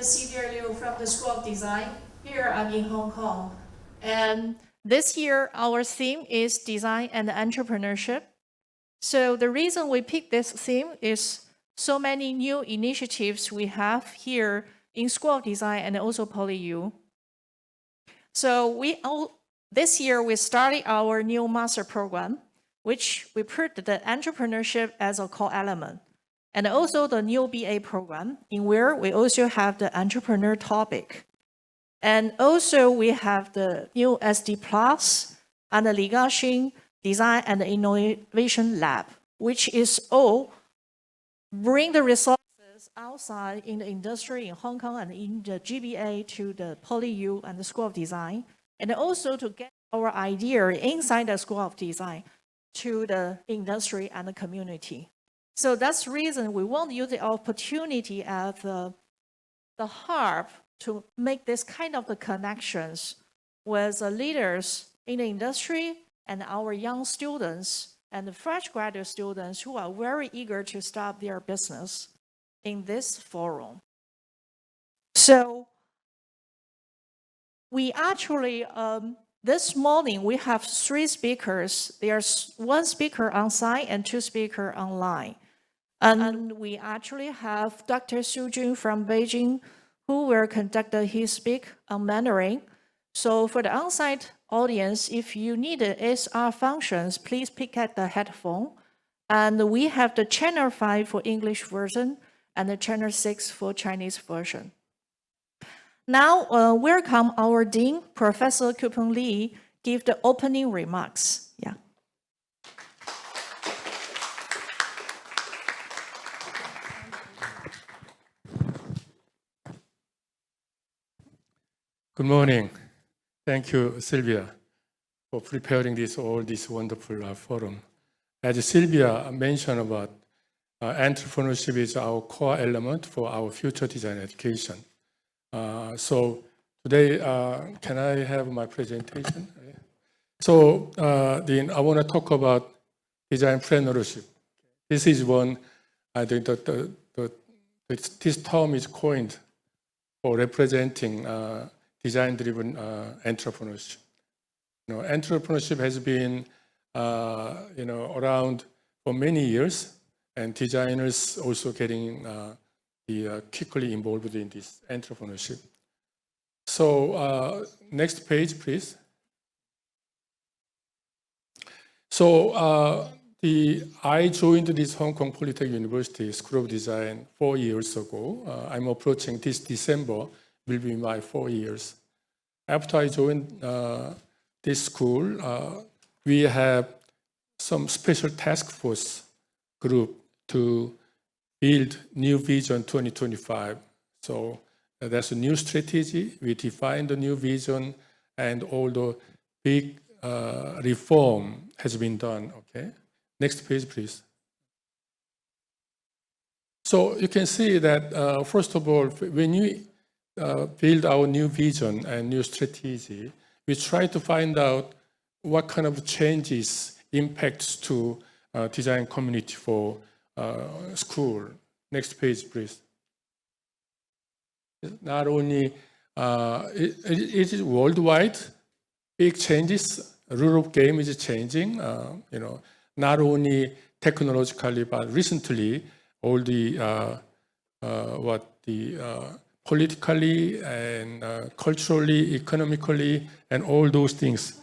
is Sylvia Liu from the School of Design. Here I'm in Hong Kong. And this year, our theme is design and entrepreneurship. So the reason we picked this theme is so many new initiatives we have here in School of Design and also PolyU. So this year we started our new master program, which we put the entrepreneurship as a core element. And also the new BA program, in where we also have the entrepreneur topic. And also we have the new SD Plus and the Li Gaxing Design and Innovation Lab, which is all bring the resources outside in the industry in Hong Kong and in the GBA to the PolyU and the School of Design, and also to get our idea inside the School of Design to the industry and the community. So that's the reason we want to use the opportunity as the hub to make this kind of the connections with the leaders in the industry and our young students and the fresh graduate students who are very eager to start their business in this forum. So we actually, this morning, we have 3 speakers. There's 1 speaker on site and 2 speakers online. And we actually have Dr. Su Jun from Beijing, who will conduct his speak on Mandarin. So for the on-site audience, if you need the SR functions, please pick up the headphone. And we have the channel 5 for English version and the channel 6 for Chinese version. Now, welcome our Dean, Professor Kupeng Li, give the opening remarks. Yeah. Good morning. Thank you, Sylvia, for preparing this wonderful forum. As Sylvia mentioned about entrepreneurship is our core element for our future design education. So today, can I have my presentation? So then I want to talk about designpreneurship. This is one, I think that this term is coined for representing design-driven entrepreneurship. Entrepreneurship has been around for many years, and designers also getting quickly involved in this entrepreneurship. So next page, please. So I joined this Hong Kong Polytechnic University School of Design 4 years ago. I'm approaching this December, will be my 4 years. After I joined this school, we have some special task force group to build new vision 2025. So that's a new strategy. We define the new vision, and all the big reform has been done. Okay, next page, please. So you can see that first of all, when you build our new vision and new strategy, we try to find out what kind of changes, impacts to design community for school. Next page, please. Not only it is worldwide, big changes. Rule of game is changing. Not only technologically, but recently, all the politically and culturally, economically, and all those things.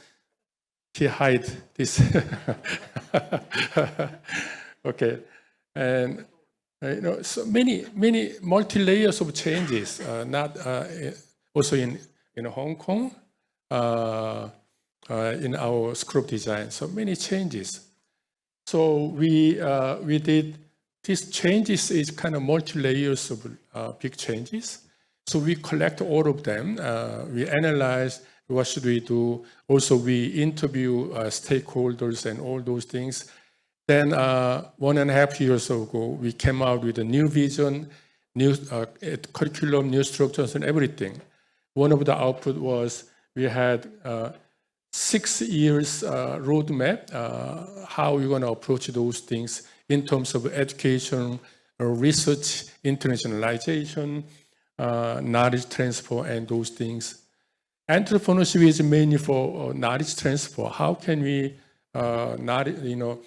He hide this. Okay, and so many multi-layers of changes. Not also in Hong Kong, in our School of Design. So many changes. So we did these changes is kind of multi-layers of big changes. So we collect all of them. We analyze what should we do. Also, we interview stakeholders and all those things. Then 1.5 years ago, we came out with a new vision, new curriculum, new structures, and everything. One of the output was we had 6 years roadmap, how we're going to approach those things in terms of education, research, internationalization, knowledge transfer and those things. Entrepreneurship is mainly for knowledge transfer. How can we, the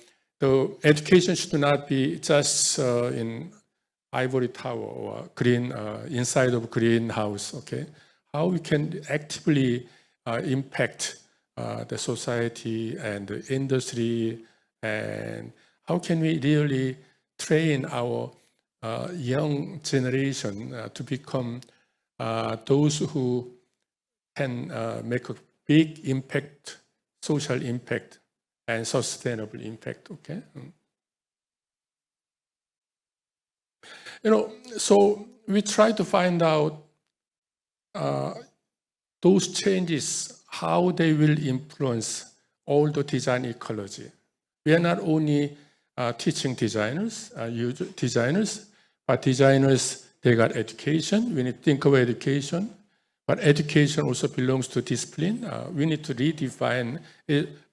education should not be just in ivory tower or green, inside of greenhouse, okay? How we can actively impact the society and the industry, and how can we really train our young generation to become those who can make a big impact, social impact, and sustainable impact, okay? So we try to find out those changes, how they will influence all the design ecology. We are not only teaching designers, but designers, they got education. We need to think about education, but education also belongs to discipline. We need to redefine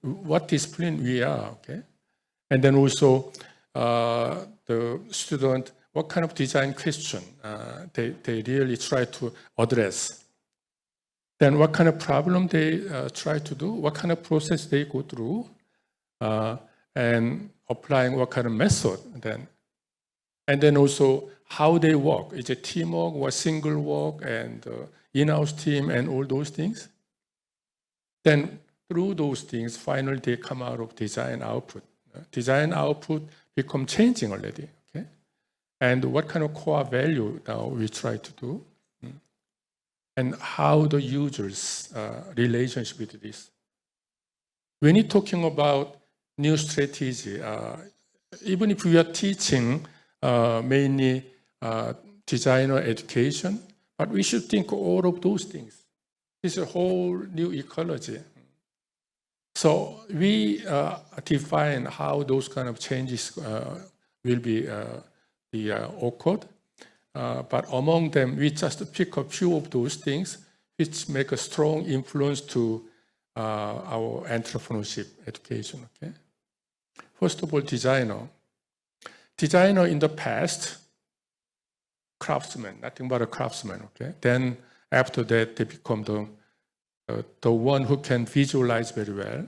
what discipline we are, okay? And then also the student, what kind of design question they really try to address. Then what kind of problem they try to do, what kind of process they go through, and applying what kind of method then. And then also how they work. Is it teamwork or single work and in-house team and all those things? Then through those things, finally they come out of design output. Design output become changing already, okay? And what kind of core value now we try to do? And how the users' relationship with this. When you're talking about new strategy, even if we are teaching mainly designer education, but we should think all of those things. It's a whole new ecology. So we define how those kind of changes will be occurred. But among them, we just pick a few of those things which make a strong influence to our entrepreneurship education. Okay. First of all, designer. Designer in the past, craftsman, nothing but a craftsman. Okay. Then after that, they become the one who can visualize very well.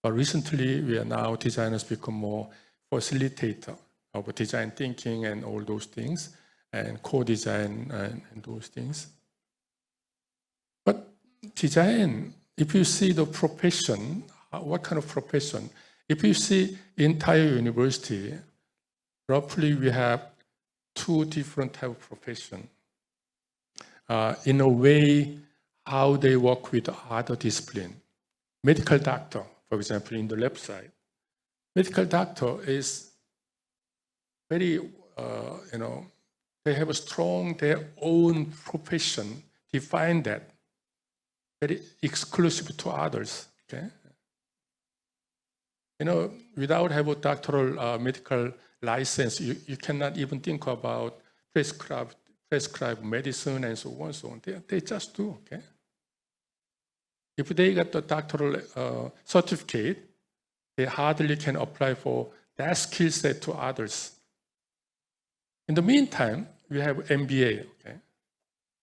But recently, we are now designers become more facilitator of design thinking and all those things, and co-design and those things. But design, if you see the profession, what kind of profession? If you see entire university, roughly we have two different types of profession. In a way, how they work with other discipline. Medical doctor, for example, in the left side. Medical doctor is very, they have a strong, their own profession, define that, very exclusive to others, okay? Without having a doctoral medical license, you cannot even think about prescribe medicine and so on. They just do, okay? If they got the doctoral certificate, they hardly can apply for that skill set to others. In the meantime, we have MBA. Okay?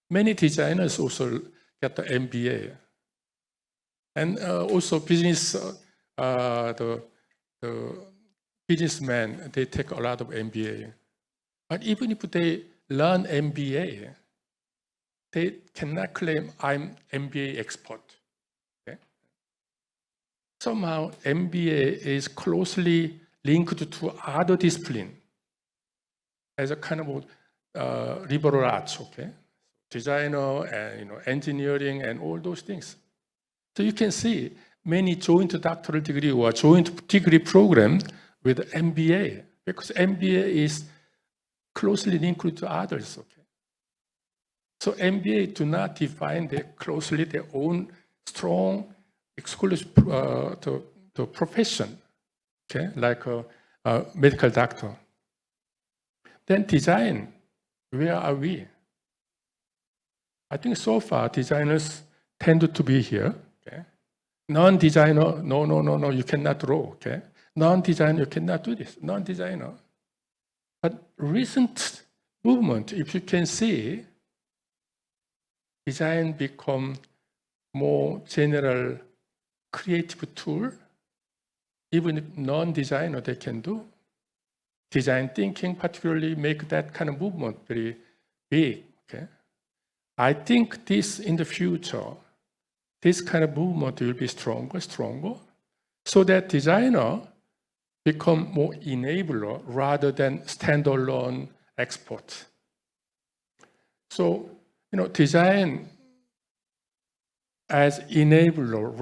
Many designers also get the MBA. And also business, the businessmen, they take a lot of MBA. But even if they learn MBA, they cannot claim I'm MBA expert. Okay? Somehow MBA is closely linked to other discipline as a kind of liberal arts, okay? Designer and engineering and all those things. So you can see many joint doctoral degree or joint degree program with MBA, because MBA is closely linked to others, okay? So MBA do not define closely their own strong, exclusive the profession, okay? Like a medical doctor. Then design, where are we? I think so far designers tend to be here. Okay? Non-designer, no, you cannot draw. Okay? Non-designer, you cannot do this. Non-designer. But recent movement, if you can see, design become more general creative tool, even if non-designer they can do. Design thinking particularly make that kind of movement very big. Okay? I think this in the future, this kind of movement will be stronger, so that designer become more enabler rather than standalone expert. So, design as enabler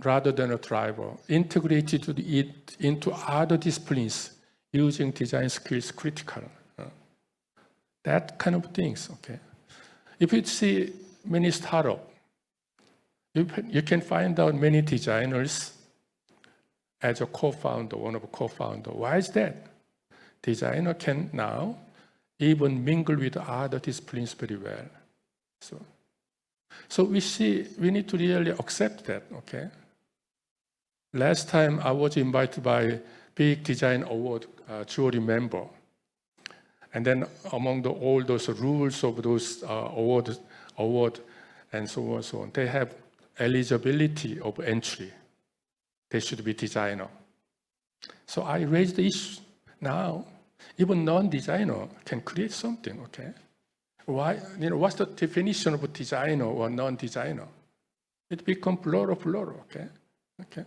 rather than a driver, integrated it into other disciplines using design skills critical. That kind of things, okay? If you see many startups, you can find out many designers as a co-founder, one of a co-founder. Why is that? Designer can now even mingle with other disciplines very well. So we need to really accept that, okay? Last time I was invited by big design award jury member. And then among all those rules of those award and so on, they have eligibility of entry. They should be designer. So I raised the issue. Now, even non-designer can create something, okay? Why? What's the definition of a designer or non-designer? It becomes plural, okay? Okay.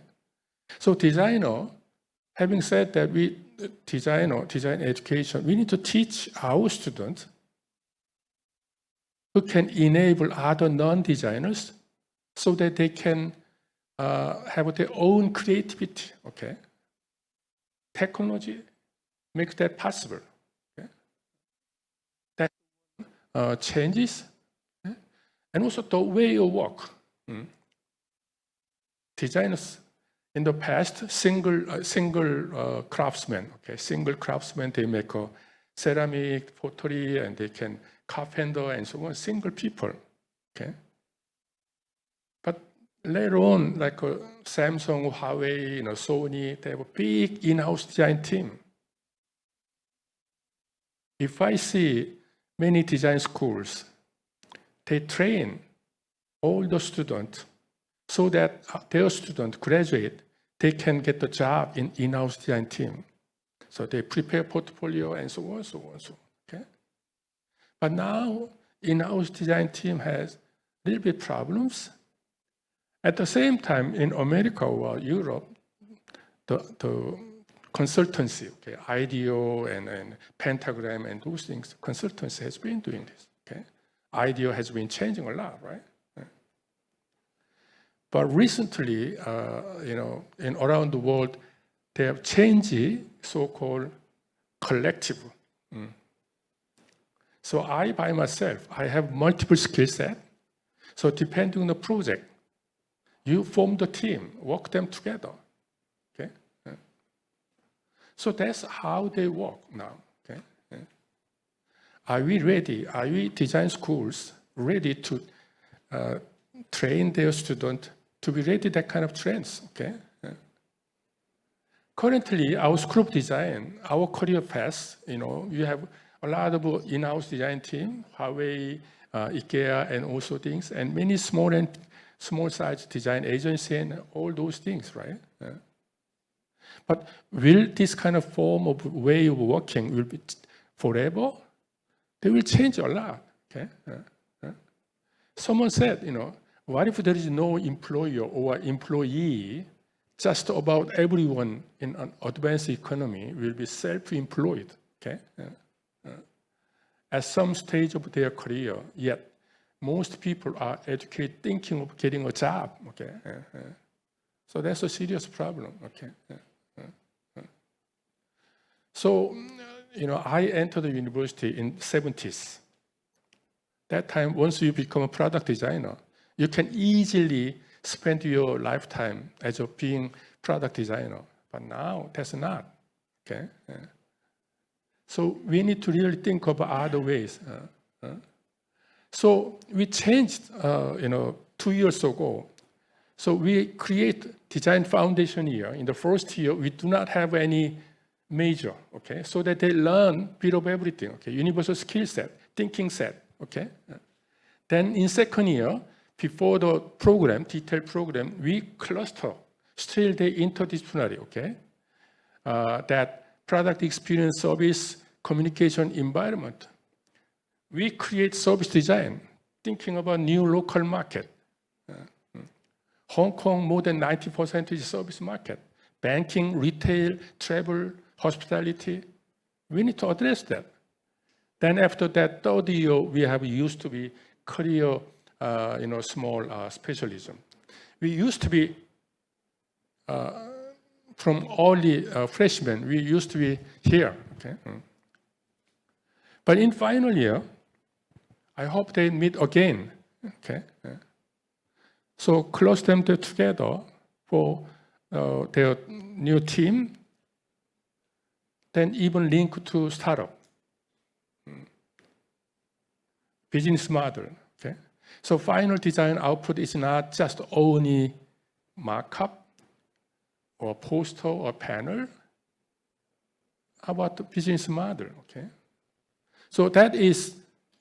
So designer, having said that, design education, we need to teach our students who can enable other non-designers so that they can have their own creativity, okay? Technology makes that possible, okay? That changes, okay? And also the way of work. Designers, in the past, single craftsmen, okay? Single craftsmen, they make a ceramic, pottery, and they can carpenter and so on, single people, okay? But later on, like Samsung, Huawei, Sony, they have a big in-house design team. If I see many design schools, they train all the students so that their students graduate, they can get the job in in-house design team. So they prepare portfolio and so on, okay? But now, in-house design team has a little bit problems. At the same time, in America or Europe, the consultancy, okay, IDEO and Pentagram and those things, consultancy has been doing this, okay? IDEO has been changing a lot, right? But recently, in around the world, they have changed so-called collective. So I, by myself, I have multiple skill set. So depending on the project, you form the team, work them together, okay? So that's how they work now, okay? Are we ready? Are we design schools ready to train their students to be ready that kind of trends, okay? Currently, our School of Design, our career path, you have a lot of in-house design team, Huawei, IKEA, and also things, and many small-sized design agency and all those things, right? But will this kind of form of way of working will be forever? They will change a lot, okay? Someone said, what if there is no employer or employee? Just about everyone in an advanced economy will be self-employed, okay? At some stage of their career, yet most people are educated thinking of getting a job, okay? So that's a serious problem, okay? So, I entered the university in the 70s. That time, once you become a product designer, you can easily spend your lifetime as a being product designer. But now, that's not, okay? So we need to really think of other ways. So we changed, 2 years ago. So we create design foundation year. In the first year, we do not have any major, okay? So that they learn a bit of everything, okay? Universal skill set, thinking set, okay? Then in second year, before the program, detailed program, we cluster, still the interdisciplinary, okay? That product experience, service, communication environment. We create service design, thinking about new local market. Hong Kong, more than 90% is service market. Banking, retail, travel, hospitality. We need to address that. Then after that, third year, we have used to be career, small specialism. We used to be, from early freshmen, we used to be here, okay? But in final year, I hope they meet again, okay? So close them together for their new team, then even link to startup. Business model, okay? So final design output is not just only markup or poster or panel. How about the business model, okay? So that is,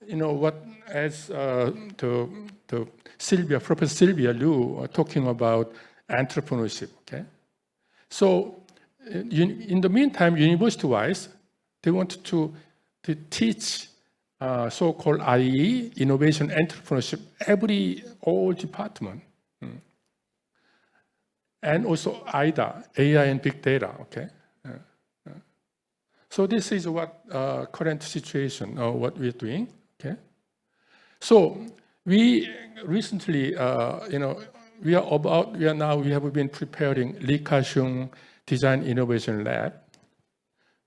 what as the Sylvia, Professor Sylvia Liu talking about entrepreneurship, okay? So in the meantime, university-wise, they want to teach so-called IE, innovation entrepreneurship, all department. And also IDA, AI and big data, okay? So this is what current situation, what we're doing, okay? So we recently, we have been preparing Li Ka-shung Design Innovation Lab.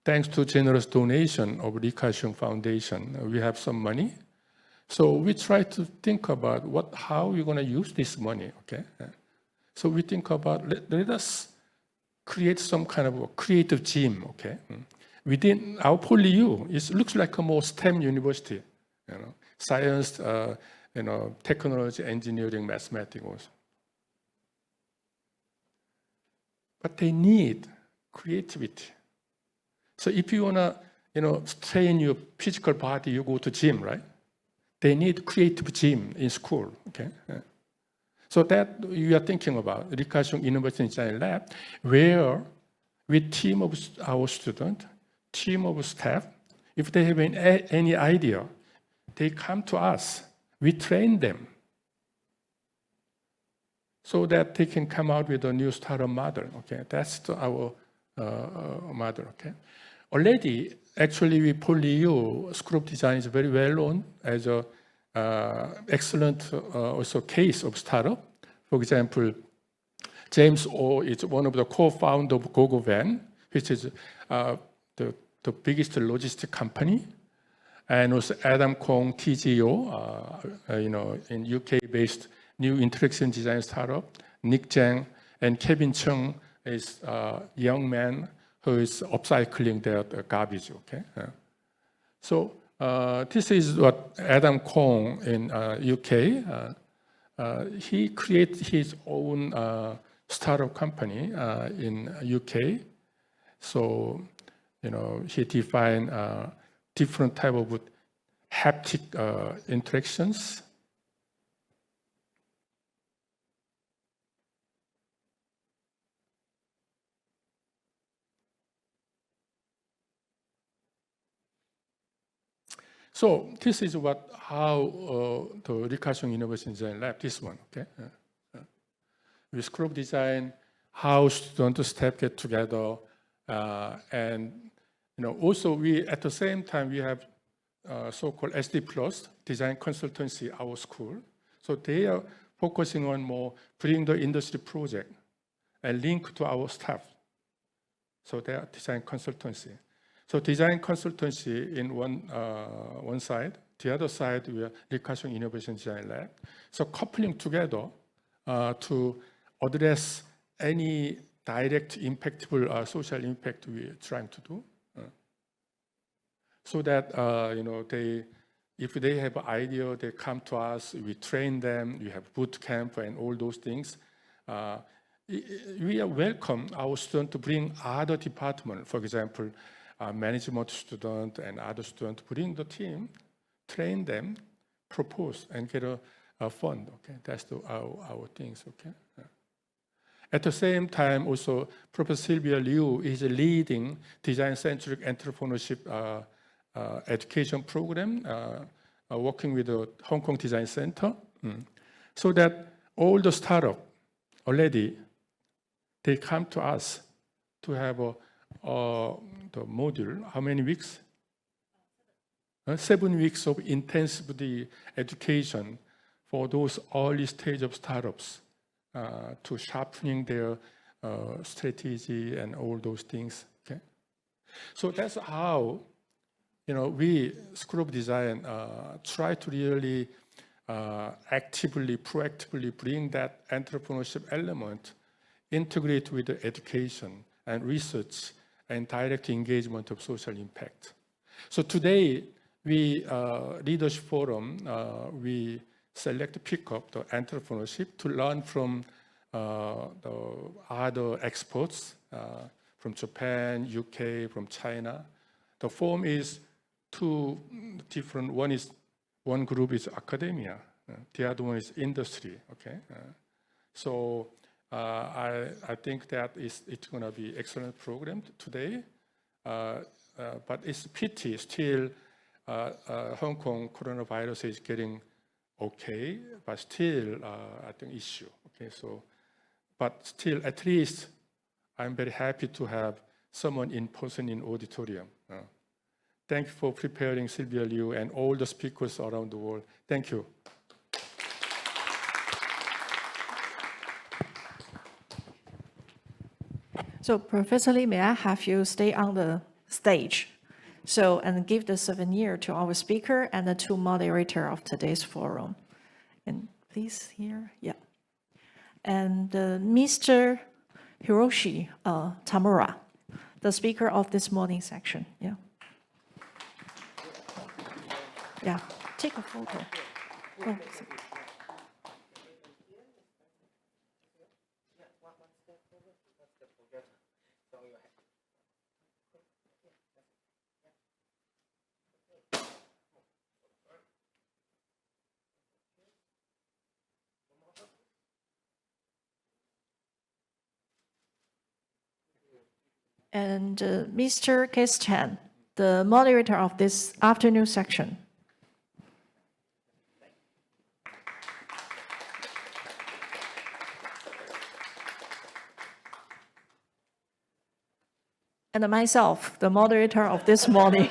Thanks to generous donation of Li Ka-shung Foundation, we have some money. So we try to think about how we're going to use this money, okay? So we think about, let us create some kind of a creative gym, okay? Within our PolyU, it looks like a more STEM university, science, technology, engineering, mathematics also. But they need creativity. So if you want to, train your physical body, you go to gym, right? They need creative gym in school, okay? So that we are thinking about Li Ka-shung Innovation Design Lab, where with team of our students, team of staff, if they have any idea, they come to us. We train them so that they can come out with a new startup model, okay? That's our model, okay? Already, actually, with PolyU, School of Design is very well known as a excellent also case of startup. For example, James O is one of the co-founders of GoGoVan, which is the biggest logistic company, and also Adam Kong, TGO, in UK-based new interaction design startup. Nick Zhang and Kevin Chung is a young man who is upcycling their garbage, okay? So this is what Adam Kong in UK, he created his own startup company in UK. So, he defined different type of haptic interactions. So this is how the Li Ka-shung Innovation Design Lab, this one, okay? With School of Design, how students staff get together, and also we at the same time we have so-called SD Plus Design Consultancy, our school. So they are focusing on more bring the industry project and link to our staff. So they are design consultancy. So design consultancy in one side, the other side we are Li Ka-shung Innovation Design Lab. So coupling together to address any direct impactful social impact we are trying to do. So that if they have an idea, they come to us, we train them, we have boot camp and all those things. We welcome our students to bring other departments, for example, management student and other students, bring the team, train them, propose and get a fund. Okay, that's our things. Okay. At the same time, also Professor Sylvia Liu is leading design-centric entrepreneurship education program, working with the Hong Kong Design Center, so that all the startup already they come to us to have the module. How many weeks? 7 weeks of intensive education for those early stage of startups to sharpening their strategy and all those things. Okay, so that's how we School of Design try to really actively, proactively bring that entrepreneurship element, integrate with the education and research and direct engagement of social impact. So today, we Leadership Forum, we pick up the entrepreneurship to learn from the other experts from Japan, UK, from China. The form is two different. One group is academia, the other one is industry. Okay, so I think that it's going to be excellent program today, but it's a pity still. Hong Kong coronavirus is getting okay, but still I think issue. Okay, so but still at least I'm very happy to have someone in person in auditorium. Thank you for preparing Sylvia Liu and all the speakers around the world. Thank you. So Professor Lee, may I have you stay on the stage? So, and give the souvenir to our speaker and the two moderator of today's forum. And please here, yeah. And Mr. Hiroshi Tamura, the speaker of this morning section, yeah. Yeah, take a photo. Oh, and Mr. Kes Chan, the moderator of this afternoon section. And myself, the moderator of this morning.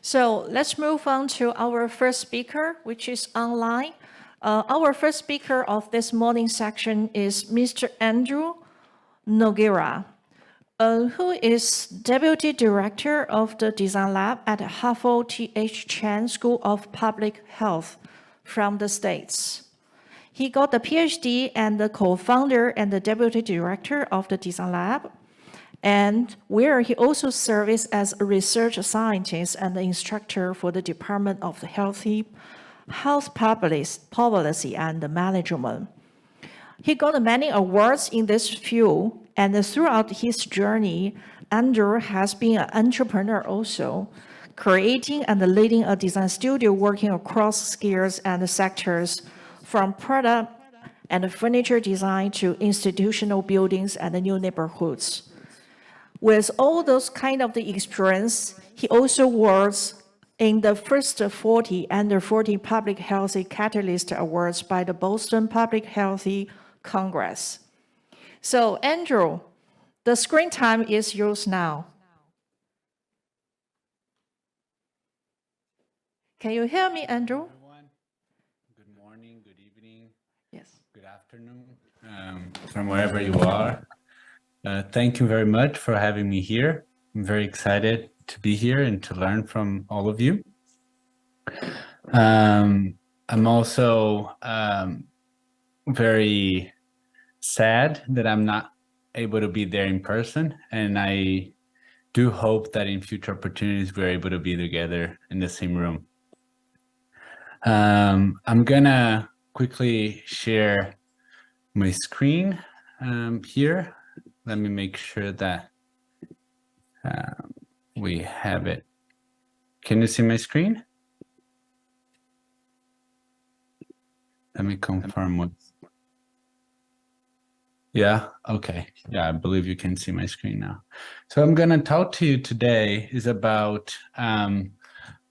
So let's move on to our first speaker, which is online. Our first speaker of this morning section is Mr. Andrew Nogueira, who is Deputy Director of the Design Lab at Harvard T.H. Chan School of Public Health from the States. He got the PhD and the co-founder and the Deputy Director of the Design Lab, and where he also serves as a research scientist and the instructor for the Department of Health Policy and Management. He got many awards in this field, and throughout his journey, Andrew has been an entrepreneur also, creating and leading a design studio working across skills and sectors, from product and furniture design to institutional buildings and new neighborhoods. With all those kind of the experience, he also works in the first 40 under 40 Public Health Catalyst Awards by the Boston Public Health Congress. So Andrew, the screen time is yours now. Can you hear me, Andrew? Everyone, good morning, good evening, Yes. good afternoon, from wherever you are. Thank you very much for having me here. I'm very excited to be here and to learn from all of you. I'm also very sad that I'm not able to be there in person, and I do hope that in future opportunities we're able to be together in the same room. I'm gonna quickly share my screen here. Let me make sure that we have it. Can you see my screen? Let me confirm what. Yeah, okay. Yeah, I believe you can see my screen now. So I'm gonna talk to you today is about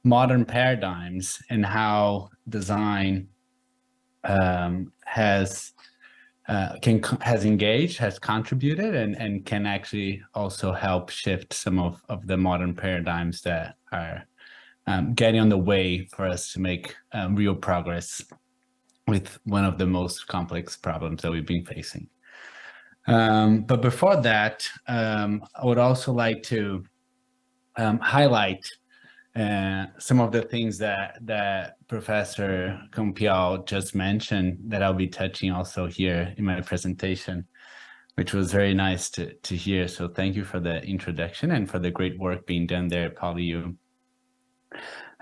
modern paradigms and how design has engaged, has contributed, and can actually also help shift some of the modern paradigms that are getting on the way for us to make real progress with one of the most complex problems that we've been facing. But before that, I would also like to highlight some of the things that Professor Compial just mentioned that I'll be touching also here in my presentation, which was very nice to hear. So thank you for the introduction and for the great work being done there at PolyU.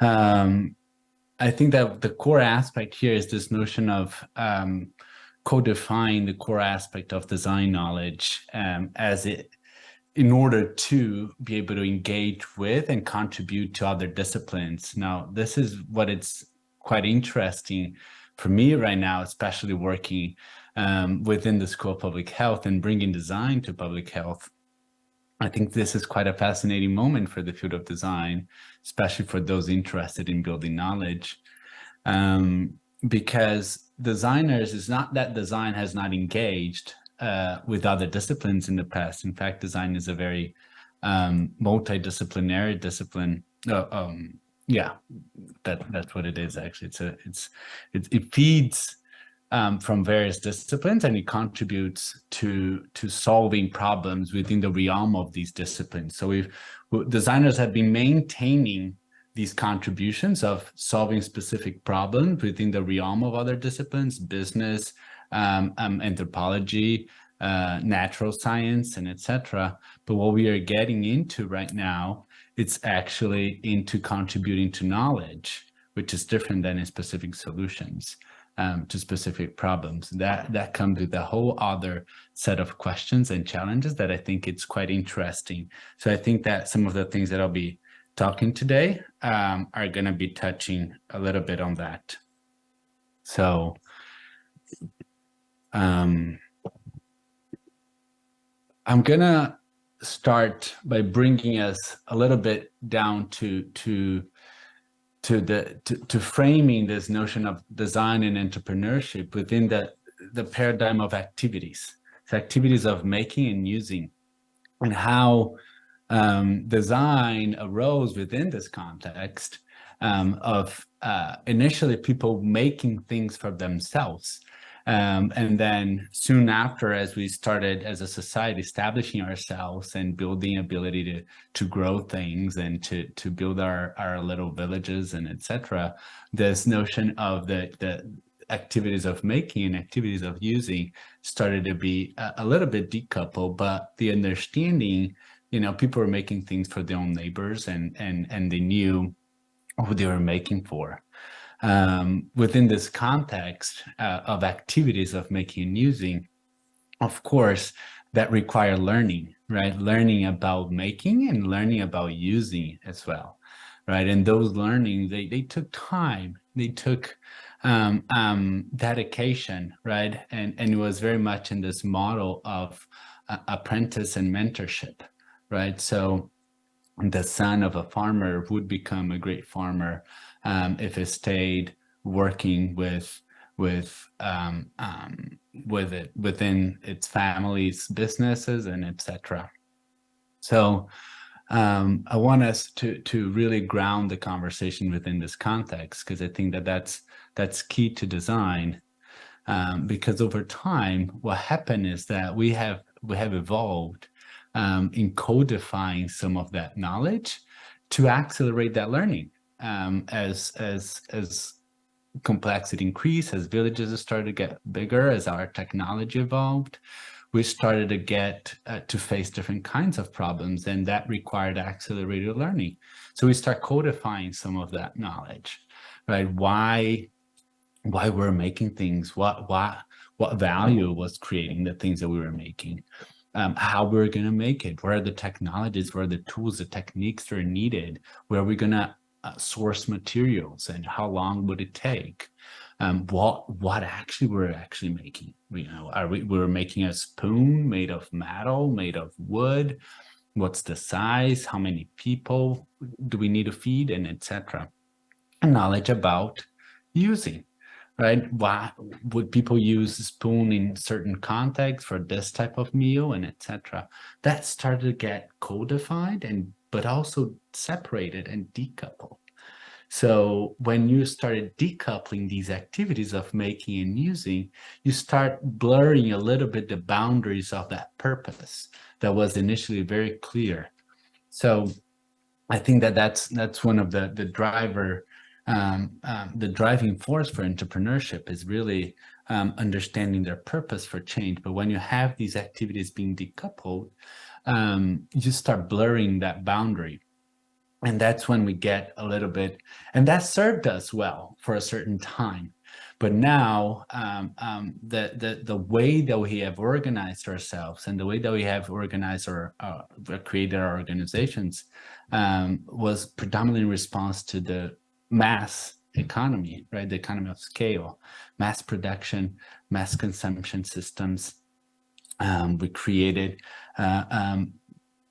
I think that the core aspect here is this notion of codifying the core aspect of design knowledge in order to be able to engage with and contribute to other disciplines. Now, this is what it's quite interesting for me right now, especially working within the School of Public Health and bringing design to public health. I think this is quite a fascinating moment for the field of design, especially for those interested in building knowledge, because designers, it's not that design has not engaged with other disciplines in the past. In fact, design is a very multidisciplinary discipline. Yeah, that's what it is. Actually, it feeds from various disciplines, and it contributes to solving problems within the realm of these disciplines. So designers have been maintaining these contributions of solving specific problems within the realm of other disciplines, business, anthropology, natural science, and etc. But what we are getting into right now, it's actually into contributing to knowledge, which is different than in specific solutions to specific problems. That comes with a whole other set of questions and challenges that I think it's quite interesting. So I think that some of the things that I'll be talking today are going to be touching a little bit on that. So I'm gonna start by bringing us a little bit down to framing this notion of design and entrepreneurship within the paradigm of activities. So activities of making and using, and how design arose within this context of initially people making things for themselves. And then soon after, as we started as a society establishing ourselves and building ability to grow things and to build our little villages and etc., this notion of the activities of making and activities of using started to be a little bit decoupled, but the understanding, people were making things for their own neighbors and they knew who they were making for. Within this context of activities of making and using, of course, that require learning, right? Learning about making and learning about using as well, right? And those learning, they took time, they took dedication, right? And it was very much in this model of apprentice and mentorship, right? So the son of a farmer would become a great farmer if it stayed working with it within its family's businesses and etc. So I want us to really ground the conversation within this context, because I think that that's key to design. Because over time, what happened is that we have evolved in codifying some of that knowledge to accelerate that learning. As complexity increased, as villages started to get bigger, as our technology evolved, we started to get to face different kinds of problems, and that required accelerated learning. So we start codifying some of that knowledge, right? Why we're making things, what value was creating the things that we were making, how we're going to make it, what are the technologies, what are the tools, the techniques that are needed, where are we going to source materials, and how long would it take? What actually we're actually making? We're making a spoon made of metal, made of wood. What's the size? How many people do we need to feed, and etc. And knowledge about using, right? Why would people use a spoon in certain contexts for this type of meal, and etc. That started to get codified, but also separated and decoupled. So when you started decoupling these activities of making and using, you start blurring a little bit the boundaries of that purpose that was initially very clear. So I think that that's one of the driving force for entrepreneurship is really understanding their purpose for change. But when you have these activities being decoupled, you start blurring that boundary. And that's when we get a little bit, and that served us well for a certain time. But now the way that we have organized ourselves and the way that we have organized or created our organizations was predominantly in response to the mass economy, right? The economy of scale, mass production, mass consumption systems. We created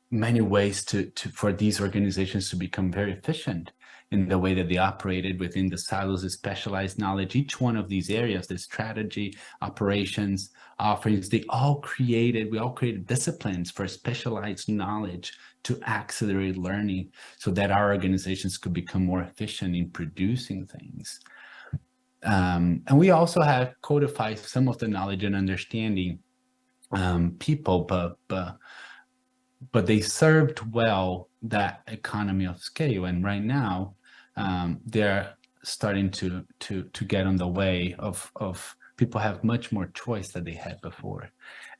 many ways for these organizations to become very efficient in the way that they operated within the silos of specialized knowledge. Each one of these areas, the strategy, operations, offerings, we all created disciplines for specialized knowledge to accelerate learning so that our organizations could become more efficient in producing things. And we also have codified some of the knowledge and understanding people, but they served well that economy of scale. And right now, they're starting to get on the way of people have much more choice than they had before,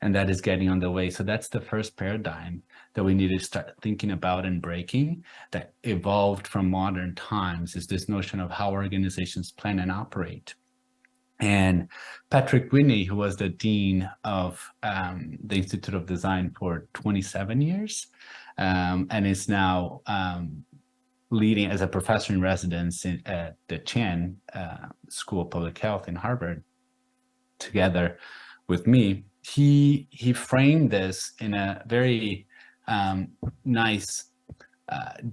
and that is getting on the way. So that's the first paradigm that we need to start thinking about and breaking, that evolved from modern times, is this notion of how organizations plan and operate. And Patrick Whitney, who was the dean of the Institute of Design for 27 years, and is now leading as a professor in residence at the Chan School of Public Health in Harvard, together with me, he framed this in a very nice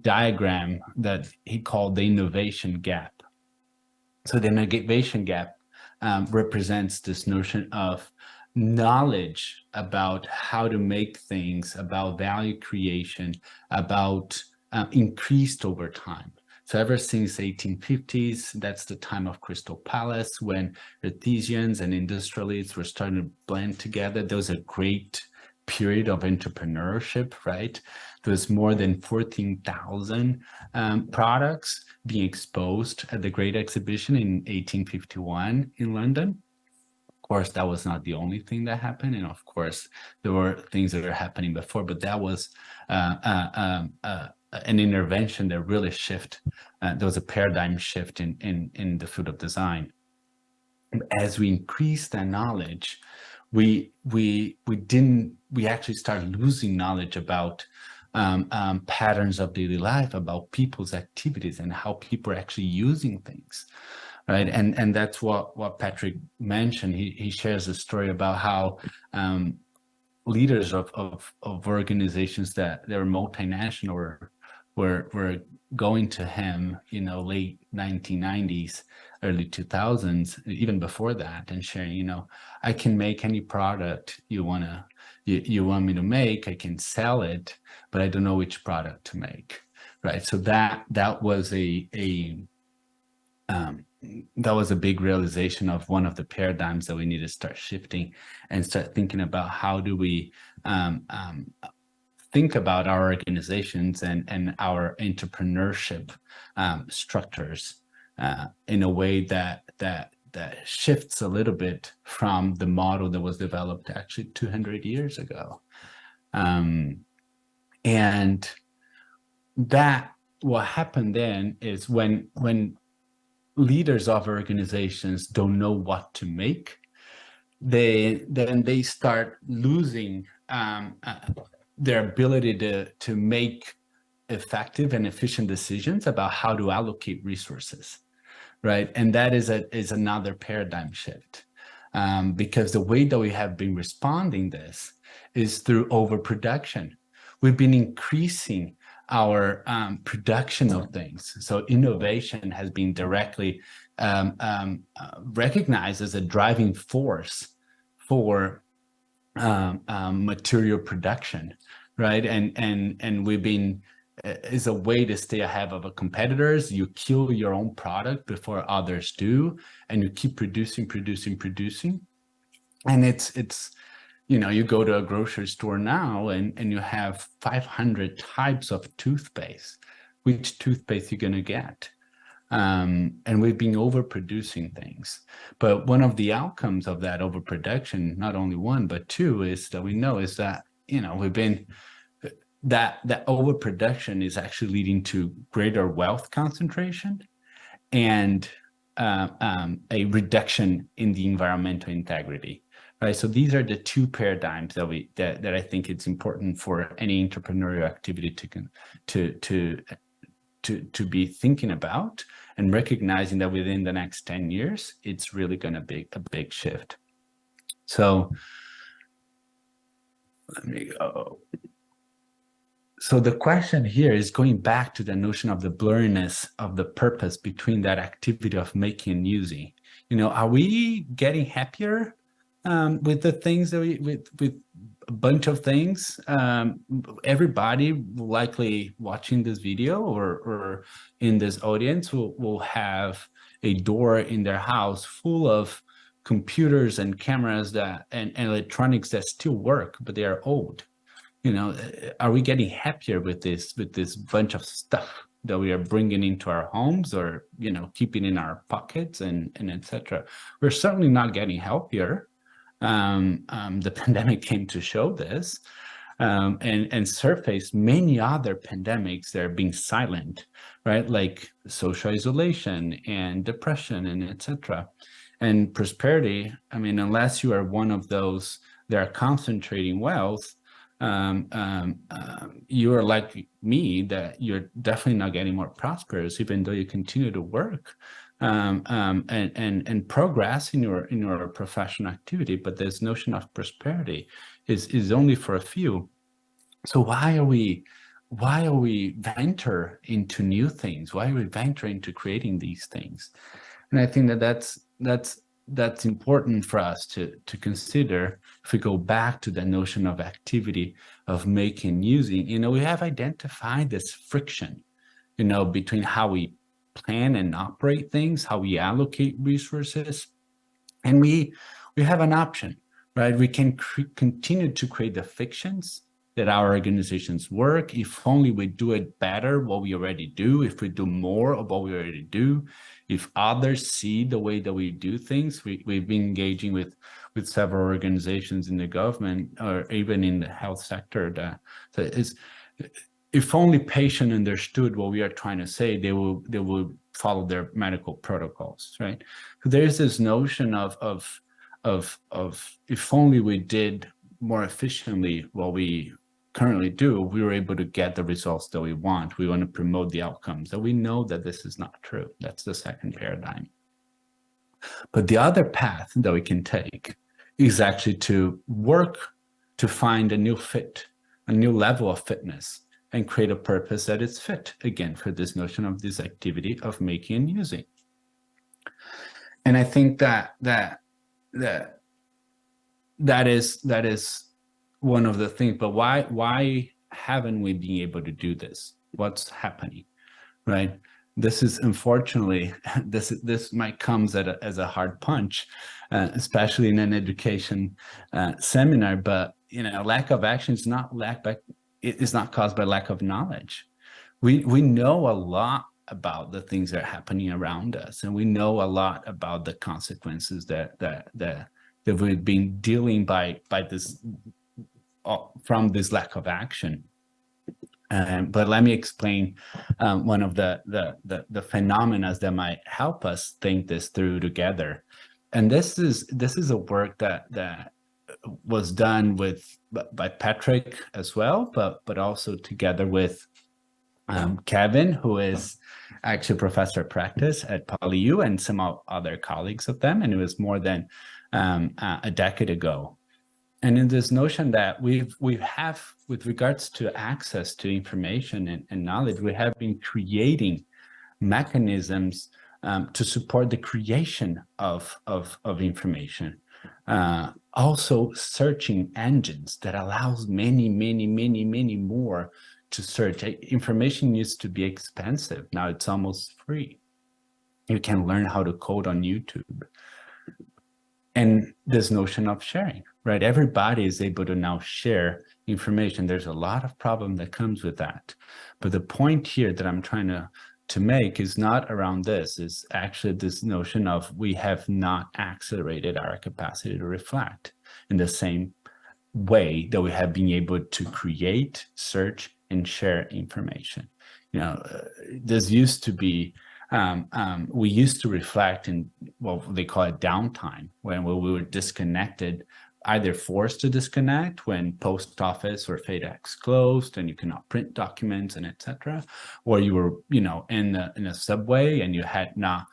diagram that he called the innovation gap. So the innovation gap represents this notion of knowledge about how to make things, about value creation, about increased over time. So ever since 1850s, that's the time of Crystal Palace, when artisans and industrialists were starting to blend together. There was a great period of entrepreneurship, right? There was more than 14,000 products being exposed at the Great Exhibition in 1851 in London. Of course, that was not the only thing that happened. And of course, there were things that were happening before, but that was an intervention that really there was a paradigm shift in the field of design. As we increased that knowledge, we actually started losing knowledge about patterns of daily life, about people's activities and how people are actually using things, right? And that's what Patrick mentioned. He shares a story about how leaders of organizations that were multinational were going to him, late 1990s, early 2000s, even before that, and sharing, I can make any product you want to you want me to make, I can sell it, but I don't know which product to make, right? So that was that was a big realization of one of the paradigms that we need to start shifting and start thinking about how do we think about our organizations and our entrepreneurship structures in a way that shifts a little bit from the model that was developed actually 200 years ago. And that what happened then is when leaders of organizations don't know what to make, then they start losing their ability to make effective and efficient decisions about how to allocate resources, right? And that is another paradigm shift, because the way that we have been responding this is through overproduction. We've been increasing our production of things. So innovation has been directly recognized as a driving force for material production, right? And we've been is a way to stay ahead of the competitors. You kill your own product before others do, and you keep producing. And it's you know, you go to a grocery store now and you have 500 types of toothpaste. Which toothpaste you're gonna get? And we've been overproducing things. But one of the outcomes of that overproduction, not only one, but two, is that we know is that, you know, we've been, that overproduction is actually leading to greater wealth concentration and a reduction in the environmental integrity. Right, so these are the two paradigms that I think it's important for any entrepreneurial activity to be thinking about and recognizing that within the next 10 years, it's really going to be a big shift. So let me go. So the question here is going back to the notion of the blurriness of the purpose between that activity of making and using. You know, are we getting happier with the things that with a bunch of things? Everybody likely watching this video or in this audience will have a door in their house full of computers and cameras and electronics that still work, but they are old. You know, are we getting happier with this bunch of stuff that we are bringing into our homes, or, you know, keeping in our pockets and etc.? We're certainly not getting healthier. The pandemic came to show this, and surface many other pandemics that are being silent, right? Like social isolation and depression and etc. And prosperity, I mean, unless you are one of those that are concentrating wealth, you are like me, that you're definitely not getting more prosperous, even though you continue to work and progress in your professional activity. But this notion of prosperity is only for a few. So why are we venture into new things? Why are we venture into creating these things? And I think that's important for us to consider. If we go back to the notion of activity, of making, using, you know, we have identified this friction, you know, between how we plan and operate things, how we allocate resources, and we have an option, right? We can continue to create the fictions that our organizations work. If only we do it better, what we already do, if we do more of what we already do, if others see the way that we do things. We've been engaging with several organizations in the government or even in the health sector that is, if only patients understood what we are trying to say, they will follow their medical protocols, right? So there's this notion of if only we did more efficiently what we currently do, we were able to get the results that we want. We want to promote the outcomes. So we know that this is not true. That's the second paradigm. But the other path that we can take is actually to work to find a new fit, a new level of fitness, and create a purpose that is fit, again, for this notion of this activity of making and using. And I think that is one of the things. But why haven't we been able to do this? What's happening, right? This is unfortunately, this might come as a hard punch, especially in an education seminar. But lack of action is not caused by lack of knowledge. We know a lot about the things that are happening around us, and we know a lot about the consequences that we've been dealing by this from this lack of action. But let me explain one of the phenomena that might help us think this through together. And this is a work that was done by Patrick as well, but also together with Kevin, who is actually a professor of practice at PolyU, and some other colleagues of them. And it was more than a decade ago. And in this notion that we have, with regards to access to information and knowledge, we have been creating mechanisms to support the creation of information. Also searching engines that allows many more to search. Information used to be expensive. Now it's almost free. You can learn how to code on YouTube. And this notion of sharing, right? Everybody is able to now share information. There's a lot of problem that comes with that. But the point here that I'm trying to make is not around this, is actually this notion of we have not accelerated our capacity to reflect in the same way that we have been able to create, search, and share information. This used to be, we used to reflect in what they call it downtime, when we were disconnected, either forced to disconnect when post office or FedEx closed and you cannot print documents and etc., or you were in a subway and you had not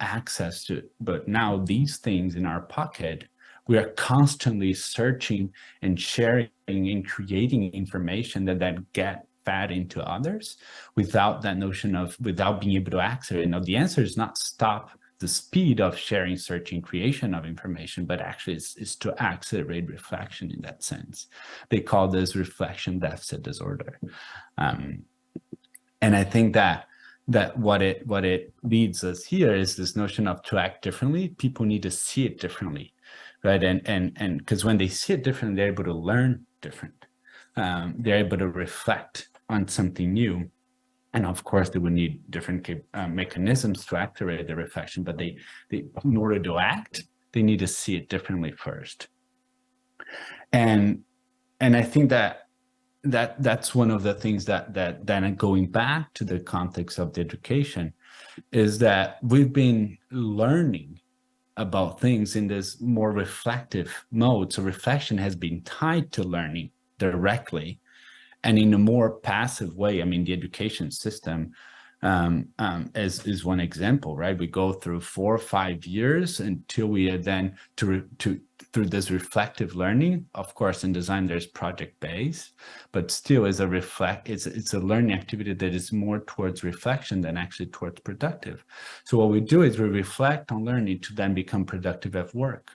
access to it. But now these things in our pocket, we are constantly searching and sharing and creating information that then get fed into others without that notion of, without being able to access it. Now, the answer is not stop the speed of sharing, searching, creation of information, but actually is to accelerate reflection in that sense. They call this reflection deficit disorder. And I think that what it leads us here is this notion of to act differently. People need to see it differently, right? And because when they see it differently, they're able to learn different. They're able to reflect on something new. And of course, they would need different mechanisms to activate the reflection, but they in order to act, they need to see it differently first. And I think that's one of the things that then going back to the context of the education is that we've been learning about things in this more reflective mode. So reflection has been tied to learning directly. And in a more passive way, I mean, the education system is one example, right? We go through 4 or 5 years until we are then through this reflective learning. Of course, in design, there's project-based, but still it's a learning activity that is more towards reflection than actually towards productive. So what we do is we reflect on learning to then become productive at work.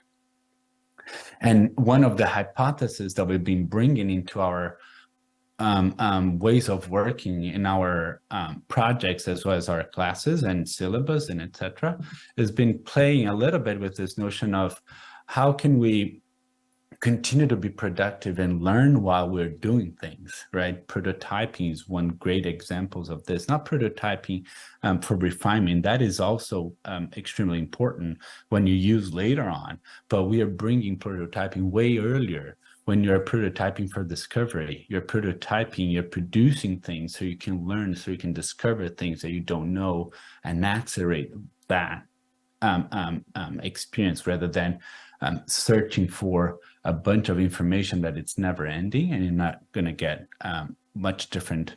And one of the hypotheses that we've been bringing into our ways of working in our projects, as well as our classes and syllabus and etc., has been playing a little bit with this notion of how can we continue to be productive and learn while we're doing things, right? Prototyping is one great example of this. Not prototyping for refinement, that is also extremely important when you use later on, but we are bringing prototyping way earlier. When you're prototyping for discovery, you're prototyping, you're producing things so you can learn, so you can discover things that you don't know and accelerate that experience rather than searching for a bunch of information that it's never ending and you're not going to get much different.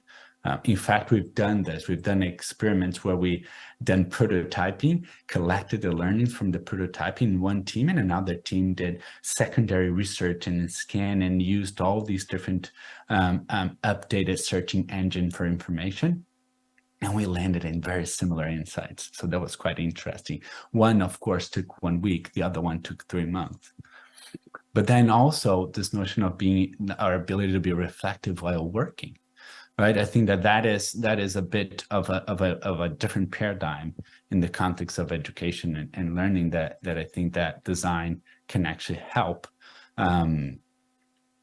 In fact, we've done this. We've done experiments where we done prototyping, collected the learnings from the prototyping in one team, and another team did secondary research and scan and used all these different updated searching engine for information. And we landed in very similar insights. So that was quite interesting. One, of course, took 1 week. The other one took 3 months. but then also this notion of being our ability to be reflective while working, right? I think that is a bit of a different paradigm in the context of education and learning that I think that design can actually help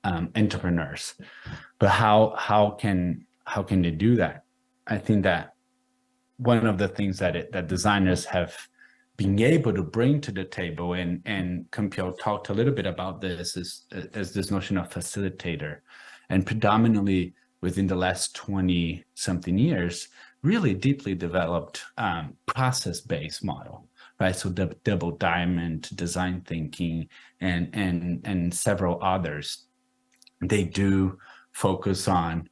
entrepreneurs. But how can they do that? I think that one of the things that designers have been able to bring to the table, and Campiel talked a little bit about this, is this notion of facilitator, and predominantly within the last 20 something years, really deeply developed process-based model, right? So the double diamond, design thinking, and several others, they do focus on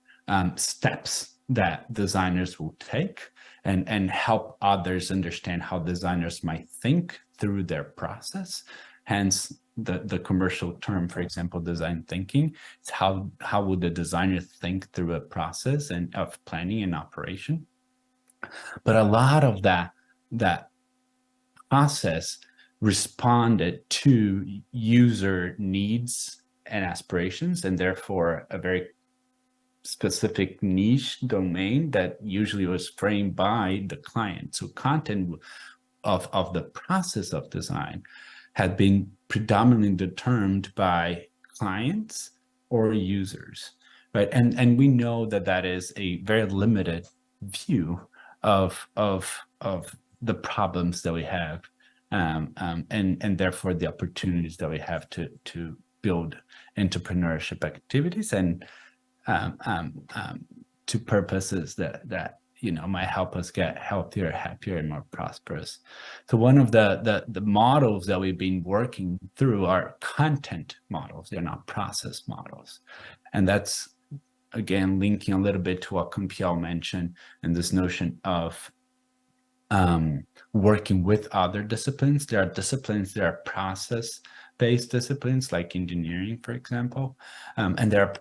steps that designers will take and help others understand how designers might think through their process. Hence the commercial term, for example, design thinking. It's how would the designer think through a process and of planning and operation. But a lot of that process responded to user needs and aspirations, and therefore a very specific niche domain that usually was framed by the client. So content of the process of design had been predominantly determined by clients or users, right? And we know that is a very limited view of the problems that we have, and therefore the opportunities that we have to build entrepreneurship activities and to purposes that might help us get healthier, happier, and more prosperous. So one of the models that we've been working through are content models. They're not process models, and that's again linking a little bit to what Campiel mentioned and this notion of working with other disciplines. There are disciplines that are process-based disciplines, like engineering, for example, and there are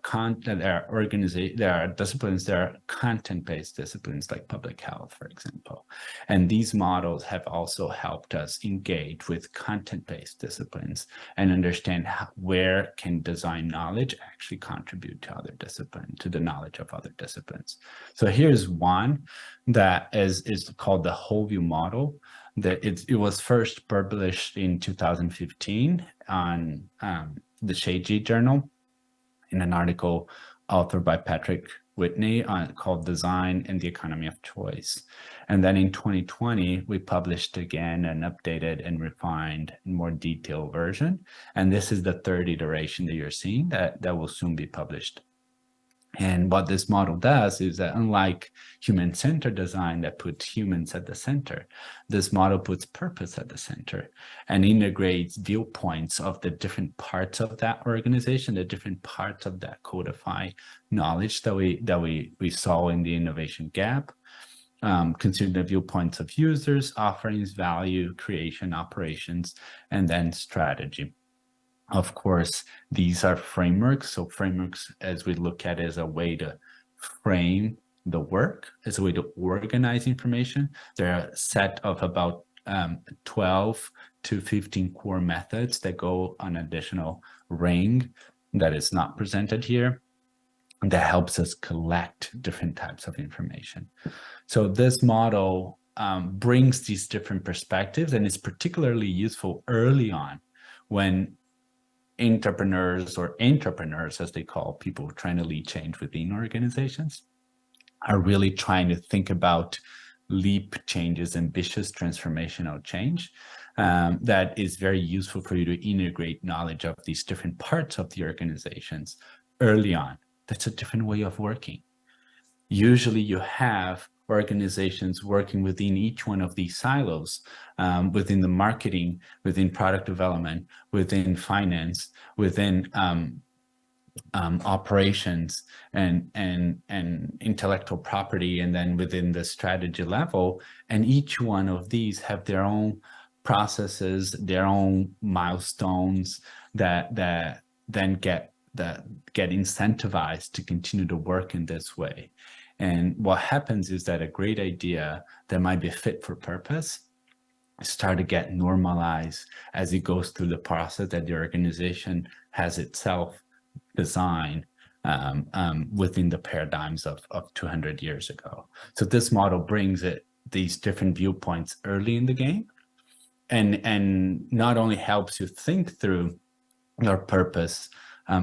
disciplines that are content-based disciplines, like public health, for example. And these models have also helped us engage with content-based disciplines and understand where can design knowledge actually contribute to other disciplines, to the knowledge of other disciplines. So here's one that is called the whole view model. It was first published in 2015 on the Sheiji Journal in an article authored by Patrick Whitney called Design and the Economy of Choice. And then in 2020, we published again an updated and refined, more detailed version. And this is the third iteration that you're seeing that will soon be published. And what this model does is that, unlike human-centered design that puts humans at the center, this model puts purpose at the center and integrates viewpoints of the different parts of that organization, the different parts of that codified knowledge that we saw in the innovation gap, considering the viewpoints of users, offerings, value, creation, operations, and then strategy. Of course, these are frameworks. So frameworks, as we look at it, as a way to frame the work, as a way to organize information. There are a set of about 12 to 15 core methods that go on additional ring that is not presented here, that helps us collect different types of information. So this model brings these different perspectives, and it's particularly useful early on when entrepreneurs, as they call people trying to lead change within organizations, are really trying to think about leap changes, ambitious transformational change. That is very useful for you to integrate knowledge of these different parts of the organizations early on. That's a different way of working. Usually you have organizations working within each one of these silos, within the marketing, within product development, within finance, within operations and intellectual property, and then within the strategy level. And each one of these have their own processes, their own milestones that then get incentivized to continue to work in this way. And what happens is that a great idea that might be fit for purpose start to get normalized as it goes through the process that the organization has itself designed within the paradigms of 200 years ago. So this model brings these different viewpoints early in the game, and not only helps you think through your purpose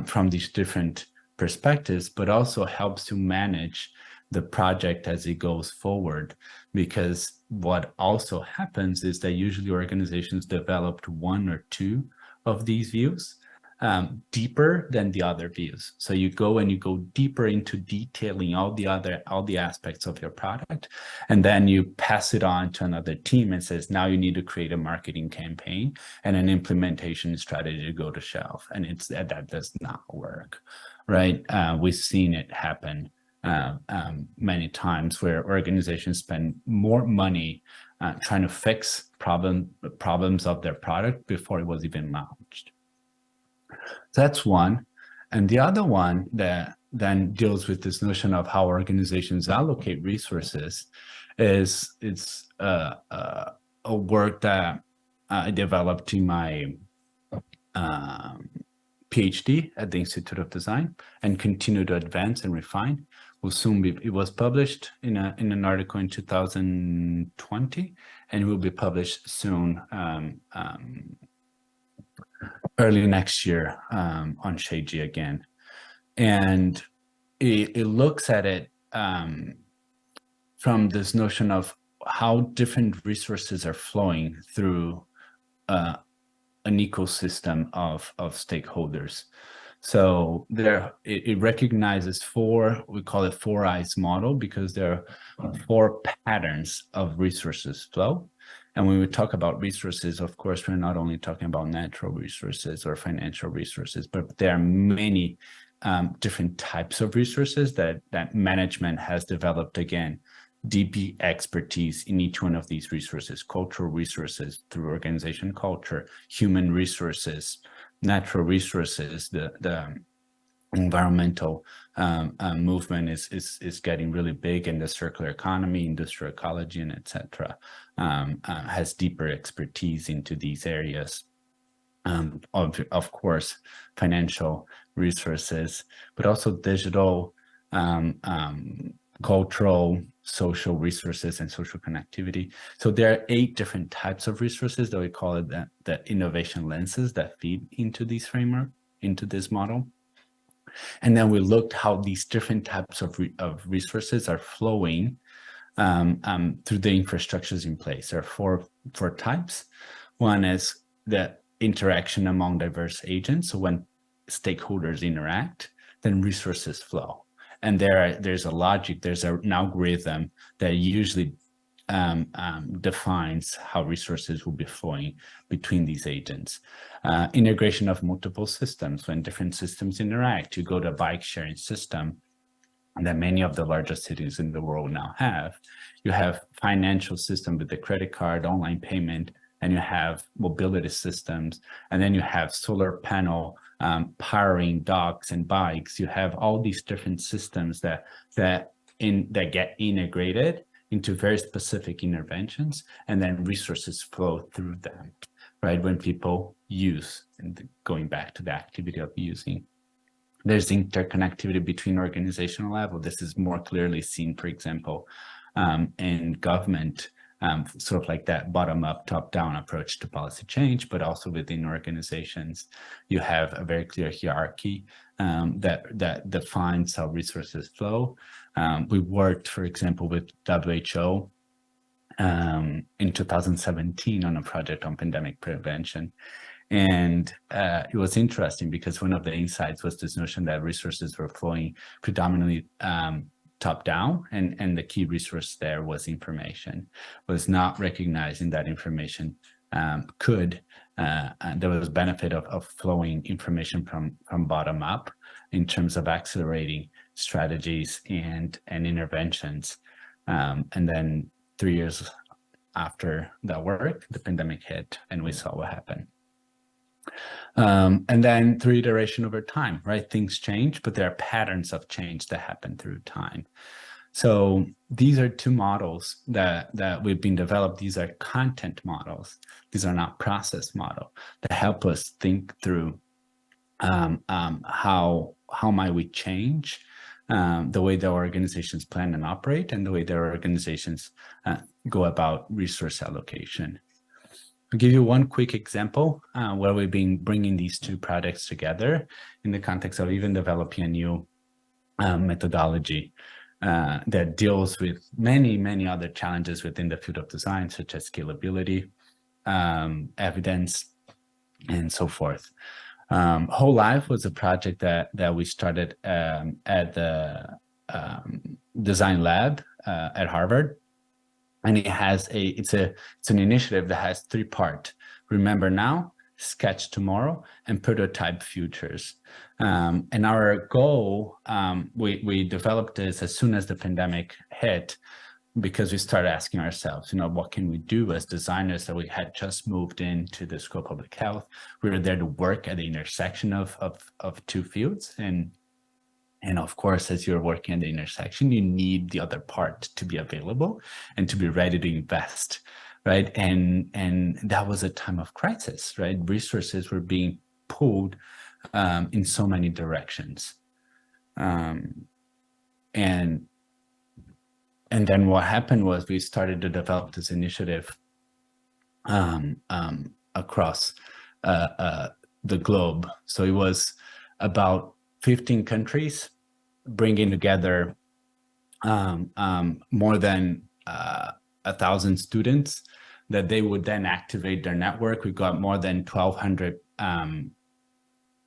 from these different perspectives, but also helps you manage the project as it goes forward. Because what also happens is that usually organizations developed one or two of these views deeper than the other views. So you go deeper into detailing all the aspects of your product, and then you pass it on to another team and says, now you need to create a marketing campaign and an implementation strategy to go to shelf. And that does not work, right? We've seen it happen many times where organizations spend more money trying to fix problems of their product before it was even launched. So that's one. And the other one that then deals with this notion of how organizations allocate resources is a work that I developed in my PhD at the Institute of Design and continue to advance and refine. It was published in an article in 2020, and it will be published soon, early next year on Sheiji again. And it looks at it from this notion of how different resources are flowing through an ecosystem of stakeholders. So it recognizes we call it 4 eyes model, because there are 4 patterns of resources flow. And when we talk about resources, of course, we're not only talking about natural resources or financial resources, but there are many different types of resources that management has developed, again, deep expertise in each one of these resources: cultural resources through organization culture, human resources, natural resources. The environmental movement is getting really big, and the circular economy, industrial ecology, and etc. Has deeper expertise into these areas. Of course, financial resources, but also digital, cultural, social resources, and social connectivity. So there are 8 different types of resources that we call it the innovation lenses that feed into this framework, into this model. And then we looked how these different types of resources are flowing through the infrastructures in place. There are four types. One is the interaction among diverse agents. So when stakeholders interact, then resources flow. And there's a logic, there's an algorithm that usually defines how resources will be flowing between these agents. Integration of multiple systems. When different systems interact, you go to a bike sharing system that many of the largest cities in the world now have. You have financial system with the credit card, online payment, and you have mobility systems, and then you have solar panel powering dogs and bikes. You have all these different systems that get integrated into very specific interventions, and then resources flow through them, right? When people use, and going back to the activity of using. There's interconnectivity between organizational level. This is more clearly seen, for example, in government, sort of like that bottom-up, top-down approach to policy change, but also within organizations, you have a very clear hierarchy that defines how resources flow. We worked, for example, with WHO in 2017 on a project on pandemic prevention. And it was interesting because one of the insights was this notion that resources were flowing predominantly top down, and the key resource there was information, was not recognizing that information there was benefit of flowing information from bottom up in terms of accelerating strategies and interventions. And then 3 years after that work, the pandemic hit and we saw what happened. And then through iteration over time, right? Things change, but there are patterns of change that happen through time. So these are two models that we've been developed. These are content models. These are not process model that help us think through how might we change the way the organizations plan and operate, and the way their organizations go about resource allocation. I'll give you one quick example where we've been bringing these two projects together in the context of even developing a new methodology that deals with many other challenges within the field of design, such as scalability, evidence, and so forth. Whole Life was a project that we started at the design lab at Harvard, and it's an initiative that has 3 parts: Remember Now, Sketch Tomorrow, and Prototype Futures. And our goal, we developed this as soon as the pandemic hit, because we started asking ourselves, what can we do as designers that we had just moved into the School of Public Health? We were there to work at the intersection of 2 fields. And of course, as you're working at the intersection, you need the other part to be available and to be ready to invest, right? And that was a time of crisis, right? Resources were being pulled in so many directions. And then what happened was we started to develop this initiative across the globe. So it was about 15 countries bringing together more than 1,000 students that they would then activate their network. We got more than 1,200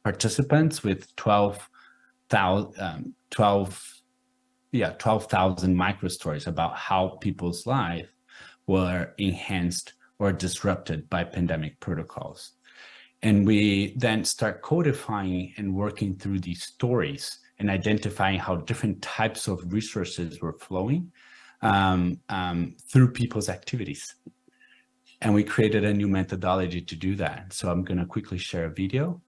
participants with 12,000 micro stories about how people's life were enhanced or disrupted by pandemic protocols. And we then start codifying and working through these stories and identifying how different types of resources were flowing through people's activities. And we created a new methodology to do that. So I'm going to quickly share a video.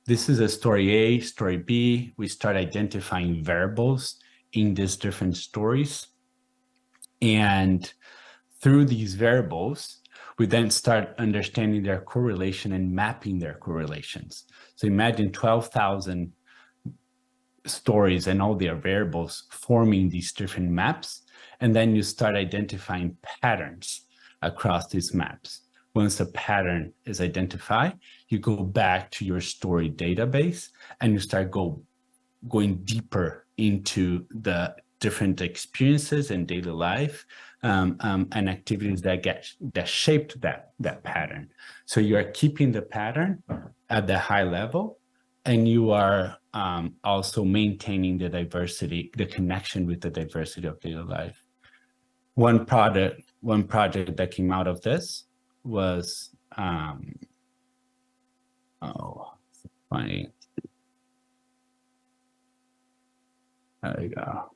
This is a story A, story B. We start identifying variables in these different stories. And through these variables, we then start understanding their correlation and mapping their correlations. So imagine 12,000 stories and all their variables forming these different maps. And then you start identifying patterns across these maps. Once a pattern is identified, you go back to your story database and you start going deeper into the different experiences in daily life and activities that shaped that pattern. So you are keeping the pattern at the high level, and you are also maintaining the diversity, the connection with the diversity of daily life. One project that came out of this was funny. There you go.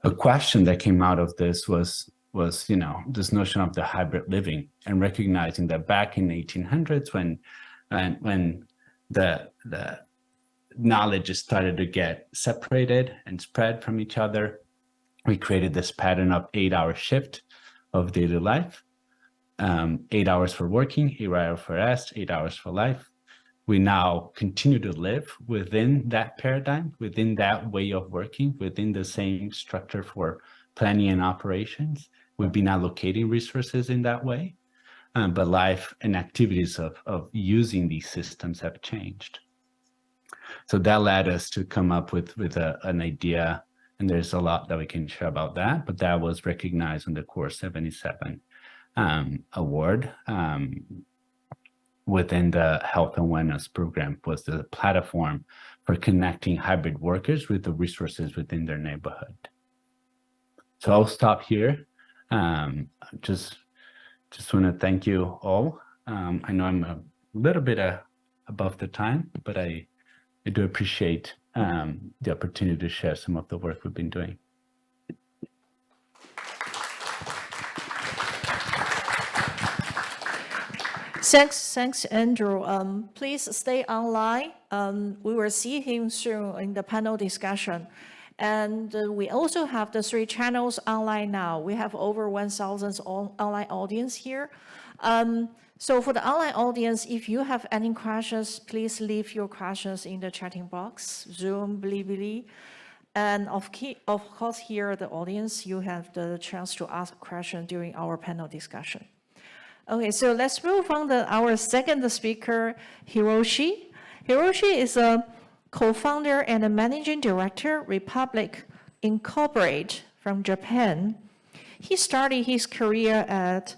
A question that came out of this was this notion of the hybrid living, and recognizing that back in the 1800s, when the knowledge started to get separated and spread from each other, we created this pattern of 8-hour shift of daily life, 8 hours for working, 8 hours for rest, 8 hours for life. We now continue to live within that paradigm, within that way of working, within the same structure for planning and operations. We've been allocating resources in that way, but life and activities of using these systems have changed. So that led us to come up with an idea, and there's a lot that we can share about that, but that was recognized in the Core 77 award. Within the health and wellness program, was the platform for connecting hybrid workers with the resources within their neighborhood. So I'll stop here. Just want to thank you all. I know I'm a little bit above the time, but I do appreciate the opportunity to share some of the work we've been doing. Thanks, Andrew. Please stay online. We will see him soon in the panel discussion. And we also have the 3 channels online now. We have over 1,000 online audience here. So for the online audience, if you have any questions, please leave your questions in the chatting box, Zoom, Bilibili. And of course, here, the audience, you have the chance to ask a question during our panel discussion. Okay, so let's move on to our second speaker, Hiroshi. Hiroshi is a co-founder and a managing director, Republic Incorporated from Japan. He started his career at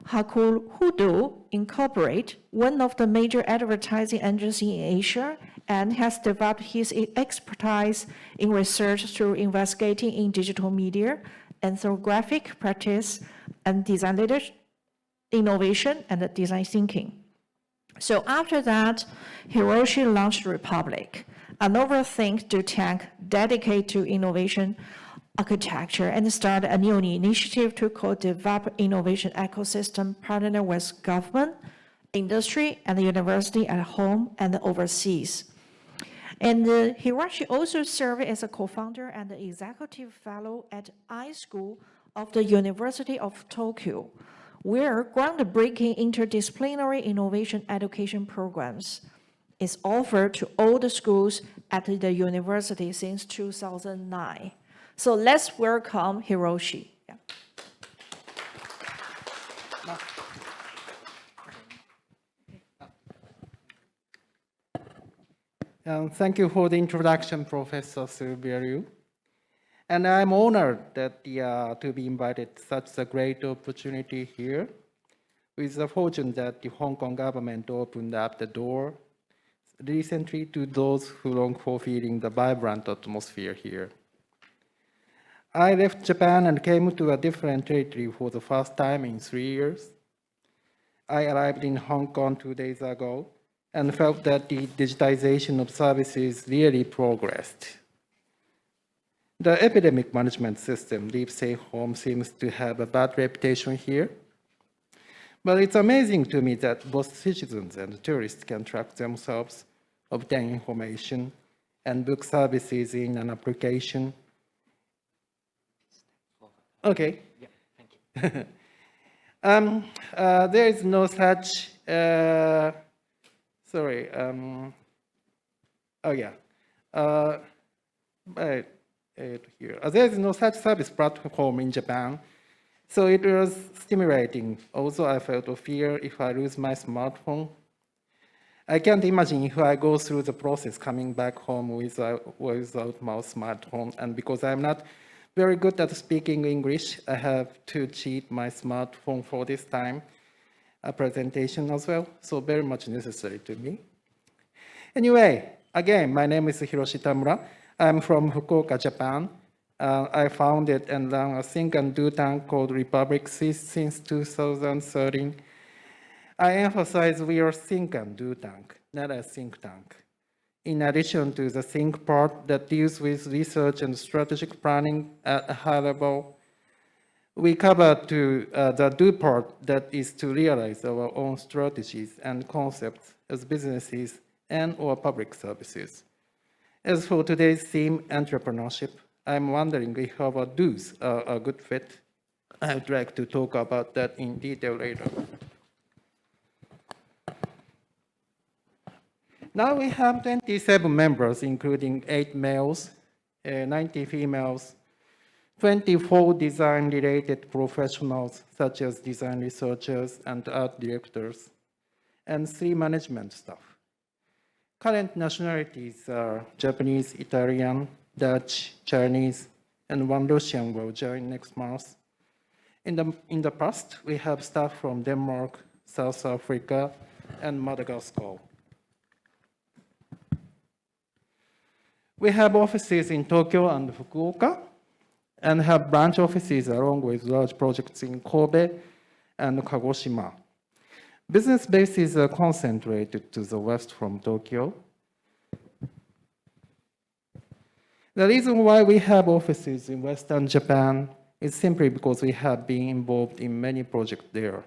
Hakuhodo Incorporated, one of the major advertising agencies in Asia, and has developed his expertise in research through investigating in digital media, ethnographic practice, and design leadership, innovation, and design thinking. So after that, Hiroshi launched Republic, another think tank dedicated to innovation architecture, and started a new initiative to co-develop innovation ecosystem, partner with government, industry, and the university at home and overseas. And Hiroshi also served as a co-founder and executive fellow at iSchool of the University of Tokyo, where groundbreaking interdisciplinary innovation education programs is offered to all the schools at the university since 2009. So let's welcome Hiroshi. Thank you for the introduction, Professor Sylvia Liu. And I'm honored that to be invited to such a great opportunity here, with the fortune that the Hong Kong government opened up the door recently to those who long for feeling the vibrant atmosphere here. I left Japan and came to a different territory for the first time in 3 years. I arrived in Hong Kong 2 days ago and felt that the digitization of services really progressed. The epidemic management system, Leave Safe Home, seems to have a bad reputation here. But it's amazing to me that both citizens and tourists can track themselves, obtain information, and book services in an application. Okay. Yeah, thank you. There is no such, oh yeah. Here. There is no such service platform in Japan, so it was stimulating. Also, I felt a fear if I lose my smartphone. I can't imagine if I go through the process coming back home without my smartphone, and because I'm not very good at speaking English, I have to cheat my smartphone for this time, a presentation as well, so very much necessary to me. Anyway, again, my name is Hiroshi Tamura. I'm from Fukuoka, Japan. I founded and run a think and do tank called Republic since 2013. I emphasize we are think and do tank, not a think tank. In addition to the think part that deals with research and strategic planning at a high level, we cover the do part that is to realize our own strategies and concepts as businesses and or public services. As for today's theme, entrepreneurship, I'm wondering if our do's are a good fit. I would like to talk about that in detail later. Now we have 27 members, including 8 males, 90 females, 24 design-related professionals, such as design researchers and art directors, and 3 management staff. Current nationalities are Japanese, Italian, Dutch, Chinese, and 1 Russian will join next month. In the past, we have staff from Denmark, South Africa, and Madagascar. We have offices in Tokyo and Fukuoka, and have branch offices along with large projects in Kobe and Kagoshima. Business bases are concentrated to the west from Tokyo. The reason why we have offices in Western Japan is simply because we have been involved in many projects there.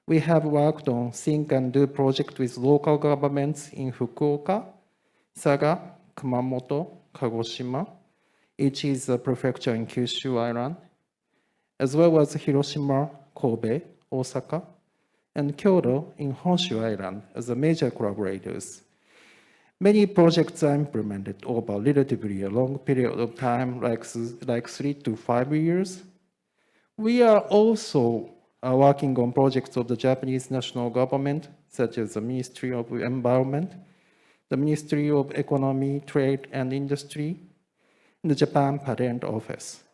We have worked on Think and Do project with local governments in Fukuoka, Saga, Kumamoto, Kagoshima, which is a prefecture in Kyushu Island, as well as Hiroshima, Kobe, Osaka, and Kyoto in Honshu Island as the major collaborators. Many projects are implemented over relatively a long period of time, like 3 to 5 years. We are also working on projects of the Japanese national government, such as the Ministry of Environment, the Ministry of Economy, Trade and Industry, and the Japan Patent Office.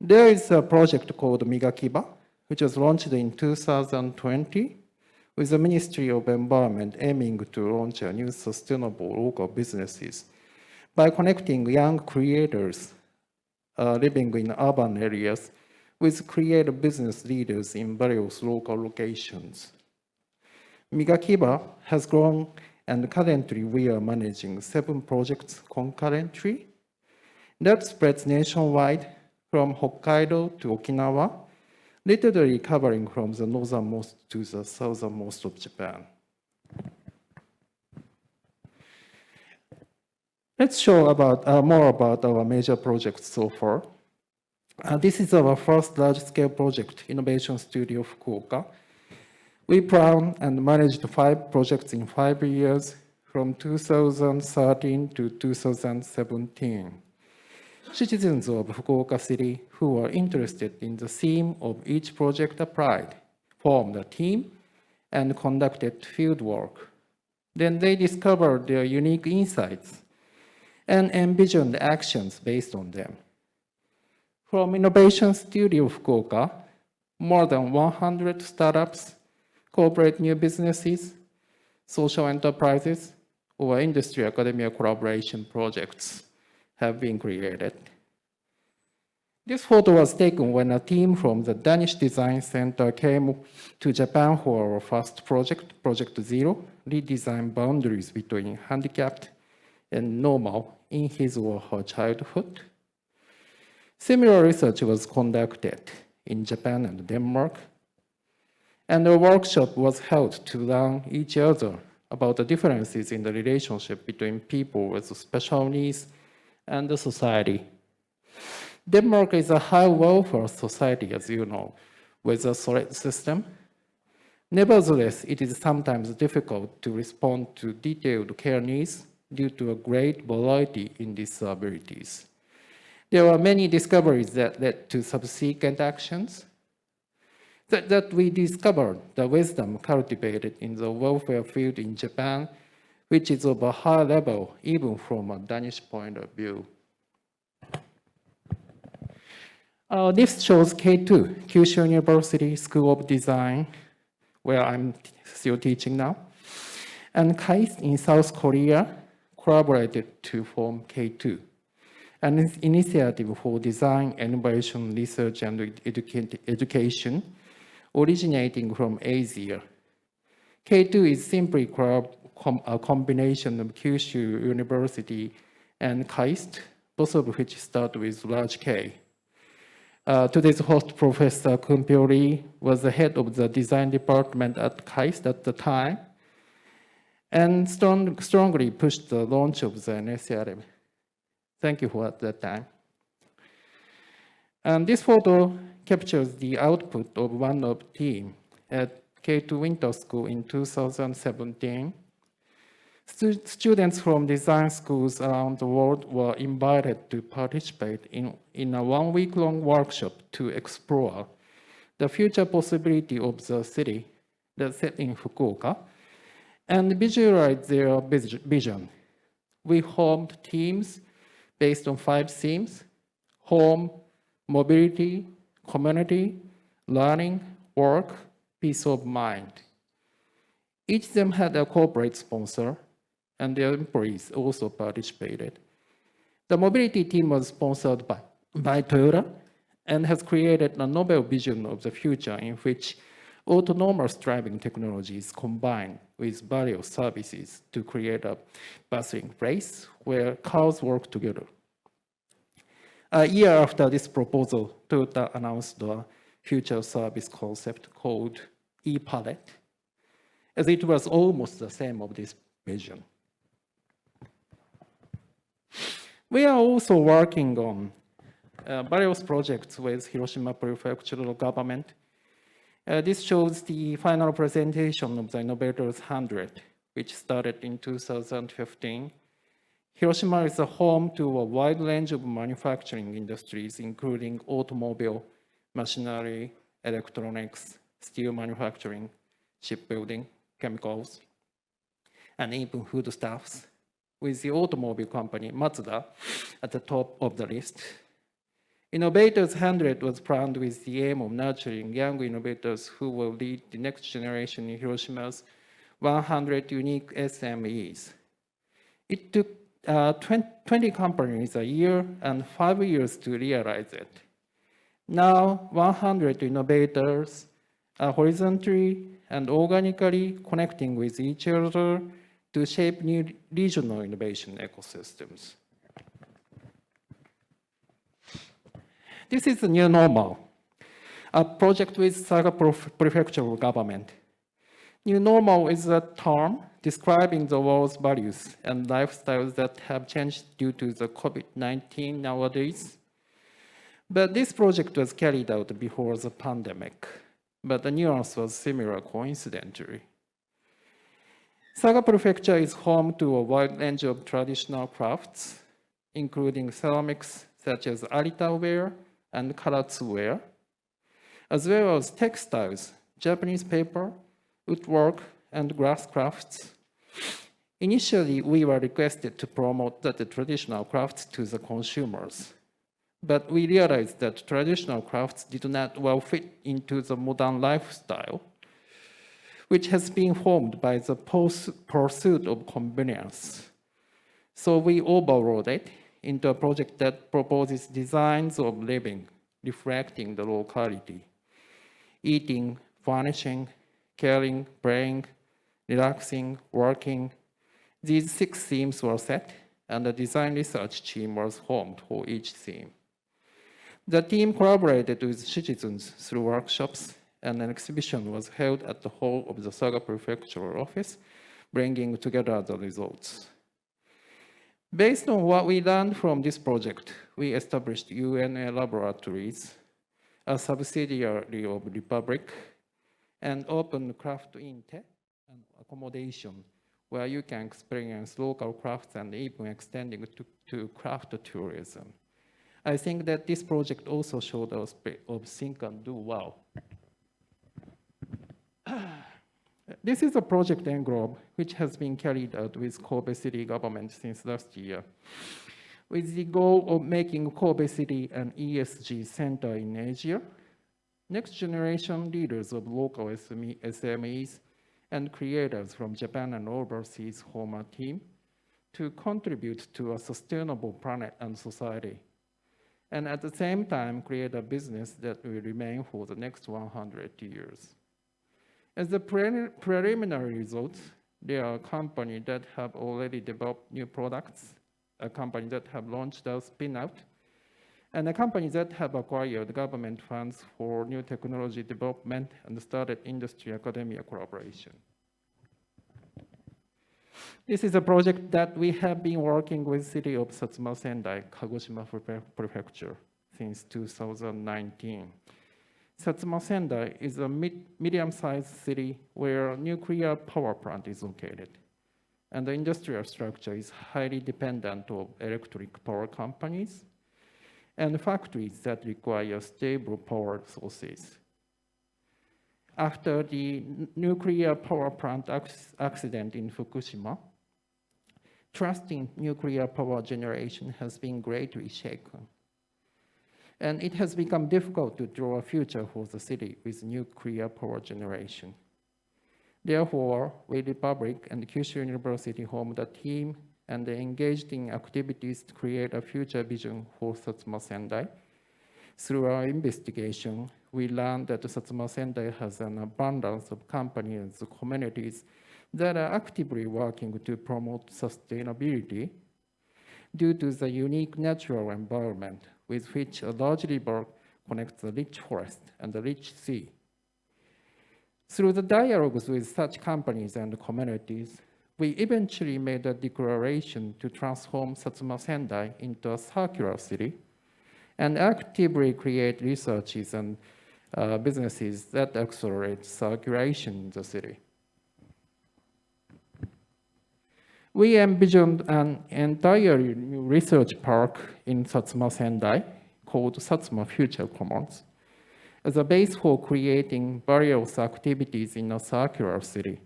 There is a project called Migakiba, which was launched in 2020 with the Ministry of Environment aiming to launch a new sustainable local businesses by connecting young creators living in urban areas with creative business leaders in various local locations. Migakiba has grown, and currently we are managing 7 projects concurrently. That spreads nationwide from Hokkaido to Okinawa, literally covering from the northernmost to the southernmost of Japan. Let's show more about our major projects so far. This is our first large-scale project, Innovation Studio Fukuoka. We planned and managed 5 projects in 5 years from 2013 to 2017. Citizens of Fukuoka City who were interested in the theme of each project applied, formed a team, and conducted fieldwork. Then they discovered their unique insights and envisioned actions based on them. From Innovation Studio Fukuoka, more than 100 startups, corporate new businesses, social enterprises, or industry academia collaboration projects have been created. This photo was taken when a team from the Danish Design Center came to Japan for our first project, Project Zero, redesign boundaries between handicapped and normal in his or her childhood. Similar research was conducted in Japan and Denmark, and a workshop was held to learn each other about the differences in the relationship between people with special needs and the society. Denmark is a high welfare society, as you know, with a solid system. Nevertheless, it is sometimes difficult to respond to detailed care needs due to a great variety in disabilities. There were many discoveries that led to subsequent actions. That we discovered the wisdom cultivated in the welfare field in Japan, which is of a high level, even from a Danish point of view. This shows K2, Kyushu University School of Design, where I'm still teaching now, and KAIST in South Korea collaborated to form K2, an initiative for design, innovation, research, and education originating from Asia. K2 is simply a combination of Kyushu University and KAIST, both of which start with large K. Today's host, Professor Kumpyo Lee, was the head of the design department at KAIST at the time, and strongly pushed the launch of the initiative. Thank you for that time. And this photo captures the output of one of the team at K2 Winter School in 2017. Students from design schools around the world were invited to participate in a one-week-long workshop to explore the future possibility of the city that's set in Fukuoka and visualize their vision. We formed teams based on 5 themes: home, mobility, community, learning, work, peace of mind. Each of them had a corporate sponsor, and their employees also participated. The mobility team was sponsored by Toyota and has created a novel vision of the future in which autonomous driving technology is combined with various services to create a bustling place where cars work together. A year after this proposal, Toyota announced a future service concept called e-palette, as it was almost the same of this vision. We are also working on various projects with Hiroshima Prefectural Government. This shows the final presentation of the Innovators 100, which started in 2015. Hiroshima is a home to a wide range of manufacturing industries, including automobile, machinery, electronics, steel manufacturing, shipbuilding, chemicals, and even foodstuffs, with the automobile company Mazda at the top of the list. Innovators 100 was planned with the aim of nurturing young innovators who will lead the next generation in Hiroshima's 100 unique SMEs. It took 20 companies a year and 5 years to realize it. Now, 100 innovators are horizontally and organically connecting with each other to shape new regional innovation ecosystems. This is the new normal, a project with Saga Prefectural Government. New normal is a term describing the world's values and lifestyles that have changed due to the COVID-19 nowadays. But this project was carried out before the pandemic, but the nuance was similar coincidentally. Saga Prefecture is home to a wide range of traditional crafts, including ceramics such as arita ware and karatsu ware, as well as textiles, Japanese paper, woodwork, and glass crafts. Initially, we were requested to promote the traditional crafts to the consumers, but we realized that traditional crafts did not well fit into the modern lifestyle, which has been formed by the pursuit of convenience. So we overrode it into a project that proposes designs of living, reflecting the locality, eating, furnishing, caring, playing, relaxing, working. These 6 themes were set, and a design research team was formed for each theme. The team collaborated with citizens through workshops, and an exhibition was held at the hall of the Saga Prefectural Office, bringing together the results. Based on what we learned from this project, we established UNA Laboratories, a subsidiary of Republic, and opened Craft Inte, an accommodation where you can experience local crafts and even extending to craft tourism. I think that this project also showed us of think and do well. This is a project envelope which has been carried out with Kobe City government since last year, with the goal of making Kobe City an ESG center in Asia. Next generation leaders of local SMEs and creators from Japan and overseas form a team to contribute to a sustainable planet and society, and at the same time create a business that will remain for the next 100 years. As the preliminary results, there are companies that have already developed new products, a company that have launched a spin-out, and a company that have acquired government funds for new technology development and started industry-academia collaboration. This is a project that we have been working with City of Satsuma Sendai, Kagoshima Prefecture, since 2019. Satsuma Sendai is a medium-sized city where a nuclear power plant is located, and the industrial structure is highly dependent on electric power companies and factories that require stable power sources. After the nuclear power plant accident in Fukushima, trust in nuclear power generation has been greatly shaken. And it has become difficult to draw a future for the city with nuclear power generation. Therefore, we, Republic and Kyushu University, formed a team and engaged in activities to create a future vision for Satsuma Sendai. Through our investigation, we learned that Satsuma Sendai has an abundance of companies and communities that are actively working to promote sustainability due to the unique natural environment with which a large river connects the rich forest and the rich sea. Through the dialogues with such companies and communities, we eventually made a declaration to transform Satsuma Sendai into a circular city and actively create researches and businesses that accelerate circulation in the city. We envisioned an entirely new research park in Satsuma Sendai called Satsuma Future Commons as a base for creating various activities in a circular city.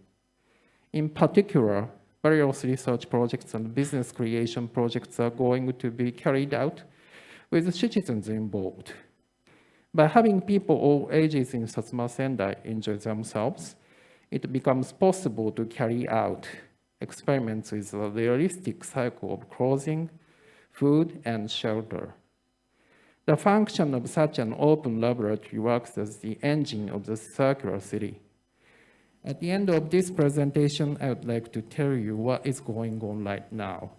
In particular, various research projects and business creation projects are going to be carried out with citizens involved. By having people all ages in Satsuma Sendai enjoy themselves, it becomes possible to carry out experiments with a realistic cycle of clothing, food, and shelter. The function of such an open laboratory works as the engine of the circular city. At the end of this presentation, I would like to tell you what is going on right now.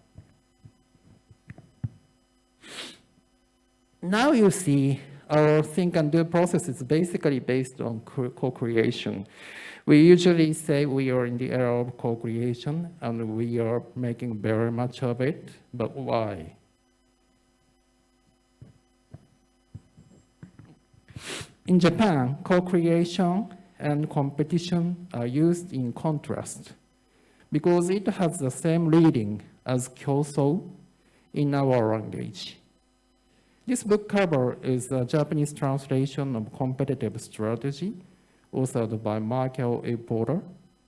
Now you see our think and do process is basically based on co-creation. We usually say we are in the era of co-creation and we are making very much of it, but why? In Japan, co-creation and competition are used in contrast because it has the same reading as kyōsō in our language. This book cover is a Japanese translation of Competitive Strategy, authored by Michael A. Porter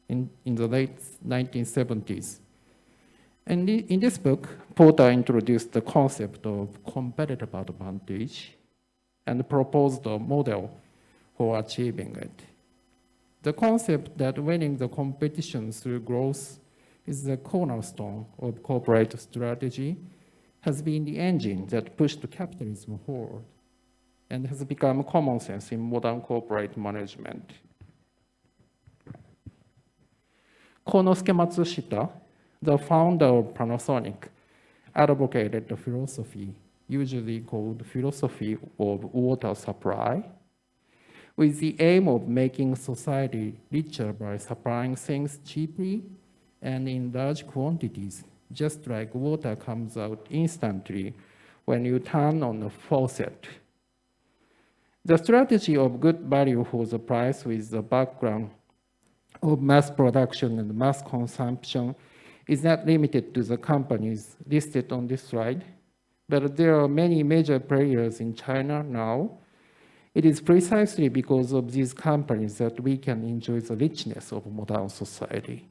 in the late 1970s. And in this book, Porter introduced the concept of competitive advantage and proposed a model for achieving it. The concept that winning the competition through growth is the cornerstone of corporate strategy has been the engine that pushed capitalism forward and has become common sense in modern corporate management. Konosuke Matsushita, the founder of Panasonic, advocated a philosophy usually called philosophy of water supply, with the aim of making society richer by supplying things cheaply and in large quantities, just like water comes out instantly when you turn on a faucet. The strategy of good value for the price with the background of mass production and mass consumption is not limited to the companies listed on this slide, but there are many major players in China now. It is precisely because of these companies that we can enjoy the richness of modern society.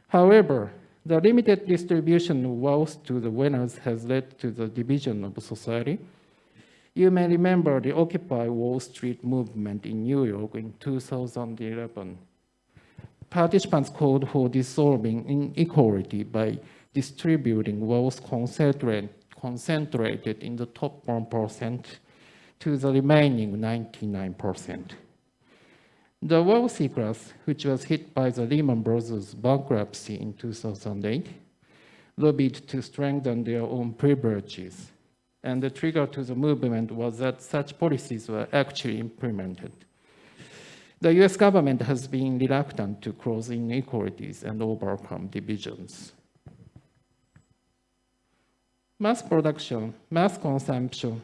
However, the limited distribution of wealth to the winners has led to the division of society. You may remember the Occupy Wall Street movement in New York in 2011. Participants called for dissolving inequality by distributing wealth concentrated in the top 1% to the remaining 99%. The wealthy class, which was hit by the Lehman Brothers bankruptcy in 2008, lobbied to strengthen their own privileges. And the trigger to the movement was that such policies were actually implemented. The US government has been reluctant to close inequalities and overcome divisions. Mass production, mass consumption,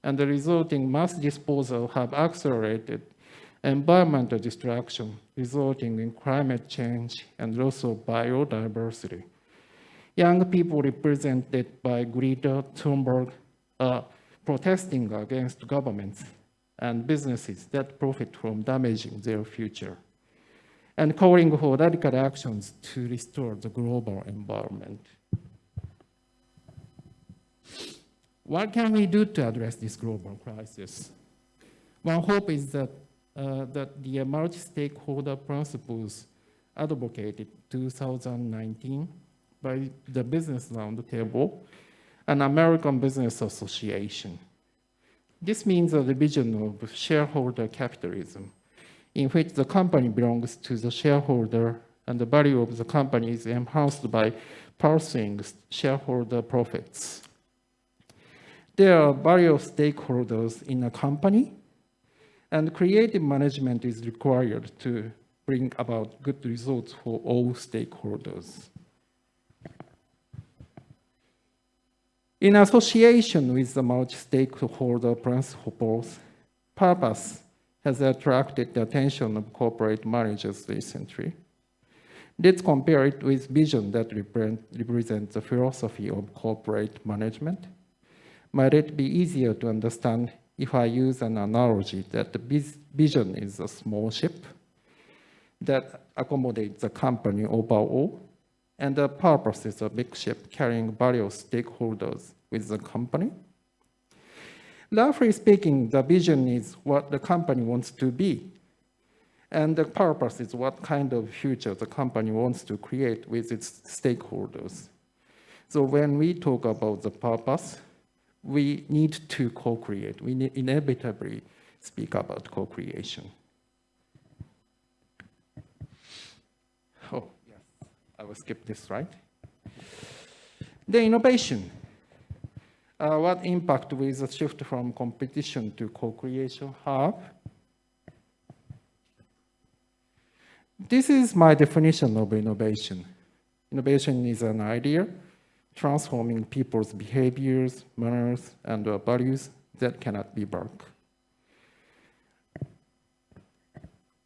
and the resulting mass disposal have accelerated environmental destruction, resulting in climate change and loss of biodiversity. Young people represented by Greta Thunberg are protesting against governments and businesses that profit from damaging their future, and calling for radical actions to restore the global environment. What can we do to address this global crisis? One hope is that the multi-stakeholder principles advocated 2019 by the Business Roundtable and American Business Association. This means a division of shareholder capitalism, in which the company belongs to the shareholder and the value of the company is enhanced by pursuing shareholder profits. There are various stakeholders in a company, And creative management is required to bring about good results for all stakeholders. In association with the multi-stakeholder principles, purpose has attracted the attention of corporate managers recently. Let's compare it with vision that represents the philosophy of corporate management. Might it be easier to understand if I use an analogy that the vision is a small ship that accommodates the company overall, and the purpose is a big ship carrying various stakeholders with the company? Roughly speaking, the vision is what the company wants to be, and the purpose is what kind of future the company wants to create with its stakeholders. So when we talk about the purpose, we need to co-create. We inevitably speak about co-creation. Oh, yes, I will skip this slide. The innovation. What impact will the shift from competition to co-creation have? This is my definition of innovation. Innovation is an idea transforming people's behaviors, manners, and values that cannot be broken.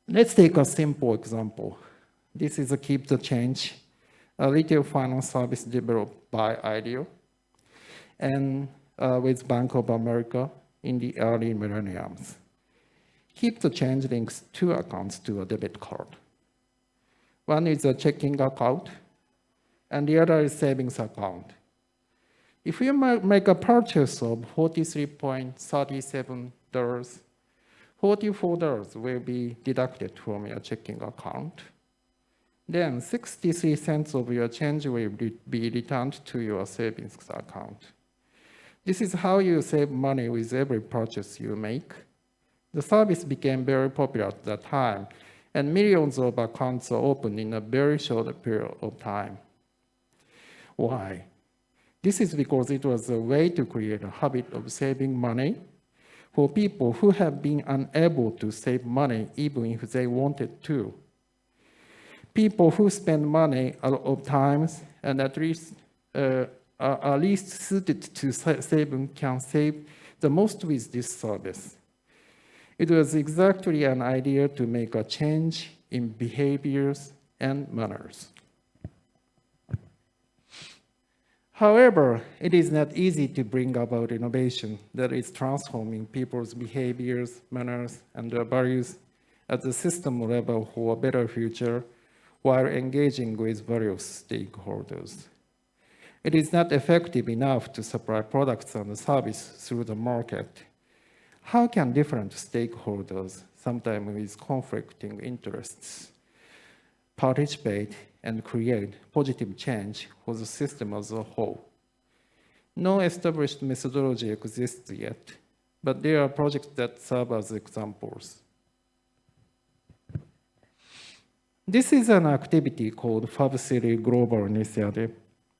Let's take a simple example. This is a Keep the Change, a retail finance service developed by IDEO and with Bank of America in the early millenniums. Keep the Change links two accounts to a debit card. One is a checking account, and the other is savings account. If you make a purchase of $43.37, $44 will be deducted from your checking account. Then 63 cents of your change will be returned to your savings account. This is how you save money with every purchase you make. The service became very popular at that time, and millions of accounts are opened in a very short period of time. Why? This is because it was a way to create a habit of saving money for people who have been unable to save money even if they wanted to. People who spend money a lot of times and are least suited to saving can save the most with this service. It was exactly an idea to make a change in behaviors and manners. However, it is not easy to bring about innovation that is transforming people's behaviors, manners, and their values at the system level for a better future while engaging with various stakeholders. It is not effective enough to supply products and services through the market. How can different stakeholders, sometimes with conflicting interests, participate and create positive change for the system as a whole? No established methodology exists yet, but there are projects that serve as examples. This is an activity called Fab City Global Initiative,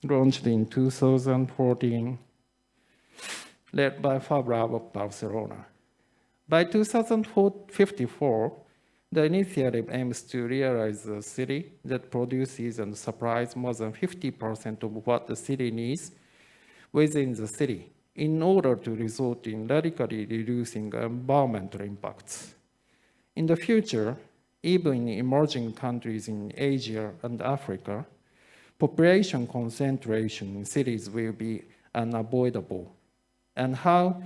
launched in 2014, led by Fab Lab of Barcelona. By 2054, the initiative aims to realize a city that produces and supplies more than 50% of what the city needs within the city in order to result in radically reducing environmental impacts. In the future, even in emerging countries in Asia and Africa, population concentration in cities will be unavoidable. And how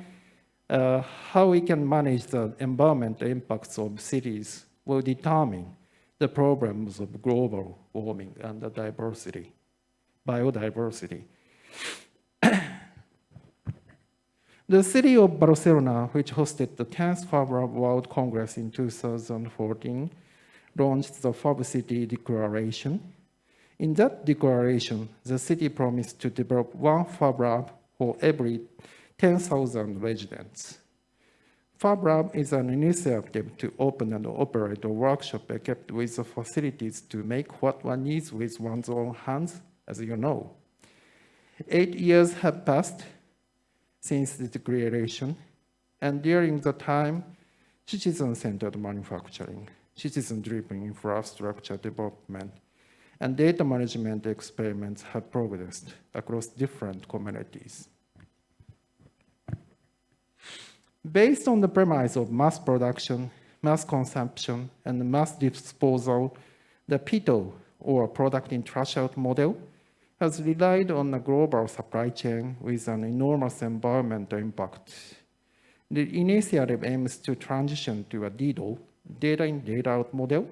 we can manage the environmental impacts of cities will determine the problems of global warming and the biodiversity. The city of Barcelona, which hosted the 10th Fab World Congress in 2014, launched the Fab City Declaration. In that declaration, the city promised to develop one Fab Lab for every 10,000 residents. Fab Lab is an initiative to open and operate a workshop equipped with the facilities to make what one needs with one's own hands, as you know. 8 years have passed since the declaration, and during the time, citizen-centered manufacturing, citizen-driven infrastructure development, and data management experiments have progressed across different communities. Based on the premise of mass production, mass consumption, and mass disposal, the PITO, or product in trash out model, has relied on a global supply chain with an enormous environmental impact. The initiative aims to transition to a DIDO, data in, data out model,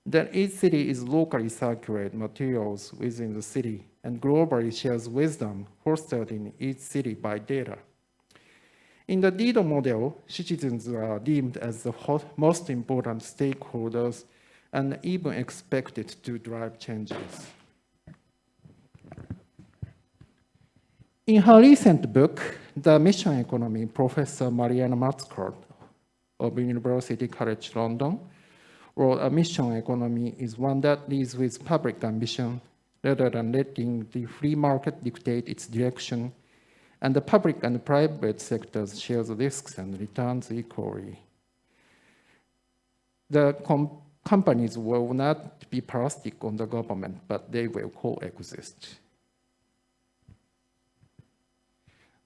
that each city is locally circulate materials within the city and globally shares wisdom fostered in each city by data. In the DIDO model, citizens are deemed as the most important stakeholders and even expected to drive changes. In her recent book, The Mission Economy, Professor Marianne Matzkart of University College London wrote, a mission economy is one that leads with public ambition rather than letting the free market dictate its direction, and the public and private sectors share the risks and returns equally. The companies will not be parasitic on the government, but they will coexist.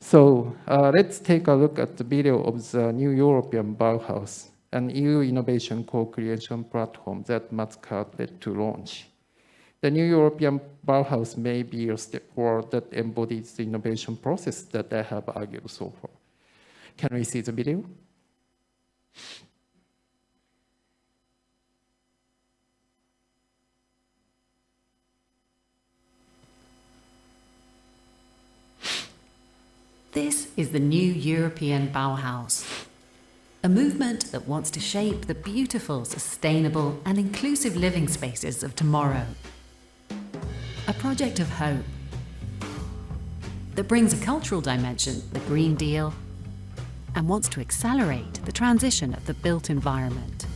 So let's take a look at the video of the new European Bauhaus, an EU innovation co-creation platform that Matzkart led to launch. The new European Bauhaus may be a step forward that embodies the innovation process that I have argued so far. Can we see the video? This is the new European Bauhaus, a movement that wants to shape the beautiful, sustainable, and inclusive living spaces of tomorrow. A project of hope that brings a cultural dimension, the Green Deal, and wants to accelerate the transition of the built environment.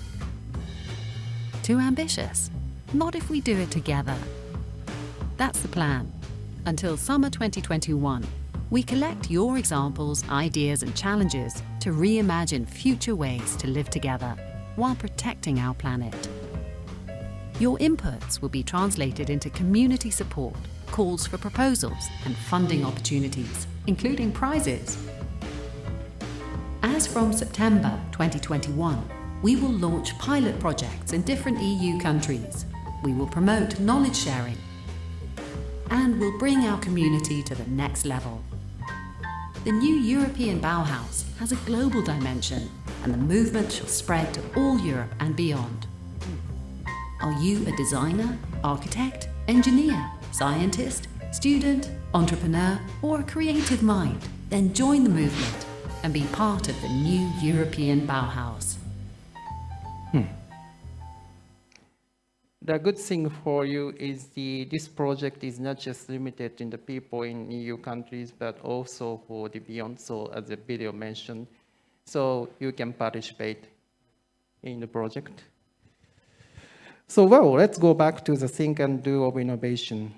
Too ambitious? Not if we do it together. That's the plan. Until summer 2021, we collect your examples, ideas, and challenges to reimagine future ways to live together while protecting our planet. Your inputs will be translated into community support, calls for proposals, and funding opportunities, including prizes. As from September 2021, we will launch pilot projects in different EU countries. We will promote knowledge sharing and will bring our community to the next level. The new European Bauhaus has a global dimension, and the movement shall spread to all Europe and beyond. Are you a designer, architect, engineer, scientist, student, entrepreneur, or a creative mind? Then join the movement and be part of the new European Bauhaus. The good thing for you is this project is not just limited in the people in EU countries, but also for the beyond, so as the video mentioned, so you can participate in the project. So well, let's go back to the think and do of innovation.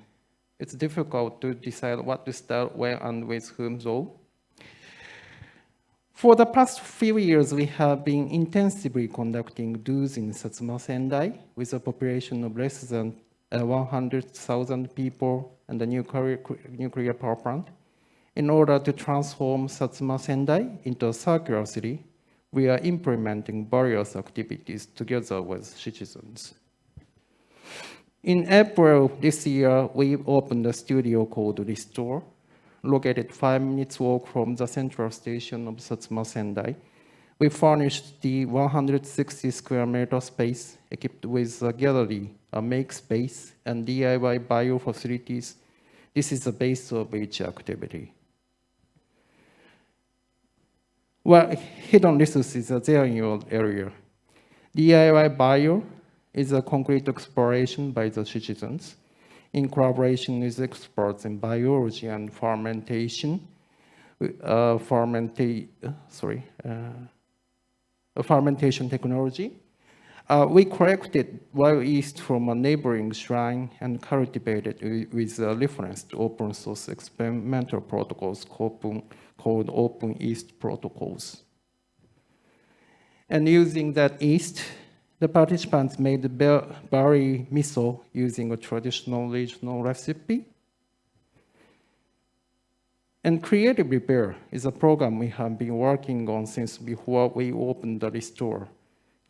It's difficult to decide what to start, where, and with whom though. For the past few years, we have been intensively conducting do's in Satsuma Sendai with a population of less than 100,000 people and a nuclear power plant. In order to transform Satsuma Sendai into a circular city, we are implementing various activities together with citizens. In April this year, we opened a studio called Restore, located 5 minutes walk from the central station of Satsuma Sendai. We furnished the 160 square meter space equipped with a gallery, a make space, and DIY bio facilities. This is the base of each activity. Well, hidden resources are there in your area. DIY bio is a concrete exploration by the citizens in collaboration with experts in biology and fermentation, fermentation technology. We collected wild yeast from a neighboring shrine and cultivated with a reference to open source experimental protocols called open yeast protocols. And using that yeast, the participants made the berry miso using a traditional regional recipe. And Creative Repair is a program we have been working on since before we opened the store.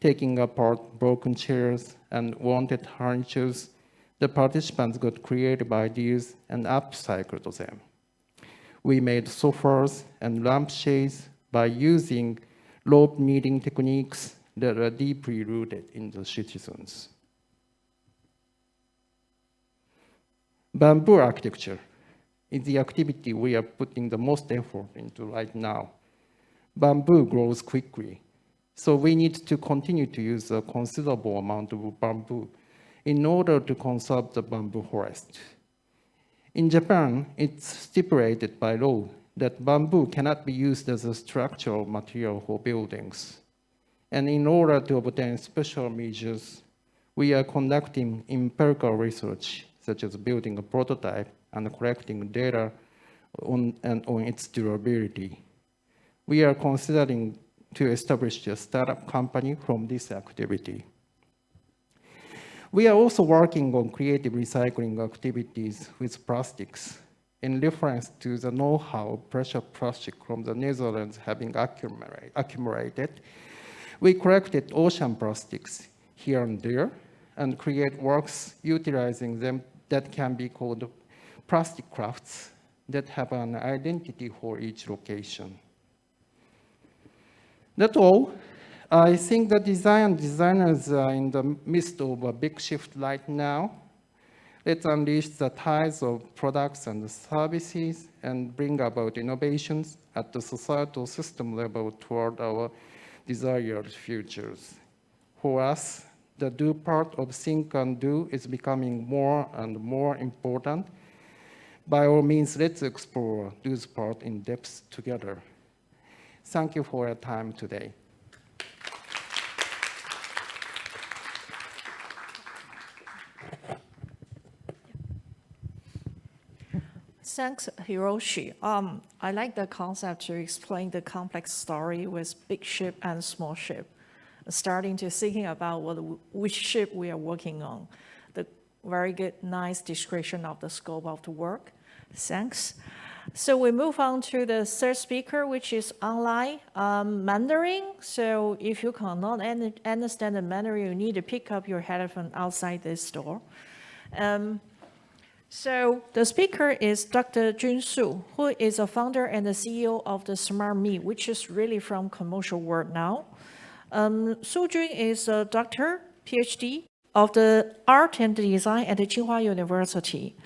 Taking apart broken chairs and wanted harnesses, the participants got creative ideas and upcycled them. We made sofas and lampshades by using rope knitting techniques that are deeply rooted in the citizens. Bamboo architecture is the activity we are putting the most effort into right now. Bamboo grows quickly, so we need to continue to use a considerable amount of bamboo in order to conserve the bamboo forest. In Japan, it's stipulated by law that bamboo cannot be used as a structural material for buildings. And in order to obtain special measures, we are conducting empirical research, such as building a prototype and collecting data on its durability. We are considering to establish a startup company from this activity. We are also working on creative recycling activities with plastics in reference to the know-how of pressure plastic from the Netherlands having accumulated. We collected ocean plastics here and there and create works utilizing them that can be called plastic crafts that have an identity for each location. That's all. I think the design and designers are in the midst of a big shift right now. Let's unleash the tides of products and services and bring about innovations at the societal system level toward our desired futures. For us, the do part of think and do is becoming more and more important. By all means, let's explore do's part in depth together. Thank you for your time today. Thanks, Hiroshi. I like the concept to explain the complex story with big ship and small ship, starting to thinking about which ship we are working on. The very good, nice description of the scope of the work. Thanks. So we move on to the third speaker, which is online Mandarin. So if you cannot understand the Mandarin, you need to pick up your headphone outside this store. So the speaker is Dr. Jun Su, who is a founder and the CEO of the Smart Me, which is really from commercial world now. Su Jun is a doctor, PhD, of the art and design at the Tsinghua University,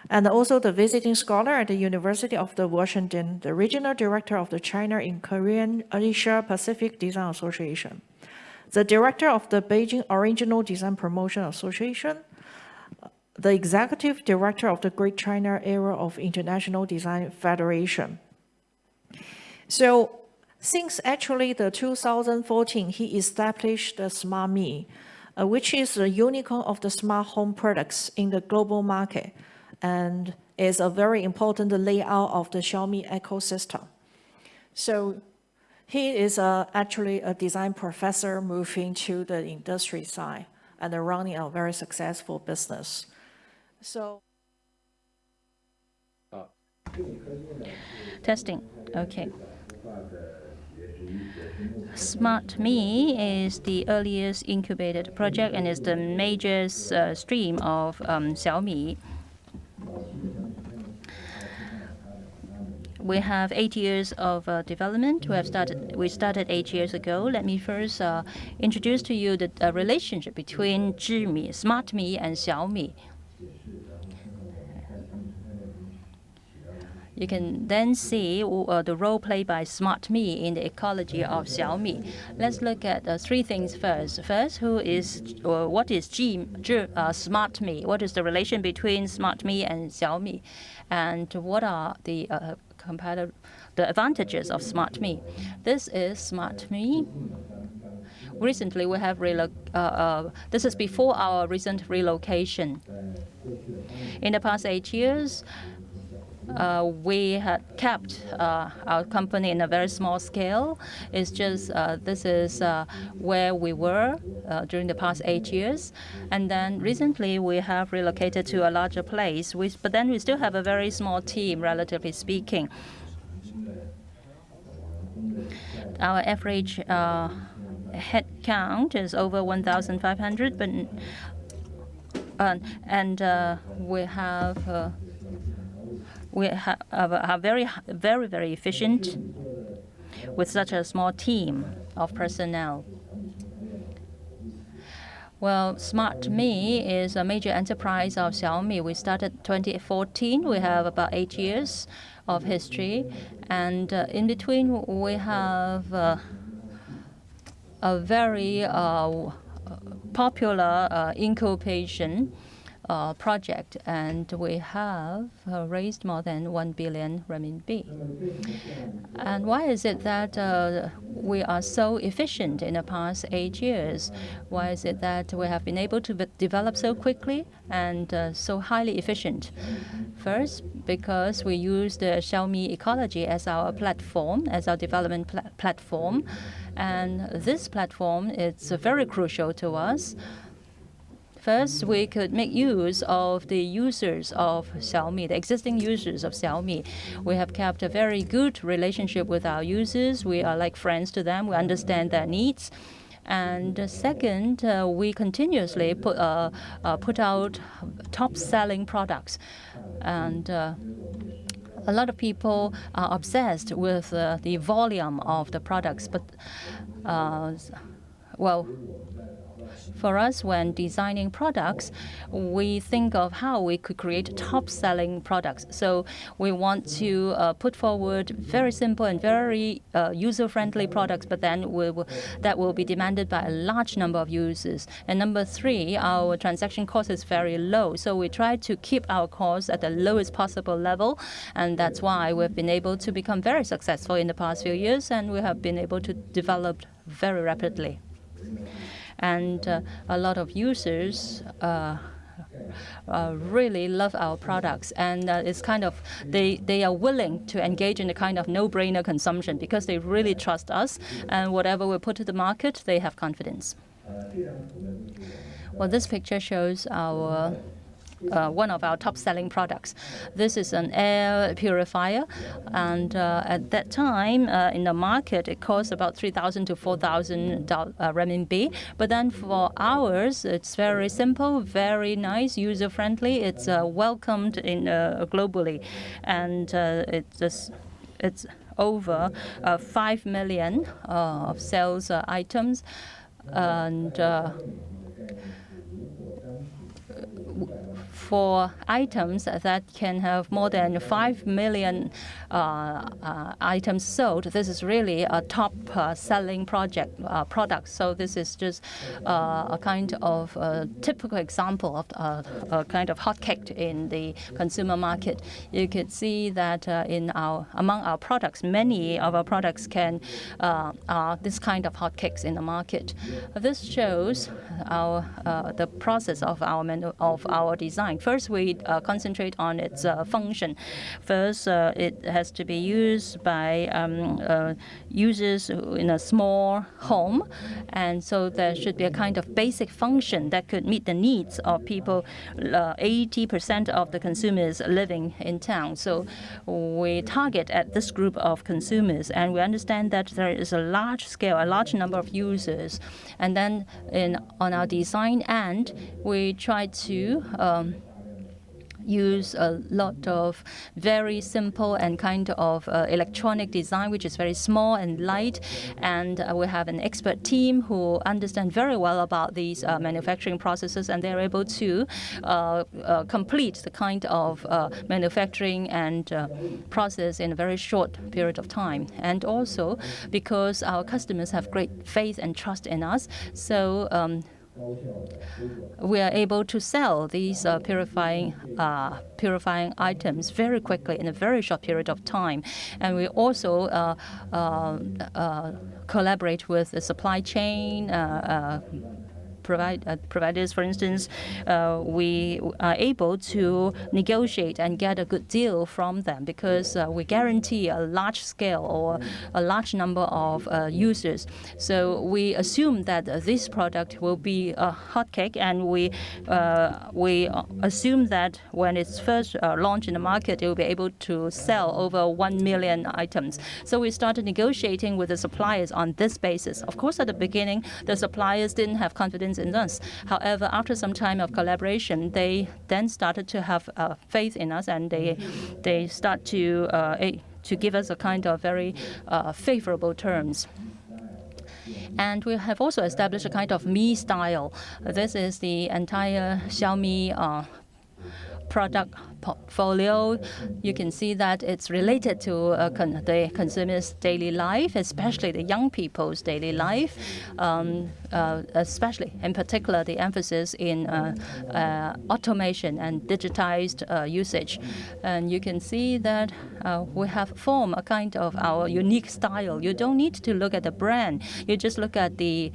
and also the visiting scholar at the University of Washington, the regional director of the China in Korean Asia Pacific Design Association, the director of the Beijing Original Design Promotion Association, the executive director of the Great China Area of International Design Federation. So since actually the 2014, he established the Smart Me, which is a unicorn of the smart home products in the global market and is a very important layout of the Xiaomi ecosystem. So he is actually a design professor moving to the industry side and running a very successful business. So. Testing, okay. Smart Me is the earliest incubated project and is the major stream of Xiaomi. We have 8 years of development. We started 8 years ago. Let me first introduce to you the relationship between Zhimi, Smart Me, and Xiaomi. You can then see the role played by Smart Me in the ecology of Xiaomi. Let's look at three things first. First, what is Smart Me? What is the relation between Smart Me and Xiaomi? And what are the advantages of Smart Me? This is Smart Me. Recently, we have this is before our recent relocation. In the past 8 years, we had kept our company in a very small scale. It's just this is where we were during the past 8 years. And then recently we have relocated to a larger place, but then we still have a very small team, relatively speaking. Our average head count is over 1,500, but we are very efficient with such a small team of personnel. Well, SmartMe is a major enterprise of Xiaomi. We started 2014. We have about 8 years of history, and in between we have a very popular incubation project, and we have raised more than 1 billion renminbi. And why is it that we are so efficient in the past 8 years? Why is it that we have been able to develop so quickly and so highly efficient? First, because we use the Xiaomi ecology as our platform, as our development platform. And this platform is very crucial to us. First, we could make use of the users of Xiaomi, the existing users of Xiaomi. We have kept a very good relationship with our users. We are like friends to them. We understand their needs. And second, we continuously put out top-selling products. And a lot of people are obsessed with the volume of the products. But, well, for us, when designing products, we think of how we could create top-selling products. So we want to put forward very simple and very user-friendly products, but then that will be demanded by a large number of users. And number three, our transaction cost is very low. So we try to keep our costs at the lowest possible level. And that's why we've been able to become very successful in the past few years, and we have been able to develop very rapidly. And a lot of users really love our products, and it's kind of they are willing to engage in a kind of no-brainer consumption because they really trust us, and whatever we put to the market, they have confidence. Well, this picture shows our one of our top-selling products. This is an air purifier, and at that time in the market it costs about 3,000 to 4,000 renminbi. But then for ours, it's very simple, very nice, user-friendly. It's welcomed in globally, and it's over 5 million of sales items, and for items that can have more than 5 million items sold, this is really a top selling product. So this is just a kind of typical example of a kind of hotcake in the consumer market. You could see that among our products, many of our products are this kind of hotcakes in the market. This shows the process of our design. First, we concentrate on its function. First, it has to be used by users in a small home, and so there should be a kind of basic function that could meet the needs of people. 80% of the consumers living in town. So we target at this group of consumers, and we understand that there is a large number of users. And then on our design end, we try to use a lot of very simple and kind of electronic design, which is very small and light. And we have an expert team who understand very well about these manufacturing processes, and they're able to complete the kind of manufacturing and process in a very short period of time. And also because our customers have great faith and trust in us, so we are able to sell these purifying items very quickly in a very short period of time. And we also collaborate with the supply chain providers, for instance, we are able to negotiate and get a good deal from them because we guarantee a large scale or a large number of users. So we assume that this product will be a hotcake, and we assume that when it's first launched in the market, it will be able to sell over 1 million items. So we started negotiating with the suppliers on this basis. Of course, at the beginning, the suppliers didn't have confidence in us. However, after some time of collaboration, they then started to have faith in us, and they start to give us a kind of very favorable terms. And we have also established a kind of Mi style. This is the entire Xiaomi product portfolio. You can see that it's related to the consumer's daily life, especially the young people's daily life, especially in particular the emphasis in automation and digitized usage. And you can see that we have formed a kind of our unique style. You don't need to look at the brand. You just look at the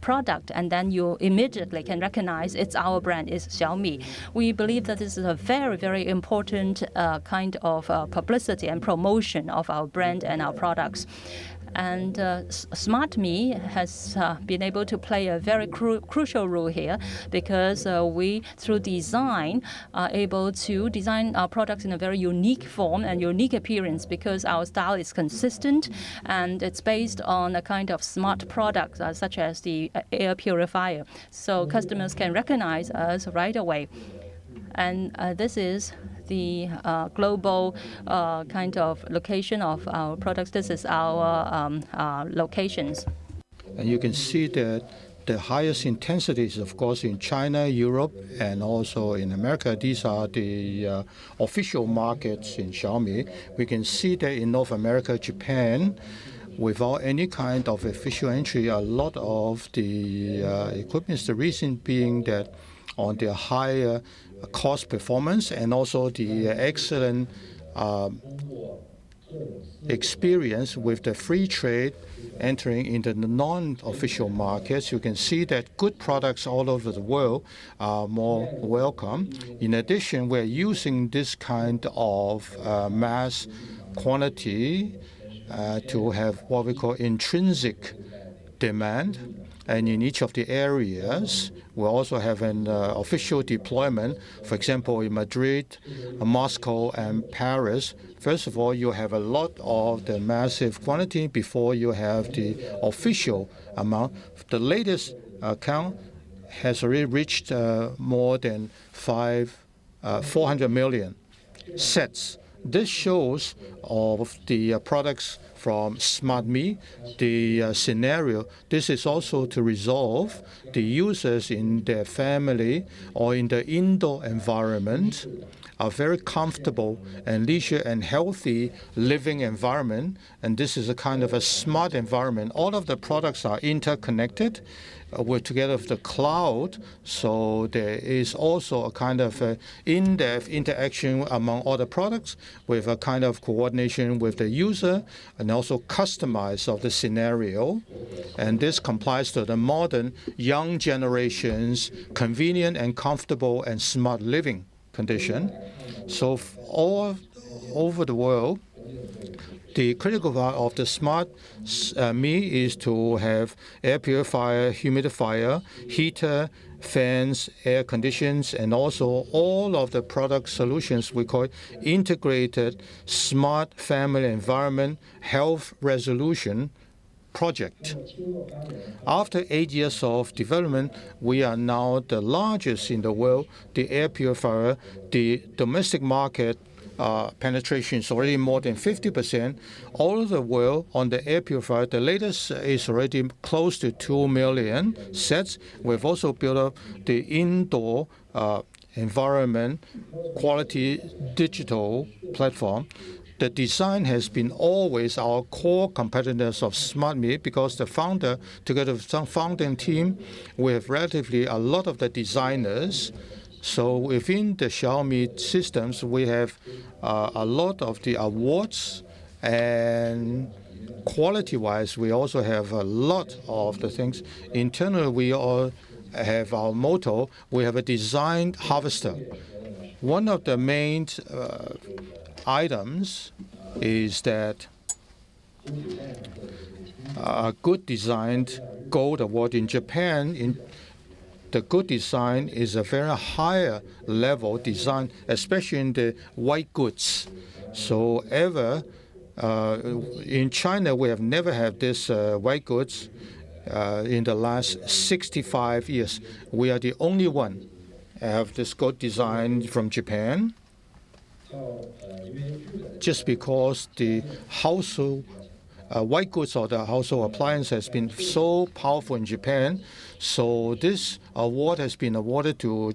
product, and then you immediately can recognize it's our brand, it's Xiaomi. We believe that this is a very, very important kind of publicity and promotion of our brand and our products. And SmartMe has been able to play a very crucial role here because we, through design, are able to design our products in a very unique form and unique appearance because our style is consistent and it's based on a kind of smart products such as the air purifier. So customers can recognize us right away. And this is the global kind of location of our products. This is our locations. And you can see that the highest intensity is, of course, in China, Europe, and also in America. These are the official markets in Xiaomi. We can see that in North America, Japan, without any kind of official entry, a lot of the equipment, the reason being that on the higher cost performance and also the excellent experience with the free trade entering into the non-official markets, you can see that good products all over the world are more welcome. In addition, we're using this kind of mass quantity to have what we call intrinsic demand. And in each of the areas, we also have an official deployment. For example, in Madrid, Moscow, and Paris, first of all, you have a lot of the massive quantity before you have the official amount. The latest count has already reached more than 400 million sets. This shows of the products from SmartMe, the scenario. This is also to resolve the users in their family or in the indoor environment are very comfortable and leisure and healthy living environment. And this is a kind of a smart environment. All of the products are interconnected with together with the cloud. So there is also a kind of in-depth interaction among all the products with a kind of coordination with the user and also customized of the scenario. And this complies to the modern young generation's convenient and comfortable and smart living condition. So all over the world, the critical part of the SmartMe is to have air purifier, humidifier, heater, fans, air conditions, and also all of the product solutions we call integrated smart family environment health resolution project. After 8 years of development, we are now the largest in the world. The air purifier, the domestic market penetration is already more than 50%. All over the world on the air purifier, the latest is already close to 2 million sets. We've also built up the indoor environment quality digital platform. The design has been always our core competitiveness of SmartMe because the founder, together with some founding team, we have relatively a lot of the designers. So within the Xiaomi systems, we have a lot of the awards, and quality-wise, we also have a lot of the things. Internally, we are have our motto, we have a design harvester. One of the main items is that a good designed gold award in Japan. The good design is a very higher level design, especially in the white goods. So in China, we have never had this white goods in the last 65 years. We are the only one have this good design from Japan. Just because the household white goods or the household appliance has been so powerful in Japan, so this award has been awarded to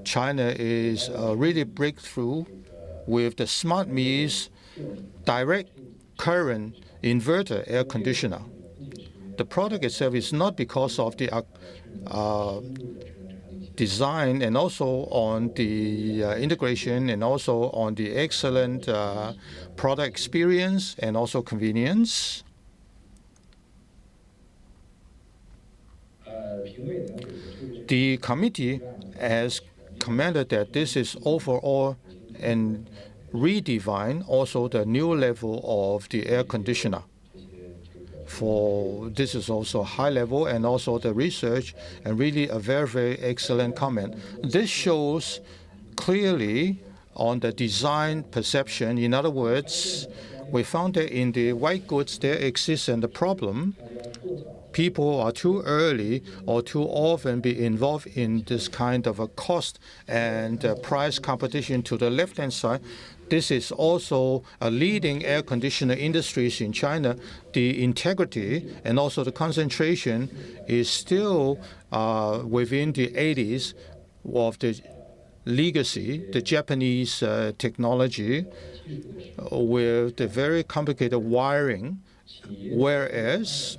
China is a really breakthrough with the SmartMe's direct current inverter air conditioner. The product itself is not because of the design and also on the integration and also on the excellent product experience and also convenience. The committee has commented that this is overall and redefine also the new level of the air conditioner. For this is also high level and also the research and really a very, very excellent comment. This shows clearly on the design perception. In other words, we found that in the white goods there exists a problem. People are too early or too often be involved in this kind of a cost and price competition to the left-hand side. This is also a leading air conditioner industries in China. The integrity and also the concentration is still within the 80s of the legacy, the Japanese technology with the very complicated wiring, whereas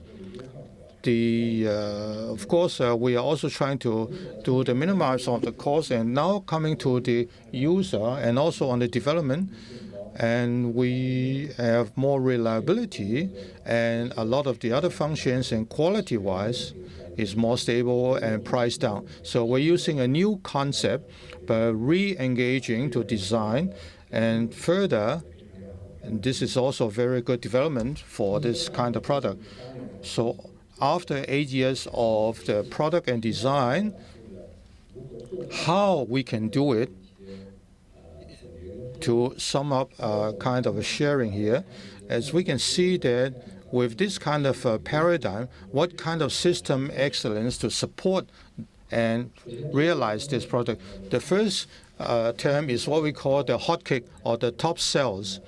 of course, we are also trying to do the minimize of the cost, and now coming to the user and also on the development, and we have more reliability and a lot of the other functions and quality-wise is more stable and priced down. So we're using a new concept, but re-engaging to design and further. And this is also very good development for this kind of product. So after 8 years of the product and design, how we can do it, to sum up kind of a sharing here, as we can see that with this kind of paradigm, what kind of system excellence to support and realize this product. The first term is what we call the hotcake or the top cells.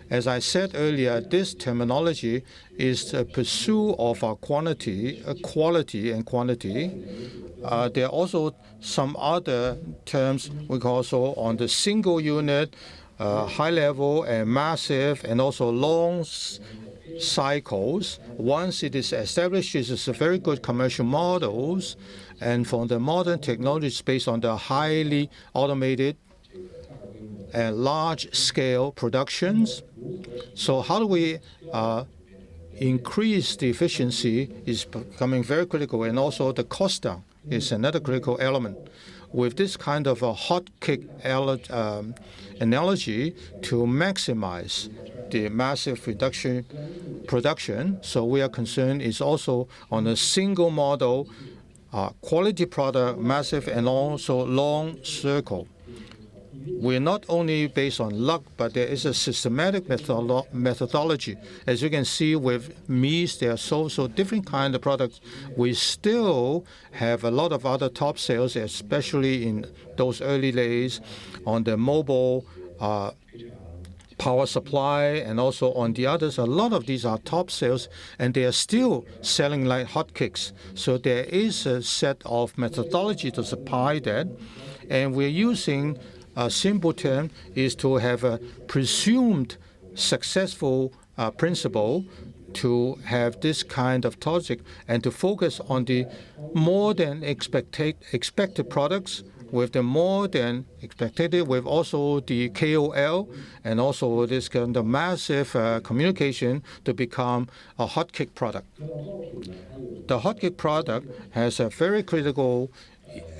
As I said earlier, this terminology is the pursuit of our quality and quantity. There are also some other terms we call also on the single unit, high level and massive, and also long cycles. Once it is established, this is a very good commercial models, and from the modern technologies based on the highly automated and large-scale productions. So how do we increase the efficiency is becoming very critical, and also the cost down is another critical element. With this kind of a hot cake analogy to maximize the massive production, so we are concerned is also on a single model, quality product, massive and also long circle. We're not only based on luck, but there is a systematic methodology. As you can see with meats, there are so different kind of products. We still have a lot of other top sales, especially in those early days on the mobile power supply, and also on the others. A lot of these are top sales, and they are still selling like hotcakes. So there is a set of methodology to supply that, and we're using a simple term is to have a presumed successful principle to have this kind of topic and to focus on the more than expected products with the more than expected, with also the KOL and also this kind of massive communication to become a hotcake product. The hotcake product has a very critical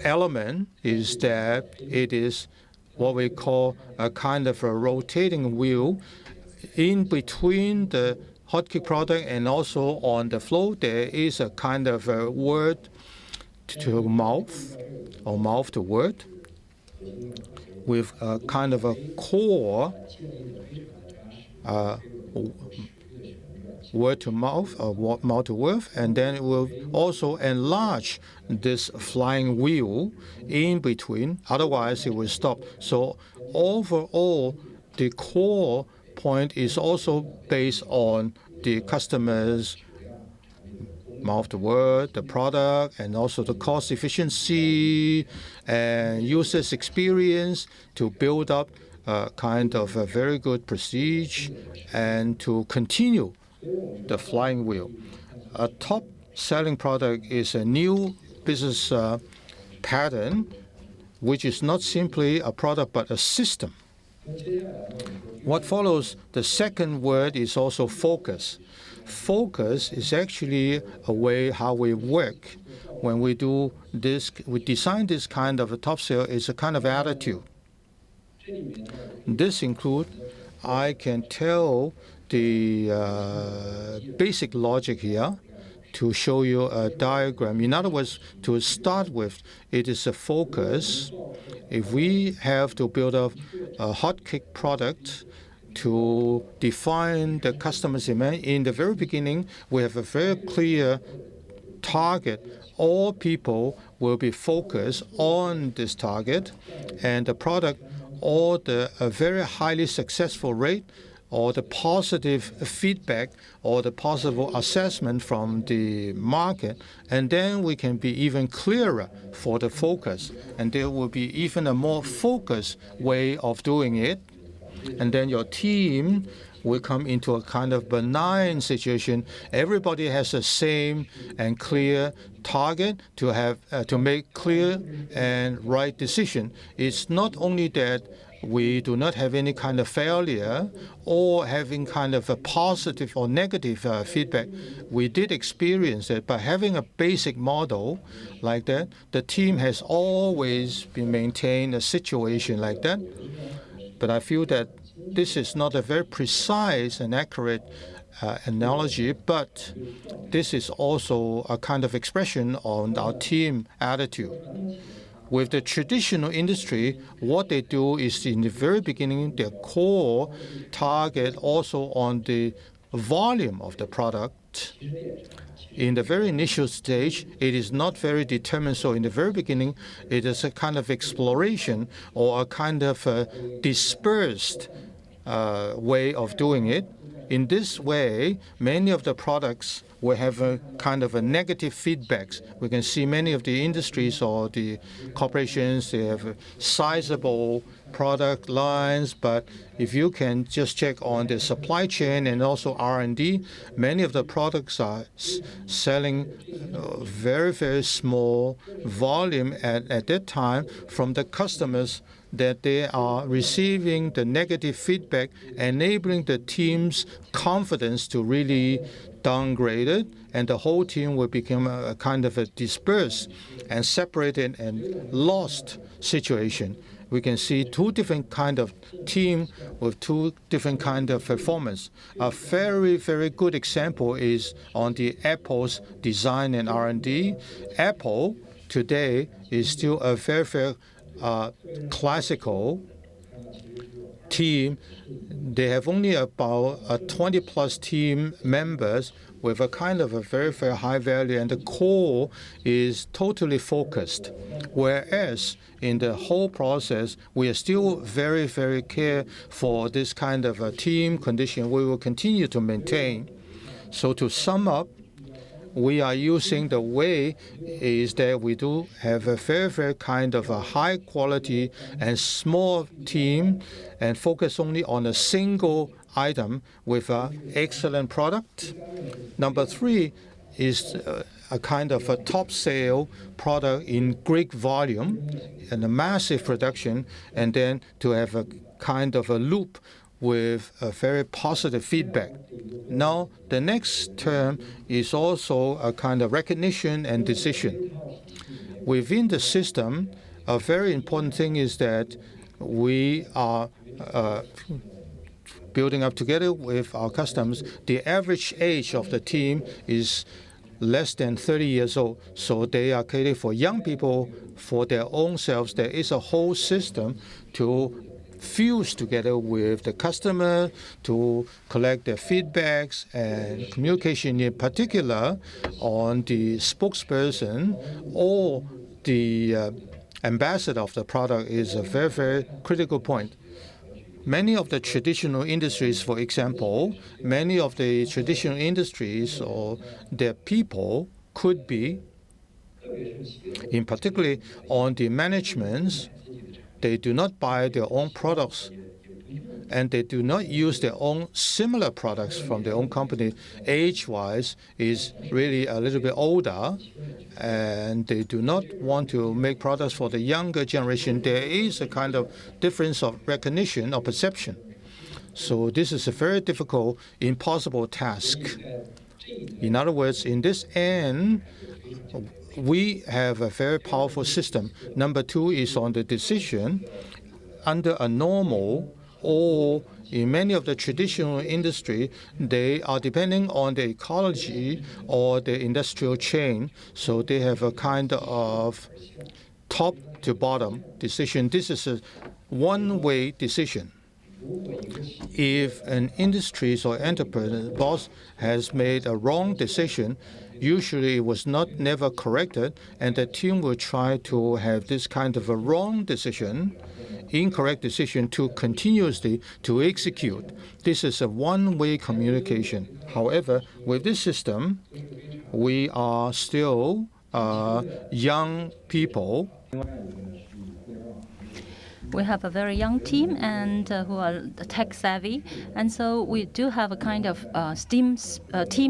element is that it is what we call a kind of a rotating wheel in between the hotcake product and also on the flow. There is a kind of a word to mouth or mouth to word with a kind of a core word to mouth or mouth to word, and then it will also enlarge this flying wheel in between. Otherwise, it will stop. So overall, the core point is also based on the customer's mouth to word, the product, and also the cost efficiency and users' experience to build up a kind of a very good prestige and to continue the flying wheel. A top selling product is a new business pattern, which is not simply a product but a system. What follows the second word is also focus. Focus is actually a way how we work. When we do this, we design this kind of a top sale, it's a kind of attitude. This includes, I can tell the basic logic here to show you a diagram. In other words, to start with, it is a focus. If we have to build up a hotcake product to define the customer's demand, in the very beginning, we have a very clear target. All people will be focused on this target, and the product or a very highly successful rate or the positive feedback or the possible assessment from the market, and then we can be even clearer for the focus, and there will be even a more focused way of doing it. And then your team will come into a kind of benign situation. Everybody has the same and clear target to have to make clear and right decision. It's not only that we do not have any kind of failure or having kind of a positive or negative feedback. We did experience it, but having a basic model like that, the team has always been maintained a situation like that. But I feel that this is not a very precise and accurate analogy, but this is also a kind of expression on our team attitude. With the traditional industry, what they do is in the very beginning, their core target also on the volume of the product. In the very initial stage, it is not very determined. So in the very beginning, it is a kind of exploration or a kind of dispersed way of doing it. In this way, many of the products will have a kind of a negative feedbacks. We can see many of the industries or the corporations, they have sizable product lines, but if you can just check on the supply chain and also R&D, many of the products are selling very, very small volume at that time from the customers that they are receiving the negative feedback, enabling the team's confidence to really downgrade it, and the whole team will become a kind of a dispersed and separated and lost situation. We can see two different kind of team with two different kind of performance. A very, very good example is on the Apple's design and R&D. Apple today is still a very, very classical team. They have only about 20+ team members with a kind of a very, very high value, and the core is totally focused. Whereas in the whole process, we are still very, very care for this kind of a team condition we will continue to maintain. So to sum up, we are using the way is that we do have a very, very kind of a high quality and small team and focus only on a single item with an excellent product. Number three, is a kind of a top sale product in great volume and a massive production, and then to have a kind of a loop with a very positive feedback. Now, the next term is also a kind of recognition and decision. Within the system, a very important thing is that we are building up together with our customers. The average age of the team is less than 30 years old, so they are catered for young people for their own selves. There is a whole system to fuse together with the customer to collect their feedbacks and communication, in particular on the spokesperson or the ambassador of the product is a very, very critical point. Many of the traditional industries, for example, many of the traditional industries or their people could be, in particular on the managements, they do not buy their own products and they do not use their own similar products from their own company. Age-wise is really a little bit older, and they do not want to make products for the younger generation. There is a kind of difference of recognition or perception. So this is a very difficult, impossible task. In other words, in this end, we have a very powerful system. Number two is on the decision. Under a normal or in many of the traditional industry, they are depending on the ecology or the industrial chain. So they have a kind of top to bottom decision. This is a one-way decision. If an industry or enterprise boss has made a wrong decision, usually it was never corrected, and the team will try to have this kind of a wrong decision, incorrect decision to continuously to execute. This is a one-way communication. However, with this system, we are still young people. We have a very young team and who are tech savvy, and so we do have a kind of team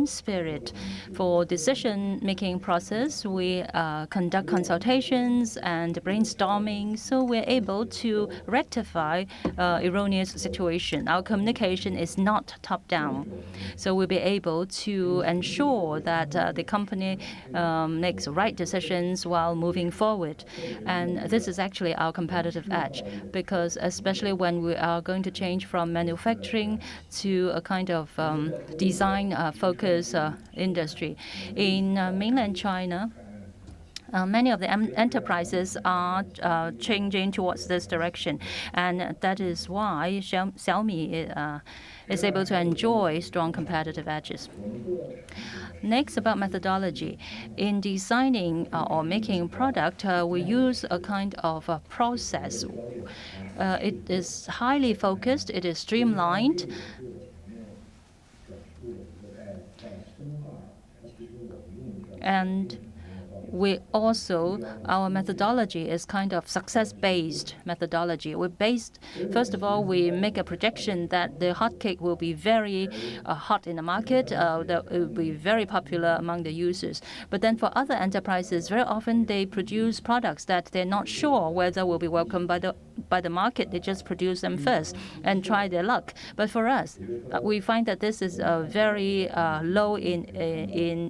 spirit for decision-making process. We conduct consultations and brainstorming, so we're able to rectify erroneous situation. Our communication is not top-down, so we'll be able to ensure that the company makes right decisions while moving forward, and this is actually our competitive edge. Because especially when we are going to change from manufacturing to a kind of design focus industry. In mainland China, many of the enterprises are changing towards this direction, and that is why Xiaomi is able to enjoy strong competitive edges. Next, about methodology. In designing or making product, we use a kind of a process. It is highly focused, it is streamlined, and we also, our methodology is kind of success-based methodology. First of all, we make a projection that the hot cake will be very hot in the market, that it will be very popular among the users. But then for other enterprises, very often they produce products that they're not sure whether will be welcomed by the market. They just produce them first and try their luck. But for us, we find that this is very low in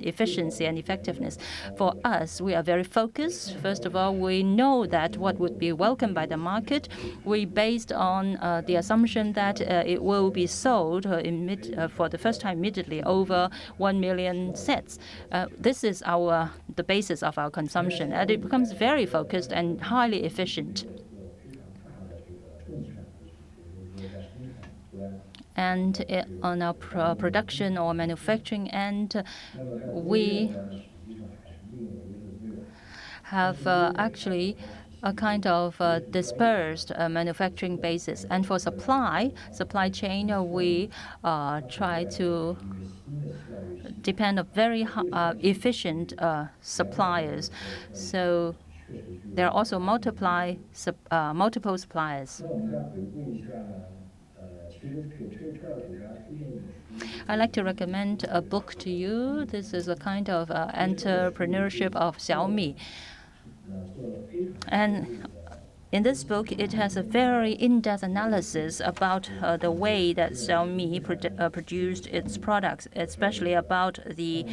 efficiency and effectiveness. For us, we are very focused. First of all, we know that what would be welcomed by the market. We based on the assumption that it will be sold for the first time immediately over 1 million sets. This is the basis of our consumption, and it becomes very focused and highly efficient. And on our production or manufacturing end, we have actually a kind of dispersed manufacturing basis. And for supply chain, we try to depend on very efficient suppliers. So there are also multiple suppliers. I'd like to recommend a book to you. This is a kind of entrepreneurship of Xiaomi. And in this book, it has a very in-depth analysis about the way that Xiaomi produced its products, especially about the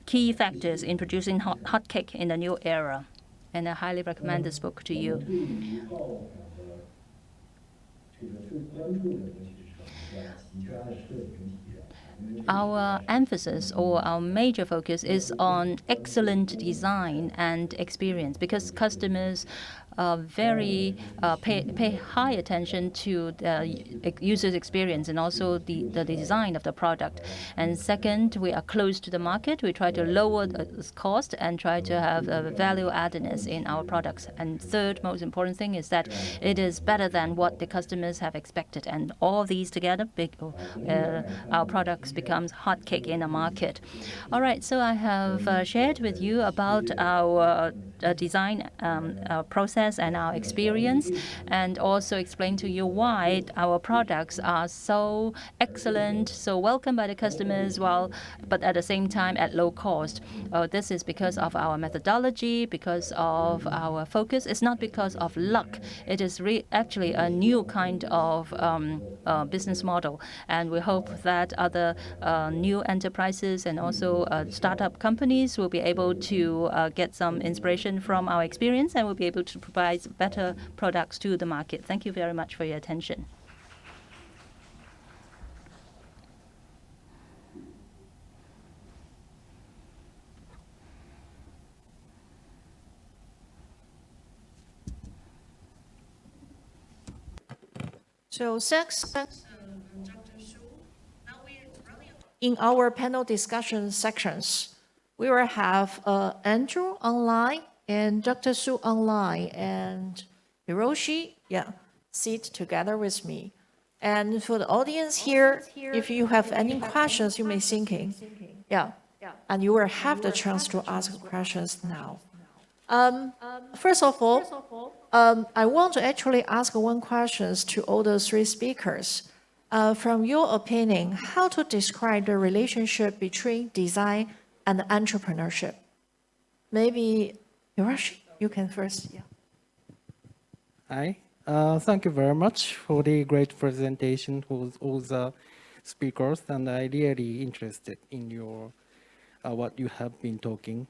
key factors in producing hot cake in the new era. And I highly recommend this book to you. Our emphasis or our major focus is on excellent design and experience, because customers pay high attention to the user's experience and also the design of the product. And second, we are close to the market. We try to lower the cost and try to have value addedness in our products. And third, most important thing is that it is better than what the customers have expected. And all these together, our products becomes hot cake in the market. All right, so I have shared with you about our design process and our experience, and also explain to you why our products are so excellent, so welcomed by the customers, but at the same time at low cost. This is because of our methodology, because of our focus. It's not because of luck. It is actually a new kind of business model, and we hope that other new enterprises and also startup companies will be able to get some inspiration from our experience and will be able to provide better products to the market. Thank you very much for your attention. So thanks, Dr. Su. Now in our panel discussion sections, we will have Andrew online and Dr. Su online and Hiroshi, sit together with me. And for the audience here, if you have any questions you may thinking, and you will have the chance to ask questions now. First of all, I want to actually ask one question to all the three speakers. From your opinion, how to describe the relationship between design and entrepreneurship? Maybe Hiroshi, you can first. Hi. Thank you very much for the great presentation with all the speakers, and I really interested in your what you have been talking.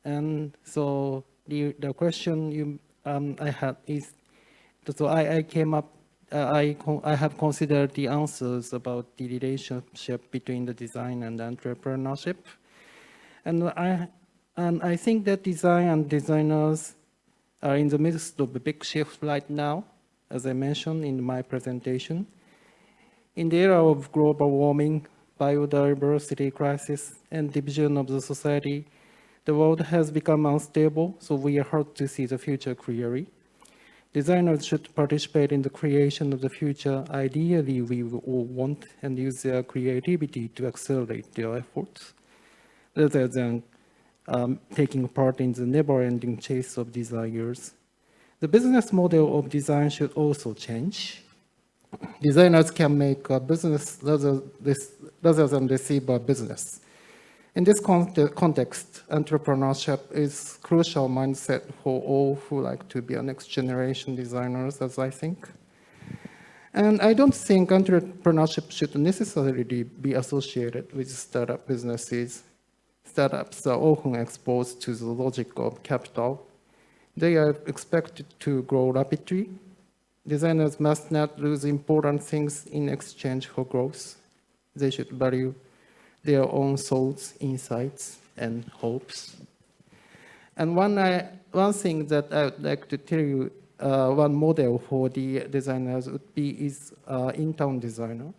And so the question I had is, so I came up, I have considered the answers about the relationship between the design and entrepreneurship, and I think that design and designers are in the midst of a big shift right now, as I mentioned in my presentation. In the era of global warming, biodiversity crisis, and division of the society, the world has become unstable, so we are hard to see the future clearly. Designers should participate in the creation of the future. Ideally, we all want and use their creativity to accelerate their efforts, rather than taking part in the never-ending chase of desires. The business model of design should also change. Designers can make a business rather than receive a business. In this context, entrepreneurship is a crucial mindset for all who like to be a next generation designers, as I think. And I don't think entrepreneurship should necessarily be associated with startup businesses. Startups are often exposed to the logic of capital. They are expected to grow rapidly. Designers must not lose important things in exchange for growth. They should value their own thoughts, insights, and hopes. And one thing that I would like to tell you, one model for the designers would be in-town designer.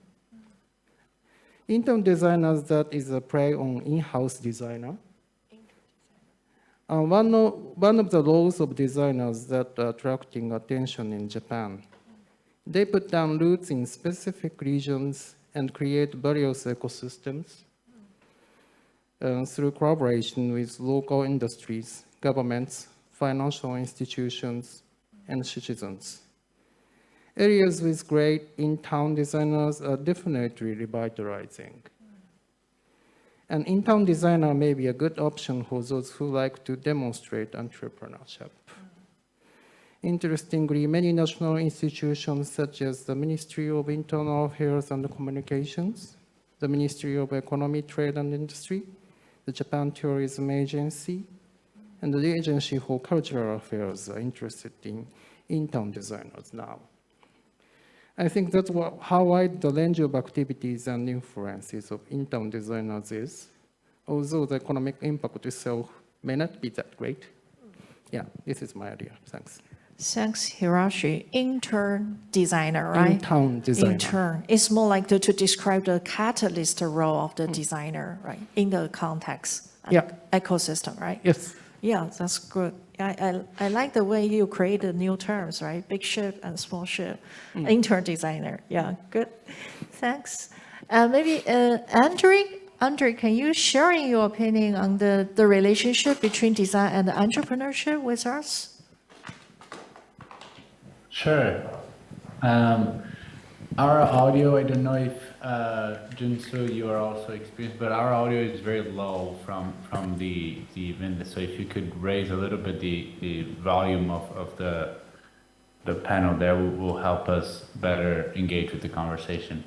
In-town designers, that is a play on in-house designer. One of the roles of designers that are attracting attention in Japan. They put down roots in specific regions and create various ecosystems through collaboration with local industries, governments, financial institutions, and citizens. Areas with great in-town designers are definitely revitalizing. An in-town designer may be a good option for those who like to demonstrate entrepreneurship. Interestingly, many national institutions such as the Ministry of Internal Affairs and Communications, the Ministry of Economy, Trade and Industry, the Japan Tourism Agency, and the Agency for Cultural Affairs are interested in town designers now. I think that's how wide the range of activities and influences of in-town designers is, although the economic impact itself may not be that great. Yeah, this is my idea. Thanks. Thanks, Hirashi. Intern designer, right? In-town designer. Intern. It's more like to describe the catalyst role of the designer, right? In the context, Yeah. ecosystem, right? Yes. Yeah, that's good. I like the way you created new terms, right? Big ship and small ship. Intern designer. Yeah, good. Thanks. Maybe Andre, can you share your opinion on the relationship between design and entrepreneurship with us? Sure. Our audio, I don't know if Junsu, you are also experienced, but our audio is very low from the event. So if you could raise a little bit the volume of the panel there will help us better engage with the conversation.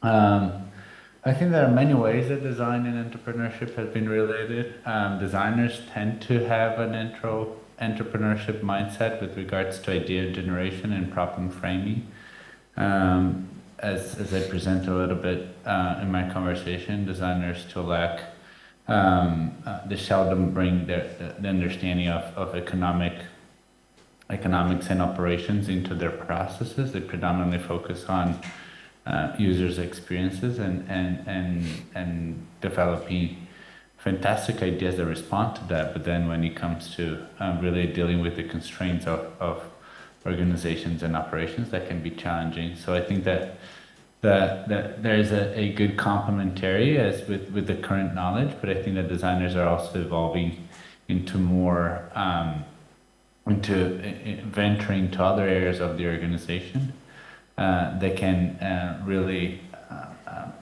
I think there are many ways that design and entrepreneurship has been related. Designers tend to have an entrepreneurship mindset with regards to idea generation and problem framing. As I present a little bit in my conversation, designers still lack, they seldom bring the understanding of economics and operations into their processes. They predominantly focus on users' experiences and developing fantastic ideas that respond to that, but then when it comes to really dealing with the constraints of organizations and operations, that can be challenging. So I think that there's a good complementary as with the current knowledge, but I think that designers are also evolving into more into venturing to other areas of the organization that can really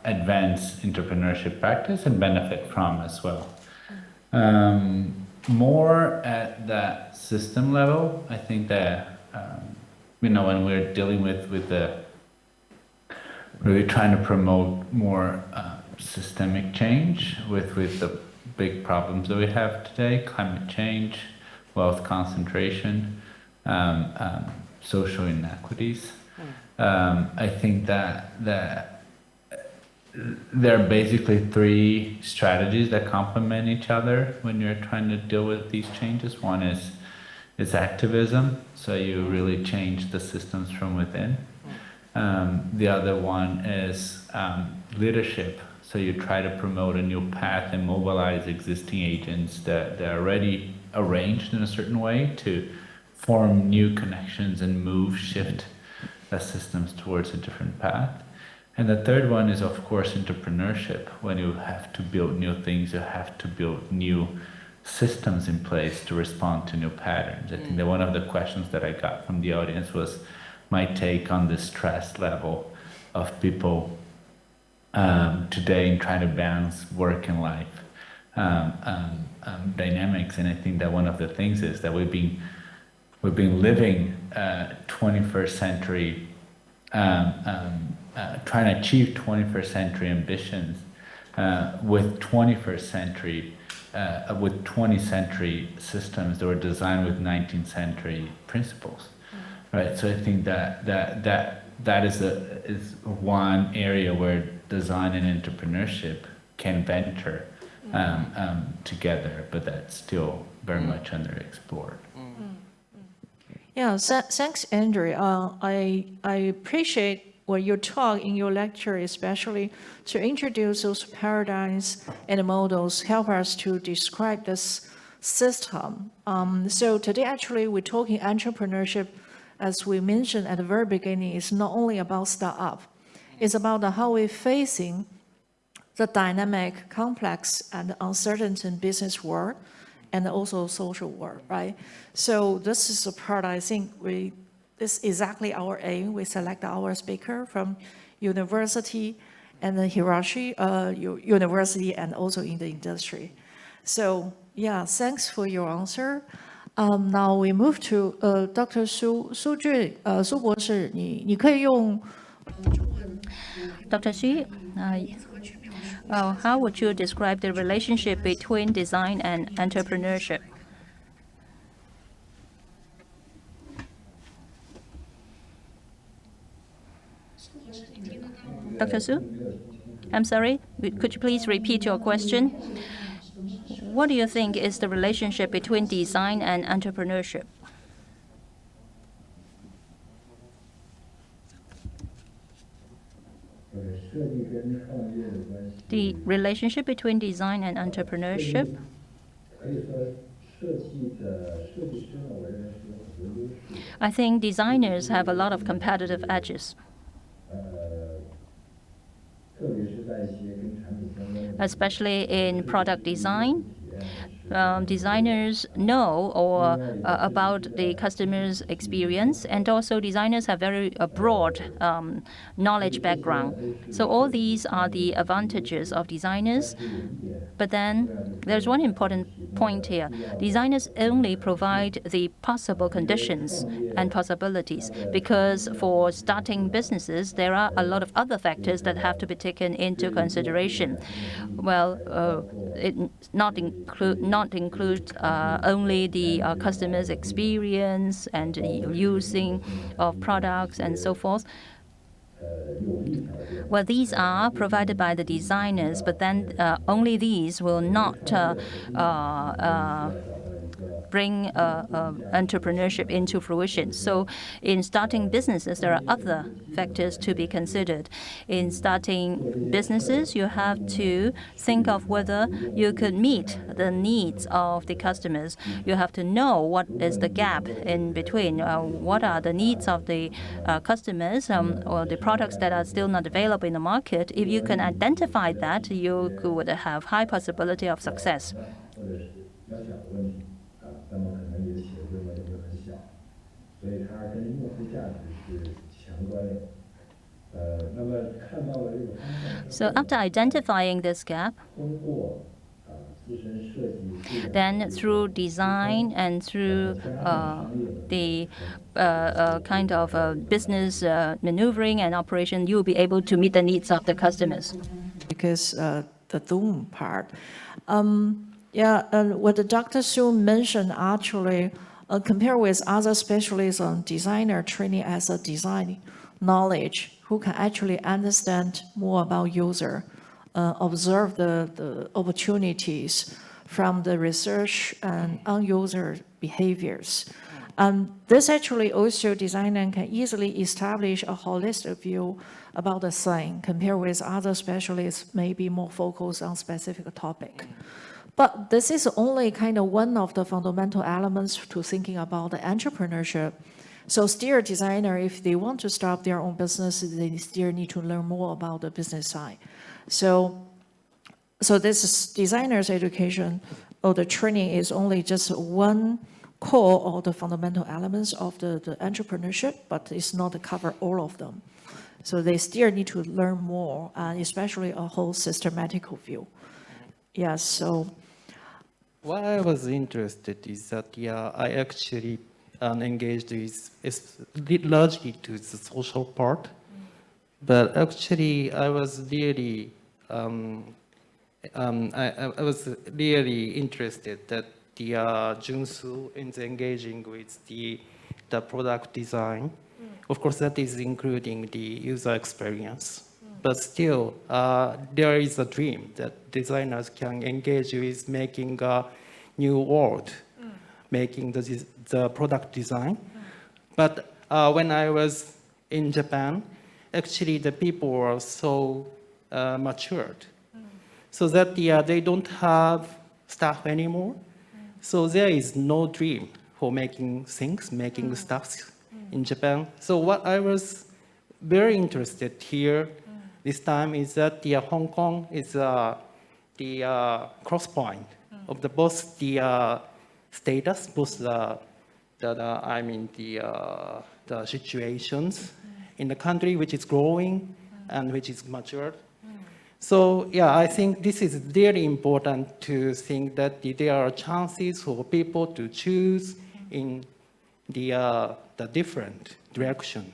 advance entrepreneurship practice and benefit from as well. More at that system level, I think that when we're dealing with the really trying to promote more systemic change with the big problems that we have today: climate change, wealth concentration, social inequities. I think that there are basically three strategies that complement each other when you're trying to deal with these changes. One is activism, so you really change the systems from within. The other one is leadership, so you try to promote a new path and mobilize existing agents that are already arranged in a certain way to form new connections and shift the systems towards a different path. And the third one is, of course, entrepreneurship. When you have to build new things, you have to build new systems in place to respond to new patterns. I think that one of the questions that I got from the audience was my take on the stress level of people today in trying to balance work and life dynamics. And I think that one of the things is that we've been living 21st century, trying to achieve 21st century ambitions with 21st century, with 20th century systems that were designed with 19th century principles, right? So I think that is one area where design and entrepreneurship can venture together, but that's still very much underexplored. Yeah, thanks, Andrew. I appreciate what you talk in your lecture, especially to introduce those paradigms and models, help us to describe this system. So today, actually, we're talking entrepreneurship, as we mentioned at the very beginning, is not only about startup. It's about how we're facing the dynamic, complex, and uncertain business world, and also social world, right? So this is a part I think this is exactly our aim. We select our speaker from university and the Hiroshi University and also in the industry. So yeah, thanks for your answer. Now we move to Dr. Su Jun, 苏博士，你可以用 Dr. Xu, how would you describe the relationship between design and entrepreneurship? Dr. Su? I'm sorry, could you please repeat your question? What do you think is the relationship between design and entrepreneurship? The relationship between design and entrepreneurship? I think designers have a lot of competitive edges, especially in product design. Designers know about the customer's experience, and also designers have very broad knowledge background. So all these are the advantages of designers. But then there's one important point here. Designers only provide the possible conditions and possibilities, because for starting businesses, there are a lot of other factors that have to be taken into consideration. Well, it not include only the customer's experience and using of products and so forth. Well, these are provided by the designers, but then only these will not bring entrepreneurship into fruition. So in starting businesses, there are other factors to be considered. In starting businesses, you have to think of whether you could meet the needs of the customers. You have to know what is the gap in between, what are the needs of the customers or the products that are still not available in the market. If you can identify that, you would have high possibility of success. So after identifying this gap, then through design and through the kind of business maneuvering and operation, you will be able to meet the needs of the customers. Because the Zoom part. What Dr. Su mentioned actually, compared with other specialists on designer training as a design knowledge, who can actually understand more about user, observe the opportunities from the research and on user behaviors. This actually also designer can easily establish a holistic view about the thing, compared with other specialists maybe more focused on specific topic. But this is only kind of one of the fundamental elements to thinking about the entrepreneurship. So still designer, if they want to start their own business, they still need to learn more about the business side. So this is designer's education or the training is only just one core of the fundamental elements of the entrepreneurship, but it's not to cover all of them. So they still need to learn more, especially a whole systematical view. Yes, so. What I was interested is that, I actually engaged with largely to the social part, but actually I was really, I was really interested that the Junsu is engaging with the product design. Of course, that is including the user experience. But still, there is a dream that designers can engage with making a new world, making the product design. But when I was in Japan, actually the people were so matured, so that they don't have staff anymore. So there is no dream for making things, making stuff in Japan. So what I was very interested here this time is that Hong Kong is the cross point of both the status, both the the situations in the country which is growing and which is matured. So yeah, I think this is really important to think that there are chances for people to choose in the different direction.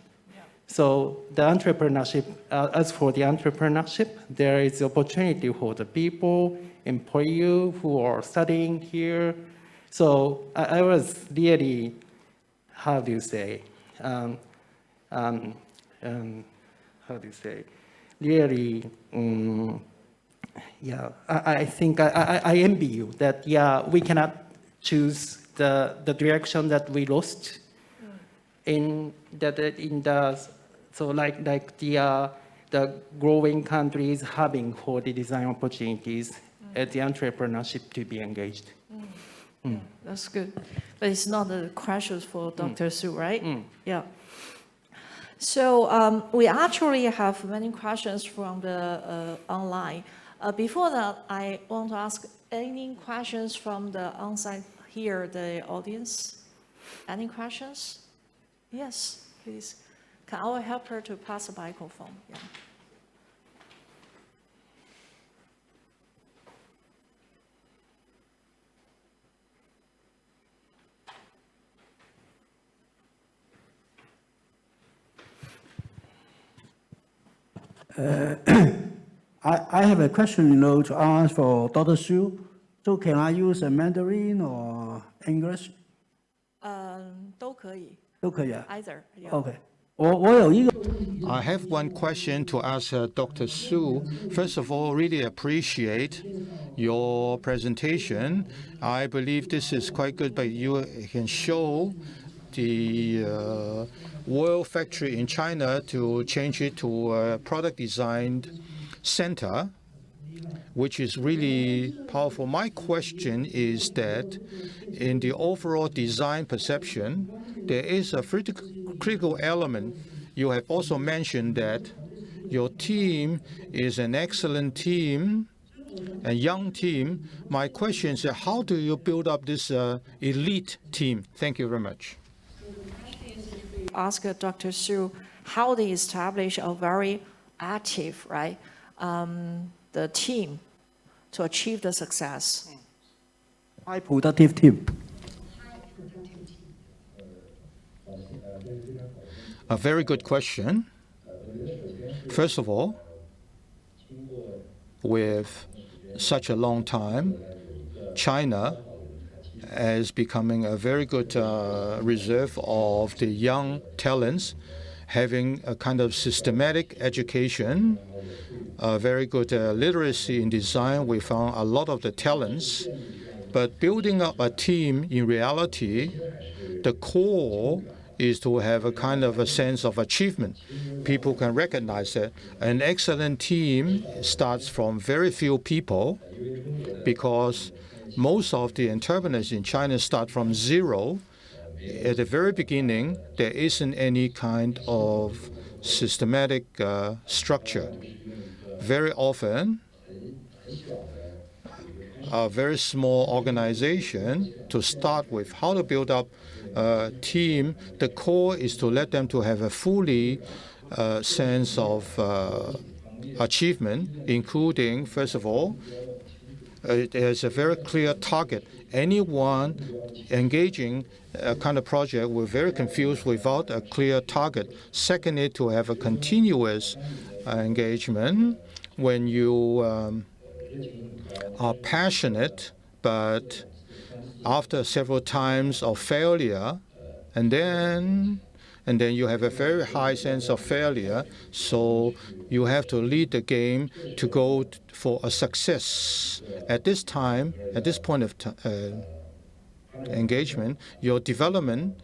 So the entrepreneurship, as for the entrepreneurship, there is opportunity for the people, employees who are studying here. So I was really, how do you say, really, yeah, I think I envy you that, yeah, we cannot choose the direction that we lost so like the growing countries having for the design opportunities at the entrepreneurship to be engaged. That's good. But it's not the questions for Dr. Su, right? Yeah. So we actually have many questions from the online. Before that, I want to ask any questions from the on-site here, the audience. Any questions? Yes, please. Can I help her to pass the microphone? Yeah. I have a question, to ask for Dr. Su. So can I use a Mandarin or English? 都可以。都可以啊。Either. Yeah. Okay. 我有一个 I have one question to ask Dr. Su. First of all, really appreciate your presentation. I believe this is quite good, but you can show the World Factory in China to change it to a product design center, which is really powerful. My question is that in the overall design perception, there is a critical element. You have also mentioned that your team is an excellent team, a young team. My question is, how do you build up this elite team? Thank you very much. Ask Dr. Su how they establish a very active, right, the team to achieve the success. high productive team. A very good question. First of all, with such a long time, China is becoming a very good reserve of the young talents, having a kind of systematic education, a very good literacy in design. We found a lot of the talents, but building up a team in reality, the core is to have a kind of a sense of achievement. People can recognize that an excellent team starts from very few people, because most of the entrepreneurs in China start from zero. At the very beginning, there isn't any kind of systematic structure. Very often, a very small organization to start with, how to build up a team. The core is to let them to have a fully sense of achievement, including, first of all, there's a very clear target. Anyone engaging a kind of project will be very confused without a clear target. Secondly, to have a continuous engagement. When you are passionate, but after several times of failure, and then you have a very high sense of failure, so you have to lead the game to go for a success. At this time, at this point of engagement, your development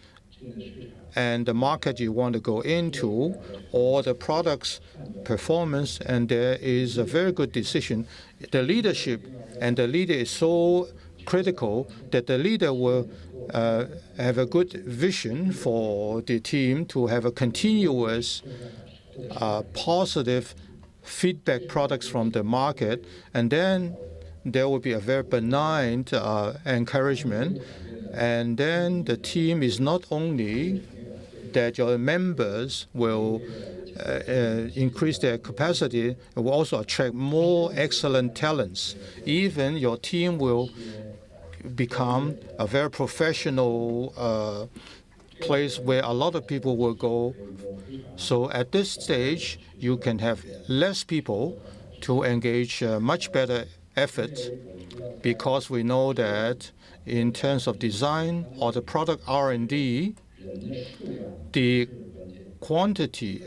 and the market you want to go into, or the product's performance, and there is a very good decision. The leadership, and the leader is so critical that the leader will have a good vision for the team to have a continuous positive feedback products from the market, and then there will be a very benign encouragement, and then the team is not only that your members will increase their capacity, it will also attract more excellent talents. Even your team will become a very professional place where a lot of people will go. So at this stage, you can have less people to engage much better effort, because we know that in terms of design or the product R&D, the quantity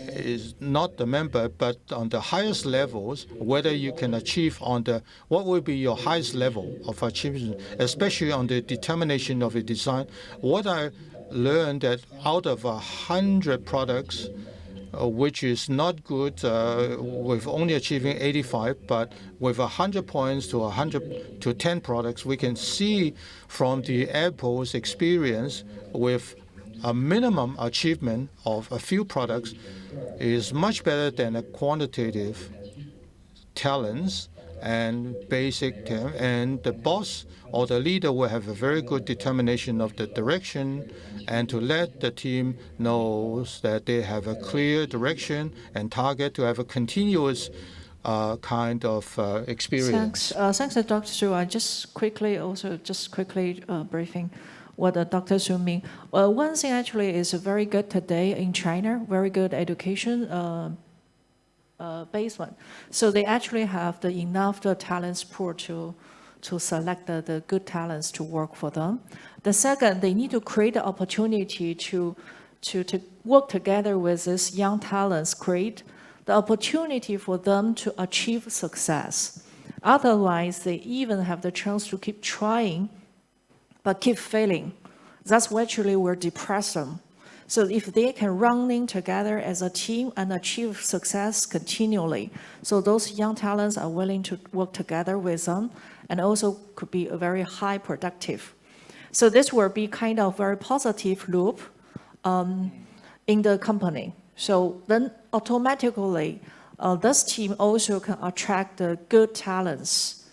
is not the member, but on the highest levels, whether you can achieve on the, what will be your highest level of achievement, especially on the determination of the design. What I learned that out of 100 products, which is not good with only achieving 85, but with 100 points to 100 to 10 products, we can see from the Apple's experience with a minimum achievement of a few products is much better than a quantitative talents and basic talent. And the boss or the leader will have a very good determination of the direction and to let the team knows that they have a clear direction and target to have a continuous kind of experience. Thanks, Dr. Su. I just quickly briefing what Dr. Su mean. One thing actually is very good today in China, very good education basement. So they actually have enough talents pool to select the good talents to work for them. The second, they need to create the opportunity to work together with these young talents, create the opportunity for them to achieve success. Otherwise, they even have the chance to keep trying, but keep failing. That's what actually will depress them. So if they can running together as a team and achieve success continually, so those young talents are willing to work together with them and also could be a very high productive. So this will be kind of very positive loop in the company. So then automatically, this team also can attract the good talents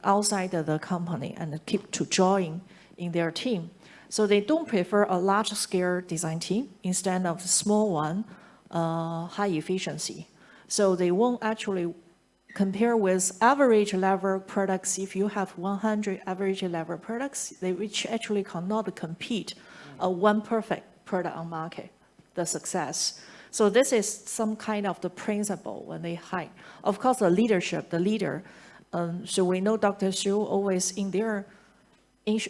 outside of the company and keep to join in their team. So they don't prefer a large-scale design team instead of a small one, high efficiency. So they won't actually compare with average level products. If you have 100 average level products, which actually cannot compete one perfect product on market, the success. So this is some kind of the principle when they hire. Of course, the leader. So we know Dr. Su always in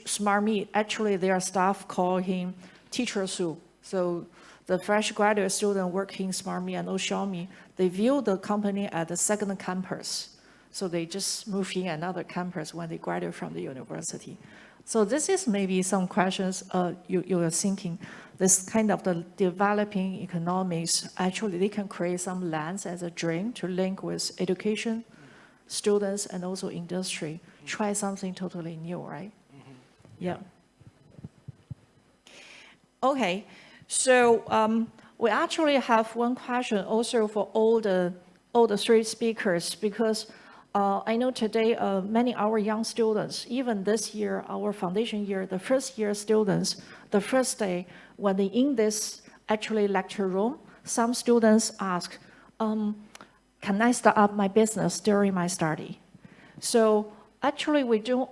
Smart Me, actually their staff call him Teacher Su. So the fresh graduate student working Smart Me and Xiaomi, they view the company as the second campus. So they just move in another campus when they graduate from the university. So this is maybe some questions you are thinking. This kind of the developing economics, actually they can create some lands as a dream to link with education, students, and also industry. Try something totally new, right? Yeah. Okay, so we actually have one question also for all the three speakers, because I know today many our young students, even this year, our foundation year, the first year students, the first day when they in this actually lecture room, some students ask, can I start up my business during my study? So actually we do.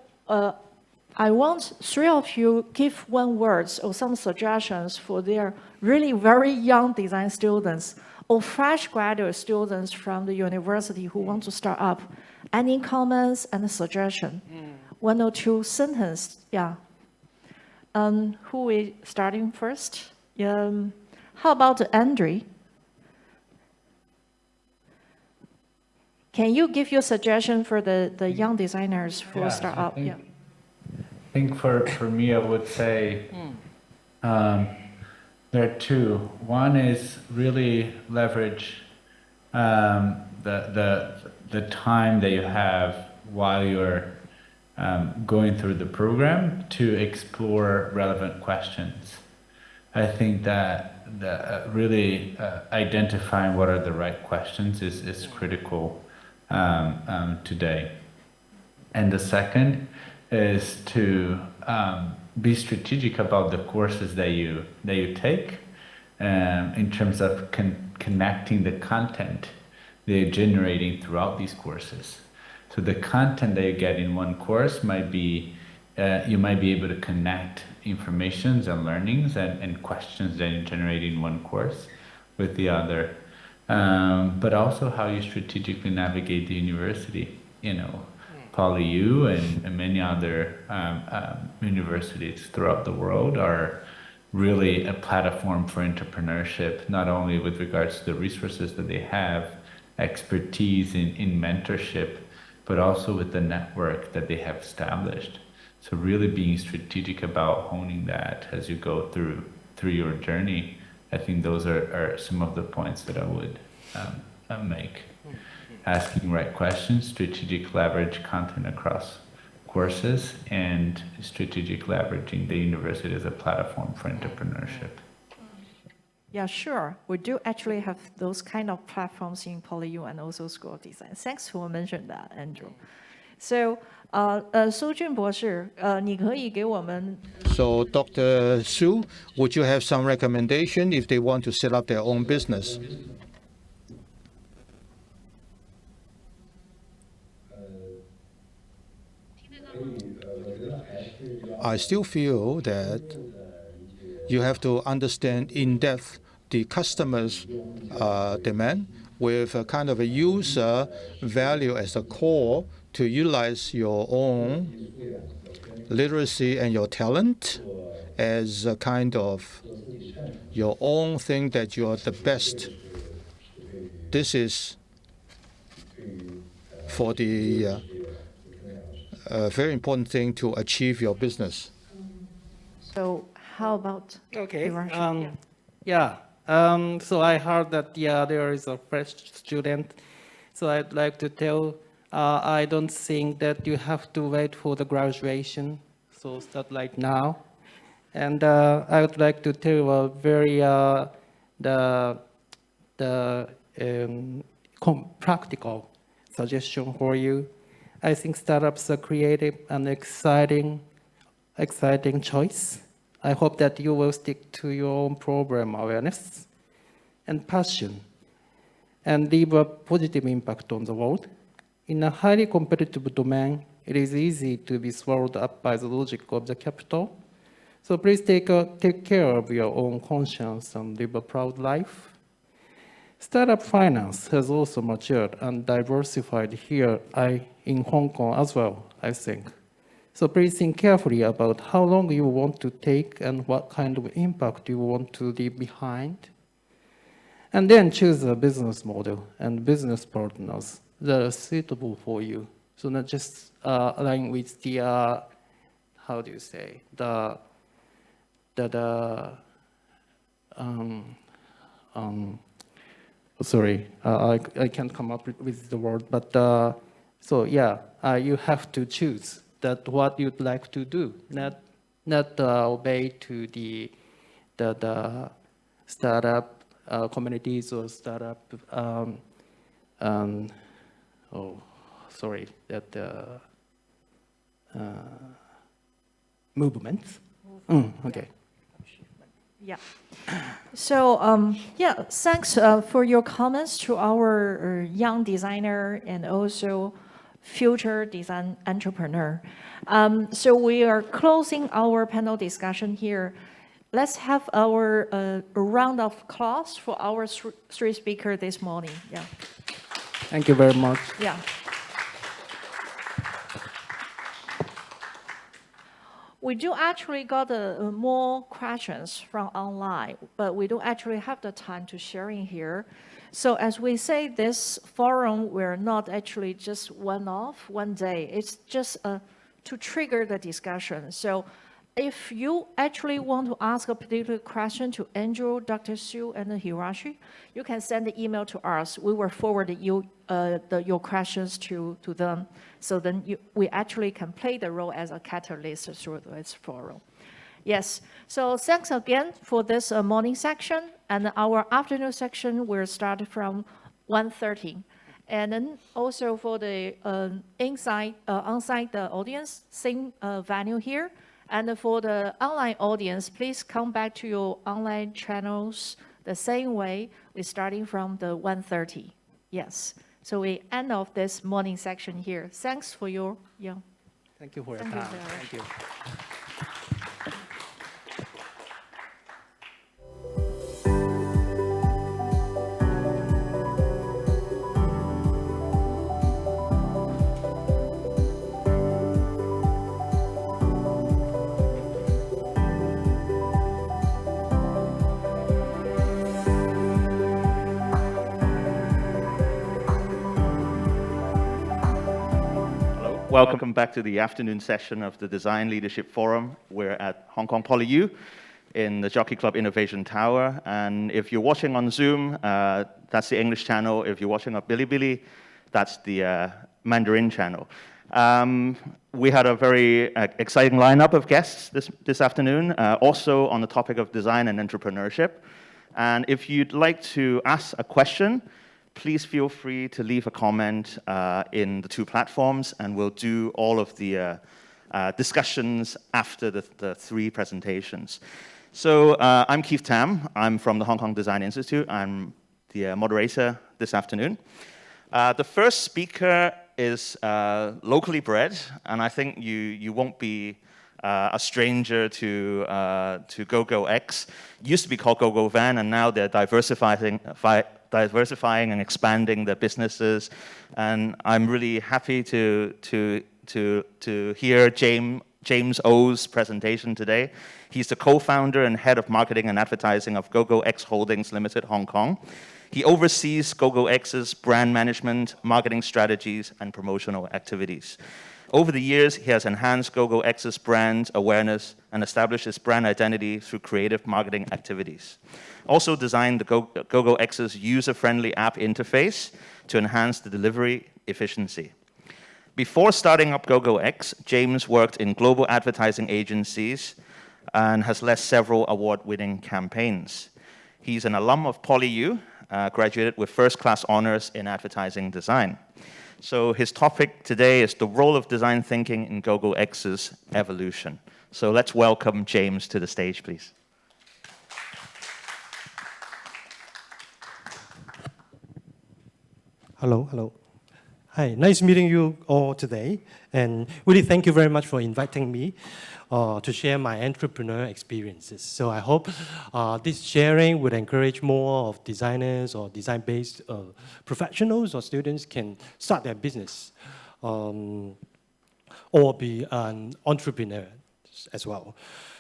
I want three of you give one words or some suggestions for their really very young design students or fresh graduate students from the university who want to start up. Any comments and suggestion? One or two sentences, yeah. Who is starting first? How about Andre? Can you give your suggestion for the young designers for startup? Yeah. I think for me, I would say there are two. One is really leverage the time that you have while you're going through the program to explore relevant questions. I think that really identifying what are the right questions is critical today. And the second is to be strategic about the courses that you take, in terms of connecting the content they're generating throughout these courses. So the content that you get in one course might be, you might be able to connect informations and learnings and questions that you generate in one course with the other, but also how you strategically navigate the university. You know, PolyU and many other universities throughout the world are really a platform for entrepreneurship, not only with regards to the resources that they have, expertise in mentorship, but also with the network that they have established. So really being strategic about honing that as you go through your journey. I think those are some of the points that I would make. Asking right questions, strategic leverage content across courses, and strategic leveraging the university as a platform for entrepreneurship. Yeah, sure. We do actually have those kind of platforms in PolyU and also School of Design. Thanks for mentioning that, Andrew. So, 苏俊博士，你可以给我们 So, Dr. Su, would you have some recommendation if they want to set up their own business? I still feel that you have to understand in depth the customer's demand with a kind of a user value as a core to utilize your own literacy and your talent as a kind of your own thing that you are the best. This is for the very important thing to achieve your business. So how about Okay. Hiroshi? So I heard that there is a fresh student. So I'd like to tell, I don't think that you have to wait for the graduation. So start like now. And I would like to tell a very practical suggestion for you. I think startups are creative and exciting choice. I hope that you will stick to your own program awareness and passion and leave a positive impact on the world. In a highly competitive domain, it is easy to be swallowed up by the logic of the capital. So please take care of your own conscience and live a proud life. Startup finance has also matured and diversified here in Hong Kong as well, I think. So please think carefully about how long you want to take and what kind of impact you want to leave behind. And then choose a business model and business partners that are suitable for you. So not just align with the, how do you say, sorry, I can't come up with the word, but so yeah, you have to choose that what you'd like to do, not obey to the startup communities or startup movements. Okay. Yeah. So, thanks for your comments to our young designer and also future design entrepreneur. So we are closing our panel discussion here. Let's have our round of applause for our three speakers this morning. Yeah. Thank you very much. Yeah. We do actually got more questions from online, but we don't actually have the time to share in here. So as we say, this forum, we're not actually just one-off, one day. It's just to trigger the discussion. So if you actually want to ask a particular question to Andrew, Dr. Su, and Hiroshi, you can send the email to us. We will forward you your questions to them. So then we actually can play the role as a catalyst through this forum. Yes, so thanks again for this morning section. And our afternoon section will start from 1:30. And then also for the on-site audience, same venue here. And for the online audience, please come back to your online channels the same way. We're starting from the 1:30. Yes. So we end of this morning section here. Thanks for your, Thank you for your Thank you time. very much. Thank you. Welcome back to the afternoon session of the Design Leadership Forum. We're at Hong Kong PolyU in the Jockey Club Innovation Tower. And if you're watching on Zoom, that's the English channel. If you're watching on Bilibili, that's the Mandarin channel. We had a very exciting lineup of guests this afternoon, also on the topic of design and entrepreneurship. And if you'd like to ask a question, please feel free to leave a comment in the two platforms, and we'll do all of the discussions after the three presentations. So I'm Keith Tam. I'm from the Hong Kong Design Institute. I'm the moderator this afternoon. The first speaker is locally bred, and I think you won't be a stranger to GoGoX. Used to be called GoGoVan, and now they're diversifying and expanding their businesses. And I'm really happy to hear James O's presentation today. He's the co-founder and head of marketing and advertising of GoGoX Holdings Limited, Hong Kong. He oversees GoGoX's brand management, marketing strategies, and promotional activities. Over the years, he has enhanced GoGoX's brand awareness and established its brand identity through creative marketing activities. Also designed the GoGoX's user-friendly app interface to enhance the delivery efficiency. Before starting up GoGoX, James worked in global advertising agencies and has led several award-winning campaigns. He's an alum of PolyU, graduated with first-class honors in advertising design. So his topic today is the role of design thinking in GoGoX's evolution. So let's welcome James to the stage, please. Hello. Hi, nice meeting you all today. And really thank you very much for inviting me to share my entrepreneur experiences. So I hope this sharing would encourage more of designers or design-based professionals or students can start their business or be an entrepreneur as well.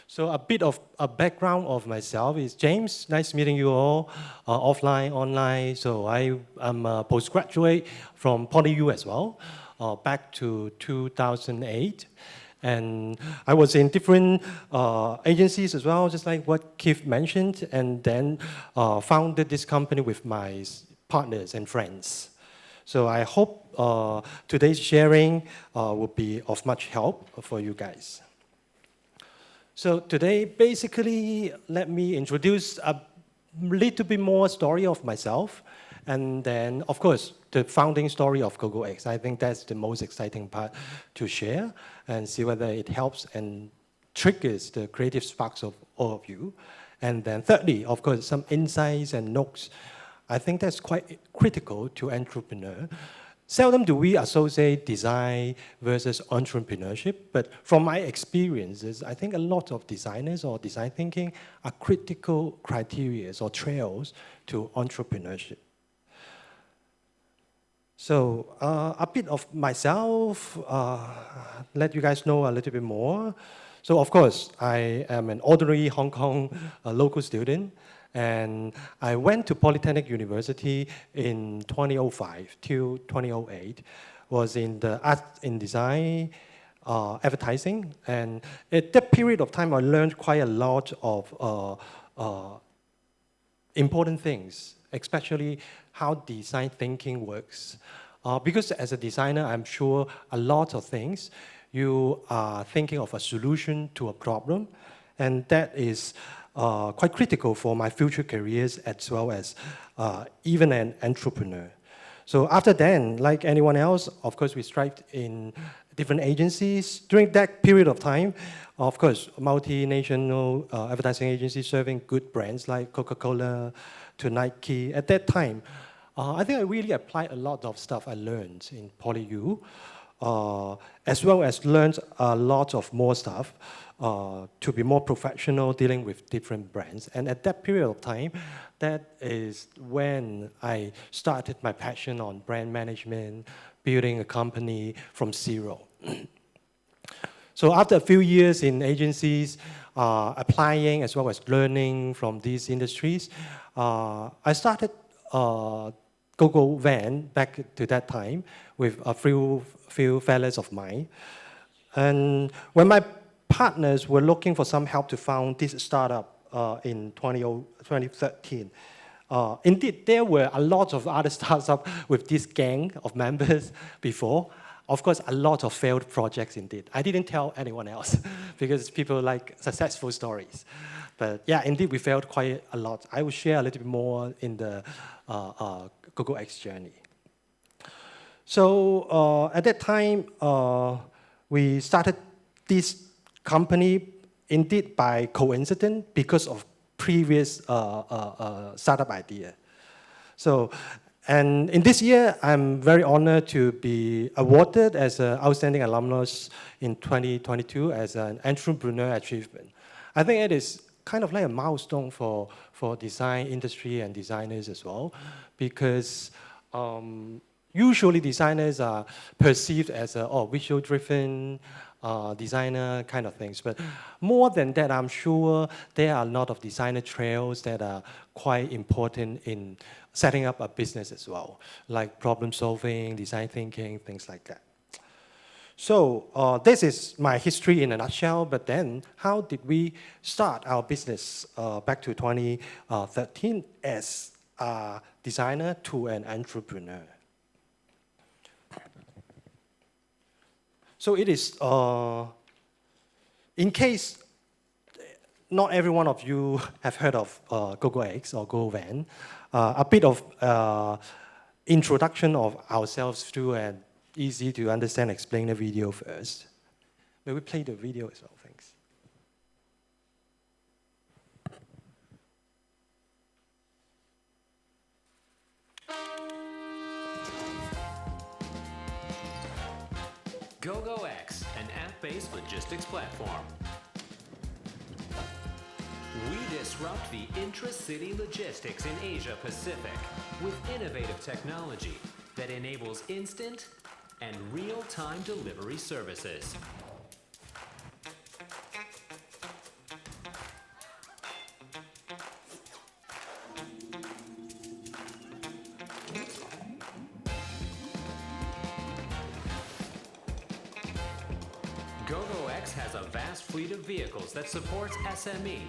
So a bit of a background of myself is James. Nice meeting you all, offline, online. So I'm a postgraduate from PolyU as well, back to 2008. And I was in different agencies as well, just like what Keith mentioned, and then founded this company with my partners and friends. So I hope today's sharing will be of much help for you guys. So today, basically, let me introduce a little bit more story of myself, and then, of course, the founding story of GoGoX. I think that's the most exciting part to share and see whether it helps and triggers the creative sparks of all of you. And then thirdly, of course, some insights and notes. I think that's quite critical to entrepreneur. Seldom do we associate design versus entrepreneurship, but from my experiences, I think a lot of designers or design thinking are critical criteria or trails to entrepreneurship. So a bit of myself, let you guys know a little bit more. So of course, I am an ordinary Hong Kong local student. And I went to Polytechnic University in 2005 till 2008, was in the art and design, advertising. And at that period of time, I learned quite a lot of important things, especially how design thinking works. Because as a designer, I'm sure a lot of things, you are thinking of a solution to a problem, and that is quite critical for my future careers as well as even an entrepreneur. So after then, like anyone else, of course, we strived in different agencies. During that period of time, of course, multinational advertising agencies serving good brands like Coca-Cola to Nike. At that time, I think I really applied a lot of stuff I learned in PolyU, as well as learned a lot of more stuff to be more professional dealing with different brands. And at that period of time, that is when I started my passion on brand management, building a company from zero. So after a few years in agencies, applying as well as learning from these industries, I started GoGo Van back to that time with a few fellows of mine. And when my partners were looking for some help to found this startup in 2013, indeed, there were a lot of other startups with this gang of members before. Of course, a lot of failed projects indeed. I didn't tell anyone else because people like successful stories. But yeah, indeed, we failed quite a lot. I will share a little bit more in the GoGoX journey. So at that time, we started this company indeed by coincidence because of previous startup idea. So, and in this year, I'm very honored to be awarded as an outstanding alumnus in 2022 as an entrepreneur achievement. I think it is kind of like a milestone for design industry and designers as well, because usually designers are perceived as a visual-driven designer kind of things. But more than that, I'm sure there are a lot of designer trails that are quite important in setting up a business as well, like problem solving, design thinking, things like that. So this is my history in a nutshell, but then how did we start our business back to 2013 as a designer to an entrepreneur? So it is, in case not every one of you have heard of GoGoX or GoVan, a bit of introduction of ourselves through an easy to understand explainer video first. May we play the video as well, thanks. GoGoX, an app-based logistics platform. We disrupt the intra-city logistics in Asia Pacific with innovative technology that enables instant and real-time delivery services. GoGoX has a vast fleet of vehicles that supports SME,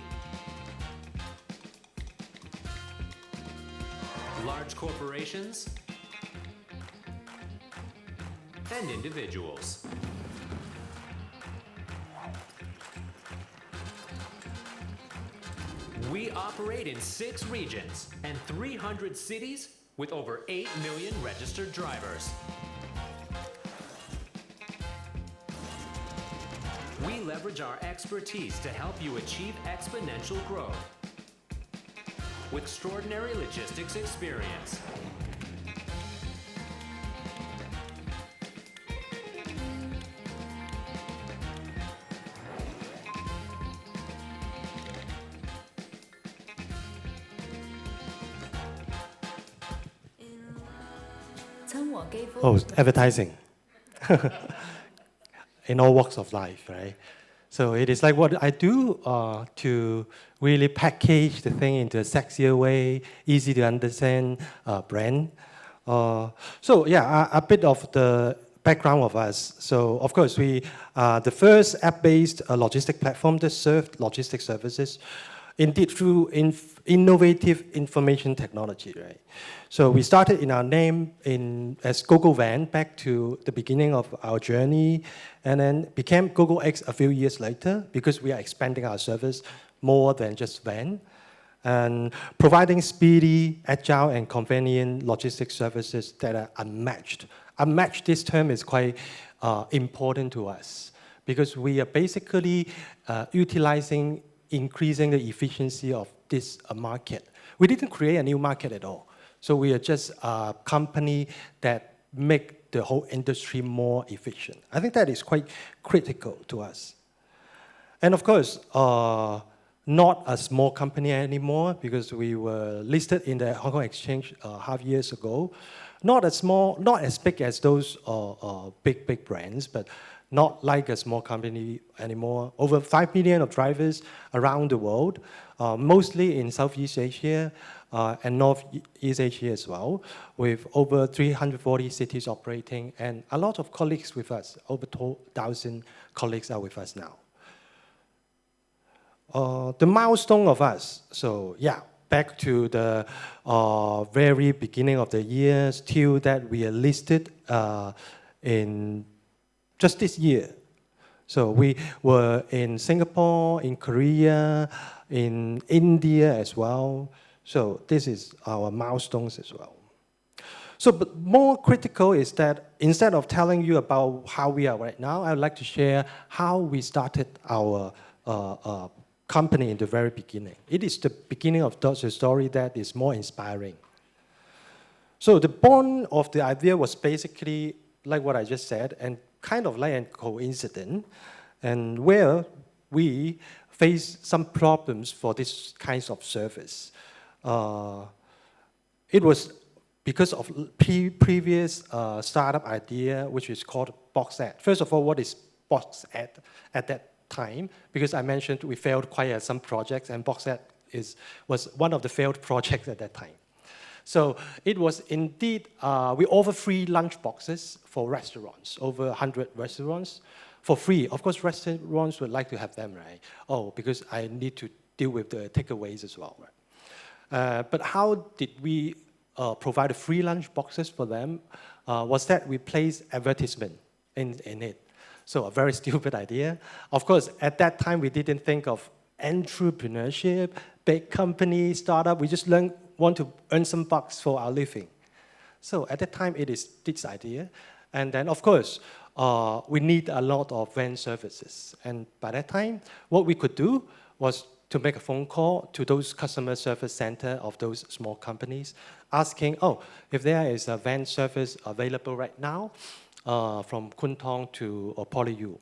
large corporations, and individuals. We operate in 6 regions and 300 cities with over 8 million registered drivers. We leverage our expertise to help you achieve exponential growth with extraordinary logistics experience. Oh, advertising. In all walks of life, right? So it is like what I do to really package the thing into a sexier way, easy to understand brand. So yeah, a bit of the background of us. So of course, we the first app-based logistic platform that served logistic services, indeed through innovative information technology, right? So we started in our name as GoGo Van back to the beginning of our journey, and then became GoGoX a few years later because we are expanding our service more than just van. and providing speedy, agile, and convenient logistics services that are unmatched. Unmatched, this term is quite important to us because we are basically increasing the efficiency of this market. We didn't create a new market at all. So we are just a company that make the whole industry more efficient. I think that is quite critical to us. And of course, not a small company anymore because we were listed in the Hong Kong Exchange half years ago. Not as small, not as big as those big brands, but not like a small company anymore. Over 5 million of drivers around the world, mostly in Southeast Asia and Northeast Asia as well, with over 340 cities operating and a lot of colleagues with us. Over 2,000 colleagues are with us now. The milestone of us, so yeah, back to the very beginning of the year, till that we are listed in just this year. So we were in Singapore, in Korea, in India as well. So this is our milestones as well. So but more critical is that instead of telling you about how we are right now, I would like to share how we started our company in the very beginning. It is the beginning of the story that is more inspiring. So the born of the idea was basically like what I just said, and kind of like a coincidence, and where we face some problems for this kinds of service. It was because of previous startup idea, which is called box ad. First of all, what is box ad at that time? Because I mentioned we failed quite at some projects, and box ad was one of the failed projects at that time. So it was indeed, we offer free lunch boxes for restaurants, over 100 restaurants, for free. Of course, restaurants would like to have them, right? Oh, because I need to deal with the takeaways as well, right? But how did we provide free lunch boxes for them? Was that we placed advertisement in it. So a very stupid idea. Of course, at that time, we didn't think of entrepreneurship, big company, startup. We just want to earn some bucks for our living. So at that time, it is this idea. And then, of course, we need a lot of van services. And by that time, what we could do was to make a phone call to those customer service center of those small companies, asking, oh, if there is a van service available right now from Kwun Tong to PolyU.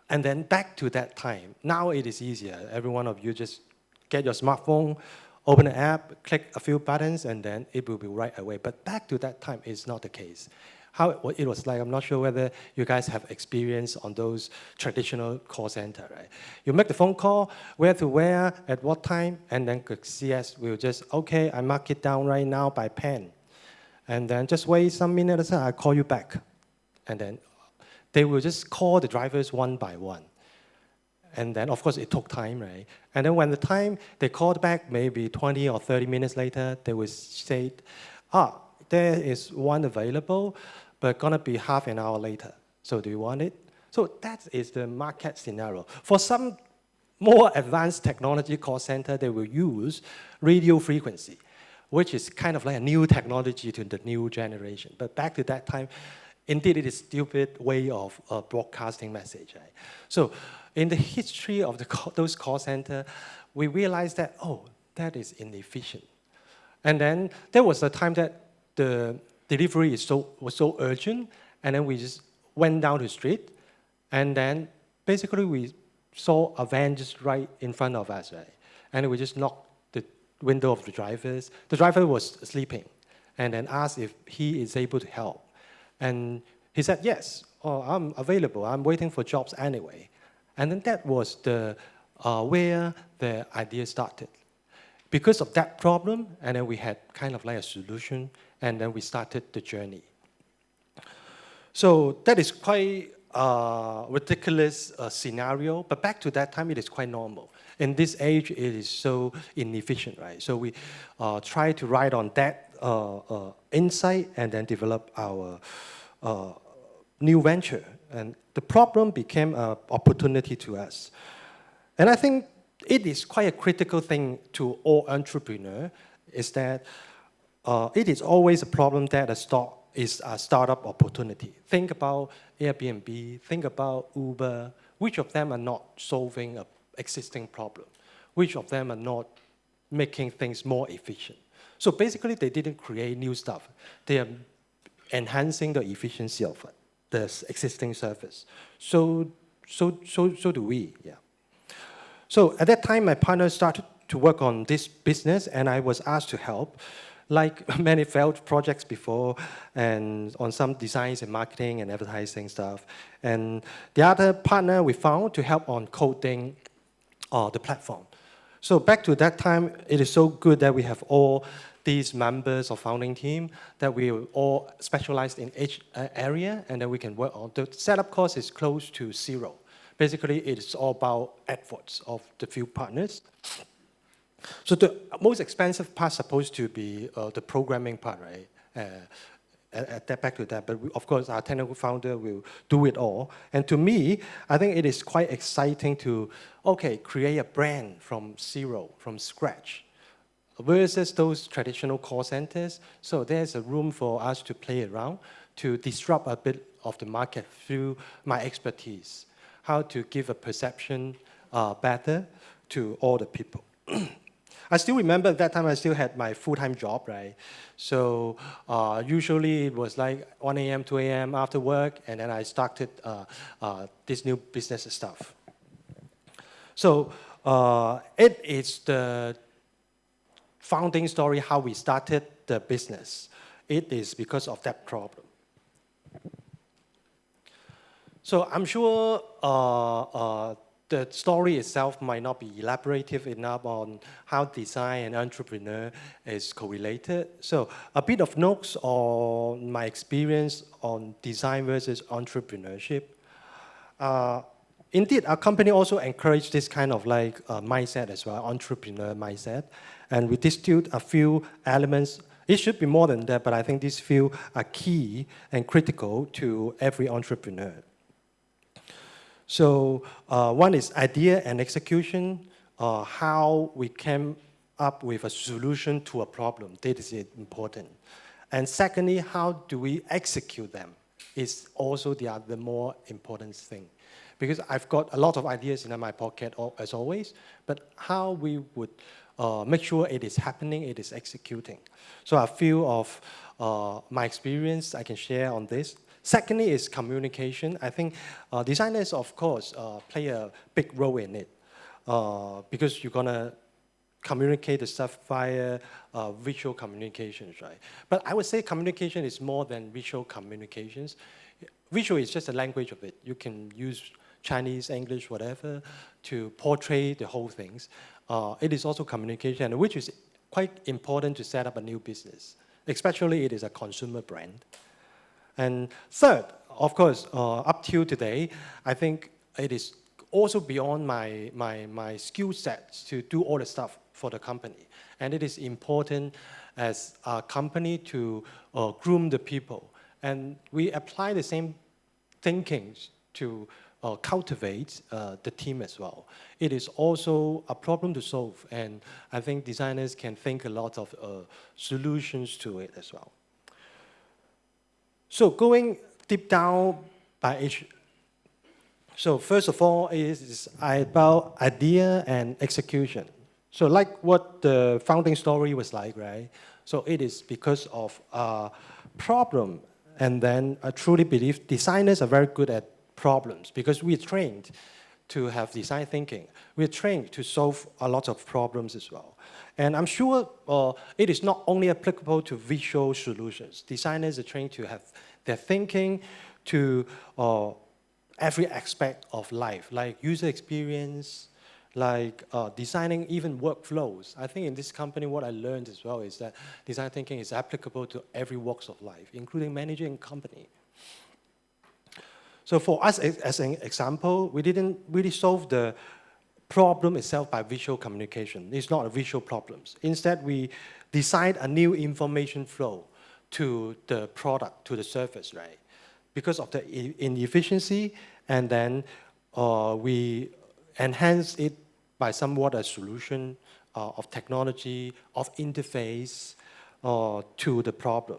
And then back to that time, now it is easier. Every one of you just get your smartphone, open an app, click a few buttons, and then it will be right away. But back to that time, it's not the case. How it was like, I'm not sure whether you guys have experience on those traditional call center, right? You make the phone call, where to where, at what time, and then CS will just, okay, I mark it down right now by pen. And then just wait some minutes, I'll call you back. And then they will just call the drivers one by one. And then, of course, it took time, right? And then when the time they called back, maybe 20 or 30 minutes later, they will say, there is one available, but gonna be half an hour later. So do you want it? So that is the market scenario. For some more advanced technology call center, they will use radio frequency, which is kind of like a new technology to the new generation. But back to that time, indeed, it is a stupid way of broadcasting message, right? So in the history of those call centers, we realized that, oh, that is inefficient. And then there was a time that the delivery was so urgent, and then we just went down the street, and then basically we saw a van just right in front of us, right? And we just knocked the window of the drivers. The driver was sleeping, and then asked if he is able to help. And he said, yes, I'm available. I'm waiting for jobs anyway. And then that was where the idea started. Because of that problem, and then we had kind of like a solution, and then we started the journey. So that is quite a ridiculous scenario, but back to that time, it is quite normal. In this age, it is so inefficient, right? So we try to ride on that insight and then develop our new venture. And the problem became an opportunity to us. And I think it is quite a critical thing to all entrepreneurs is that it is always a problem that is a startup opportunity. Think about Airbnb, think about Uber. Which of them are not solving an existing problem? Which of them are not making things more efficient? So basically, they didn't create new stuff. They are enhancing the efficiency of the existing service. So do we, yeah. So at that time, my partner started to work on this business, and I was asked to help, like many failed projects before, and on some designs and marketing and advertising stuff. And the other partner we found to help on coding the platform. So back to that time, it is so good that we have all these members of founding team that we all specialized in each area, and then we can work on. The setup cost is close to zero. Basically, it's all about efforts of the few partners. So the most expensive part is supposed to be the programming part, right? Back to that, but of course, our technical founder will do it all. And to me, I think it is quite exciting to, create a brand from zero, from scratch, versus those traditional call centers. So there's a room for us to play around, to disrupt a bit of the market through my expertise, how to give a perception better to all the people. I still remember at that time I still had my full-time job, right? So usually it was like 1 a.m., 2 a.m. after work, and then I started this new business stuff. So it is the founding story how we started the business. It is because of that problem. So I'm sure the story itself might not be elaborative enough on how design and entrepreneur is correlated. So a bit of notes on my experience on design versus entrepreneurship. Indeed, our company also encouraged this kind of like mindset as well, entrepreneur mindset. And we distilled a few elements. It should be more than that, but I think these few are key and critical to every entrepreneur. So one is idea and execution, how we came up with a solution to a problem. That is important. And secondly, how do we execute them is also the other more important thing. Because I've got a lot of ideas in my pocket, as always, but how we would make sure it is happening, it is executing. So a few of my experience I can share on this. Secondly is communication. I think designers, of course, play a big role in it because you're gonna communicate the stuff via visual communications, right? But I would say communication is more than visual communications. Visual is just a language of it. You can use Chinese, English, whatever, to portray the whole things. It is also communication, which is quite important to set up a new business, especially it is a consumer brand. And third, of course, up till today, I think it is also beyond my skill sets to do all the stuff for the company. And it is important as a company to groom the people. And we apply the same thinking to cultivate the team as well. It is also a problem to solve, and I think designers can think a lot of solutions to it as well. So going deep down by each. So first of all, is about idea and execution. So like what the founding story was like, right? So it is because of a problem, and then I truly believe designers are very good at problems because we're trained to have design thinking. We're trained to solve a lot of problems as well. And I'm sure it is not only applicable to visual solutions. Designers are trained to have their thinking to every aspect of life, like user experience, like designing even workflows. I think in this company, what I learned as well is that design thinking is applicable to every walks of life, including managing a company. So for us, as an example, we didn't really solve the problem itself by visual communication. It's not a visual problem. Instead, we designed a new information flow to the product, to the service, right? Because of the inefficiency, and then we enhance it by somewhat a solution of technology, of interface to the problem.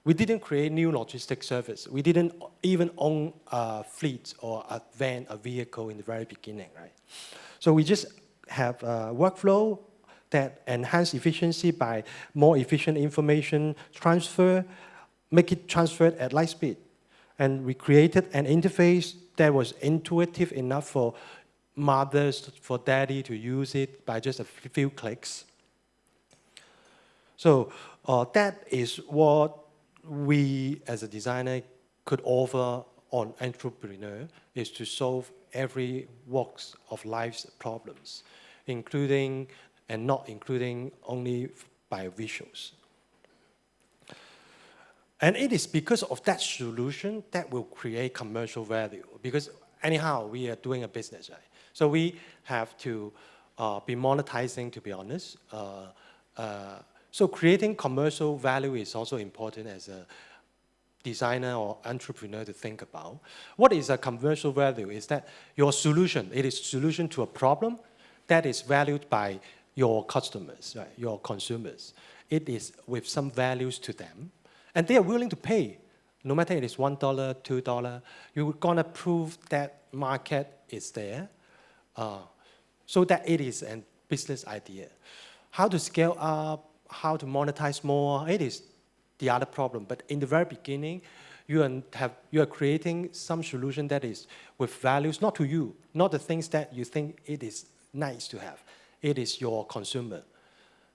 We didn't create new logistic service. We didn't even own a fleet or a van, a vehicle in the very beginning, right? So we just have a workflow that enhance efficiency by more efficient information transfer, make it transferred at light speed. And we created an interface that was intuitive enough for mothers, for daddy to use it by just a few clicks. So that is what we as a designer could offer on entrepreneur, is to solve every walks of life's problems, including and not including only by visuals. And it is because of that solution that will create commercial value, because anyhow, we are doing a business, right? So we have to be monetizing, to be honest. So creating commercial value is also important as a designer or entrepreneur to think about. What is a commercial value? Is that your solution, it is solution to a problem that is valued by your customers, right? Your consumers. It is with some values to them, and they are willing to pay. No matter it is $1, $2, you're gonna prove that market is there, so that it is a business idea. How to scale up, how to monetize more, it is the other problem. But in the very beginning, you are creating some solution that is with values, not to you, not the things that you think it is nice to have. It is your consumer.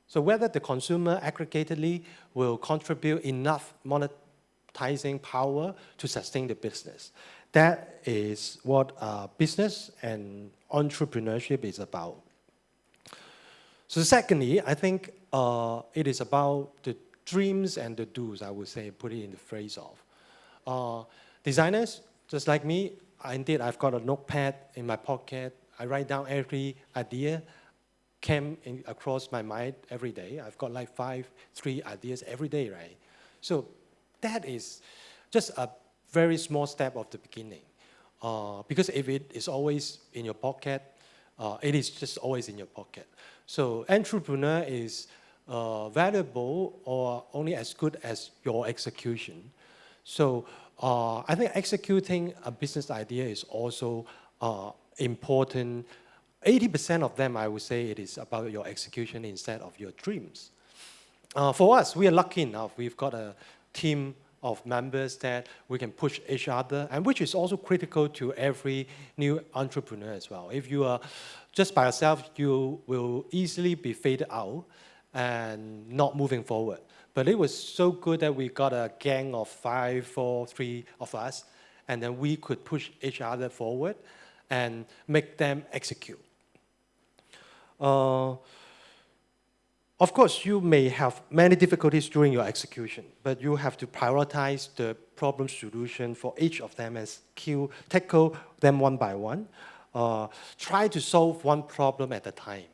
So whether the consumer aggregatedly will contribute enough monetizing power to sustain the business. That is what business and entrepreneurship is about. So secondly, I think it is about the dreams and the do's, I would say, put it in the phrase of. Designers, just like me, indeed, I've got a notepad in my pocket. I write down every idea came across my mind every day. I've got like 3 ideas every day, right? So that is just a very small step of the beginning. Because if it is always in your pocket, it is just always in your pocket. So entrepreneur is valuable or only as good as your execution. So I think executing a business idea is also important. 80% of them, I would say, it is about your execution instead of your dreams. For us, we are lucky enough. We've got a team of members that we can push each other, and which is also critical to every new entrepreneur as well. If you are just by yourself, you will easily be faded out and not moving forward. But it was so good that we got a gang of 5, 4, 3 of us, and then we could push each other forward and make them execute. Of course, you may have many difficulties during your execution, but you have to prioritize the problem solution for each of them and tackle them one by one. Try to solve one problem at a time.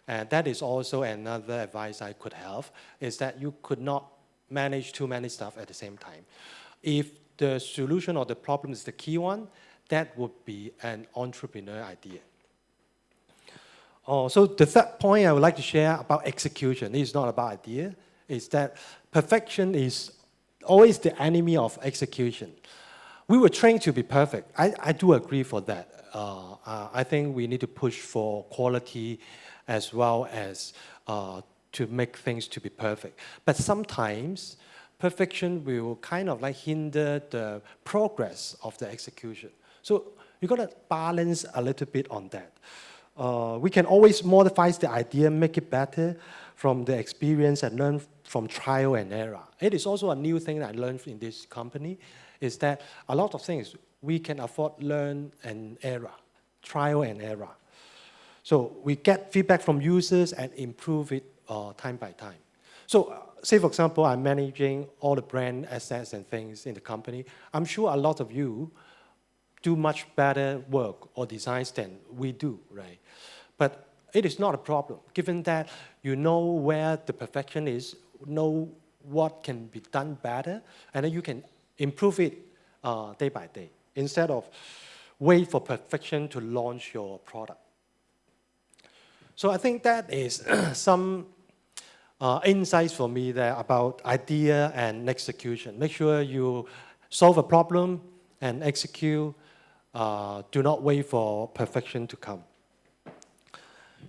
And that is also another advice I could have, is that you could not manage too many stuff at the same time. If the solution or the problem is the key one, that would be an entrepreneur idea. So the third point I would like to share about execution, it is not about idea, is that perfection is always the enemy of execution. We were trained to be perfect. I do agree for that. I think we need to push for quality as well as to make things to be perfect. But sometimes perfection will kind of like hinder the progress of the execution. So you got to balance a little bit on that. We can always modify the idea, make it better from the experience and learn from trial and error. It is also a new thing that I learned in this company, is that a lot of things we can afford learn and error, trial and error. So we get feedback from users and improve it time by time. So say, for example, I'm managing all the brand assets and things in the company. I'm sure a lot of you do much better work or designs than we do, right? But it is not a problem, given that you know where the perfection is, know what can be done better, and then you can improve it day by day, instead of wait for perfection to launch your product. So I think that is some insights for me there about idea and execution. Make sure you solve a problem and execute. Do not wait for perfection to come.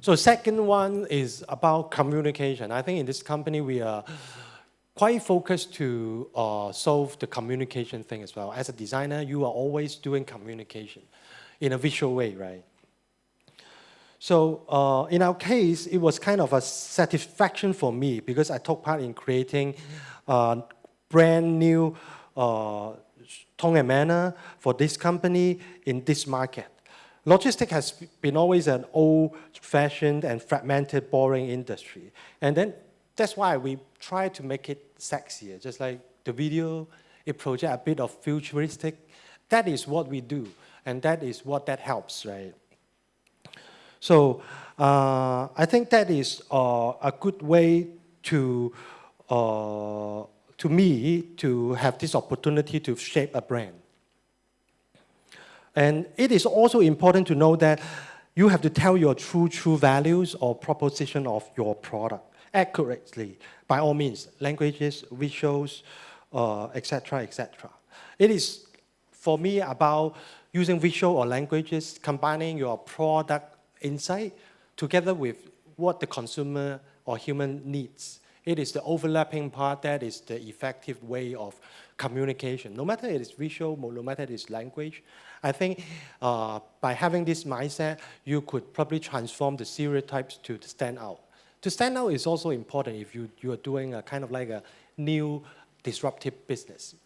So second one is about communication. I think in this company we are quite focused to solve the communication thing as well. As a designer, you are always doing communication in a visual way, right? So in our case, it was kind of a satisfaction for me because I took part in creating brand new tone and manner for this company in this market. Logistics has been always an old-fashioned and fragmented, boring industry. And then that's why we try to make it sexier, just like the video, it projects a bit of futuristic. That is what we do, and that is what that helps, right? So I think that is a good way to me to have this opportunity to shape a brand. And it is also important to know that you have to tell your true values or proposition of your product accurately, by all means, languages, visuals, etc., etc. It is, for me, about using visual or languages, combining your product insight together with what the consumer or human needs. It is the overlapping part that is the effective way of communication. No matter it is visual, no matter it is language, I think by having this mindset, you could probably transform the stereotypes to stand out. To stand out is also important if you are doing a kind of like a new disruptive business.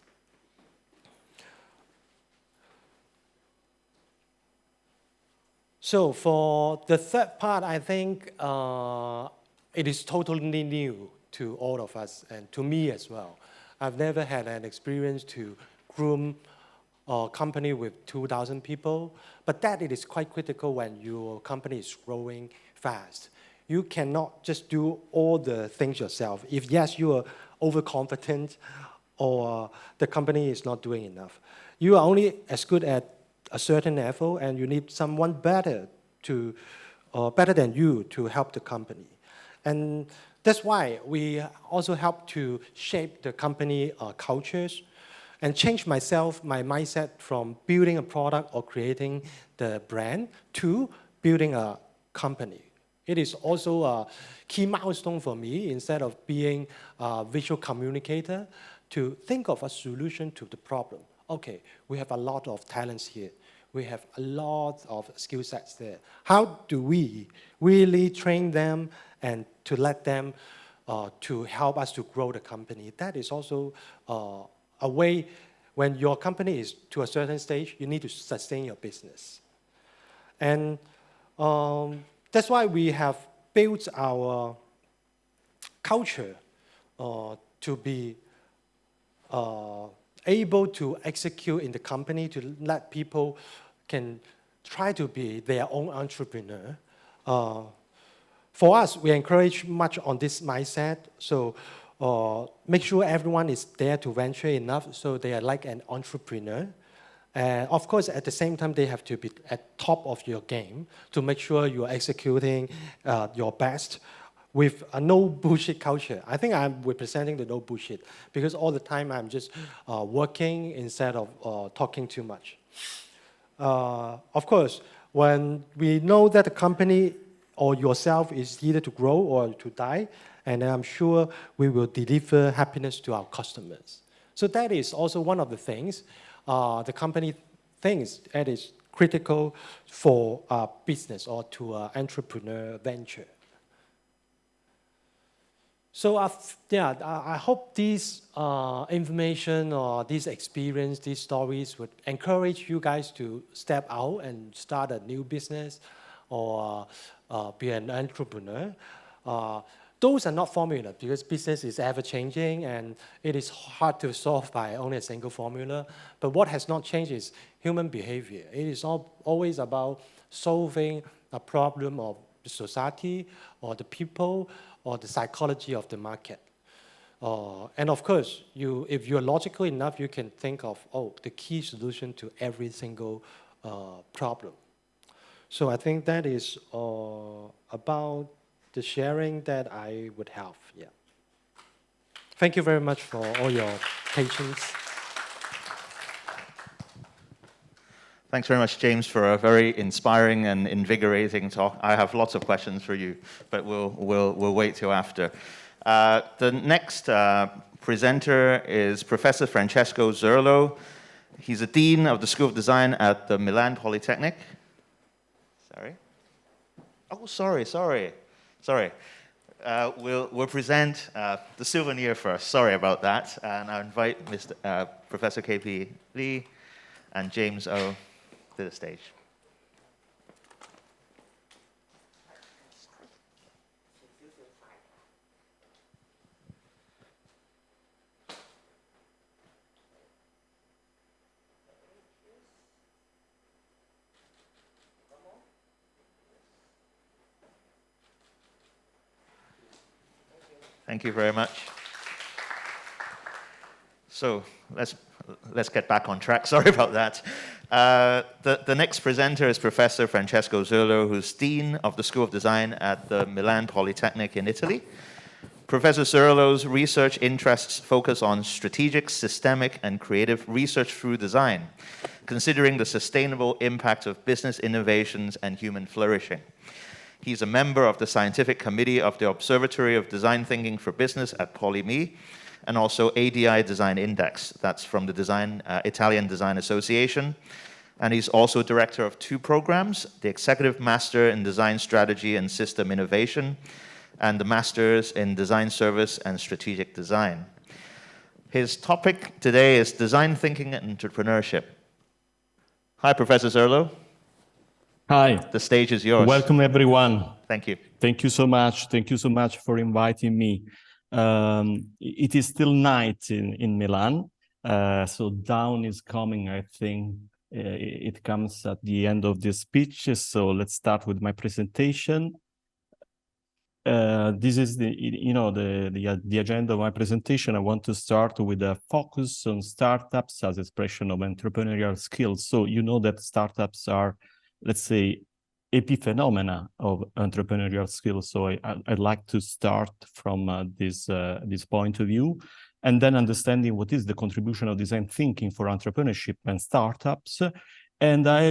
So for the third part, I think it is totally new to all of us and to me as well. I've never had an experience to groom a company with 2,000 people, but that it is quite critical when your company is growing fast. You cannot just do all the things yourself. If yes, you are overconfident or the company is not doing enough. You are only as good at a certain level and you need someone better than you to help the company. And that's why we also help to shape the company cultures and change my mindset from building a product or creating the brand to building a company. It is also a key milestone for me, instead of being a visual communicator, to think of a solution to the problem. Okay, we have a lot of talents here. We have a lot of skill sets there. How do we really train them and to let them to help us to grow the company? That is also a way, when your company is to a certain stage, you need to sustain your business. And that's why we have built our culture to be able to execute in the company, to let people can try to be their own entrepreneur. For us, we encourage much on this mindset. So make sure everyone is there to venture enough so they are like an entrepreneur. Of course, at the same time, they have to be at top of your game to make sure you are executing your best with a no bullshit culture. I think I'm representing the no bullshit because all the time I'm just working instead of talking too much. Of course, when we know that the company or yourself is either to grow or to die, and I'm sure we will deliver happiness to our customers. So that is also one of the things the company thinks that is critical for a business or to an entrepreneur venture. So I hope this information or this experience, these stories would encourage you guys to step out and start a new business or be an entrepreneur. Those are not formula because business is ever changing and it is hard to solve by only a single formula. But what has not changed is human behavior. It is always about solving a problem of the society or the people or the psychology of the market. And of course, if you're logical enough, you can think of, the key solution to every single problem. So I think that is about the sharing that I would have. Yeah. Thank you very much for all your patience. Thanks very much, James, for a very inspiring and invigorating talk. I have lots of questions for you, but we'll wait till after. The next presenter is Professor Francesco Zurlo. He's a Dean of the School of Design at the Milan Polytechnic. Sorry. Oh, sorry. We'll present the souvenir first. Sorry about that. And I invite Professor K.P. Lee and James O to the stage. Thank you very much. So let's get back on track. Sorry about that. The next presenter is Professor Francesco Zurlo, who's Dean of the School of Design at the Milan Polytechnic in Italy. Professor Zurlo's research interests focus on strategic, systemic, and creative research through design, considering the sustainable impact of business innovations and human flourishing. He's a member of the Scientific Committee of the Observatory of Design Thinking for Business at PolyMe, and also ADI Design Index. That's from the Italian Design Association. And he's also director of 2 programs, the Executive Master in Design Strategy and System Innovation, and the Masters in Design Service and Strategic Design. His topic today is Design Thinking and Entrepreneurship. Hi, Professor Zurlo. Hi. The stage is yours. Welcome, everyone. Thank you. Thank you so much. Thank you so much for inviting me. It is still night in Milan, so dawn is coming, I think. It comes at the end of this speech, so let's start with my presentation. This is the agenda of my presentation. I want to start with a focus on startups as expression of entrepreneurial skills. So you know that startups are, let's say, epiphenomena of entrepreneurial skills. So I'd like to start from this point of view, and then understanding what is the contribution of design thinking for entrepreneurship and startups. And I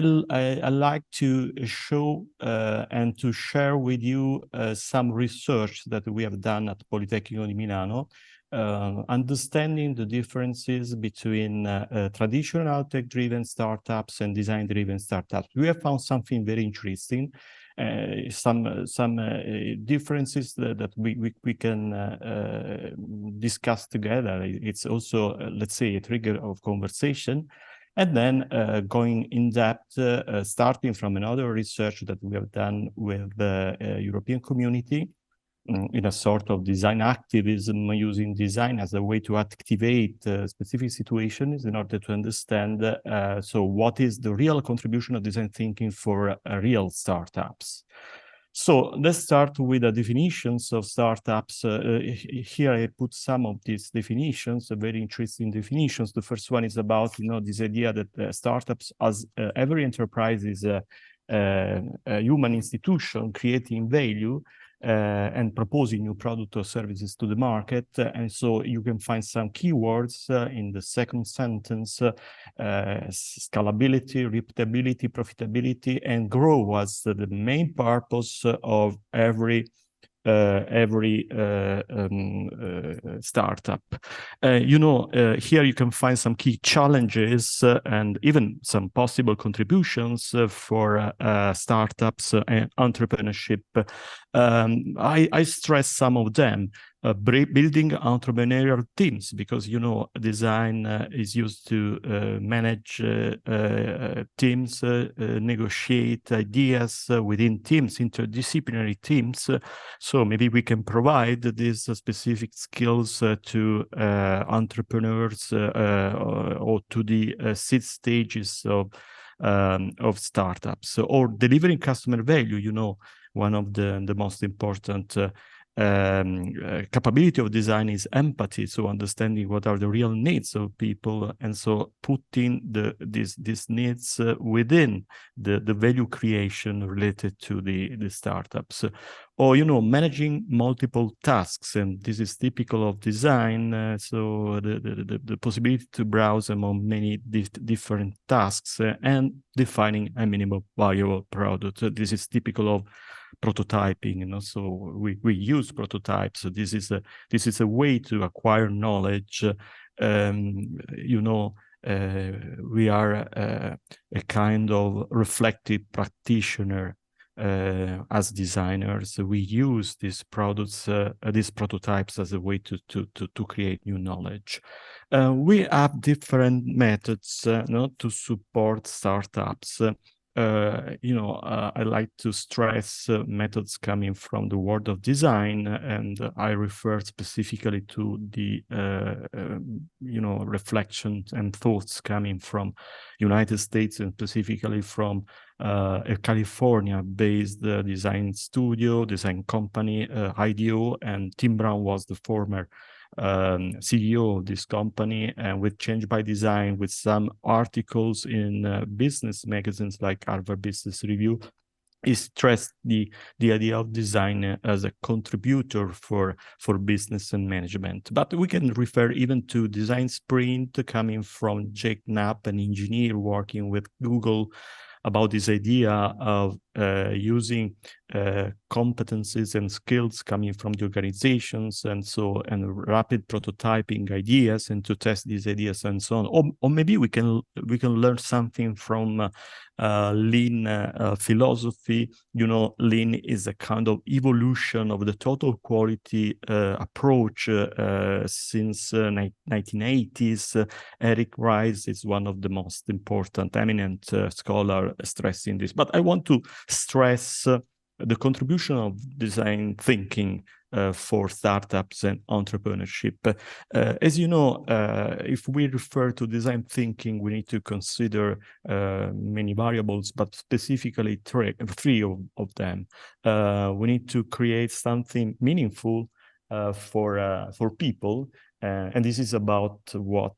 like to show and to share with you some research that we have done at Politecnico di Milano, understanding the differences between traditional tech-driven startups and design-driven startups. We have found something very interesting, some differences that we can discuss together. It's also, let's say, a trigger of conversation. And then going in depth, starting from another research that we have done with the European community, in a sort of design activism, using design as a way to activate specific situations in order to understand, so what is the real contribution of design thinking for real startups. So let's start with the definitions of startups. Here I put some of these definitions, very interesting definitions. The first one is about, this idea that startups, as every enterprise, is a human institution creating value and proposing new products or services to the market. And so you can find some keywords in the second sentence: scalability, repeatability, profitability, and grow as the main purpose of every startup. Here you can find some key challenges and even some possible contributions for startups and entrepreneurship. I stress some of them. Building entrepreneurial teams, because design is used to manage teams, negotiate ideas within teams, interdisciplinary teams. So maybe we can provide these specific skills to entrepreneurs or to the seed stages of startups, or delivering customer value. One of the most important capability of design is empathy, so understanding what are the real needs of people, and so putting these needs within the value creation related to the startups. Or, managing multiple tasks, and this is typical of design, so the possibility to browse among many different tasks and defining a minimum viable product. This is typical of prototyping, so we use prototypes. So this is a way to acquire knowledge. We are a kind of reflective practitioner as designers. We use these products, these prototypes, as a way to create new knowledge. We have different methods to support startups. I like to stress methods coming from the world of design, and I refer specifically to the reflections and thoughts coming from United States, and specifically from a California-based design studio, design company, IDEO, and Tim Brown was the former CEO of this company, and with Change by Design, with some articles in business magazines like Harvard Business Review, he stressed the idea of design as a contributor for business and management. But we can refer even to Design Sprint coming from Jake Knapp, an engineer working with Google, about this idea of using competencies and skills coming from the organizations, and rapid prototyping ideas, and to test these ideas and so on. Or maybe we can learn something from Lean philosophy. Lean is a kind of evolution of the total quality approach since 1980s. Eric Rice is one of the most important, eminent scholar stressing this. But I want to stress the contribution of design thinking for startups and entrepreneurship. As you know, if we refer to design thinking, we need to consider many variables, but specifically three of them. We need to create something meaningful for people. And this is about what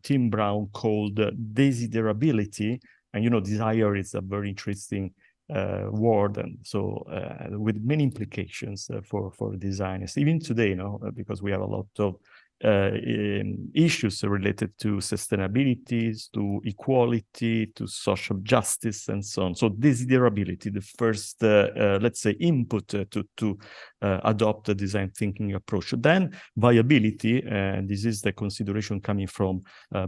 Tim Brown called desiderability. And desire is a very interesting word, and so with many implications for designers even today, because we have a lot of issues related to sustainability, to equality, to social justice, and so on. So desirability, the first, let's say, input to adopt a design thinking approach. Then viability, and this is the consideration coming from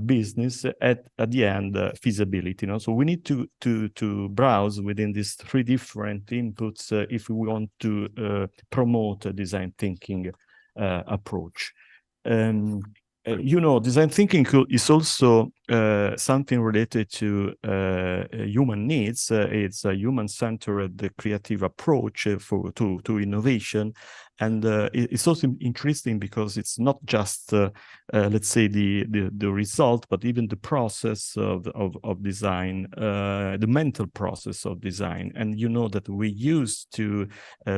business. At the end, feasibility. So we need to browse within these three different inputs if we want to promote a design thinking approach. Design thinking is also something related to human needs. It's a human-centered creative approach to innovation. And it's also interesting because it's not just, let's say, the result, but even the process of design, the mental process of design. And that we used to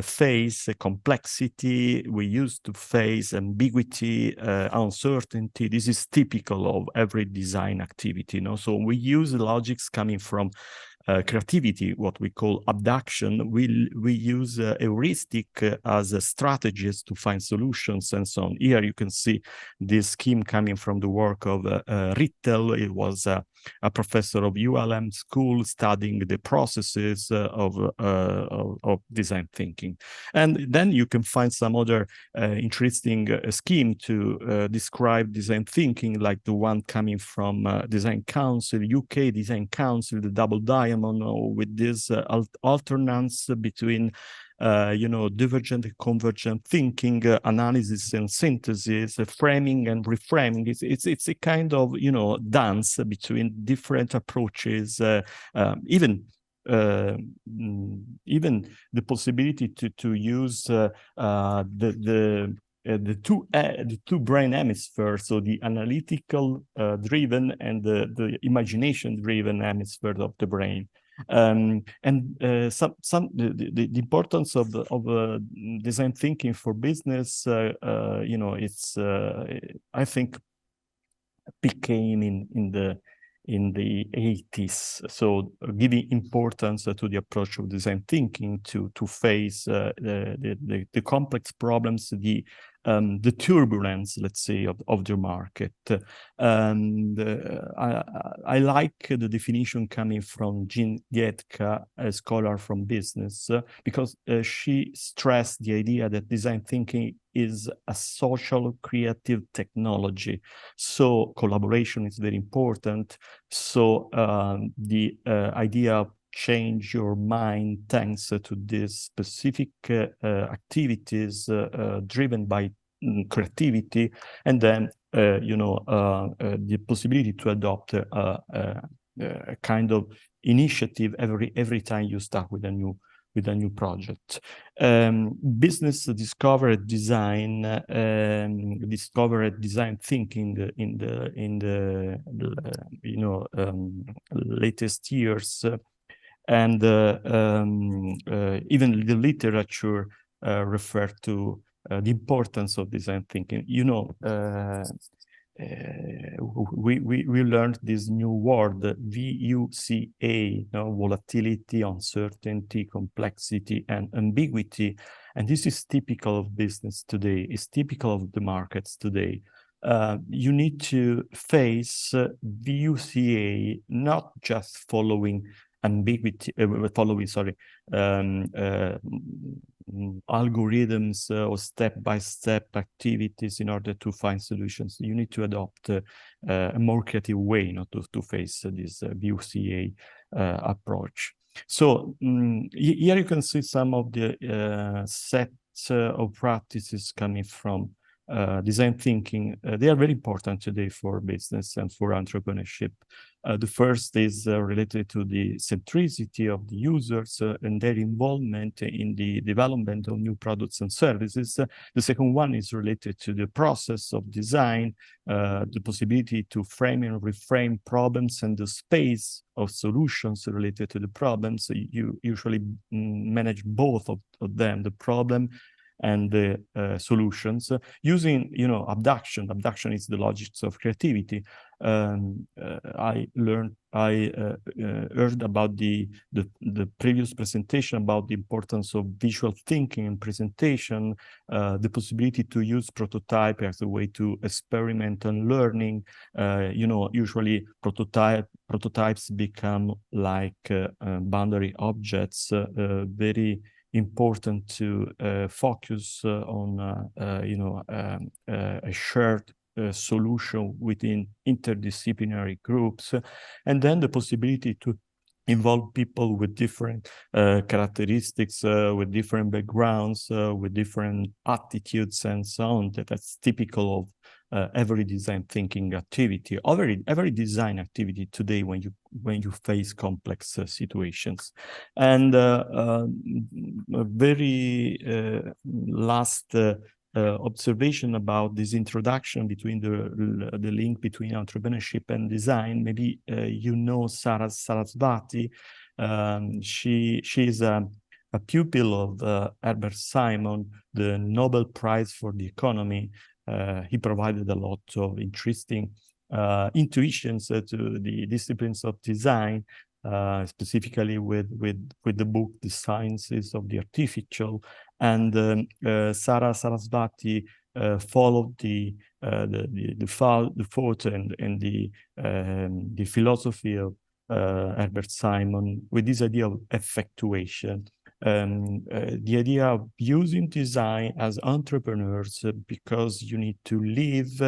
face complexity, we used to face ambiguity, uncertainty. This is typical of every design activity. So we use logics coming from creativity, what we call abduction. We use heuristic as strategies to find solutions and so on. Here you can see this scheme coming from the work of Rittel. It was a professor of ULM school studying the processes of design thinking. And then you can find some other interesting scheme to describe design thinking, like the one coming from Design Council, UK Design Council, the double diamond, with this alternance between divergent and convergent thinking, analysis and synthesis, framing and reframing. It's a kind of dance between different approaches. Even the possibility to use the two brain hemispheres, so the analytical driven and the imagination driven hemisphere of the brain. The importance of design thinking for business, it's I think became in the 80s. So giving importance to the approach of design thinking to face the complex problems, the turbulence, let's say, of the market. And I like the definition coming from Jean Gietka, a scholar from business, because she stressed the idea that design thinking is a social creative technology. So collaboration is very important. So the idea of change your mind thanks to these specific activities driven by creativity, and then the possibility to adopt a kind of initiative every time you start with a new project. Business discovered design thinking in the latest years, and even the literature referred to the importance of design thinking. We learned this new word, VUCA, volatility, uncertainty, complexity, and ambiguity. And this is typical of business today. It's typical of the markets today. You need to face VUCA, not just following ambiguity, algorithms or step-by-step activities in order to find solutions. You need to adopt a more creative way not to face this VUCA approach. So here you can see some of the sets of practices coming from design thinking. They are very important today for business and for entrepreneurship. The first is related to the centricity of the users and their involvement in the development of new products and services. The second one is related to the process of design, the possibility to frame and reframe problems and the space of solutions related to the problems. You usually manage both of them, the problem and the solutions, using abduction. Abduction is the logics of creativity. I heard about the previous presentation about the importance of visual thinking and presentation, the possibility to use prototype as a way to experiment and learning. Usually prototypes become like boundary objects, very important to focus on a shared solution within interdisciplinary groups, and then the possibility to involve people with different characteristics, with different backgrounds, with different attitudes and so on. That's typical of every design thinking activity, every design activity today when you face complex situations. And a very last observation about this introduction between the link between entrepreneurship and design. Maybe Sarah Sarasvati. She is a pupil of Herbert Simon, the Nobel Prize for the Economy. He provided a lot of interesting intuitions to the disciplines of design, specifically with the book The Sciences of the Artificial. And Sarah Sarasvati followed the thought and the philosophy of Herbert Simon with this idea of effectuation. The idea of using design as entrepreneurs because you need to live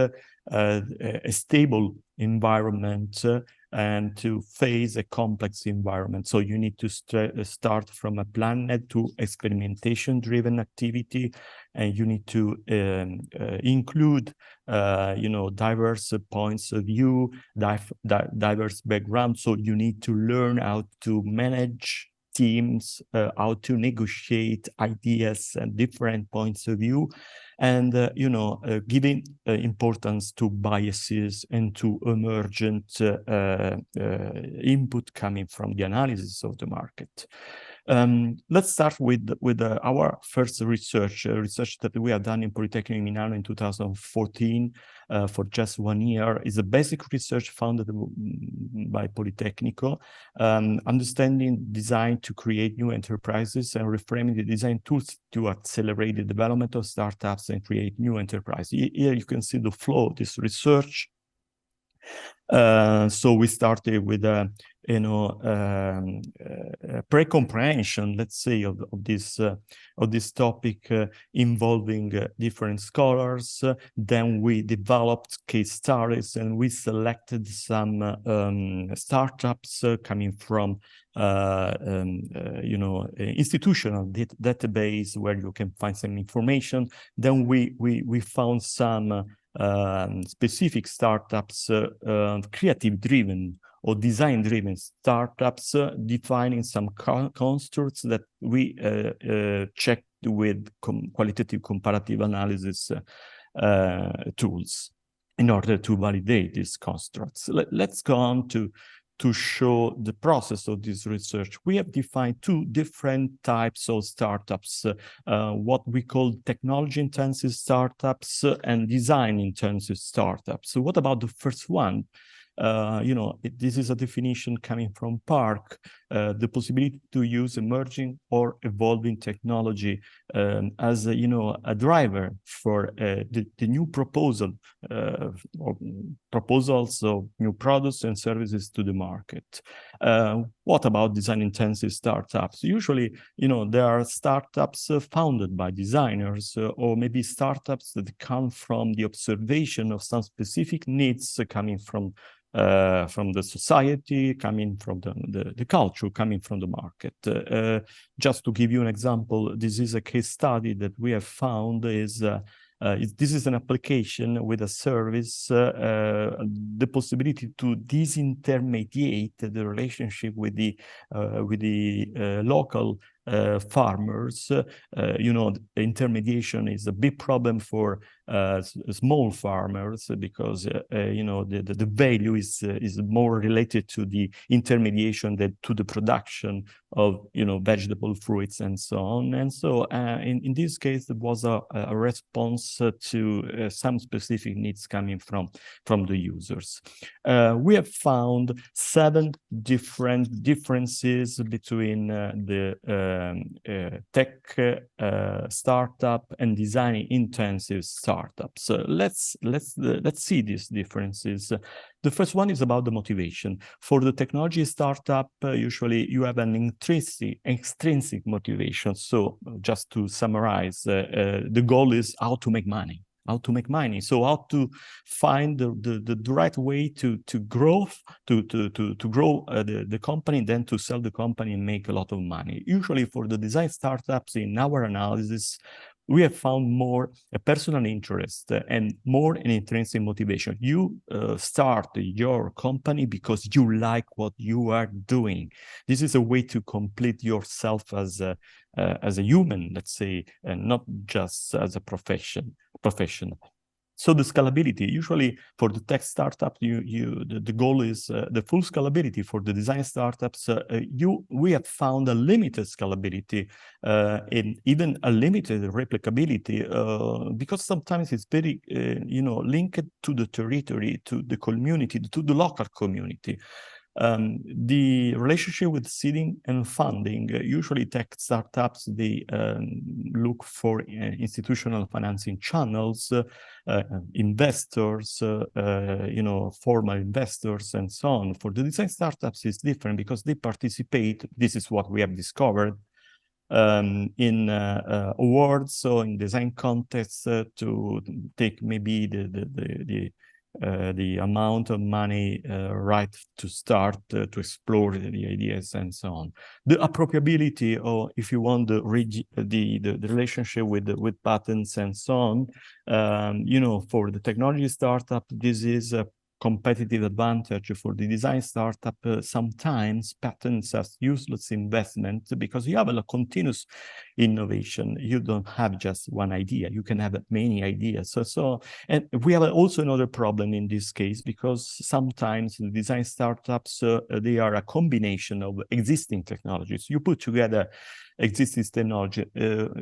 a stable environment and to face a complex environment. So you need to start from a planned to experimentation-driven activity, and you need to include, diverse points of view, diverse backgrounds. So you need to learn how to manage teams, how to negotiate ideas and different points of view, and giving importance to biases and to emergent input coming from the analysis of the market. Let's start with our first research that we have done in Polytechnic Milano in 2014 for just 1 year. Is a basic research funded by Politecnico, understanding design to create new enterprises and reframing the design tools to accelerate the development of startups and create new enterprises. Here you can see the flow of this research. So we started with a pre-comprehension, let's say, of this topic involving different scholars. Then we developed case studies, and we selected some startups coming from institutional database where you can find some information. Then we found some specific startups, creative-driven or design-driven startups, defining some constructs that we checked with qualitative comparative analysis tools in order to validate these constructs. Let's go on to show the process of this research. We have defined 2 different types of startups, what we call technology-intensive startups and design-intensive startups. So what about the first one? This is a definition coming from Park, the possibility to use emerging or evolving technology as a driver for the new proposal or proposals of new products and services to the market. What about design-intensive startups? Usually, there are startups founded by designers or maybe startups that come from the observation of some specific needs coming from the society, coming from the culture, coming from the market. Just to give you an example, this is a case study that we have found this is an application with a service, the possibility to disintermediate the relationship with the local farmers. Intermediation is a big problem for small farmers because the value is more related to the intermediation than to the production of vegetable, fruits, and so on. And so in this case, there was a response to some specific needs coming from the users. We have found 7 different differences between the tech startup and design intensive startups. So let's see these differences. The first one is about the motivation. For the technology startup, usually you have an extrinsic motivation. So just to summarize, the goal is how to make money. So how to find the right way to grow the company, then to sell the company and make a lot of money. Usually for the design startups, in our analysis, we have found more a personal interest and more an intrinsic motivation. You start your company because you like what you are doing. This is a way to complete yourself as a human, let's say, and not just as a professional. So the scalability, usually for the tech startup, the goal is the full scalability. For the design startups, we have found a limited scalability and even a limited replicability because sometimes it's very linked to the territory, to the community, to the local community. The relationship with seeding and funding, usually tech startups, they look for institutional financing channels, investors, formal investors, and so on. For the design startups, it's different because they participate. This is what we have discovered in awards, so in design contests to take maybe the amount of money right to start to explore the ideas and so on. The appropriability, or if you want the relationship with patents and so on, for the technology startup, this is competitive advantage for the design startup. Sometimes patents are useless investment because you have a continuous innovation. You don't have just one idea. You can have many ideas. And we have also another problem in this case, because sometimes the design startups, they are a combination of existing technologies. You put together existing technology.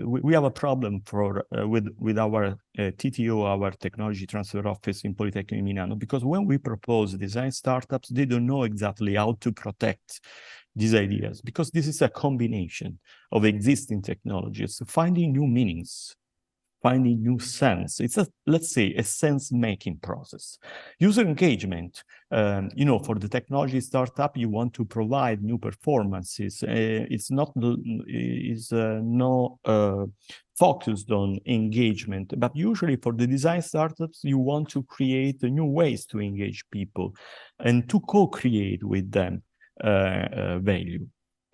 We have a problem with our TTO, our Technology Transfer Office in Polytechnic Milano, because when we propose design startups, they don't know exactly how to protect these ideas, because this is a combination of existing technologies, finding new meanings, finding new sense. It's let's say, a sense-making process. User engagement, for the technology startup, you want to provide new performances. It's not focused on engagement, but usually for the design startups, you want to create new ways to engage people and to co-create with them value.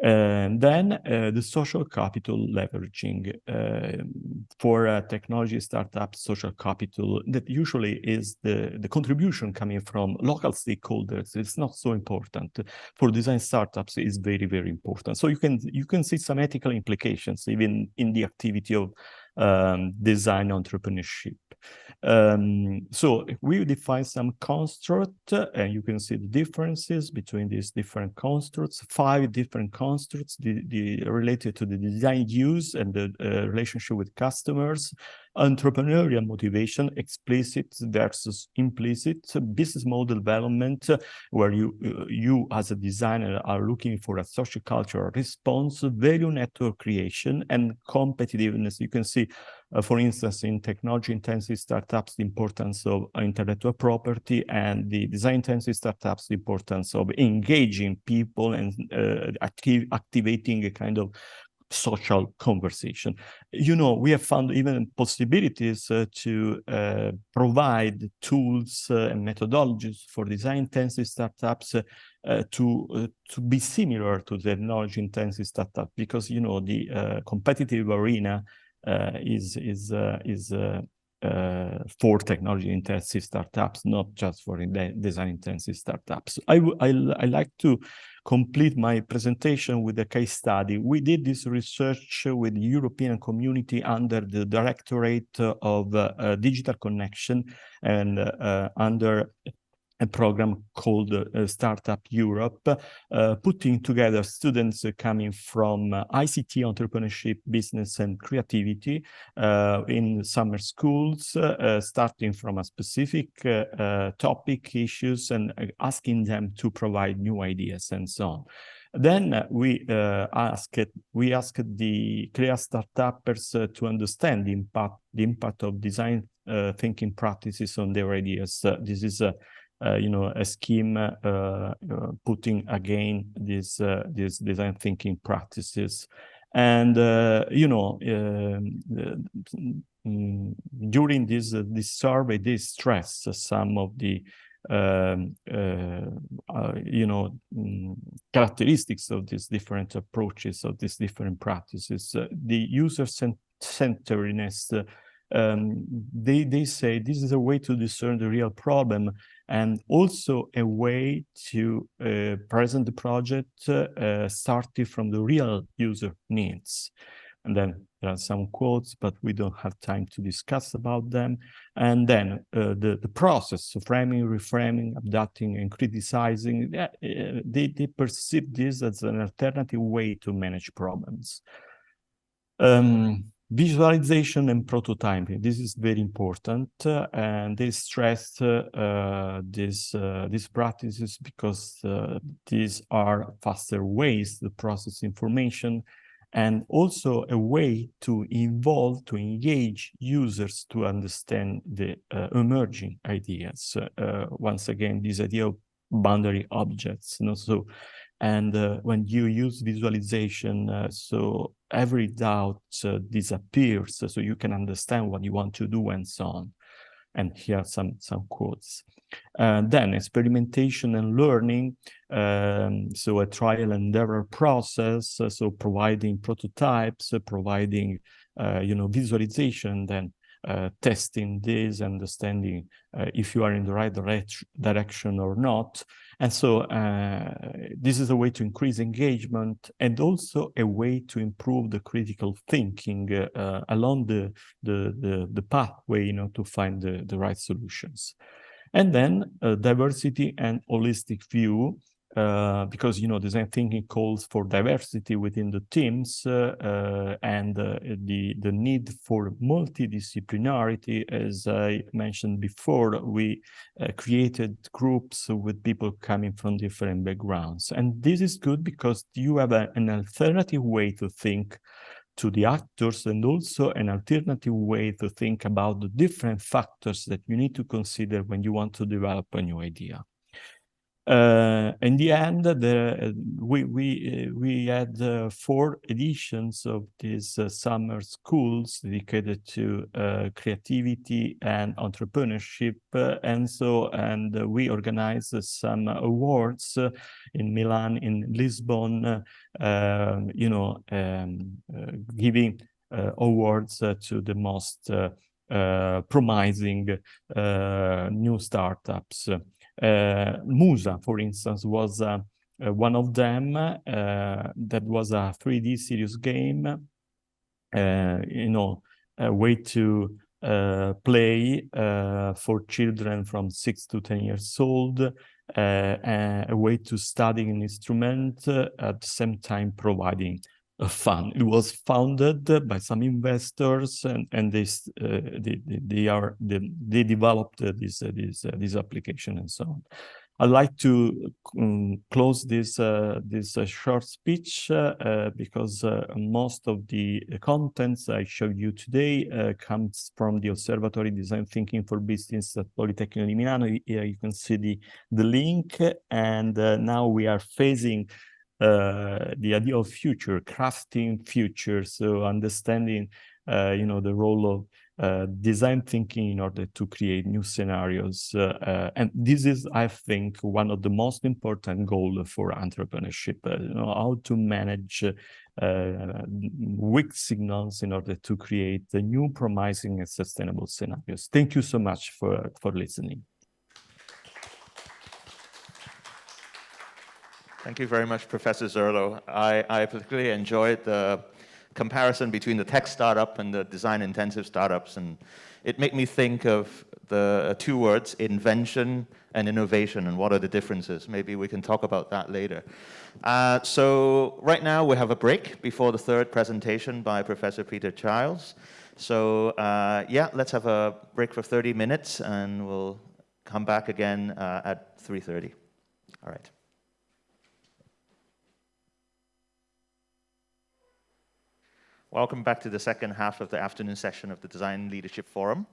And then the social capital leveraging for technology startups, social capital, that usually is the contribution coming from local stakeholders. It's not so important. For design startups, it's very, very important. So you can see some ethical implications even in the activity of design entrepreneurship. So we define some construct, and you can see the differences between these different constructs, 5 different constructs related to the design use and the relationship with customers, entrepreneurial motivation, explicit versus implicit, business model development, where you as a designer are looking for a social cultural response, value network creation, and competitiveness. You can see, for instance, in technology-intensive startups, the importance of intellectual property, and the design-intensive startups, the importance of engaging people and activating a kind of social conversation. We have found even possibilities to provide tools and methodologies for design-intensive startups to be similar to the technology-intensive startup, because the competitive arena is for technology-intensive startups, not just for design-intensive startups. I like to complete my presentation with a case study. We did this research with the European community under the Directorate of Digital Connection and under a program called Startup Europe, putting together students coming from ICT, entrepreneurship, business, and creativity in summer schools, starting from a specific topic, issues, and asking them to provide new ideas and so on. Then we asked the CREA startuppers to understand the impact of design thinking practices on their ideas. This is a scheme putting again these design thinking practices, and during this survey, they stress some of the characteristics of these different approaches, of these different practices. The user-centeredness. They say this is a way to discern the real problem, and also a way to present the project starting from the real user needs. And then there are some quotes, but we don't have time to discuss about them. And then the process of framing, reframing, adapting, and criticizing, they perceive this as an alternative way to manage problems. Visualization and prototyping, this is very important, and they stress these practices because these are faster ways to process information, and also a way to involve, to engage users to understand the emerging ideas. Once again, this idea of boundary objects, and when you use visualization, so every doubt disappears, so you can understand what you want to do and so on. And here are some quotes. Then experimentation and learning, so a trial and error process, so providing prototypes, providing visualization, then testing this, understanding if you are in the right direction or not. And so this is a way to increase engagement and also a way to improve the critical thinking along the pathway, you know, to find the right solutions. And then diversity and holistic view, because, you know, design thinking calls for diversity within the teams and the need for multidisciplinarity. As I mentioned before, we created groups with people coming from different backgrounds. And this is good because you have an alternative way to think to the actors and also an alternative way to think about the different factors that you need to consider when you want to develop a new idea. In the end, we had 4 editions of these summer schools dedicated to creativity and entrepreneurship, and we organized some awards in Milan, in Lisbon, you know, giving awards to the most promising new startups. Musa, for instance, was one of them. That was a 3D serious game, you know, a way to play for children from 6 to 10 years old, a way to study an instrument at the same time providing fun. It was founded by some investors, and they developed this application and so on. I'd like to close this short speech because most of the contents I showed you today comes from the Observatory Design Thinking for Business at Polytechnic di Milano. Here you can see the link, and now we are facing the idea of future, crafting future, so understanding, you know, the role of design thinking in order to create new scenarios. And this is, I think, one of the most important goals for entrepreneurship, you know, how to manage weak signals in order to create the new promising and sustainable scenarios. Thank you so much for listening. Thank you very much, Professor Zerlo. I particularly enjoyed the comparison between the tech startup and the design-intensive startups, and it made me think of the 2 words, invention and innovation, and what are the differences. Maybe we can talk about that later. So right now we have a break before the 3rd presentation by Professor Peter Childs. So yeah, let's have a break for 30 minutes, and we'll come back again at 3:30. All right. Welcome back to the second half of the afternoon session of the Design Leadership Forum.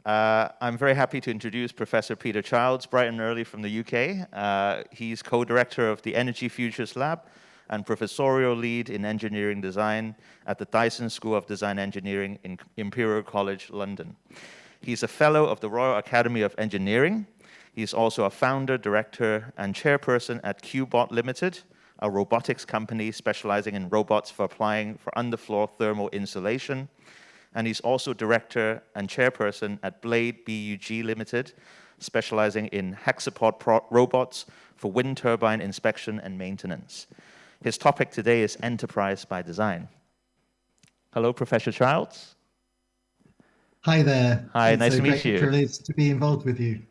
I'm very happy to introduce Professor Peter Childs, bright and early from the UK. He's co-director of the Energy Futures Lab and professorial lead in engineering design at the Dyson School of Design Engineering in Imperial College, London. He's a fellow of the Royal Academy of Engineering. He's also a founder, director, and chairperson at QBot Limited, a robotics company specializing in robots for applying for underfloor thermal insulation. And he's also director and chairperson at Blade BUG Limited, specializing in hexapod robots for wind turbine inspection and maintenance. His topic today is enterprise by design. Hello, Professor Childs. Hi there. Hi, nice to meet you. It's a great privilege to be involved with you.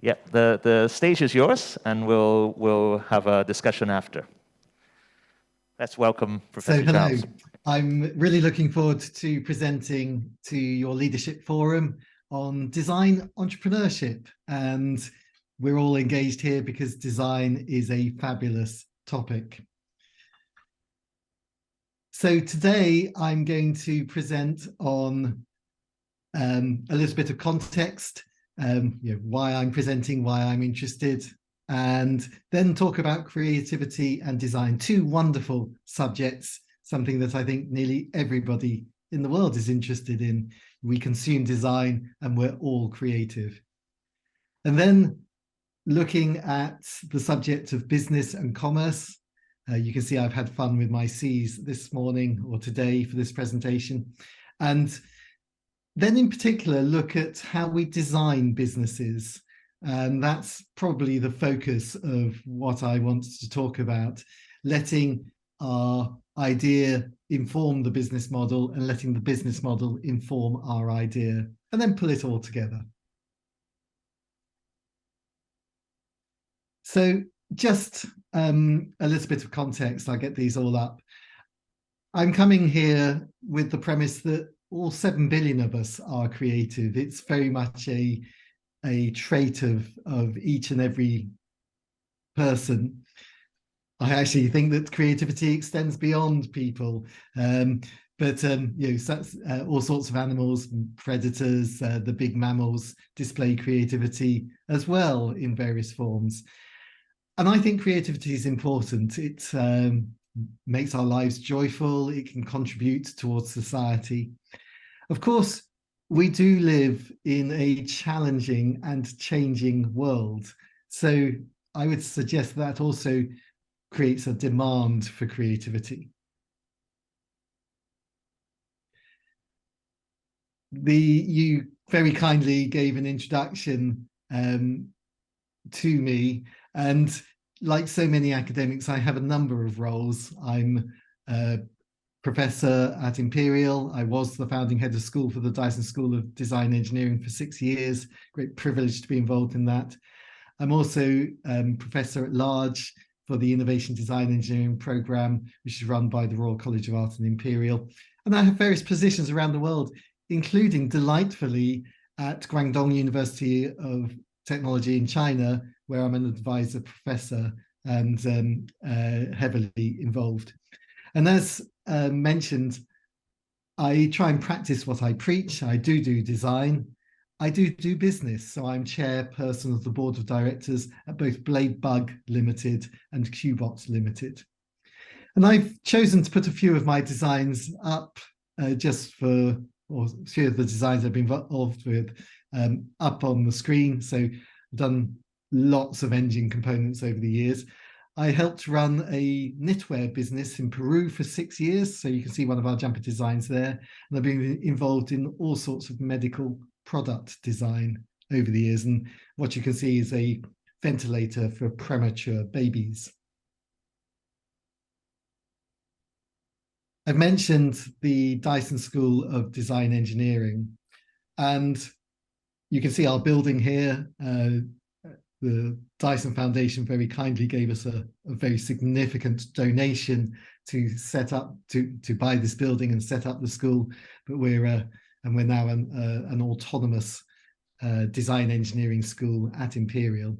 Yeah, the stage is yours, and we'll have a discussion after. Let's welcome Professor Childs. So hello, I'm really looking forward to presenting to your leadership forum on design entrepreneurship. And we're all engaged here because design is a fabulous topic. So today I'm going to present on a little bit of context, you know, why I'm presenting, why I'm interested, and then talk about creativity and design, 2 wonderful subjects, something that I think nearly everybody in the world is interested in. We consume design and we're all creative. And then looking at the subject of business and commerce, you can see I've had fun with my C's this morning or today for this presentation. And then in particular, look at how we design businesses. And that's probably the focus of what I wanted to talk about, letting our idea inform the business model and letting the business model inform our idea, and then pull it all together. So just a little bit of context, I'll get these all up. I'm coming here with the premise that all 7 billion of us are creative. It's very much a trait of each and every person. I actually think that creativity extends beyond people. But you know, all sorts of animals, predators, the big mammals display creativity as well in various forms. And I think creativity is important. It makes our lives joyful. It can contribute towards society. Of course, we do live in a challenging and changing world. So I would suggest that also creates a demand for creativity. You very kindly gave an introduction to me, and like so many academics, I have a number of roles. I'm a professor at Imperial. I was the founding head of school for the Dyson School of Design Engineering for 6 years. Great privilege to be involved in that. I'm also professor at large for the Innovation Design Engineering programme, which is run by the Royal College of Art and Imperial. And I have various positions around the world, including delightfully at Guangdong University of Technology in China, where I'm an advisor professor and heavily involved. And as mentioned, I try and practice what I preach. I do design. I do business. So I'm chairperson of the board of directors at both Bladebug Limited and Qbot Limited. And I've chosen to put a few of my designs up just for, or a few of the designs I've been involved with up on the screen. So I've done lots of engine components over the years. I helped run a knitwear business in Peru for 6 years. So you can see one of our jumper designs there. And I've been involved in all sorts of medical product design over the years. And what you can see is a ventilator for premature babies. I've mentioned the Dyson School of Design Engineering, and you can see our building here. The Dyson Foundation very kindly gave us a very significant donation to set up, to buy this building and set up the school. But we're now an autonomous design engineering school at Imperial.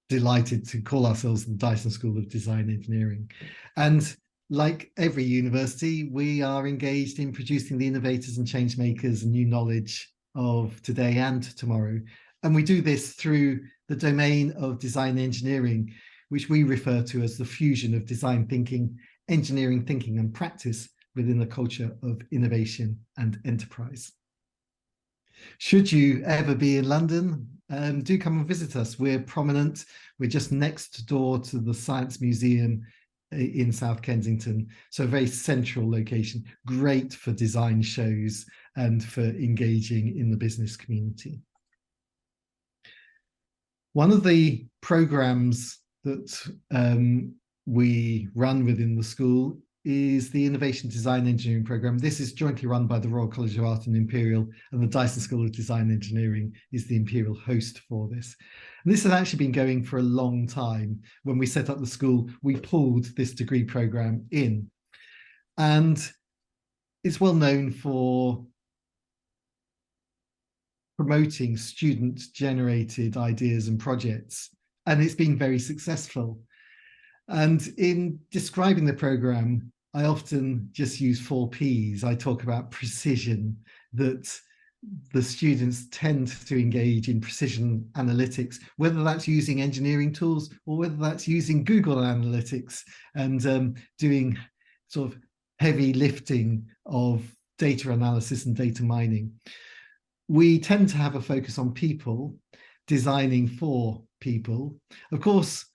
Delighted to call ourselves the Dyson School of Design Engineering. And like every university, we are engaged in producing the innovators and change makers and new knowledge of today and tomorrow. And we do this through the domain of design engineering, which we refer to as the fusion of design thinking, engineering thinking and practice within the culture of innovation and enterprise. Should you ever be in London, do come and visit us. We're prominent. We're just next door to the Science Museum in South Kensington. So a very central location, great for design shows and for engaging in the business community. One of the programs that we run within the school is the Innovation Design Engineering program. This is jointly run by the Royal College of Art and Imperial, and the Dyson School of Design Engineering is the Imperial host for this. And this has actually been going for a long time. When we set up the school, we pulled this degree program in. And it's well known for promoting student-generated ideas and projects, and it's been very successful. And in describing the program, I often just use 4 Ps. I talk about precision, that the students tend to engage in precision analytics, whether that's using engineering tools or whether that's using Google Analytics and doing sort of heavy lifting of data analysis and data mining. We tend to have a focus on people, designing for people. Of course,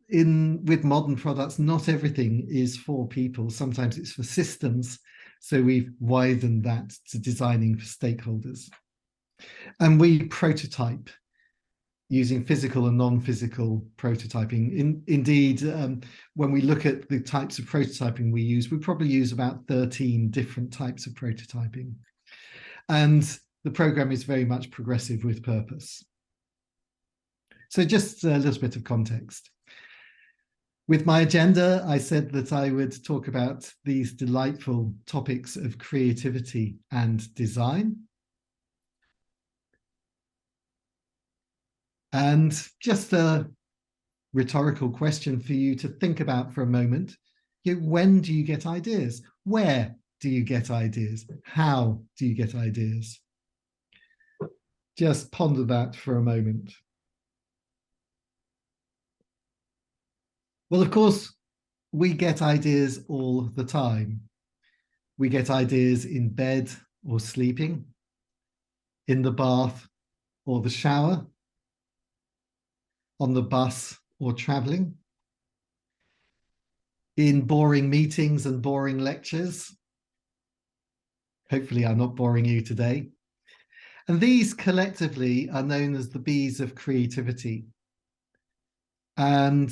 with modern products, not everything is for people. Sometimes it's for systems. So we've widened that to designing for stakeholders. And we prototype using physical and non-physical prototyping. Indeed, when we look at the types of prototyping we use, we probably use about 13 different types of prototyping. And the program is very much progressive with purpose. So just a little bit of context. With my agenda, I said that I would talk about these delightful topics of creativity and design. And just a rhetorical question for you to think about for a moment. When do you get ideas? Where do you get ideas? How do you get ideas? Just ponder that for a moment. Well, of course, we get ideas all the time. We get ideas in bed or sleeping, in the bath or the shower, on the bus or traveling, in boring meetings and boring lectures. Hopefully I'm not boring you today. And these collectively are known as the bees of creativity. And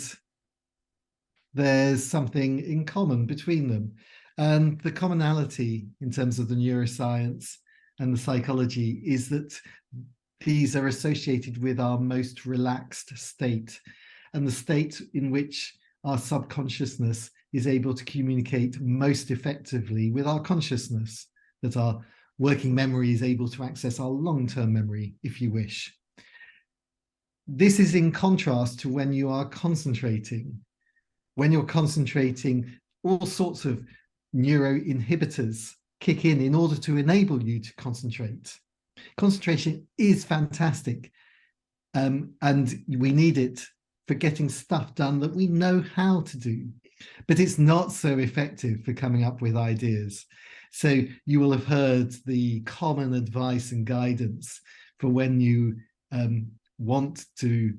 there's something in common between them. And the commonality in terms of the neuroscience and the psychology is that these are associated with our most relaxed state, and the state in which our subconsciousness is able to communicate most effectively with our consciousness, that our working memory is able to access our long-term memory, if you wish. This is in contrast to when you are concentrating. When you're concentrating, all sorts of neuroinhibitors kick in order to enable you to concentrate. Concentration is fantastic, and we need it for getting stuff done that we know how to do, but it's not so effective for coming up with ideas. So you will have heard the common advice and guidance for when you want to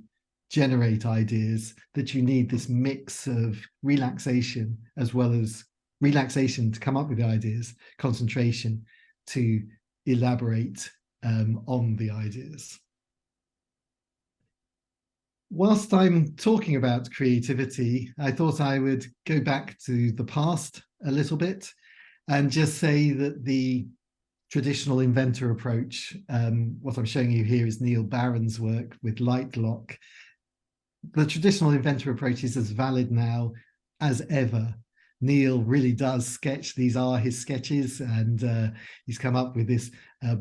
generate ideas, that you need this mix of relaxation, as well as relaxation to come up with the ideas, concentration to elaborate on the ideas. Whilst I'm talking about creativity, I thought I would go back to the past a little bit and just say that the traditional inventor approach, what I'm showing you here is Neil Barron's work with light lock. The traditional inventor approach is as valid now as ever. Neil really does sketch. These are his sketches, and he's come up with this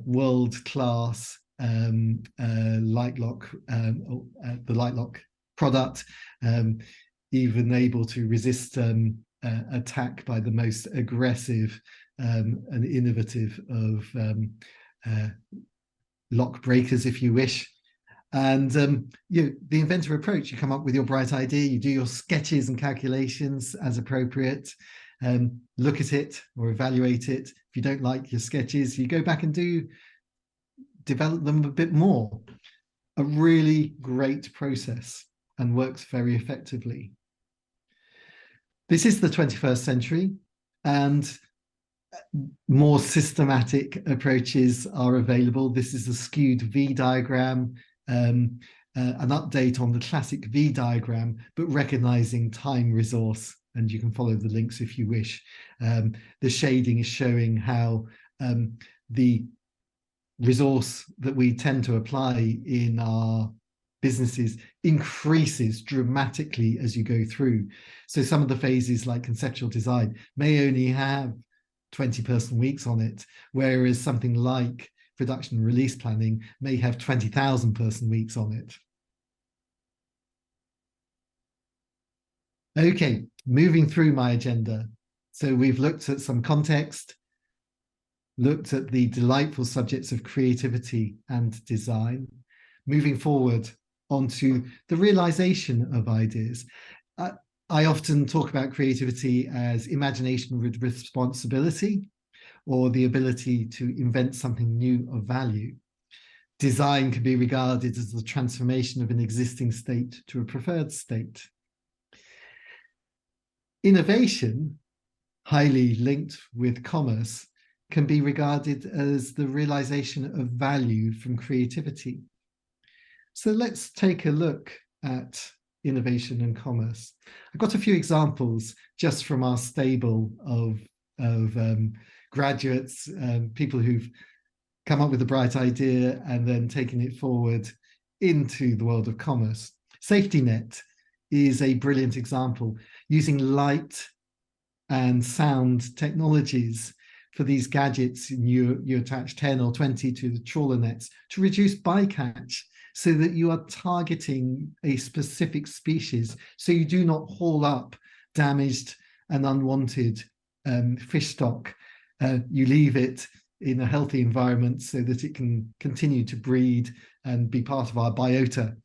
world-class light lock, the light lock product, even able to resist attack by the most aggressive and innovative of lock breakers, if you wish. And the inventor approach, you come up with your bright idea, you do your sketches and calculations as appropriate, look at it or evaluate it. If you don't like your sketches, you go back and develop them a bit more. A really great process and works very effectively. This is the 21st century, and more systematic approaches are available. This is a skewed V diagram, an update on the classic V diagram, but recognizing time resource, and you can follow the links if you wish. The shading is showing how the resource that we tend to apply in our businesses increases dramatically as you go through. So some of the phases like conceptual design may only have 20-person weeks on it, whereas something like production and release planning may have 20,000-person weeks on it. Okay, moving through my agenda. So we've looked at some context, looked at the delightful subjects of creativity and design, moving forward onto the realization of ideas. I often talk about creativity as imagination with responsibility, or the ability to invent something new of value. Design can be regarded as the transformation of an existing state to a preferred state. Innovation highly linked with commerce can be regarded as the realization of value from creativity. So let's take a look at innovation and commerce. I've got a few examples just from our stable of graduates, people who've come up with a bright idea and then taken it forward into the world of commerce. Safety Net is a brilliant example, using light and sound technologies for these gadgets. You attach 10 or 20 to the trawler nets to reduce bycatch, so that you are targeting a specific species, so you do not haul up damaged and unwanted fish stock. You leave it in a healthy environment so that it can continue to breed and be part of our biota.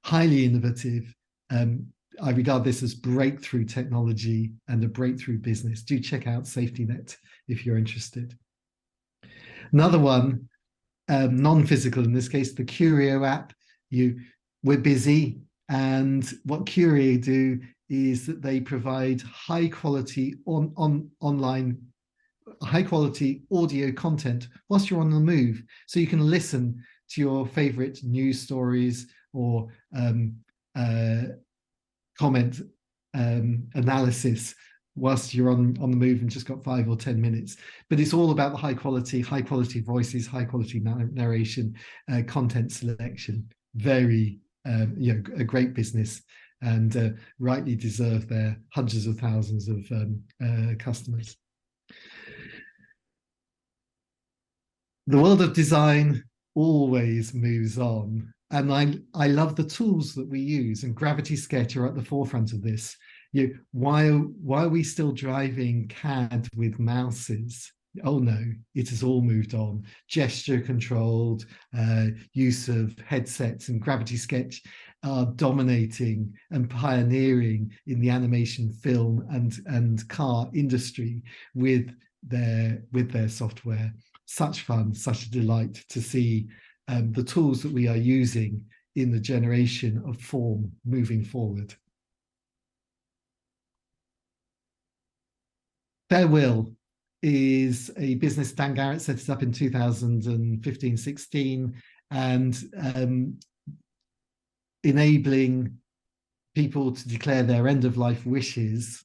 Highly innovative. I regard this as breakthrough technology and a breakthrough business. Do check out Safety Net if you're interested. Another one, non-physical, in this case, the Curio app. We're busy, and what Curio do is that they provide high quality online, high quality audio content whilst you're on the move, so you can listen to your favorite news stories or comment analysis whilst you're on the move and just got 5 or 10 minutes. But it's all about the high quality voices, high quality narration, content selection. Very, a great business, and rightly deserve their hundreds of thousands of customers. The world of design always moves on, and I love the tools that we use, and Gravity Sketch are at the forefront of this. Why are we still driving CAD with mouses? Oh no, it has all moved on. Gesture controlled use of headsets, and Gravity Sketch are dominating and pioneering in the animation, film and car industry with their software. Such fun, such a delight to see the tools that we are using in the generation of form moving forward. Fairwill is a business. Dan Garrett set it up in 2015-16, and enabling people to declare their end-of-life wishes.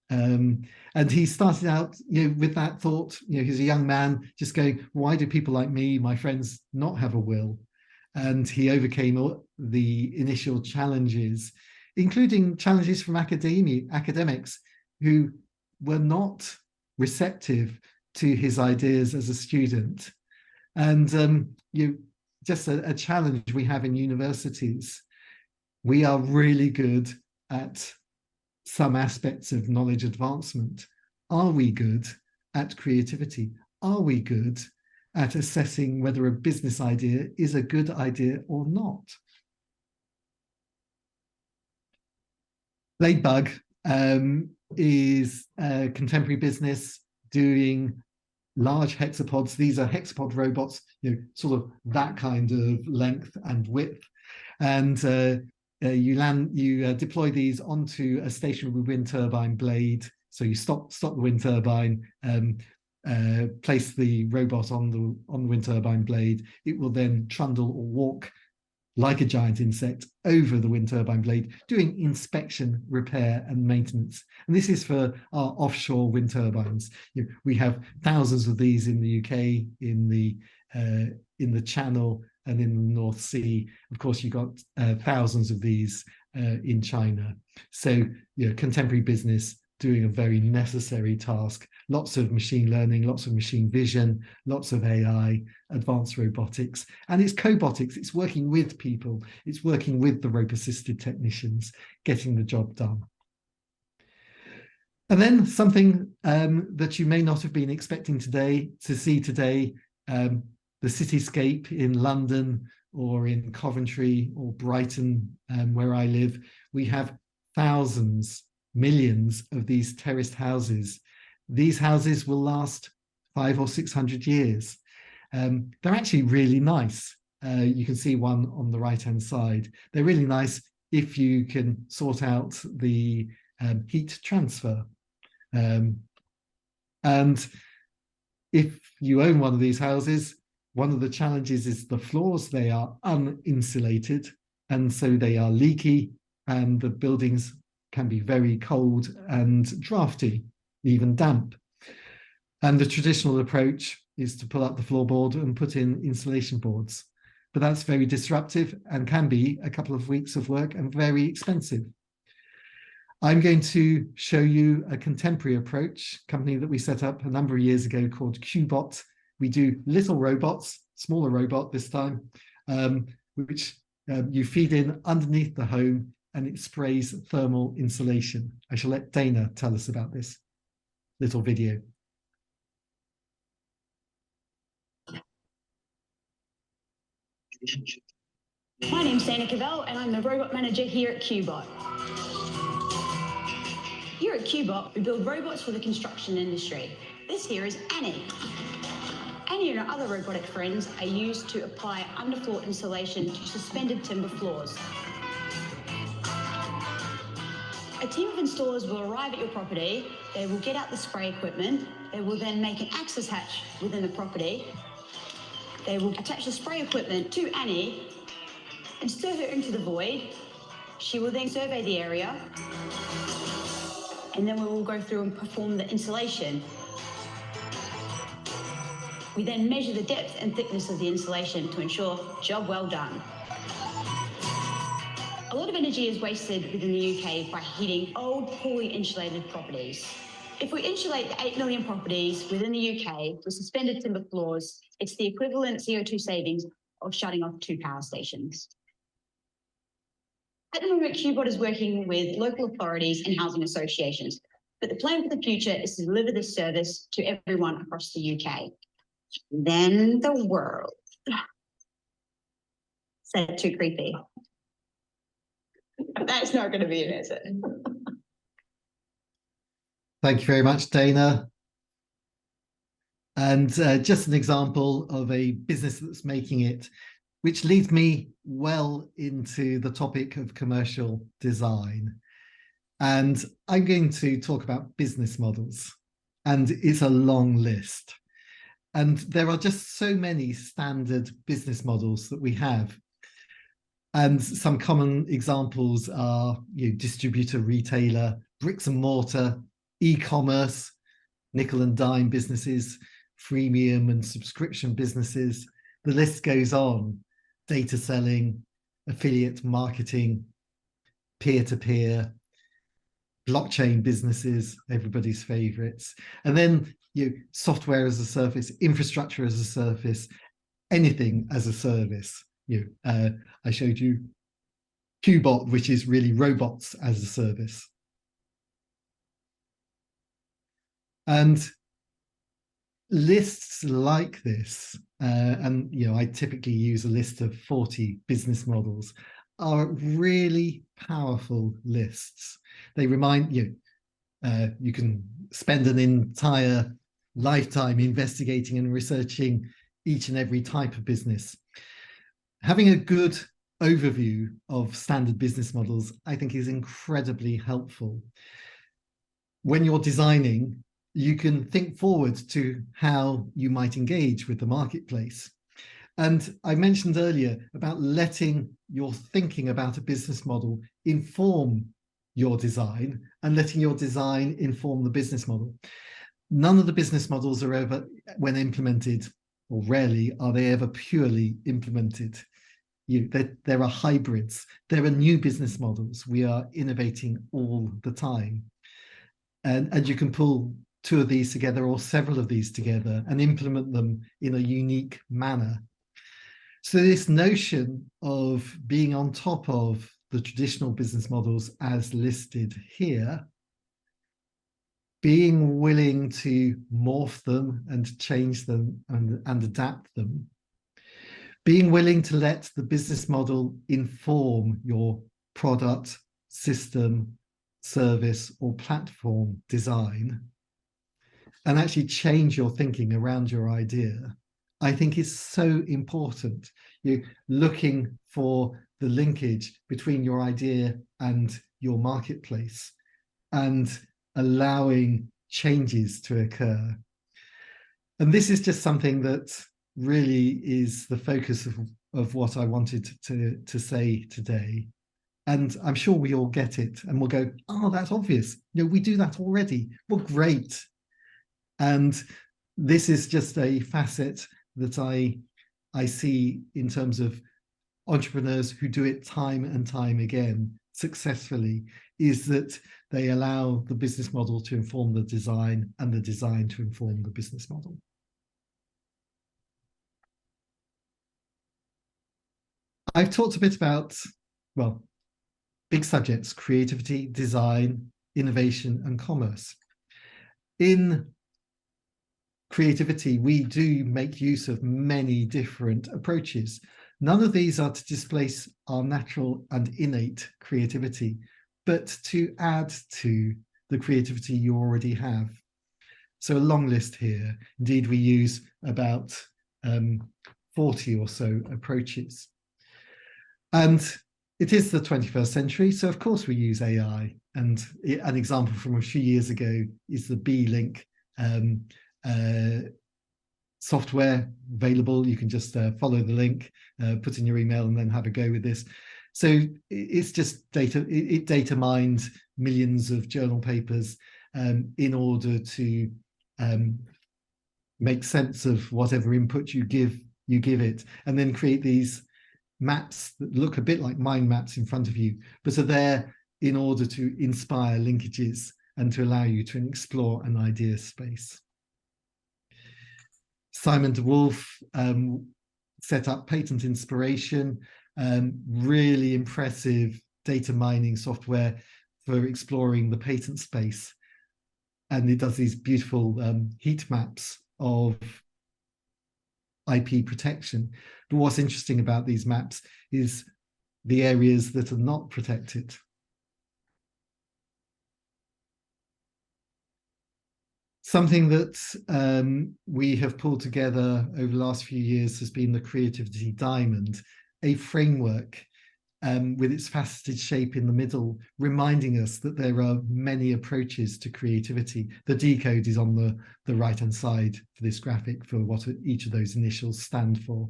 And he started out, with that thought. He's a young man just going, why do people like me, my friends, not have a will? And he overcame all the initial challenges, including challenges from academics who were not receptive to his ideas as a student. And just a challenge we have in universities. We are really good at some aspects of knowledge advancement. Are we good at creativity? Are we good at assessing whether a business idea is a good idea or not? Ladybug is a contemporary business doing large hexapods. These are hexapod robots, sort of that kind of length and width. And you deploy these onto a stationary wind turbine blade. So you stop the wind turbine, place the robot on the wind turbine blade. It will then trundle or walk like a giant insect over the wind turbine blade, doing inspection, repair, and maintenance. And this is for our offshore wind turbines. We have thousands of these in the UK, in the Channel, and in the North Sea. Of course, you've got thousands of these in China. So, contemporary business doing a very necessary task. Lots of machine learning, lots of machine vision, lots of AI, advanced robotics, and it's cobotics. It's working with people. It's working with the rope-assisted technicians, getting the job done. And then something that you may not have been expecting to see today, the cityscape in London or in Coventry or Brighton, where I live. We have thousands, millions of these terraced houses. These houses will last 500 or 600 years. They're actually really nice. You can see one on the right-hand side. They're really nice if you can sort out the heat transfer. And if you own one of these houses, one of the challenges is the floors. They are uninsulated, and so they are leaky, and the buildings can be very cold and drafty, even damp. And the traditional approach is to pull up the floorboard and put in insulation boards. But that's very disruptive and can be a couple of weeks of work and very expensive. I'm going to show you a contemporary approach, company that we set up a number of years ago called Qbot. We do little robots, smaller robot this time, which you feed in underneath the home and it sprays thermal insulation. I shall let Dana tell us about this little video. My name's Dana Cavell and I'm the robot manager here at Qbot. Here at Qbot, we build robots for the construction industry. This here is Annie. Annie and her other robotic friends are used to apply underfloor insulation to suspended timber floors. A team of installers will arrive at your property, they will get out the spray equipment, they will then make an access hatch within the property, they will attach the spray equipment to Annie and stir her into the void. She will then survey the area and then we will go through and perform the insulation. We then measure the depth and thickness of the insulation to ensure job well done. A lot of energy is wasted within the UK by heating old, poorly insulated properties. If we insulate the 8 million properties within the UK with suspended timber floors, it's the equivalent CO2 savings of shutting off 2 power stations. At the moment, Qbot is working with local authorities and housing associations, but the plan for the future is to deliver this service to everyone across the UK. Then the world. Is that too creepy? That's not going to be it, is it? Thank you very much, Dana. And just an example of a business that's making it, which leads me well into the topic of commercial design. And I'm going to talk about business models, and it's a long list. And there are just so many standard business models that we have. And some common examples are distributor, retailer, bricks and mortar, e-commerce, nickel and dime businesses, freemium and subscription businesses. The list goes on. Data selling, affiliate marketing, peer-to-peer, blockchain businesses, everybody's favorites. And then software as a service, infrastructure as a service, anything as a service. I showed you Qbot, which is really robots as a service. And lists like this, and I typically use a list of 40 business models, are really powerful lists. They remind you, you can spend an entire lifetime investigating and researching each and every type of business. Having a good overview of standard business models, I think, is incredibly helpful. When you're designing, you can think forward to how you might engage with the marketplace. And I mentioned earlier about letting your thinking about a business model inform your design and letting your design inform the business model. None of the business models are ever, when implemented, or rarely are they ever purely implemented. There are hybrids. There are new business models. We are innovating all the time. And you can pull 2 of these together or several of these together and implement them in a unique manner. So this notion of being on top of the traditional business models as listed here, being willing to morph them and change them and adapt them, being willing to let the business model inform your product, system, service, or platform design, and actually change your thinking around your idea, I think is so important. You're looking for the linkage between your idea and your marketplace and allowing changes to occur. And this is just something that really is the focus of what I wanted to say today. And I'm sure we all get it and we'll go, oh, that's obvious. You know, we do that already. Well, great. And this is just a facet that I see in terms of entrepreneurs who do it time and time again successfully, is that they allow the business model to inform the design and the design to inform the business model. I've talked a bit about, well, big subjects: creativity, design, innovation, and commerce. In creativity, we do make use of many different approaches. None of these are to displace our natural and innate creativity, but to add to the creativity you already have. So a long list here. Indeed, we use about 40 or so approaches. And it is the 21st century, so of course we use AI. And an example from a few years ago is the B-Link software available. You can just follow the link, put in your email, and then have a go with this. So it's just data. It data mines millions of journal papers in order to make sense of whatever input you give it, and then create these maps that look a bit like mind maps in front of you, but are there in order to inspire linkages and to allow you to explore an idea space. Simon de Wolf set up Patent Inspiration, really impressive data mining software for exploring the patent space. And it does these beautiful heat maps of IP protection. But what's interesting about these maps is the areas that are not protected. Something that we have pulled together over the last few years has been the Creativity Diamond, a framework with its faceted shape in the middle, reminding us that there are many approaches to creativity. The D code is on the right-hand side for this graphic for what each of those initials stand for.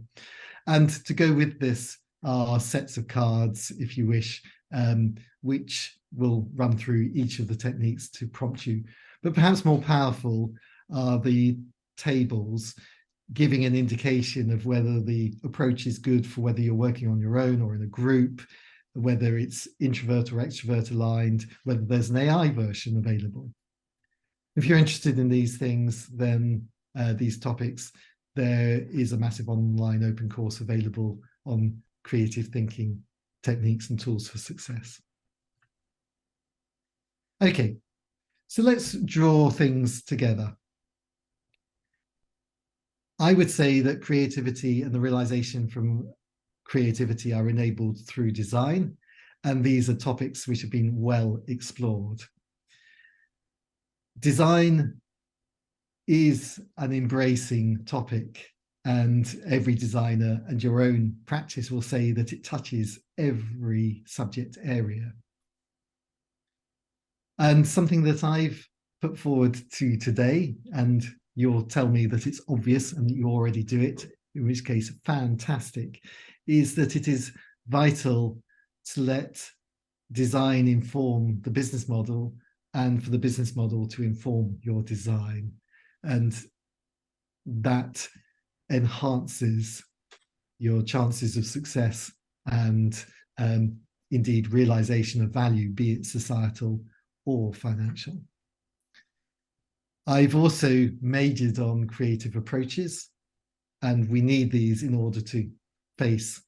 And to go with this are sets of cards, if you wish, which will run through each of the techniques to prompt you. But perhaps more powerful are the tables, giving an indication of whether the approach is good for whether you're working on your own or in a group, whether it's introvert or extrovert aligned, whether there's an AI version available. If you're interested in these things, then these topics, there is a massive online open course available on creative thinking techniques and tools for success. Okay, so let's draw things together. I would say that creativity and the realization from creativity are enabled through design, and these are topics which have been well explored. Design is an embracing topic, and every designer and your own practice will say that it touches every subject area. And something that I've put forward to today, and you'll tell me that it's obvious and that you already do it, in which case fantastic, is that it is vital to let design inform the business model and for the business model to inform your design. And that enhances your chances of success and indeed realization of value, be it societal or financial. I've also majored on creative approaches, and we need these in order to face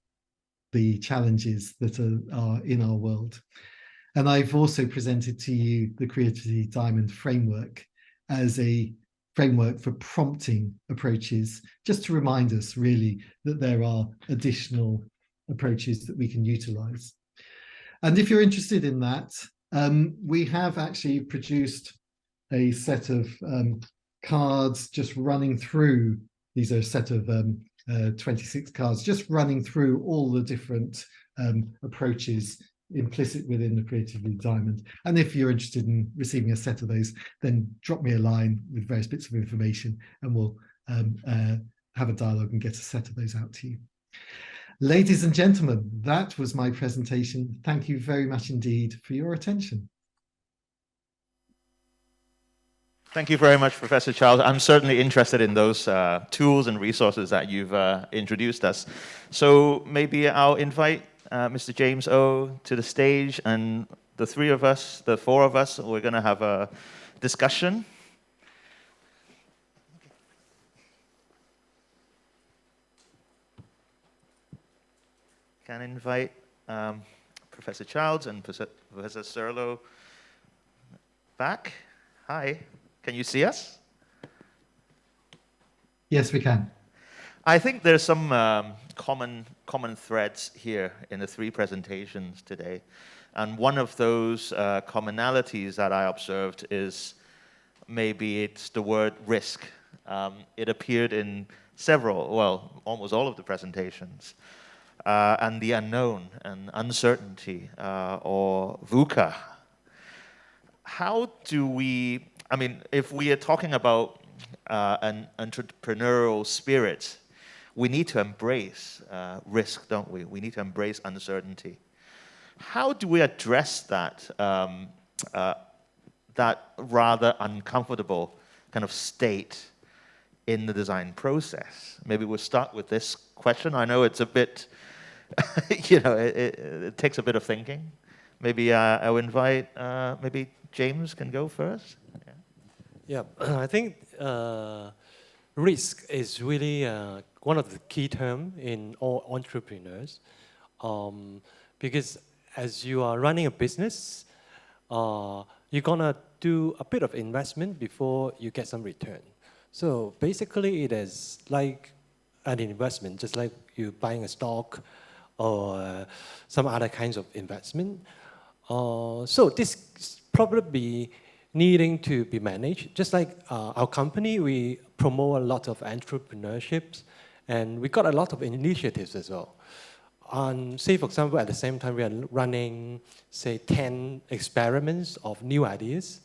the challenges that are in our world. And I've also presented to you the Creativity Diamond framework as a framework for prompting approaches, just to remind us really that there are additional approaches that we can utilize. And if you're interested in that, we have actually produced a set of cards just running through. These are a set of 26 cards just running through all the different approaches implicit within the Creatively Diamond. And if you're interested in receiving a set of those, then drop me a line with various bits of information and we'll have a dialogue and get a set of those out to you. Ladies and gentlemen, that was my presentation. Thank you very much indeed for your attention. Thank you very much, Professor Charles. I'm certainly interested in those tools and resources that you've introduced us. So maybe I'll invite Mr. James O to the stage, and the four of us, we're going to have a discussion. Can invite Professor Childs and Professor Serlo back. Hi, can you see us? Yes, we can. I think there's some common threads here in the three presentations today. And one of those commonalities that I observed is maybe it's the word risk. It appeared in almost all of the presentations. And the unknown and uncertainty, or VUCA. How do we, if we are talking about an entrepreneurial spirit, we need to embrace risk, don't we? We need to embrace uncertainty. How do we address that, that rather uncomfortable kind of state in the design process? Maybe we'll start with this question. I know it's a bit, it takes a bit of thinking. Maybe I'll invite, maybe James can go first. Yeah, I think risk is really one of the key terms in all entrepreneurs, because as you are running a business, you're gonna do a bit of investment before you get some return. So basically it is like an investment, just like you buying a stock or some other kinds of investment. So this probably needing to be managed. Just like our company, we promote a lot of entrepreneurships, and we got a lot of initiatives as well. Say, for example, at the same time, we are running, say, 10 experiments of new ideas.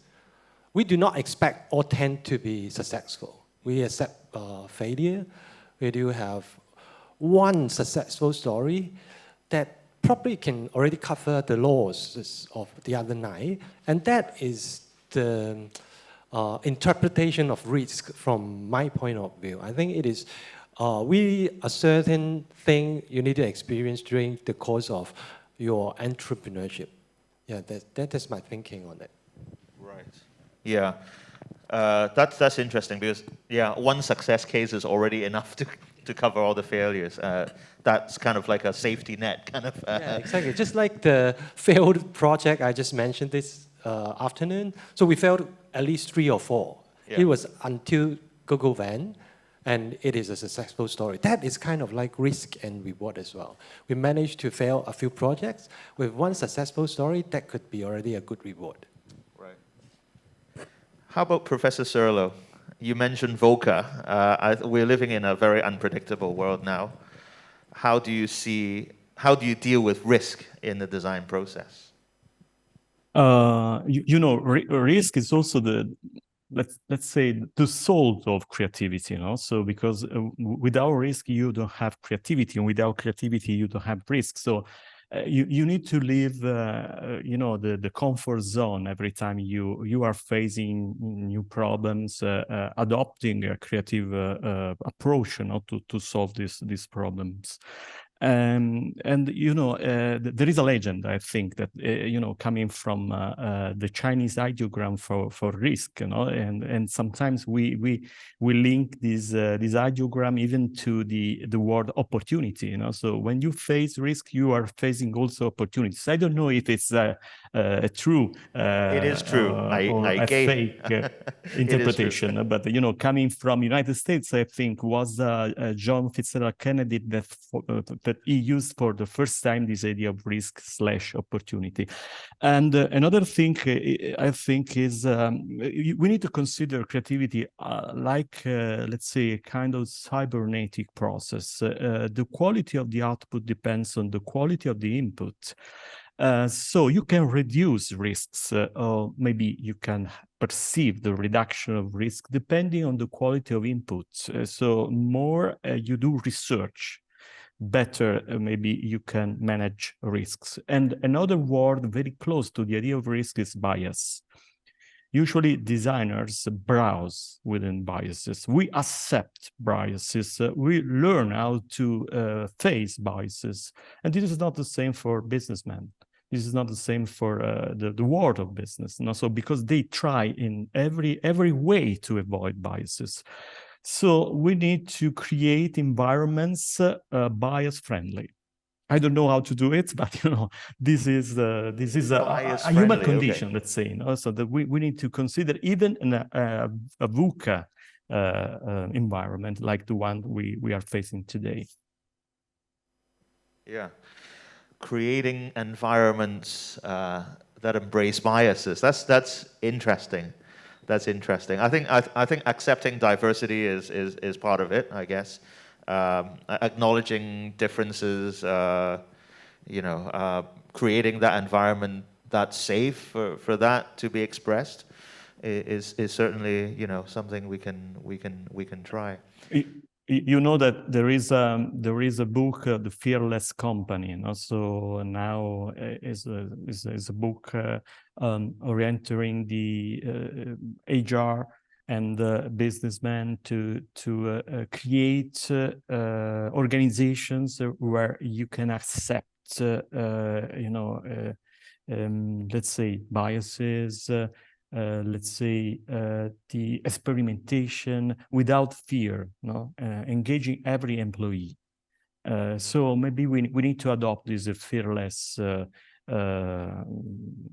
We do not expect all 10 to be successful. We accept failure. We do have one successful story that probably can already cover the losses of the other 9, and that is the interpretation of risk from my point of view. I think it is a certain thing you need to experience during the course of your entrepreneurship. Yeah, that is my thinking on it. Right. Yeah, that's interesting because one success case is already enough to cover all the failures. That's kind of like a safety net, kind of. Yeah, exactly. Just like the failed project I just mentioned this afternoon. So we failed at least 3 or 4. Yeah. It was until Google Van, and it is a successful story. That is kind of like risk and reward as well. We managed to fail a few projects. With one successful story, that could be already a good reward. Right. How about Professor Serlo? You mentioned VUCA. We're living in a very unpredictable world now. How do you deal with risk in the design process? Risk is also let's say the soul of creativity, So because without risk you don't have creativity, and without creativity you don't have risk. So you need to leave the comfort zone every time you are facing new problems, adopting a creative approach, to solve these problems. And there is a legend, I think, that coming from the Chinese ideogram for risk, and sometimes we link this ideogram even to the word opportunity, So when you face risk, you are facing also opportunities. I don't know if it's true. It is true. Or a fake interpretation, but coming from United States, I think was John Fitzgerald Kennedy that he used for the first time this idea of risk/opportunity. And another thing I think is we need to consider creativity like, let's say, a kind of cybernetic process. The quality of the output depends on the quality of the input. So you can reduce risks, or maybe you can perceive the reduction of risk depending on the quality of inputs. So more you do research, better maybe you can manage risks. And another word very close to the idea of risk is bias. Usually designers browse within biases. We accept biases. We learn how to face biases. And this is not the same for businessmen. This is not the same for the world of business. And also because they try in every way to avoid biases. So we need to create environments bias friendly. I don't know how to do it, but this is a human condition, okay. Let's say. So that we need to consider even in a VUCA environment like the one we are facing today. Yeah, creating environments that embrace biases. That's interesting. That's interesting. I think accepting diversity is part of it, I guess. Acknowledging differences, creating that environment that's safe for that to be expressed is certainly something we can try. You know that there is a book, The Fearless Company. So now is a book orienting the HR and businessmen to create organizations where you can accept, let's say biases, let's say the experimentation without fear, engaging every employee. So maybe we need to adopt this fearless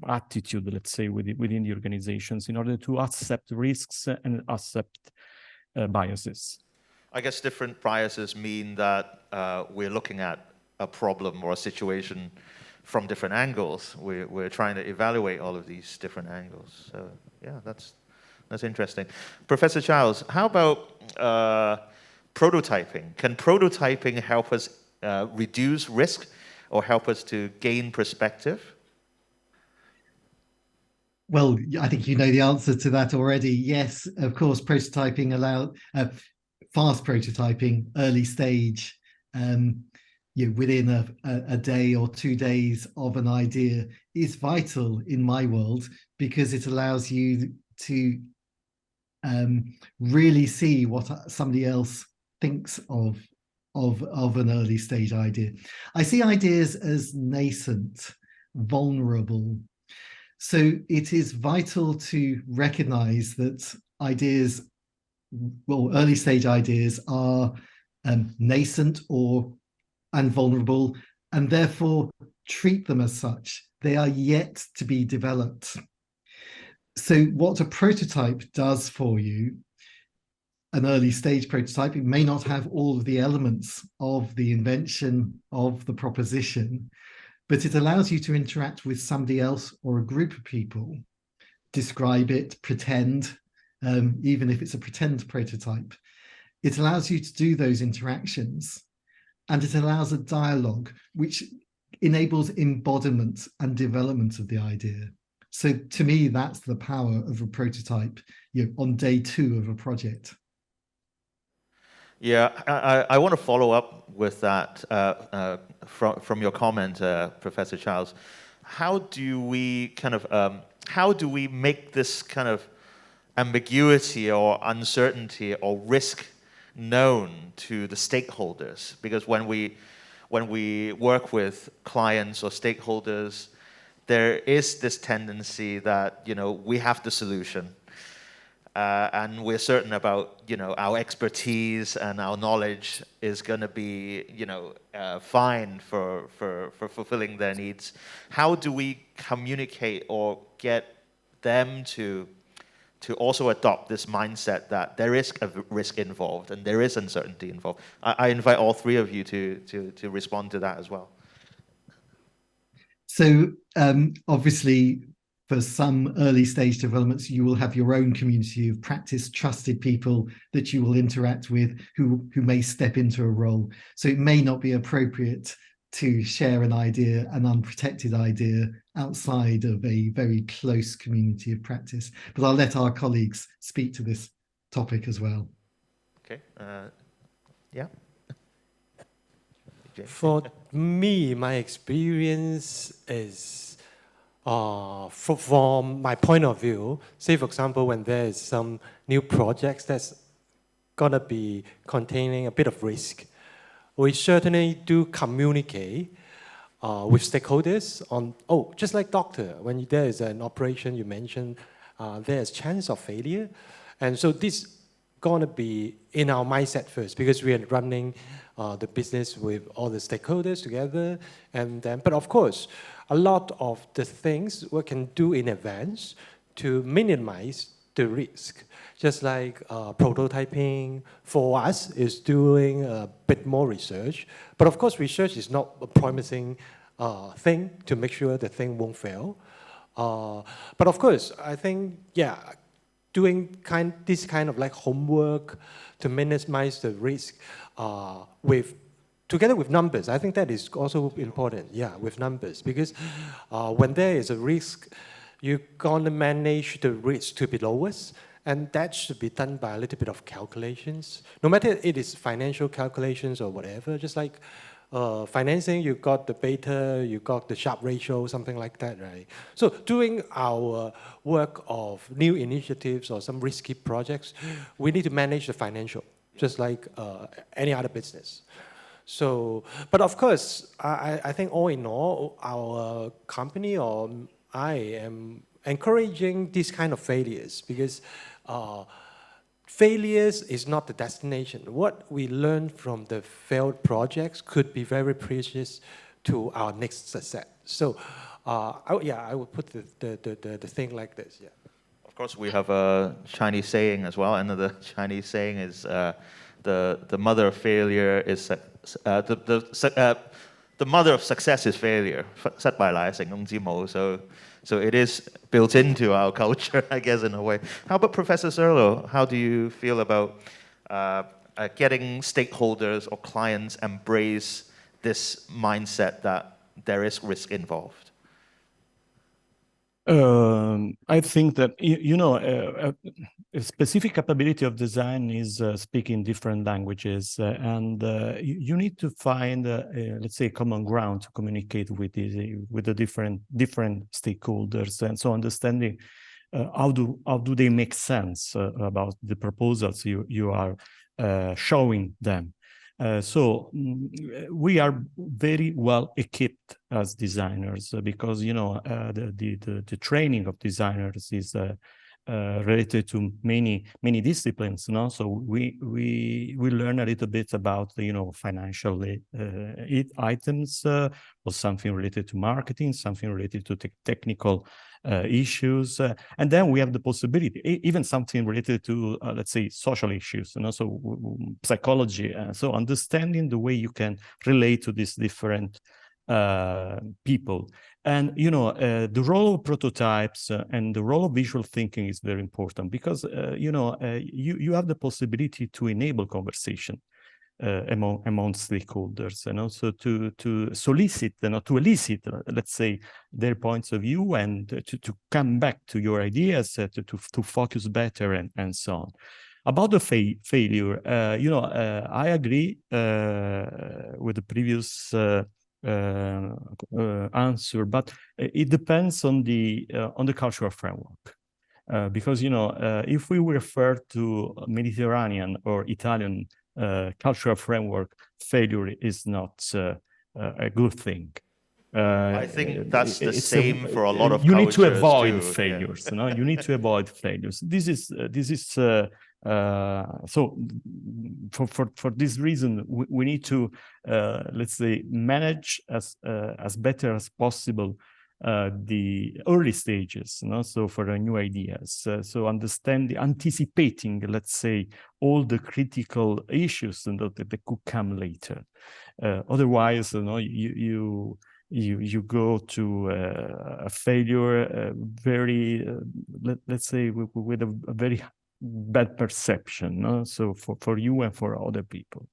attitude, let's say, within the organizations in order to accept risks and accept biases. I guess different biases mean that we're looking at a problem or a situation from different angles. We're trying to evaluate all of these different angles. So yeah, that's interesting. Professor Charles, how about prototyping? Can prototyping help us reduce risk or help us to gain perspective? Well, I think you know the answer to that already. Yes, of course, prototyping fast prototyping, early stage, within a day or 2 days of an idea is vital in my world, because it allows you to really see what somebody else thinks of an early stage idea. I see ideas as nascent, vulnerable. So it is vital to recognize that ideas, early stage ideas are nascent and vulnerable, and therefore treat them as such. They are yet to be developed. So what a prototype does for you, an early stage prototype, it may not have all of the elements of the invention of the proposition, but it allows you to interact with somebody else or a group of people, describe it, pretend, even if it's a pretend prototype. It allows you to do those interactions, and it allows a dialogue which enables embodiment and development of the idea. So to me, that's the power of a prototype, on day 2 of a project. Yeah, I want to follow up with that from your comment, Professor Charles. How do we make this kind of ambiguity or uncertainty or risk known to the stakeholders? Because when we work with clients or stakeholders, there is this tendency that we have the solution. And we're certain about our expertise and our knowledge is going to be fine for fulfilling their needs. How do we communicate or get them to also adopt this mindset that there is a risk involved and there is uncertainty involved? I invite all 3 of you to respond to that as well. So obviously, for some early stage developments, you will have your own community of practice, trusted people that you will interact with who may step into a role. So it may not be appropriate to share an idea, an unprotected idea, outside of a very close community of practice. But I'll let our colleagues speak to this topic as well. Okay. Yeah. For me, my experience is, from my point of view, say for example, when there is some new projects that's gonna be containing a bit of risk, we certainly do communicate with stakeholders on, just like doctor, when there is an operation you mentioned, there's chance of failure. And so this gonna be in our mindset first, because we are running the business with all the stakeholders together. And then, but of course, a lot of the things we can do in advance to minimize the risk. Just like prototyping for us is doing a bit more research. But of course, research is not a promising thing to make sure the thing won't fail. But of course, I think, yeah, doing this kind of like homework to minimize the risk together with numbers. I think that is also important, yeah, with numbers. Because when there is a risk, you're gonna manage the risk to be lowest. And that should be done by a little bit of calculations. No matter it is financial calculations or whatever, just like financing, you got the beta, you got the Sharpe ratio, something like that, right? So doing our work of new initiatives or some risky projects, we need to manage the financial, just like any other business. So, but of course, I think all in all, our company or I am encouraging these kind of failures, because failures is not the destination. What we learn from the failed projects could be very precious to our next success. So, I would put the thing like this. Yeah. Of course, we have a Chinese saying as well. Another Chinese saying is the mother of failure is the mother of success is failure. 失敗乃成功之母. So it is built into our culture, I guess, in a way. How about Professor Serlo? How do you feel about getting stakeholders or clients embrace this mindset that there is risk involved? I think that, a specific capability of design is speaking different languages, and you need to find, let's say, common ground to communicate with the different stakeholders, and so understanding how do they make sense about the proposals you are showing them. So we are very well equipped as designers because the training of designers is related to many disciplines. So we learn a little bit about financial items, or something related to marketing, something related to technical issues, and then we have the possibility, even something related to let's say social issues, and also psychology. So understanding the way you can relate to these different people. And the role of prototypes and the role of visual thinking is very important, because you have the possibility to enable conversation among stakeholders, and also to solicit and to elicit, let's say, their points of view, and to come back to your ideas, to focus better, and so on. About the failure, I agree with the previous answer, but it depends on the cultural framework, because if we refer to Mediterranean or Italian cultural framework, failure is not a good thing. I think that's the same for a lot of you need to avoid too, failures. Yeah. You need to avoid failures. This is so for this reason we need to let's say manage as better as possible the early stages, so for the new ideas, so anticipating, let's say, all the critical issues that could come later. Otherwise, you go to a failure very, let's say, with a very bad perception, so for you and for other people.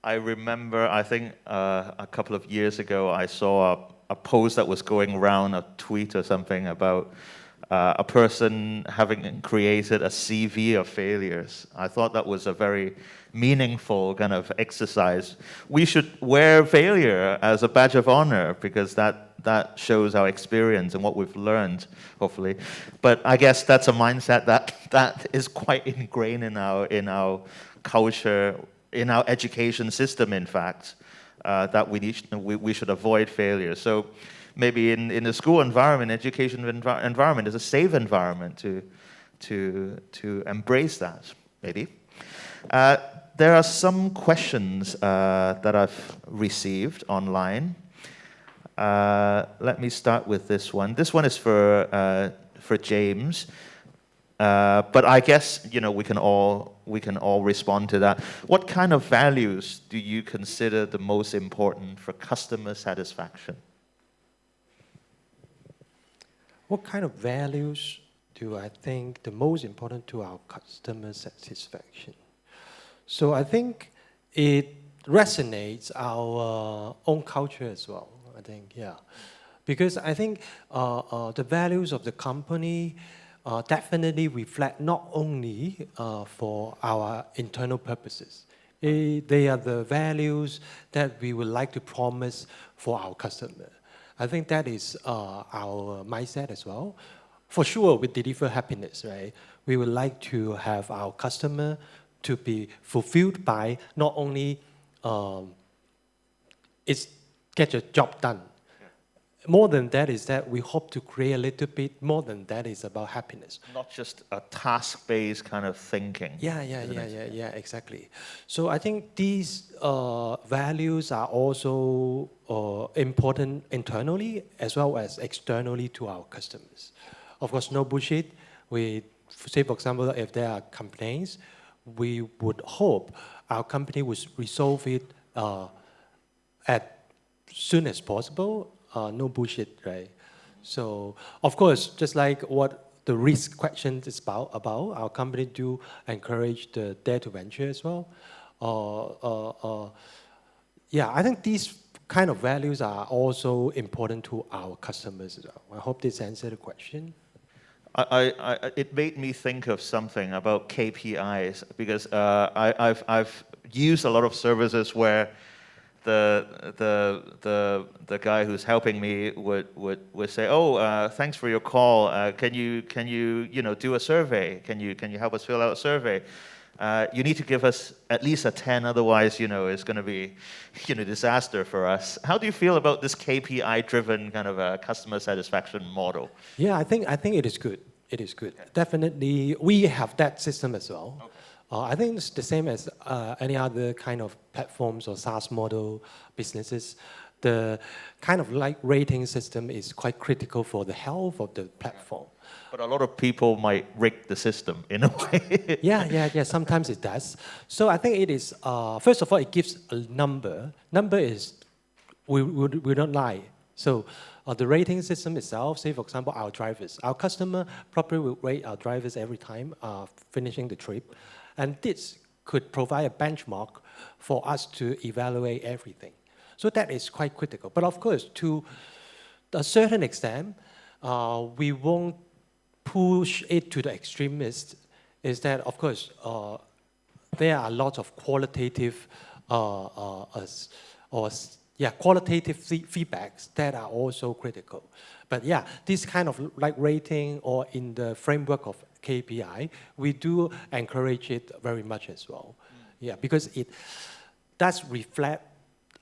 I remember, I think a couple of years ago, I saw a post that was going around, a tweet or something about a person having created a CV of failures. I thought that was a very meaningful kind of exercise. We should wear failure as a badge of honor because that shows our experience and what we've learned, hopefully. But I guess that's a mindset that is quite ingrained in our culture, in our education system, in fact, that we should avoid failure. So maybe in the school environment, education environment is a safe environment to embrace that, maybe. There are some questions that I've received online. Let me start with this one. This one is for James. But I guess we can all respond to that. What kind of values do you consider the most important for customer satisfaction? What kind of values do I think the most important to our customer satisfaction? So I think it resonates our own culture as well. I think, yeah, because I think the values of the company definitely reflect not only for our internal purposes. They are the values that we would like to promise for our customer. I think that is our mindset as well. For sure, we deliver happiness, right? We would like to have our customer to be fulfilled by not only get your job done. More than that is that we hope to create a little bit more than that is about happiness. Not just a task-based kind of thinking. Yeah, exactly. So I think these values are also important internally as well as externally to our customers. Of course, no bullshit. We say, for example, if there are complaints, we would hope our company would resolve it as soon as possible. No bullshit, right? So, of course, just like what the risk question is about our company do encourage the dare to venture as well. Yeah, I think these kind of values are also important to our customers as well. I hope this answered the question. It made me think of something about KPIs because I've used a lot of services where the guy who's helping me would say, "Oh, thanks for your call. Can you do a survey? Can you help us fill out a survey? You need to give us at least a 10, otherwise it's going to be disaster for us." How do you feel about this KPI-driven kind of a customer satisfaction model? Yeah, I think it is good. It is good. Okay. Definitely, we have that system as well. Okay. I think it's the same as any other kind of platforms or SaaS model businesses. The kind of like rating system is quite critical for the health of the platform. But a lot of people might rig the system in a way. Yeah. Sometimes it does. So I think it is, first of all, it gives a number. Number is, we don't lie. So the rating system itself, say for example, our drivers. Our customer probably will rate our drivers every time finishing the trip. And this could provide a benchmark for us to evaluate everything. So that is quite critical. But of course, to a certain extent, we won't push it to the extremist. Is that, of course, there are lots of qualitative qualitative feedbacks that are also critical. But yeah, this kind of like rating or in the framework of KPI, we do encourage it very much as well. Yeah, because it does reflect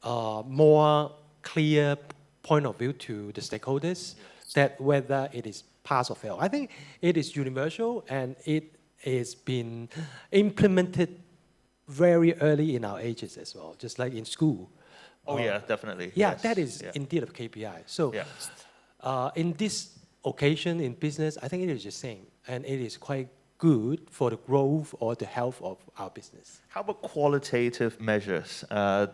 more clear point of view to the stakeholders that whether it is pass or fail. I think it is universal and it is been implemented very early in our ages as well, just like in school. Oh yeah, definitely. Yeah, yes. that is indeed a KPI. So in this occasion in business, I think it is the same. And it is quite good for the growth or the health of our business. How about qualitative measures?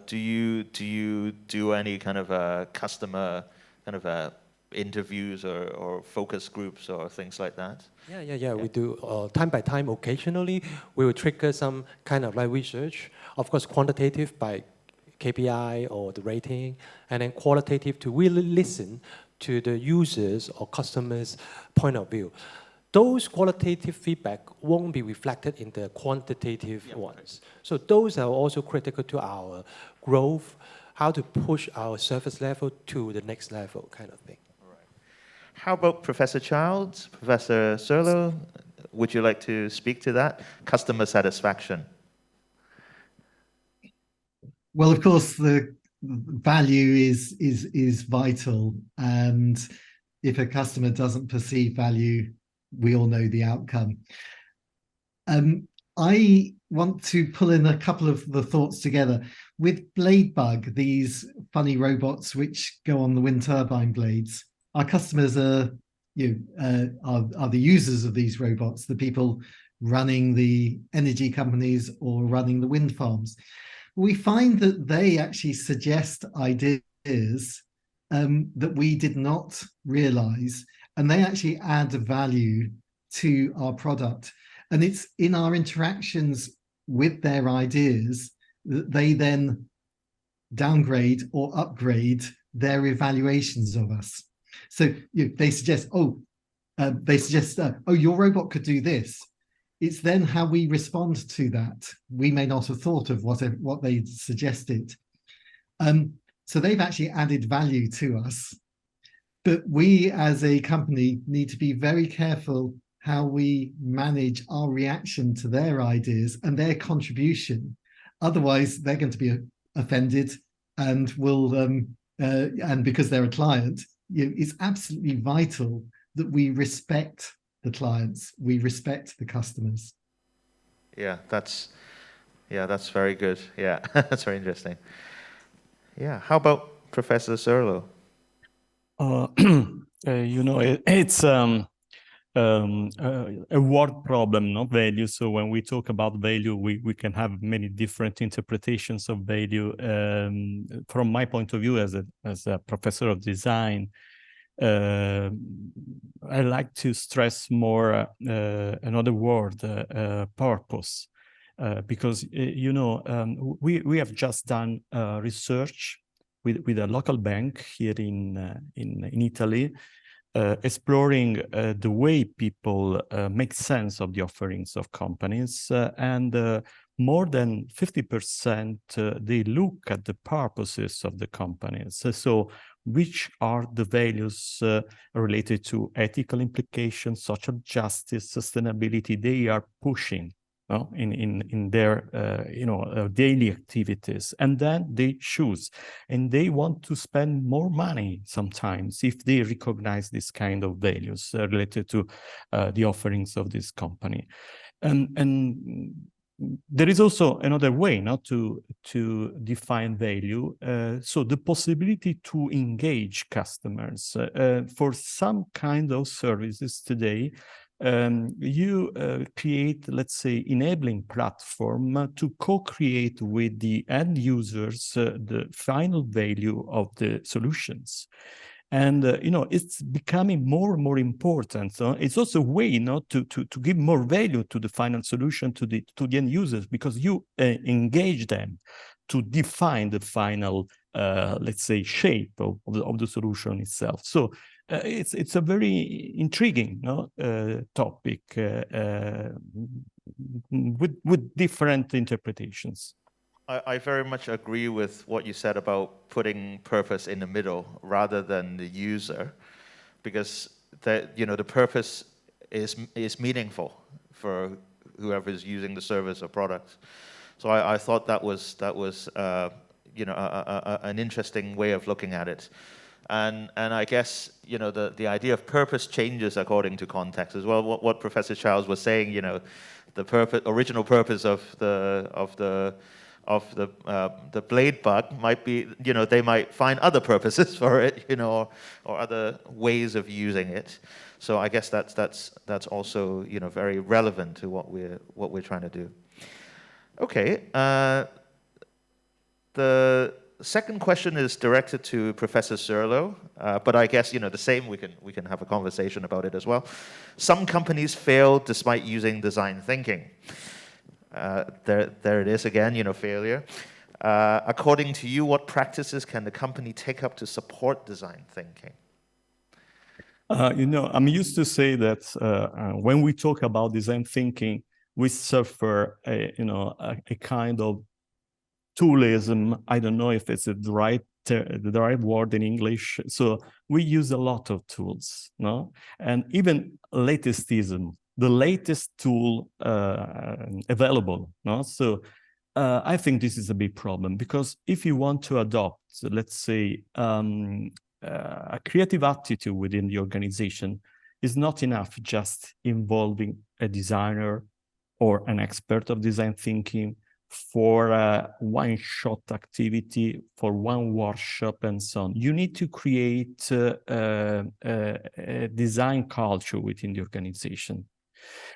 Do you do any kind of customer kind of interviews or focus groups or things like that? Yeah. We do time by time. Occasionally, we will trigger some kind of like research. Of course, quantitative by KPI or the rating, and then qualitative to really listen to the users or customers' point of view. Those qualitative feedback won't be reflected in the quantitative ones. So those are also critical to our growth, how to push our service level to the next level kind of thing. How about Professor Childs, Professor Serlo? Would you like to speak to that? Customer satisfaction. Well, of course, the value is vital, and if a customer doesn't perceive value, we all know the outcome. I want to pull in a couple of the thoughts together. With Bladebug, these funny robots which go on the wind turbine blades, our customers are the users of these robots, the people running the energy companies or running the wind farms. We find that they actually suggest ideas that we did not realize, and they actually add value to our product. And it's in our interactions with their ideas that they then downgrade or upgrade their evaluations of us. So they suggest, oh, your robot could do this. It's then how we respond to that. We may not have thought of what they suggested. So they've actually added value to us. But we as a company need to be very careful how we manage our reaction to their ideas and their contribution. Otherwise, they're going to be offended and will, and because they're a client, it's absolutely vital that we respect the clients, we respect the customers. Yeah, that's very good. Yeah, that's very interesting. Yeah, how about Professor Serlo? It's a word problem, not value. So when we talk about value, we can have many different interpretations of value. From my point of view, as a professor of design, I like to stress more another word, purpose, because we have just done research with a local bank here in Italy, exploring the way people make sense of the offerings of companies, and more than 50% they look at the purposes of the companies. So which are the values related to ethical implications, social justice, sustainability they are pushing in their daily activities, and then they choose, and they want to spend more money sometimes if they recognize this kind of values related to the offerings of this company. And there is also another way to define value. So the possibility to engage customers for some kind of services today. You create, let's say, enabling platform to co-create with the end users the final value of the solutions. And it's becoming more and more important. So it's also a way to give more value to the final solution to the end users, because you engage them to define the final, let's say, shape of the solution itself. So it's a very intriguing topic with different interpretations. I very much agree with what you said about putting purpose in the middle rather than the user, because the purpose is meaningful for whoever is using the service or product. So I thought that was an interesting way of looking at it. And I guess the idea of purpose changes according to context as well. What Professor Childs was saying, the original purpose of the blade bug might be, they might find other purposes for it, or other ways of using it. So I guess that's also very relevant to what we're trying to do. Okay, the second question is directed to Professor Serlo, but I guess the same. We can have a conversation about it as well. Some companies fail despite using design thinking. There it is again, failure. According to you, what practices can the company take up to support design thinking? I'm used to say that when we talk about design thinking, we suffer a kind of toolism. I don't know if it's the right word in English. So we use a lot of tools, no? And even latestism, the latest tool available, no? So I think this is a big problem, because if you want to adopt, let's say, a creative attitude within the organization, is not enough just involving a designer or an expert of design thinking for a one-shot activity, for one workshop, and so on. You need to create a design culture within the organization.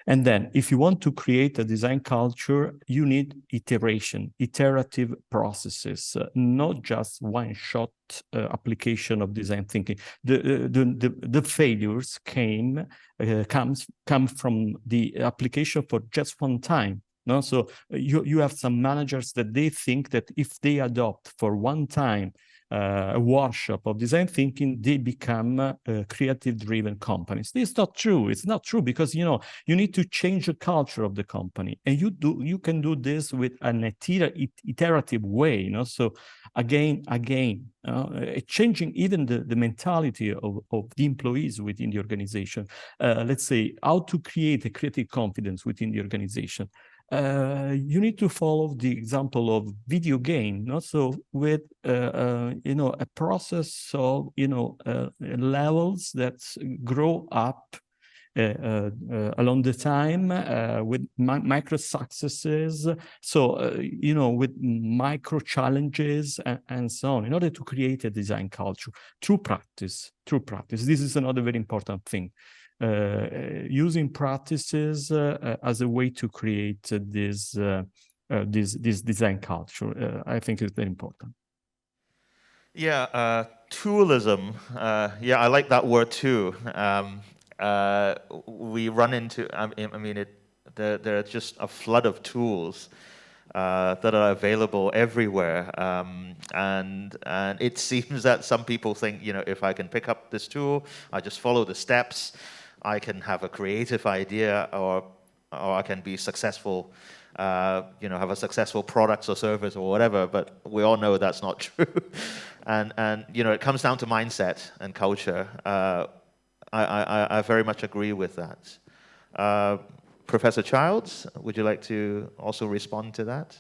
And then if you want to create a design culture, you need iterative processes, not just one-shot application of design thinking. The failures come from the application for just one time. No? So you have some managers that they think that if they adopt for one time a workshop of design thinking, they become creative-driven companies. This is not true. It's not true, because you need to change the culture of the company, and you can do this with an iterative way. So again, changing even the mentality of the employees within the organization. Let's say, how to create a creative confidence within the organization. You need to follow the example of video game, so with a process of levels that grow up along the time with micro successes, so with micro challenges and so on, in order to create a design culture through practice. This is another very important thing. Using practices as a way to create this design culture, I think is very important. Yeah, toolism. Yeah, I like that word too. We run into, there are just a flood of tools that are available everywhere, and it seems that some people think, if I can pick up this tool, I just follow the steps, I can have a creative idea, or I can be successful, have a successful product or service or whatever. But we all know that's not true, and it comes down to mindset and culture. I very much agree with that. Professor Childs, would you like to also respond to that?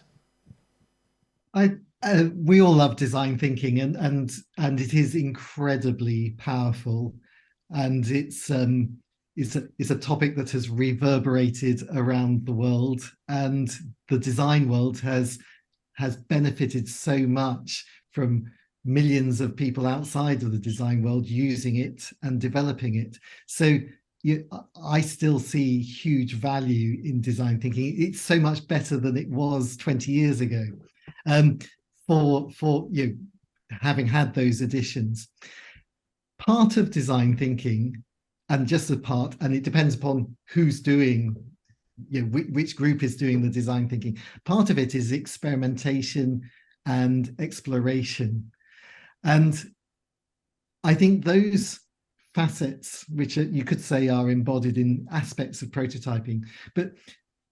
We all love design thinking, and it is incredibly powerful, and it's a topic that has reverberated around the world, and the design world has benefited so much from millions of people outside of the design world using it and developing it. So I still see huge value in design thinking. It's so much better than it was 20 years ago, for having had those additions. Part of design thinking, and just a part, and it depends upon who's doing, which group is doing the design thinking. Part of it is experimentation and exploration. And I think those facets, which you could say are embodied in aspects of prototyping, but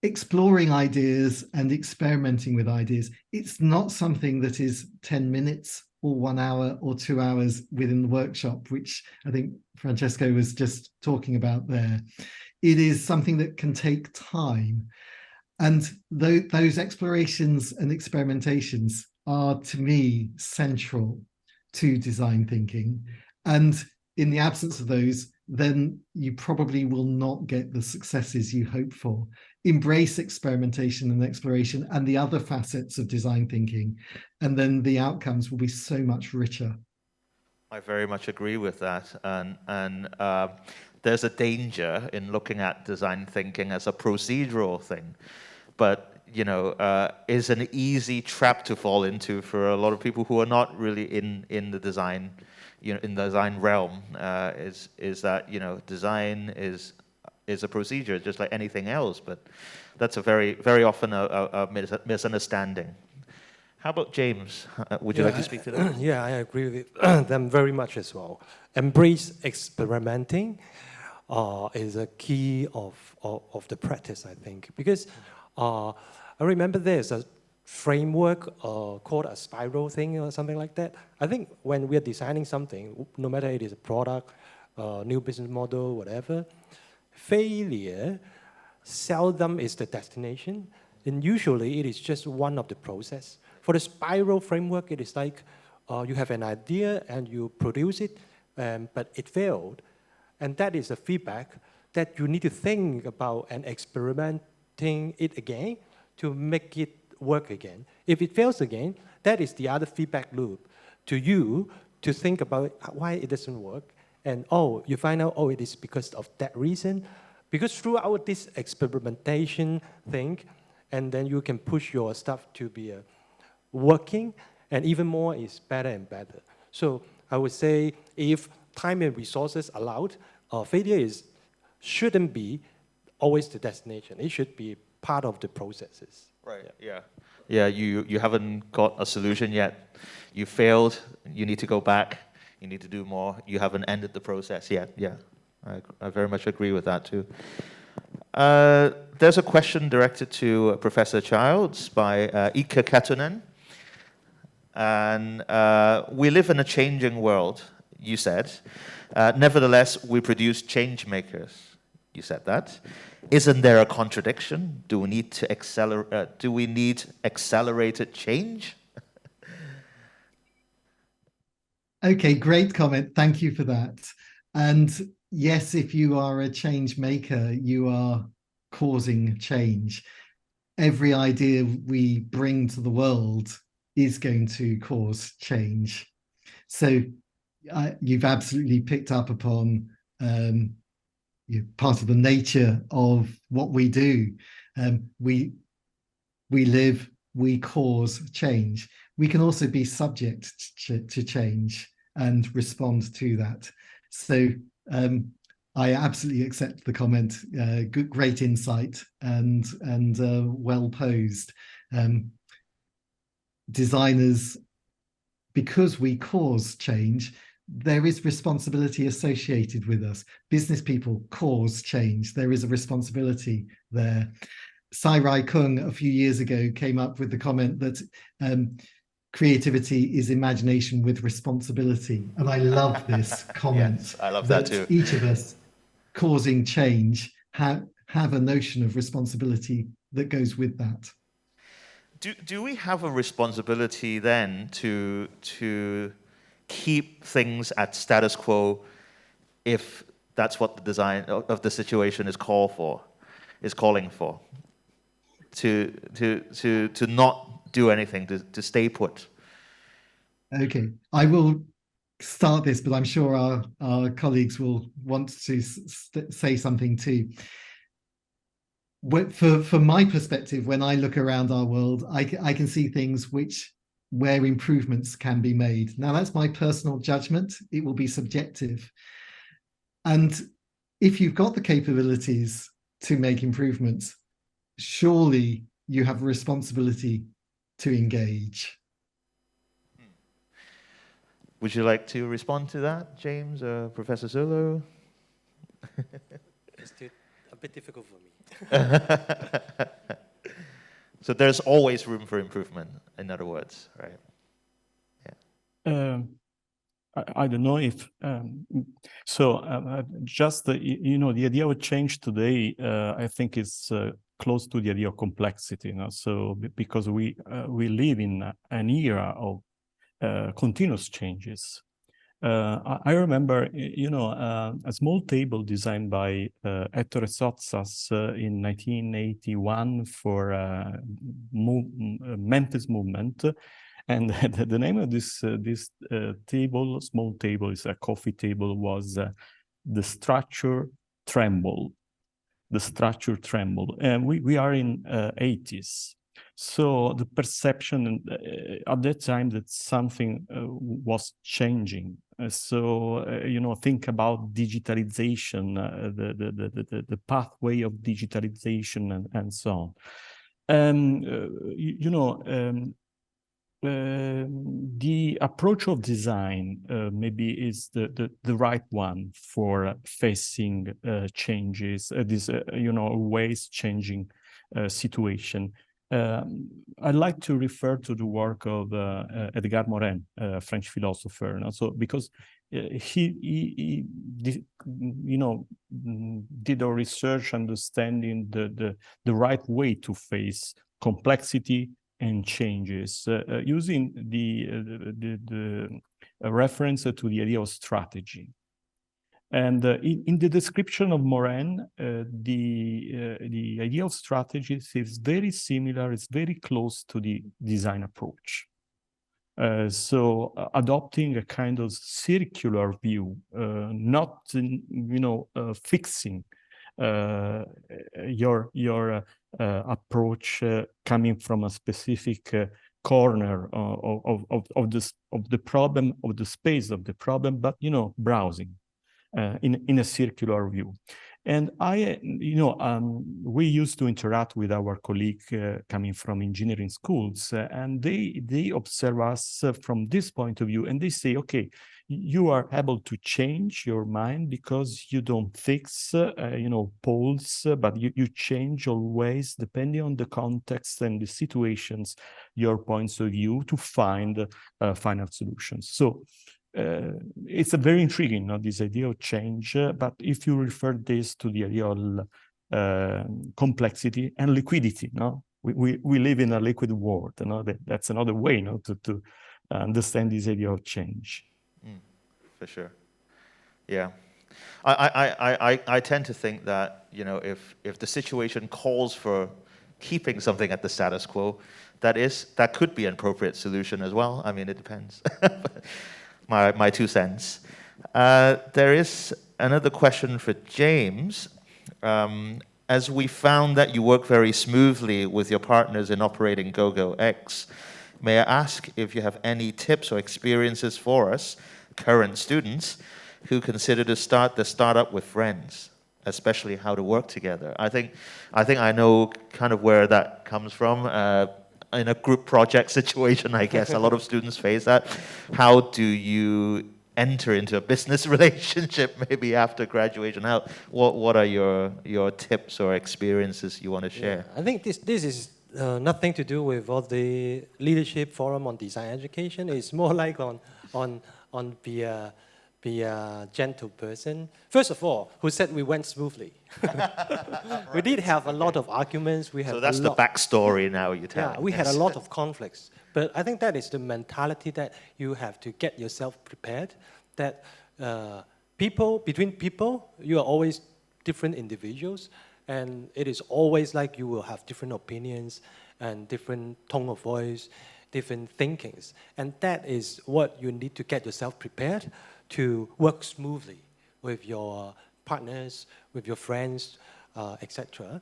exploring ideas and experimenting with ideas, it's not something that is 10 minutes or 1 hour or 2 hours within the workshop, which I think Francesco was just talking about there. It is something that can take time. And those explorations and experimentations are, to me, central to design thinking. And in the absence of those, then you probably will not get the successes you hope for. Embrace experimentation and exploration and the other facets of design thinking, and then the outcomes will be so much richer. I very much agree with that, and there's a danger in looking at design thinking as a procedural thing, but is an easy trap to fall into for a lot of people who are not really in the design, in the design realm. Is that design is a procedure just like anything else, but that's a very often a misunderstanding. How about James? Would you like to speak to that? Yeah, I agree with them very much as well. Embrace experimenting is a key of the practice, I think, because I remember there's a framework called a spiral thing or something like that. I think when we are designing something, no matter it is a product, new business model, whatever, failure seldom is the destination, and usually it is just one of the process. For the spiral framework, it is like you have an idea and you produce it, but it failed. And that is a feedback that you need to think about and experimenting it again to make it work again. If it fails again, that is the other feedback loop to you to think about why it doesn't work. And you find out, it is because of that reason. Because throughout this experimentation thing, and then you can push your stuff to be working, and even more is better and better. So I would say if time and resources allowed, failure shouldn't be always the destination. It should be part of the processes. Right, yeah. You haven't got a solution yet. You failed, you need to go back, you need to do more. You haven't ended the process yet, yeah. I very much agree with that too. There's a question directed to Professor Childs by Ika Katunen. And we live in a changing world, you said. Nevertheless, we produce change makers. You said that. Isn't there a contradiction? Do we need to accelerate? Do we need accelerated change? Okay, great comment. Thank you for that. And yes, if you are a change maker, you are causing change. Every idea we bring to the world is going to cause change. So you've absolutely picked up upon part of the nature of what we do. We live, we cause change. We can also be subject to change and respond to that. So I absolutely accept the comment. Great insight and well posed. Designers, because we cause change, there is responsibility associated with us. Business people cause change. There is a responsibility there. Sai Rai Kung a few years ago came up with the comment that creativity is imagination with responsibility. And I love this comment. Yes, I love that too. Each of us causing change have a notion of responsibility that goes with that. Do we have a responsibility then to keep things at status quo if that's what the design of the situation is calling for? To not do anything, to stay put. Okay, I will start this, but I'm sure our colleagues will want to say something too. For my perspective, when I look around our world, I can see things where improvements can be made. Now, that's my personal judgment. It will be subjective. And if you've got the capabilities to make improvements, surely you have a responsibility to engage. Would you like to respond to that, James or Professor Zulu? It's a bit difficult for me. So there's always room for improvement, in other words, right? Yeah. I don't know if just the idea of change today, I think is close to the idea of complexity. So because we live in an era of continuous changes. I remember, a small table designed by Ettore Sottsass in 1981 for Memphis movement, and the name of this small table, is a coffee table, was the structure trembled. The structure trembled, and we are in 80s. So the perception at that time that something was changing. Think about digitalization, the pathway of digitalization, and so on. the approach of design maybe is the right one for facing changes, this ways changing situation. I'd like to refer to the work of Edgar Morin, a French philosopher, and also because he did, did a research understanding the right way to face complexity and changes using the reference to the idea of strategy. And in the description of Morin, the idea of strategy is very similar, it's very close to the design approach. So adopting a kind of circular view, not fixing your approach coming from a specific corner of the problem, of the space of the problem, but browsing in a circular view. And we used to interact with our colleague coming from engineering schools, and they observe us from this point of view, and they say, okay, you are able to change your mind because you don't fix, poles, but you change always, depending on the context and the situations, your points of view to find final solutions. So it's a very intriguing, this idea of change, but if you refer this to the idea of complexity and liquidity, we live in a liquid world, that's another way to understand this idea of change. For sure. Yeah. I tend to think that, if the situation calls for keeping something at the status quo, that could be an appropriate solution as well. I mean, it depends. My 2 cents. There is another question for James. As we found that you work very smoothly with your partners in operating GoGo X, may I ask if you have any tips or experiences for us, current students, who consider to start the startup with friends, especially how to work together? I think I know kind of where that comes from. In a group project situation, I guess a lot of students face that. How do you enter into a business relationship maybe after graduation? What are your tips or experiences you want to share? Yeah, I think this is nothing to do with all the leadership forum on design education. It's more like on be a gentle person. First of all, who said we went smoothly? We did have a lot of arguments. So that's the backstory now you're telling. Yeah, we had a lot of conflicts. But I think that is the mentality that you have to get yourself prepared, that between people, you are always different individuals, and it is always like you will have different opinions and different tone of voice, different thinkings. And that is what you need to get yourself prepared to work smoothly with your partners, with your friends, etc.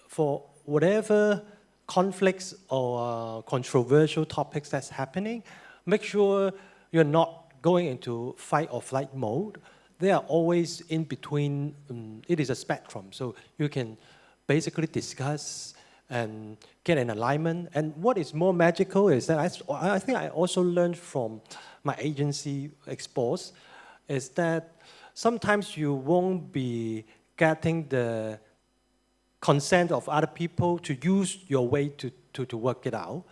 For whatever conflicts or controversial topics that's happening, make sure you're not going into fight or flight mode. They are always in between. It is a spectrum, so you can basically discuss and get an alignment. And what is more magical is that I think I also learned from my agency Expose is that sometimes you won't be getting the consent of other people to use your way to work it out.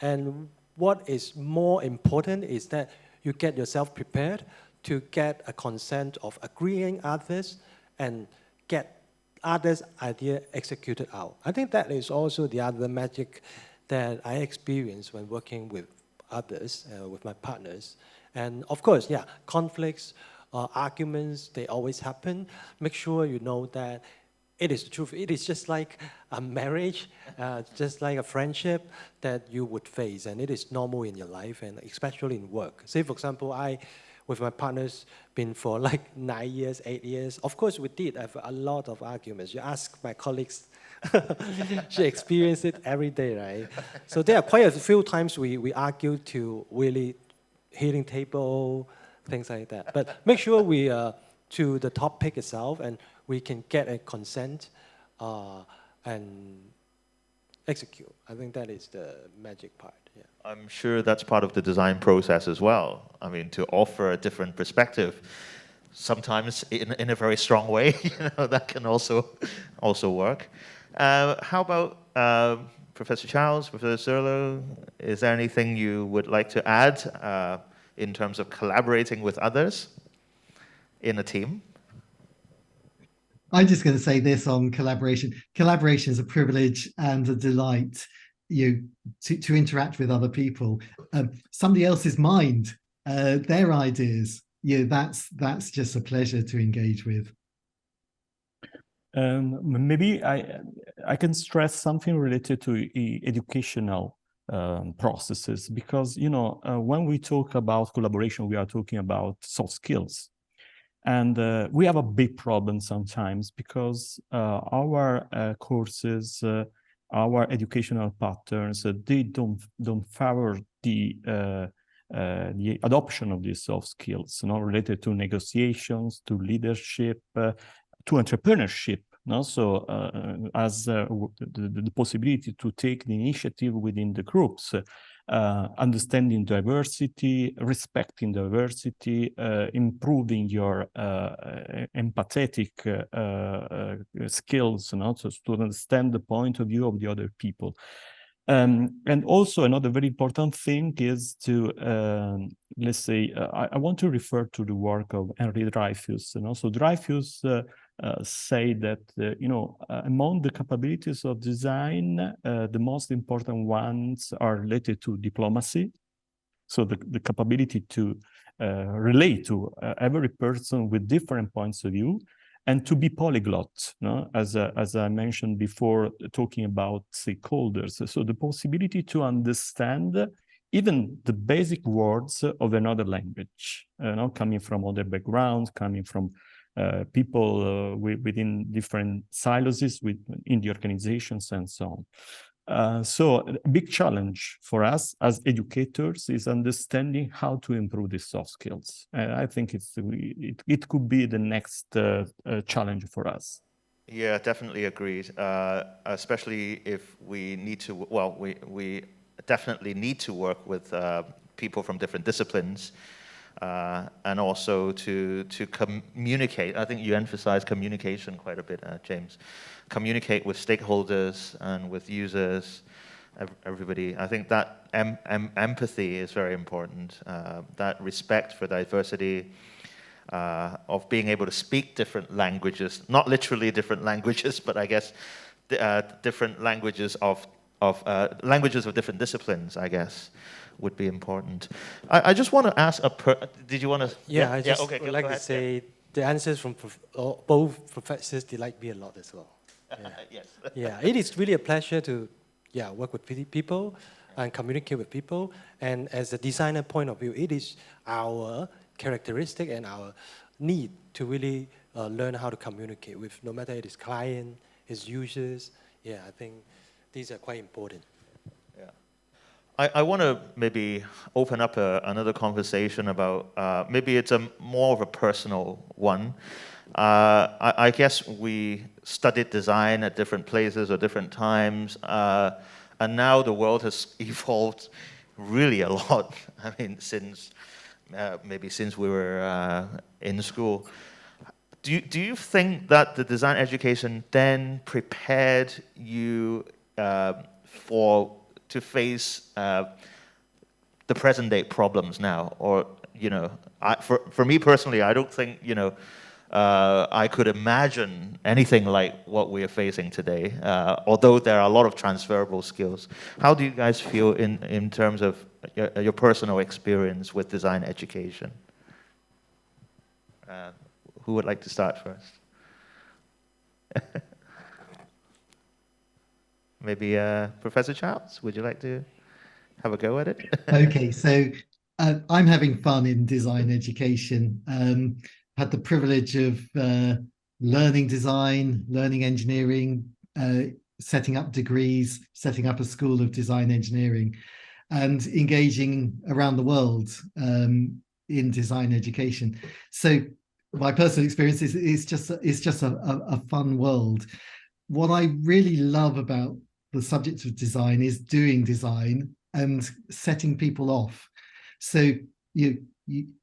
And what is more important is that you get yourself prepared to get a consent of agreeing others and get others' idea executed out. I think that is also the other magic that I experienced when working with others, with my partners. And of course, yeah, conflicts, arguments, they always happen. Make sure you know that it is the truth. It is just like a marriage, just like a friendship that you would face, and it is normal in your life, and especially in work. Say, for example, I, with my partners, been for like 9 years, 8 years. Of course, we did have a lot of arguments. You ask my colleagues, she experienced it every day, right? So there are quite a few times we argue to really hitting table, things like that. But make sure we to the topic itself, and we can get a consent and execute. I think that is the magic part. I'm sure that's part of the design process as well. I mean, to offer a different perspective, sometimes in a very strong way, that can also work. How about Professor Charles, Professor Serlo? Is there anything you would like to add in terms of collaborating with others in a team? I'm just going to say this on collaboration. Collaboration is a privilege and a delight, to interact with other people. Somebody else's mind, their ideas, that's just a pleasure to engage with. Maybe I can stress something related to educational processes, because when we talk about collaboration, we are talking about soft skills. And we have a big problem sometimes because our courses, our educational patterns, they don't favor the adoption of these soft skills, related to negotiations, to leadership, to entrepreneurship. So as the possibility to take the initiative within the groups, understanding diversity, respecting diversity, improving your empathetic skills, so to understand the point of view of the other people. And also another very important thing is to, let's say, I want to refer to the work of Henry Dreyfus. So Dreyfus say that, among the capabilities of design, the most important ones are related to diplomacy. So the capability to relate to every person with different points of view, and to be polyglot, as I mentioned before, talking about stakeholders. So the possibility to understand even the basic words of another language, coming from other backgrounds, coming from people within different silos in the organizations and so on. So a big challenge for us as educators is understanding how to improve these soft skills. I think it could be the next challenge for us. Yeah, definitely agreed. Especially if we need to, well, we definitely need to work with people from different disciplines. And also to communicate. I think you emphasize communication quite a bit, James. Communicate with stakeholders and with users, everybody. I think that empathy is very important. That respect for diversity, of being able to speak different languages, not literally different languages, but I guess different languages of different disciplines, I guess, would be important. I just want to ask did you want to? Yeah, I just okay, would like to say the answers from both professors delight me a lot as well. Yeah. Yes. Yeah, it is really a pleasure to work with people and communicate with people. And as a designer point of view, it is our characteristic and our need to really learn how to communicate with, no matter it is client, his users. Yeah, I think these are quite important. I want to maybe open up another conversation about, maybe it's more of a personal one. I guess we studied design at different places or different times, and now the world has evolved really a lot. I mean, since we were in school. Do you think that the design education then prepared you to face the present day problems now? Or, for me personally, I don't think, I could imagine anything like what we are facing today, although there are a lot of transferable skills. How do you guys feel in terms of your personal experience with design education? Who would like to start first? Maybe Professor Charles, would you like to have a go at it? Okay, so I'm having fun in design education. Had the privilege of learning design, learning engineering, setting up degrees, setting up a school of design engineering, and engaging around the world in design education. So my personal experience is it's just a fun world. What I really love about the subject of design is doing design and setting people off. So you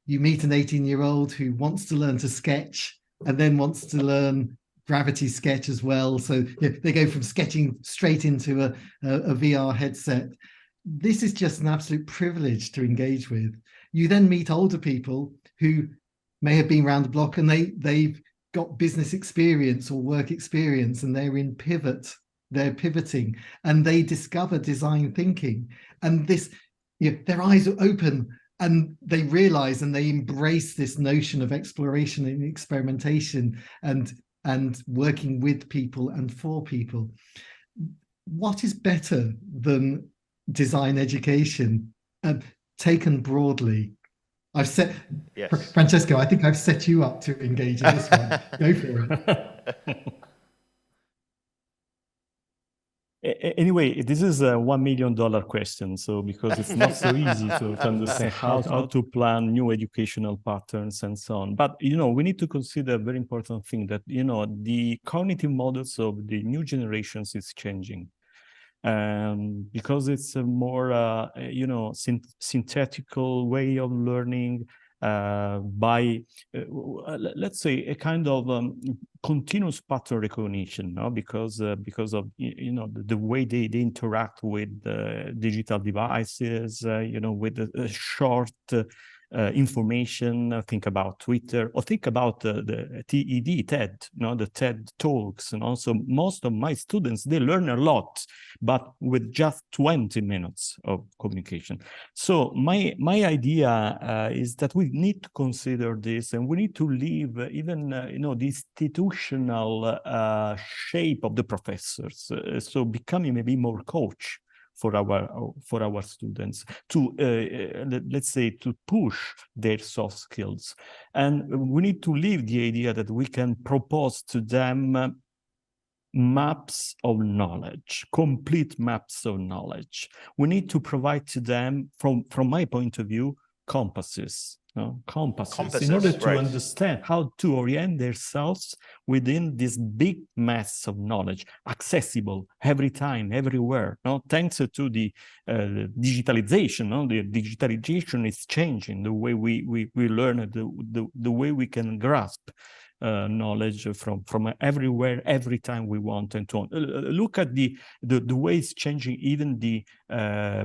meet an 18-year-old who wants to learn to sketch and then wants to learn gravity sketch as well. So they go from sketching straight into a VR headset. This is just an absolute privilege to engage with. You then meet older people who may have been around the block and they've got business experience or work experience, and they're in pivot, they're pivoting, and they discover design thinking. And this, their eyes are open and they realize and they embrace this notion of exploration and experimentation and working with people and for people. What is better than design education taken broadly? I've set, yes. Francesco, I think I've set you up to engage in this one. Go for it. Anyway, this is a $1 million question. So because it's not so easy to understand how to plan new educational patterns and so on. But, we need to consider a very important thing that, the cognitive models of the new generations is changing. Because it's a more, synthetical way of learning by, let's say, a kind of continuous pattern recognition, no? Because of the way they interact with digital devices, with the short information. Think about Twitter, or think about the TED, the TED Talks. And also most of my students, they learn a lot, but with just 20 minutes of communication. So my idea is that we need to consider this, and we need to leave even, the institutional shape of the professors. So becoming maybe more coach for our students to let's say to push their soft skills. And we need to leave the idea that we can propose to them maps of knowledge, complete maps of knowledge. We need to provide to them, from my point of view, compasses in order to understand how to orient themselves within this big mass of knowledge, accessible every time, everywhere. Thanks to the digitalization. The digitalization is changing the way we learn, the way we can grasp knowledge from everywhere, every time we want, and so on. Look at the way it's changing, even the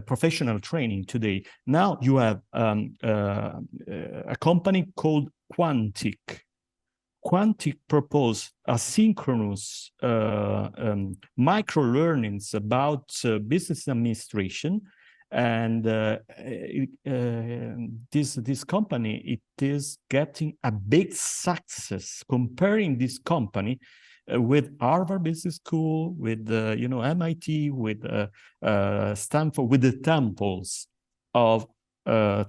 professional training today. Now you have a company called Quantic. Quantic proposed asynchronous micro-learnings about business administration. And this company, it is getting a big success. Comparing this company with Harvard Business School, with MIT, with Stanford, with the temples of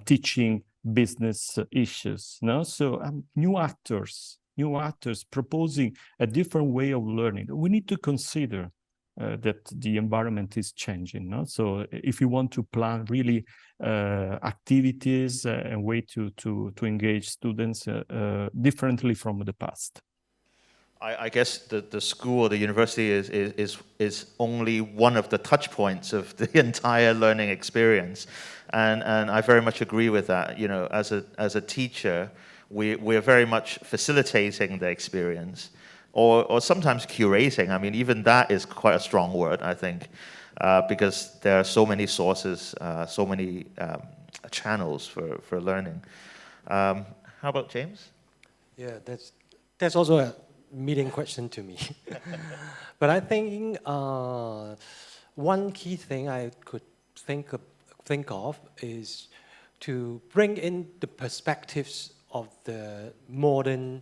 teaching business issues. So new actors proposing a different way of learning. We need to consider that the environment is changing. So if you want to plan really activities and way to engage students differently from the past. I guess the school or the university is only one of the touch points of the entire learning experience, and I very much agree with that. As a teacher, we're very much facilitating the experience. Or sometimes curating. I mean, even that is quite a strong word, I think, because there are so many sources, so many channels for learning. How about James? Yeah, that's also a meeting question to me. But I think one key thing I could think of is to bring in the perspectives of the modern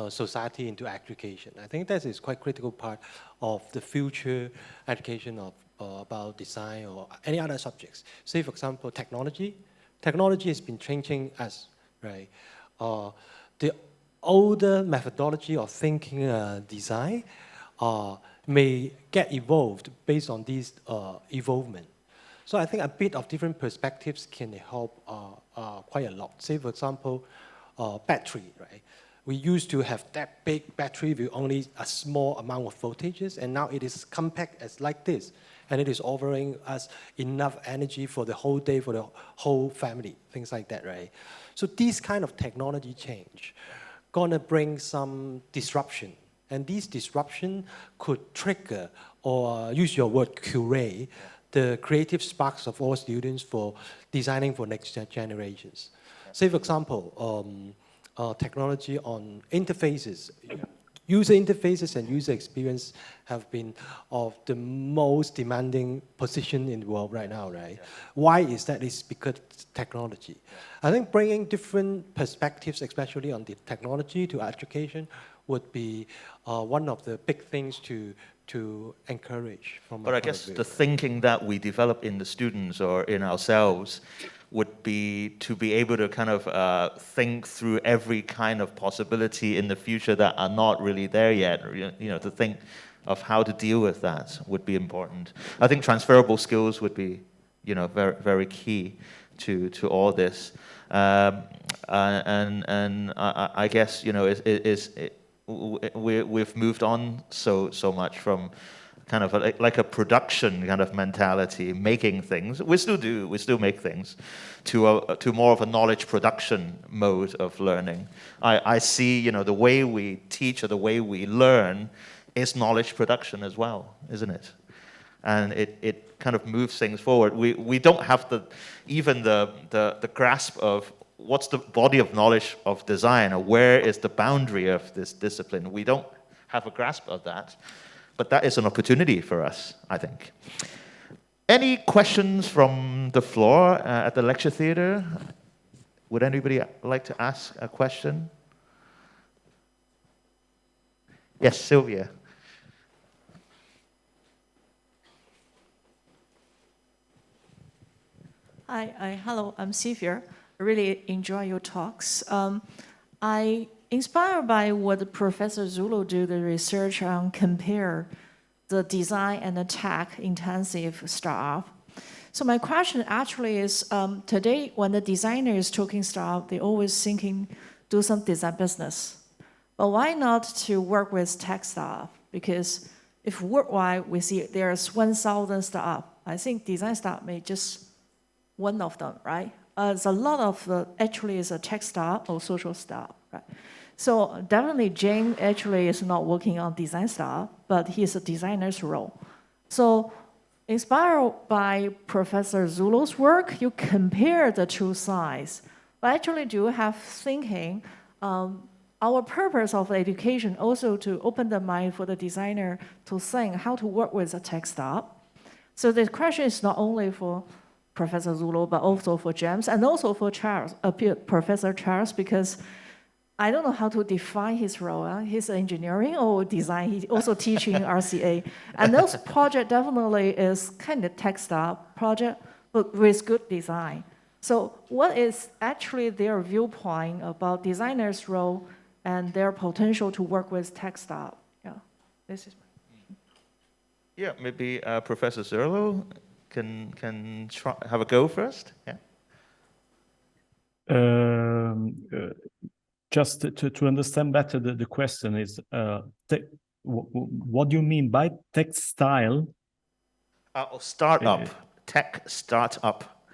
society into education. I think that is quite critical part of the future education of about design or any other subjects. Say, for example, technology. Technology has been changing us, right? The older methodology of thinking design may get evolved based on this evolvement. So I think a bit of different perspectives can help quite a lot. Say, for example, battery, right? We used to have that big battery with only a small amount of voltages, and now it is compact as like this. and it is offering us enough energy for the whole day, for the whole family, things like that, right? So these kind of technology change gonna bring some disruption, and these disruption could trigger, or use your word, curate, the creative sparks of all students for designing for next generations. Say, for example, technology on interfaces. User interfaces and user experience have been of the most demanding position in the world right now, right? Yeah. Why is that? It's because technology. I think bringing different perspectives, especially on the technology to education, would be one of the big things to encourage from. But I guess the thinking that we develop in the students or in ourselves would be to be able to kind of think through every kind of possibility in the future that are not really there yet. You know, to think of how to deal with that would be important. I think transferable skills would be, you know, very, very key to all this. And I guess, you know, we've moved on so much from kind of like a production kind of mentality, making things. We still make things, to more of a knowledge production mode of learning. I see, you know, the way we teach or the way we learn is knowledge production as well, isn't it? And it kind of moves things forward. We don't have even the grasp of what's the body of knowledge of design, or where is the boundary of this discipline. We don't have a grasp of that. But that is an opportunity for us, I think. Any questions from the floor at the lecture theater? Would anybody like to ask a question? Yes, Sylvia. Hello, I'm Sylvia. I really enjoy your talks. Inspired by what Professor Zulu do, the research on compare the design and the tech intensive startup. So my question actually is, today when the designer is talking startup, they always thinking do some design business. But why not to work with tech startup? Because if worldwide we see there's 1,000 startup, I think design startup may just one of them, right? There's a lot of actually is a tech startup or social startup, right? So definitely James actually is not working on design startup, but he's a designer's role. So inspired by Professor Zulu's work, you compare the two sides. But actually do you have thinking, our purpose of education also to open the mind for the designer to think how to work with a tech startup. So the question is not only for Professor Zulu, but also for James, and also for Charles, Professor Charles, because I don't know how to define his role. He's engineering or design. He's also teaching RCA. And those project definitely is kind of tech startup project, but with good design. So what is actually their viewpoint about designers' role and their potential to work with tech startup? Yeah, this is. Yeah, maybe Professor Zerlo can have a go first. Yeah. Just to understand better, the question is, what do you mean by textile? Startup, tech startup.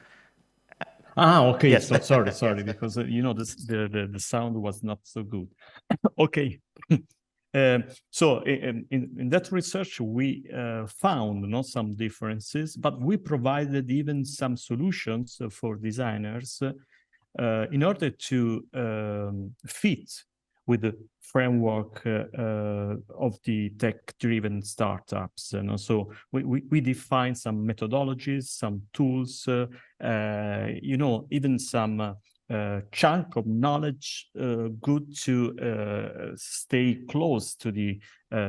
Okay. Yes. So sorry, because you know the sound was not so good. Okay. So in that research, we found some differences, but we provided even some solutions for designers in order to fit with the framework of the tech-driven startups. And so we define some methodologies, some tools, you know, even some chunk of knowledge good to stay close to the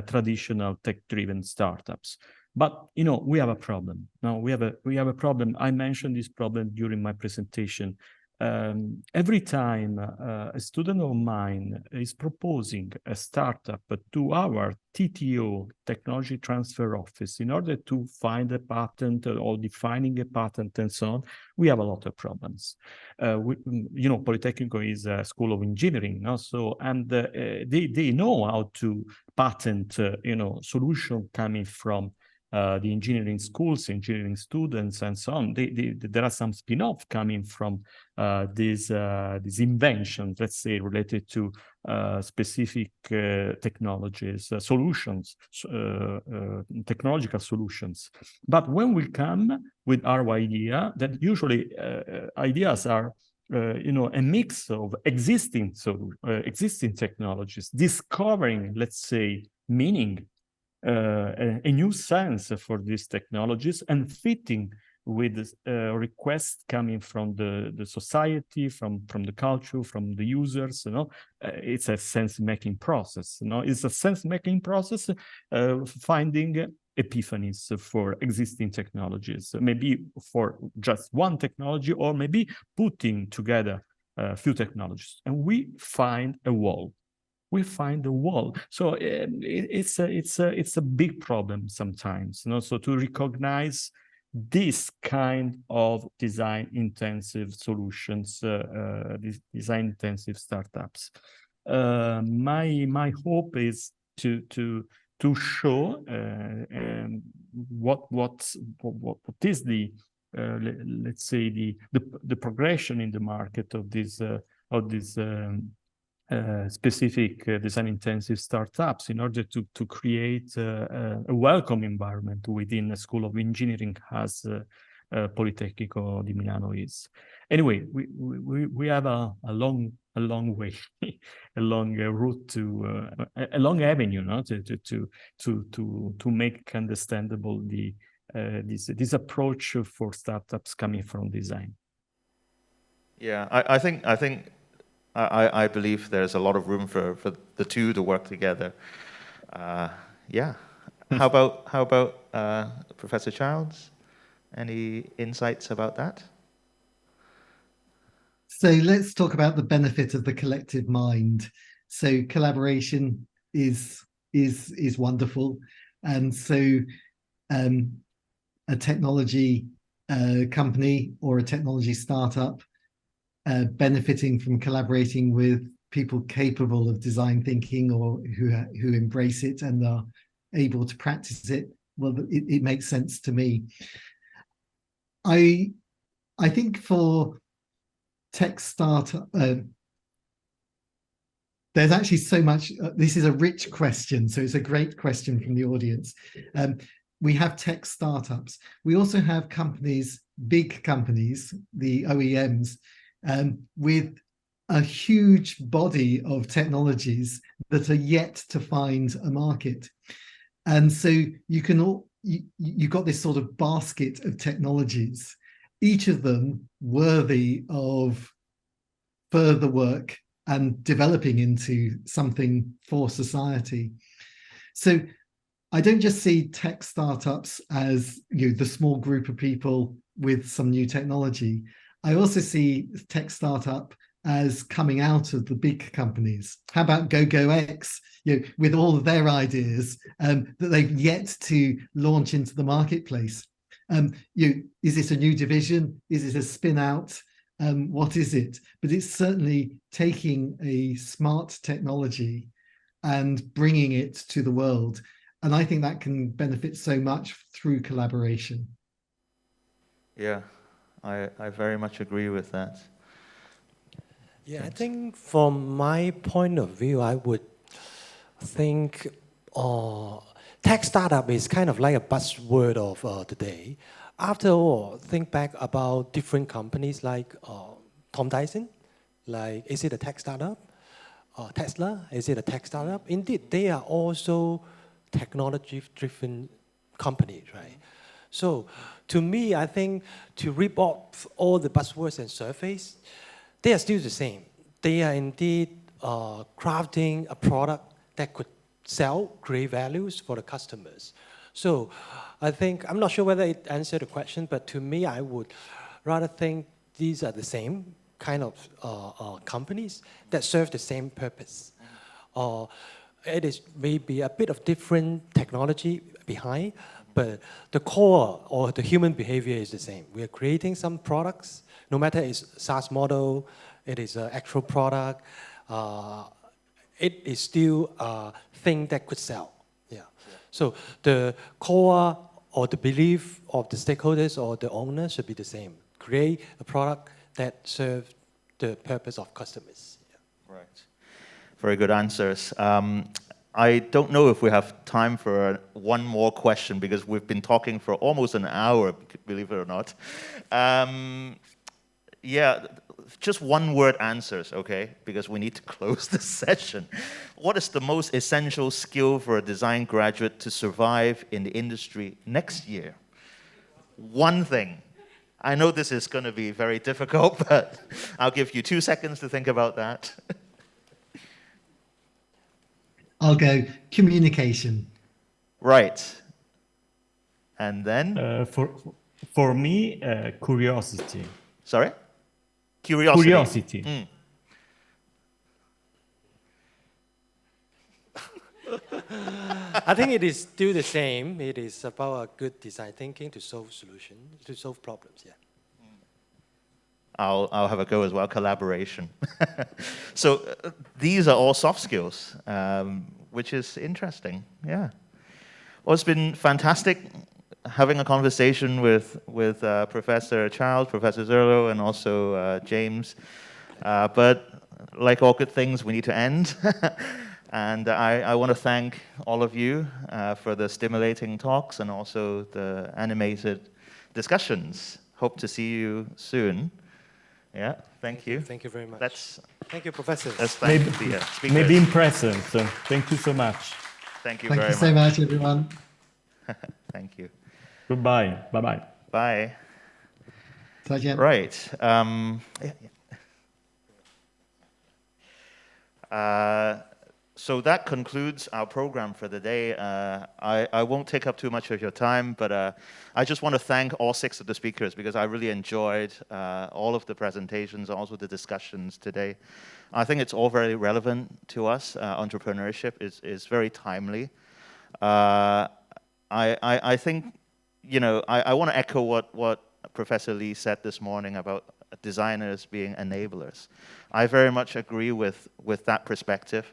traditional tech-driven startups. But you know, we have a problem. Now we have a problem. I mentioned this problem during my presentation. Every time a student of mine is proposing a startup to our TTO, Technology Transfer Office, in order to find a patent or defining a patent and so on, we have a lot of problems. You know, Polytechnic is a school of engineering, so and they know how to patent, you know, solution coming from the engineering schools, engineering students, and so on. There are some spin-off coming from these inventions, let's say, related to specific technologies, solutions, technological solutions. But when we come with our idea, that usually ideas are a mix of existing technologies, discovering, let's say, meaning, a new sense for these technologies, and fitting with requests coming from the society, from the culture, from the users. It's a sense-making process. It's a sense-making process, finding epiphanies for existing technologies, maybe for just one technology, or maybe putting together a few technologies, and we find a wall. So it's a big problem sometimes. So to recognize this kind of design-intensive solutions, design-intensive startups. My hope is to show what is the let's say the progression in the market of these specific design-intensive startups, in order to create a welcome environment within a School of Engineering, as Politecnico di Milano is. Anyway, we have a long way, a long route to a long avenue, to make understandable this approach for startups coming from design. Yeah, I believe there's a lot of room for the two to work together. Yeah. How about Professor Childs? Any insights about that? So let's talk about the benefit of the collective mind. So collaboration is wonderful, and so a technology company or a technology startup benefiting from collaborating with people capable of design thinking, or who embrace it and are able to practice it, well, it makes sense to me. I think for tech startup, there's actually so much. This is a rich question, so it's a great question from the audience. We have tech startups. We also have companies, big companies, the OEMs, with a huge body of technologies that are yet to find a market. And so you've got this sort of basket of technologies, each of them worthy of further work and developing into something for society. So I don't just see tech startups as the small group of people with some new technology. I also see tech startup as coming out of the big companies. How about GoGoX, with all of their ideas that they've yet to launch into the marketplace? Is this a new division? Is it a spin out? What is it? But it's certainly taking a smart technology and bringing it to the world. And I think that can benefit so much through collaboration. Yeah, I very much agree with that. Yeah, I think from my point of view, I would think tech startup is kind of like a buzzword of today. After all, think back about different companies like Tom Dyson, like, is it a tech startup? Tesla, is it a tech startup? Indeed, they are also technology-driven companies, right? So to me, I think to rip off all the buzzwords and surface, they are still the same. They are indeed crafting a product that could sell, create values for the customers. So I think, I'm not sure whether it answered the question, but to me, I would rather think these are the same kind of companies that serve the same purpose. It is maybe a bit of different technology behind, but the core or the human behavior is the same. We are creating some products, no matter it's SaaS model, it is an actual product, it is still a thing that could sell. Yeah. So the core or the belief of the stakeholders or the owner should be the same. Create a product that serves the purpose of customers. Right. Very good answers. I don't know if we have time for one more question because we've been talking for almost an hour, believe it or not. Yeah, just one word answers, okay? Because we need to close this session. What is the most essential skill for a design graduate to survive in the industry next year? One thing. I know this is going to be very difficult, but I'll give you 2 seconds to think about that. I'll go communication. Right. And then? For me, curiosity. Sorry? Curiosity. Curiosity. Mm. I think it is still the same. It is about a good design thinking to solve solutions, to solve problems, yeah. I'll have a go as well, collaboration. So these are all soft skills, which is interesting, yeah. Well, it's been fantastic having a conversation with Professor Charles, Professor Zerlo, and also James. But like all good things, we need to end. And I want to thank all of you for the stimulating talks and also the animated discussions. Hope to see you soon. Yeah, thank you. Thank you very much. Thank you, Professor. Let's thank the speakers. Maybe in present. Thank you so much. Thank you Thank very you so much, everyone. Thank you. Goodbye. Bye-bye. Bye. Zaijian. Right. So that concludes our program for the day. I won't take up too much of your time, but I just want to thank all 6 of the speakers because I really enjoyed all of the presentations, also the discussions today. I think it's all very relevant to us. Entrepreneurship is very timely. I think, you know, I want to echo what Professor Lee said this morning about designers being enablers. I very much agree with that perspective.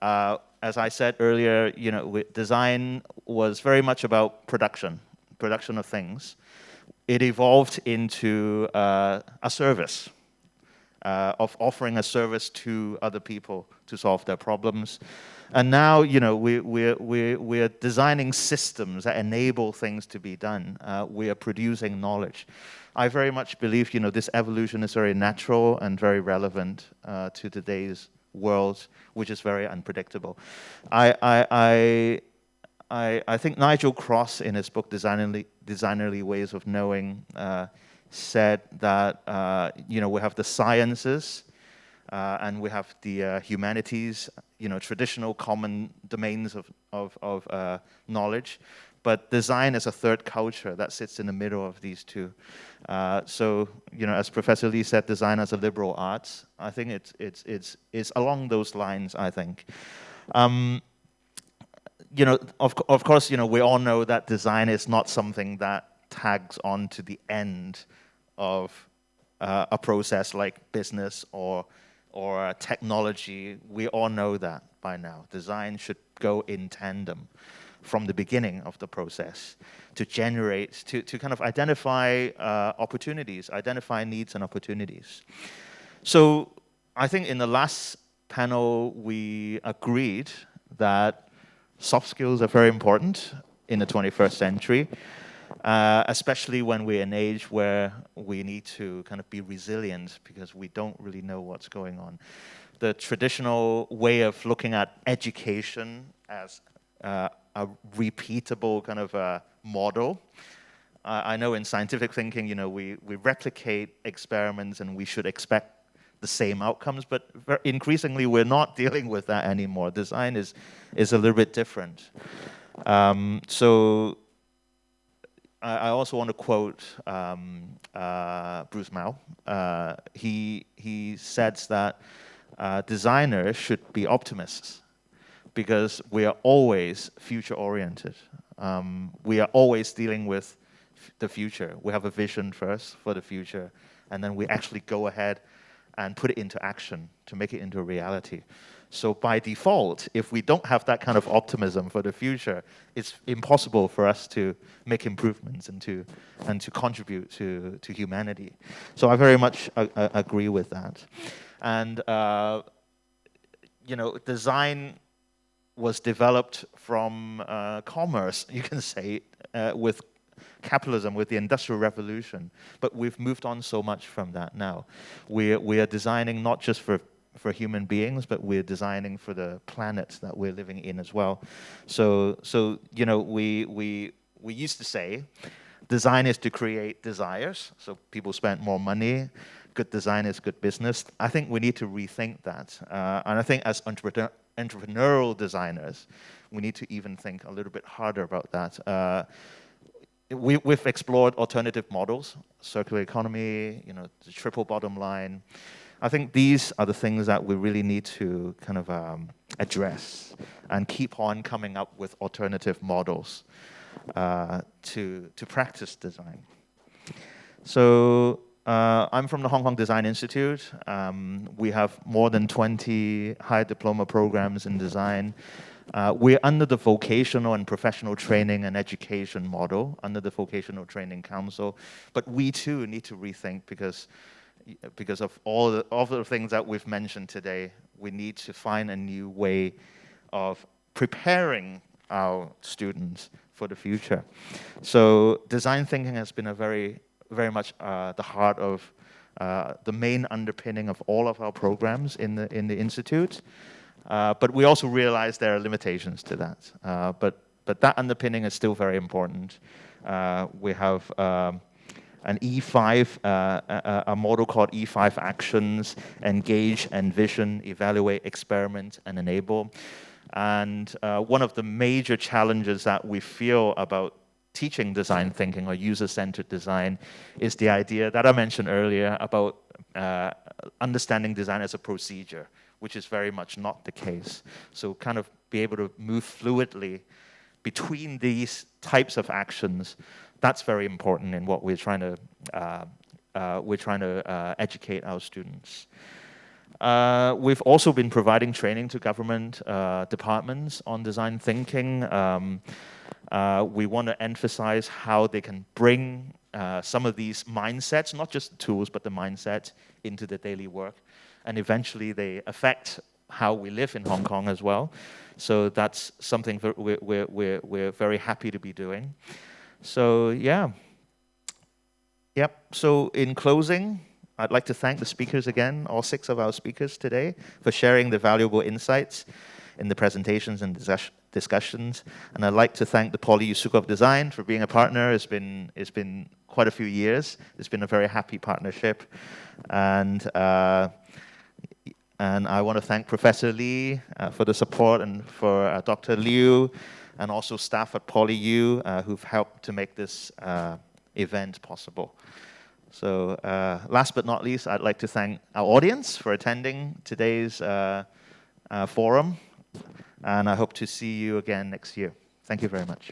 As I said earlier, you know, design was very much about production of things. It evolved into a service, of offering a service to other people to solve their problems. And now, you know, we're designing systems that enable things to be done. We are producing knowledge. I very much believe, you know, this evolution is very natural and very relevant to today's world, which is very unpredictable. I think Nigel Cross, in his book Designerly Ways of Knowing, said that you know, we have the sciences and we have the humanities, you know, traditional common domains of knowledge, but design is a third culture that sits in the middle of these two. So, you know, as Professor Lee said, design as a liberal arts. I think it's along those lines, I think. You know, of course, you know, we all know that design is not something that tags on to the end of a process like business or technology. We all know that by now. Design should go in tandem from the beginning of the process to generate, to kind of identify opportunities, identify needs and opportunities. So I think in the last panel, we agreed that soft skills are very important in the 21st century, especially when we're in an age where we need to kind of be resilient because we don't really know what's going on. The traditional way of looking at education as a repeatable kind of model. I know in scientific thinking, you know, we replicate experiments and we should expect the same outcomes, but increasingly we're not dealing with that anymore. Design is a little bit different. So I also want to quote Bruce Mao. He says that designers should be optimists because we are always future-oriented. We are always dealing with the future. We have a vision first for the future, and then we actually go ahead and put it into action to make it into a reality. So by default, if we don't have that kind of optimism for the future, it's impossible for us to make improvements and to contribute to humanity. So I very much agree with that. And you know, design was developed from commerce, you can say, with capitalism, with the Industrial Revolution. But we've moved on so much from that now. We are designing not just for human beings, but we're designing for the planet that we're living in as well. So you know, we used to say, design is to create desires. So people spend more money. Good design is good business. I think we need to rethink that. And I think as entrepreneurial designers, we need to even think a little bit harder about that. We've explored alternative models, circular economy, you know, the triple bottom line. I think these are the things that we really need to kind of address and keep on coming up with alternative models to practice design. So I'm from the Hong Kong Design Institute. We have more than 20 high diploma programs in design. We're under the vocational and professional training and education model, under the Vocational Training Council. But we too need to rethink because of all the things that we've mentioned today. We need to find a new way of preparing our students for the future. So design thinking has been a very much the heart of the main underpinning of all of our programs in the Institute. But we also realize there are limitations to that. But that underpinning is still very important. We have an E5, a model called E5 Actions: engage, envision, evaluate, experiment, and enable. And one of the major challenges that we feel about teaching design thinking or user-centered design is the idea that I mentioned earlier about understanding design as a procedure, which is very much not the case. So kind of be able to move fluidly between these types of actions, that's very important in what we're trying to educate our students. We've also been providing training to government departments on design thinking. We want to emphasize how they can bring some of these mindsets, not just the tools, but the mindset into the daily work. And eventually they affect how we live in Hong Kong as well. So that's something we're very happy to be doing. So yeah. Yep. So in closing, I'd like to thank the speakers again, all 6 of our speakers today, for sharing the valuable insights in the presentations and discussions. And I'd like to thank the Poly School of Design for being a partner. It's been quite a few years. It's been a very happy partnership. And I want to thank Professor Lee for the support, and for Dr. Liu, and also staff at Poly U who've helped to make this event possible. So last but not least, I'd like to thank our audience for attending today's forum, and I hope to see you again next year. Thank you very much.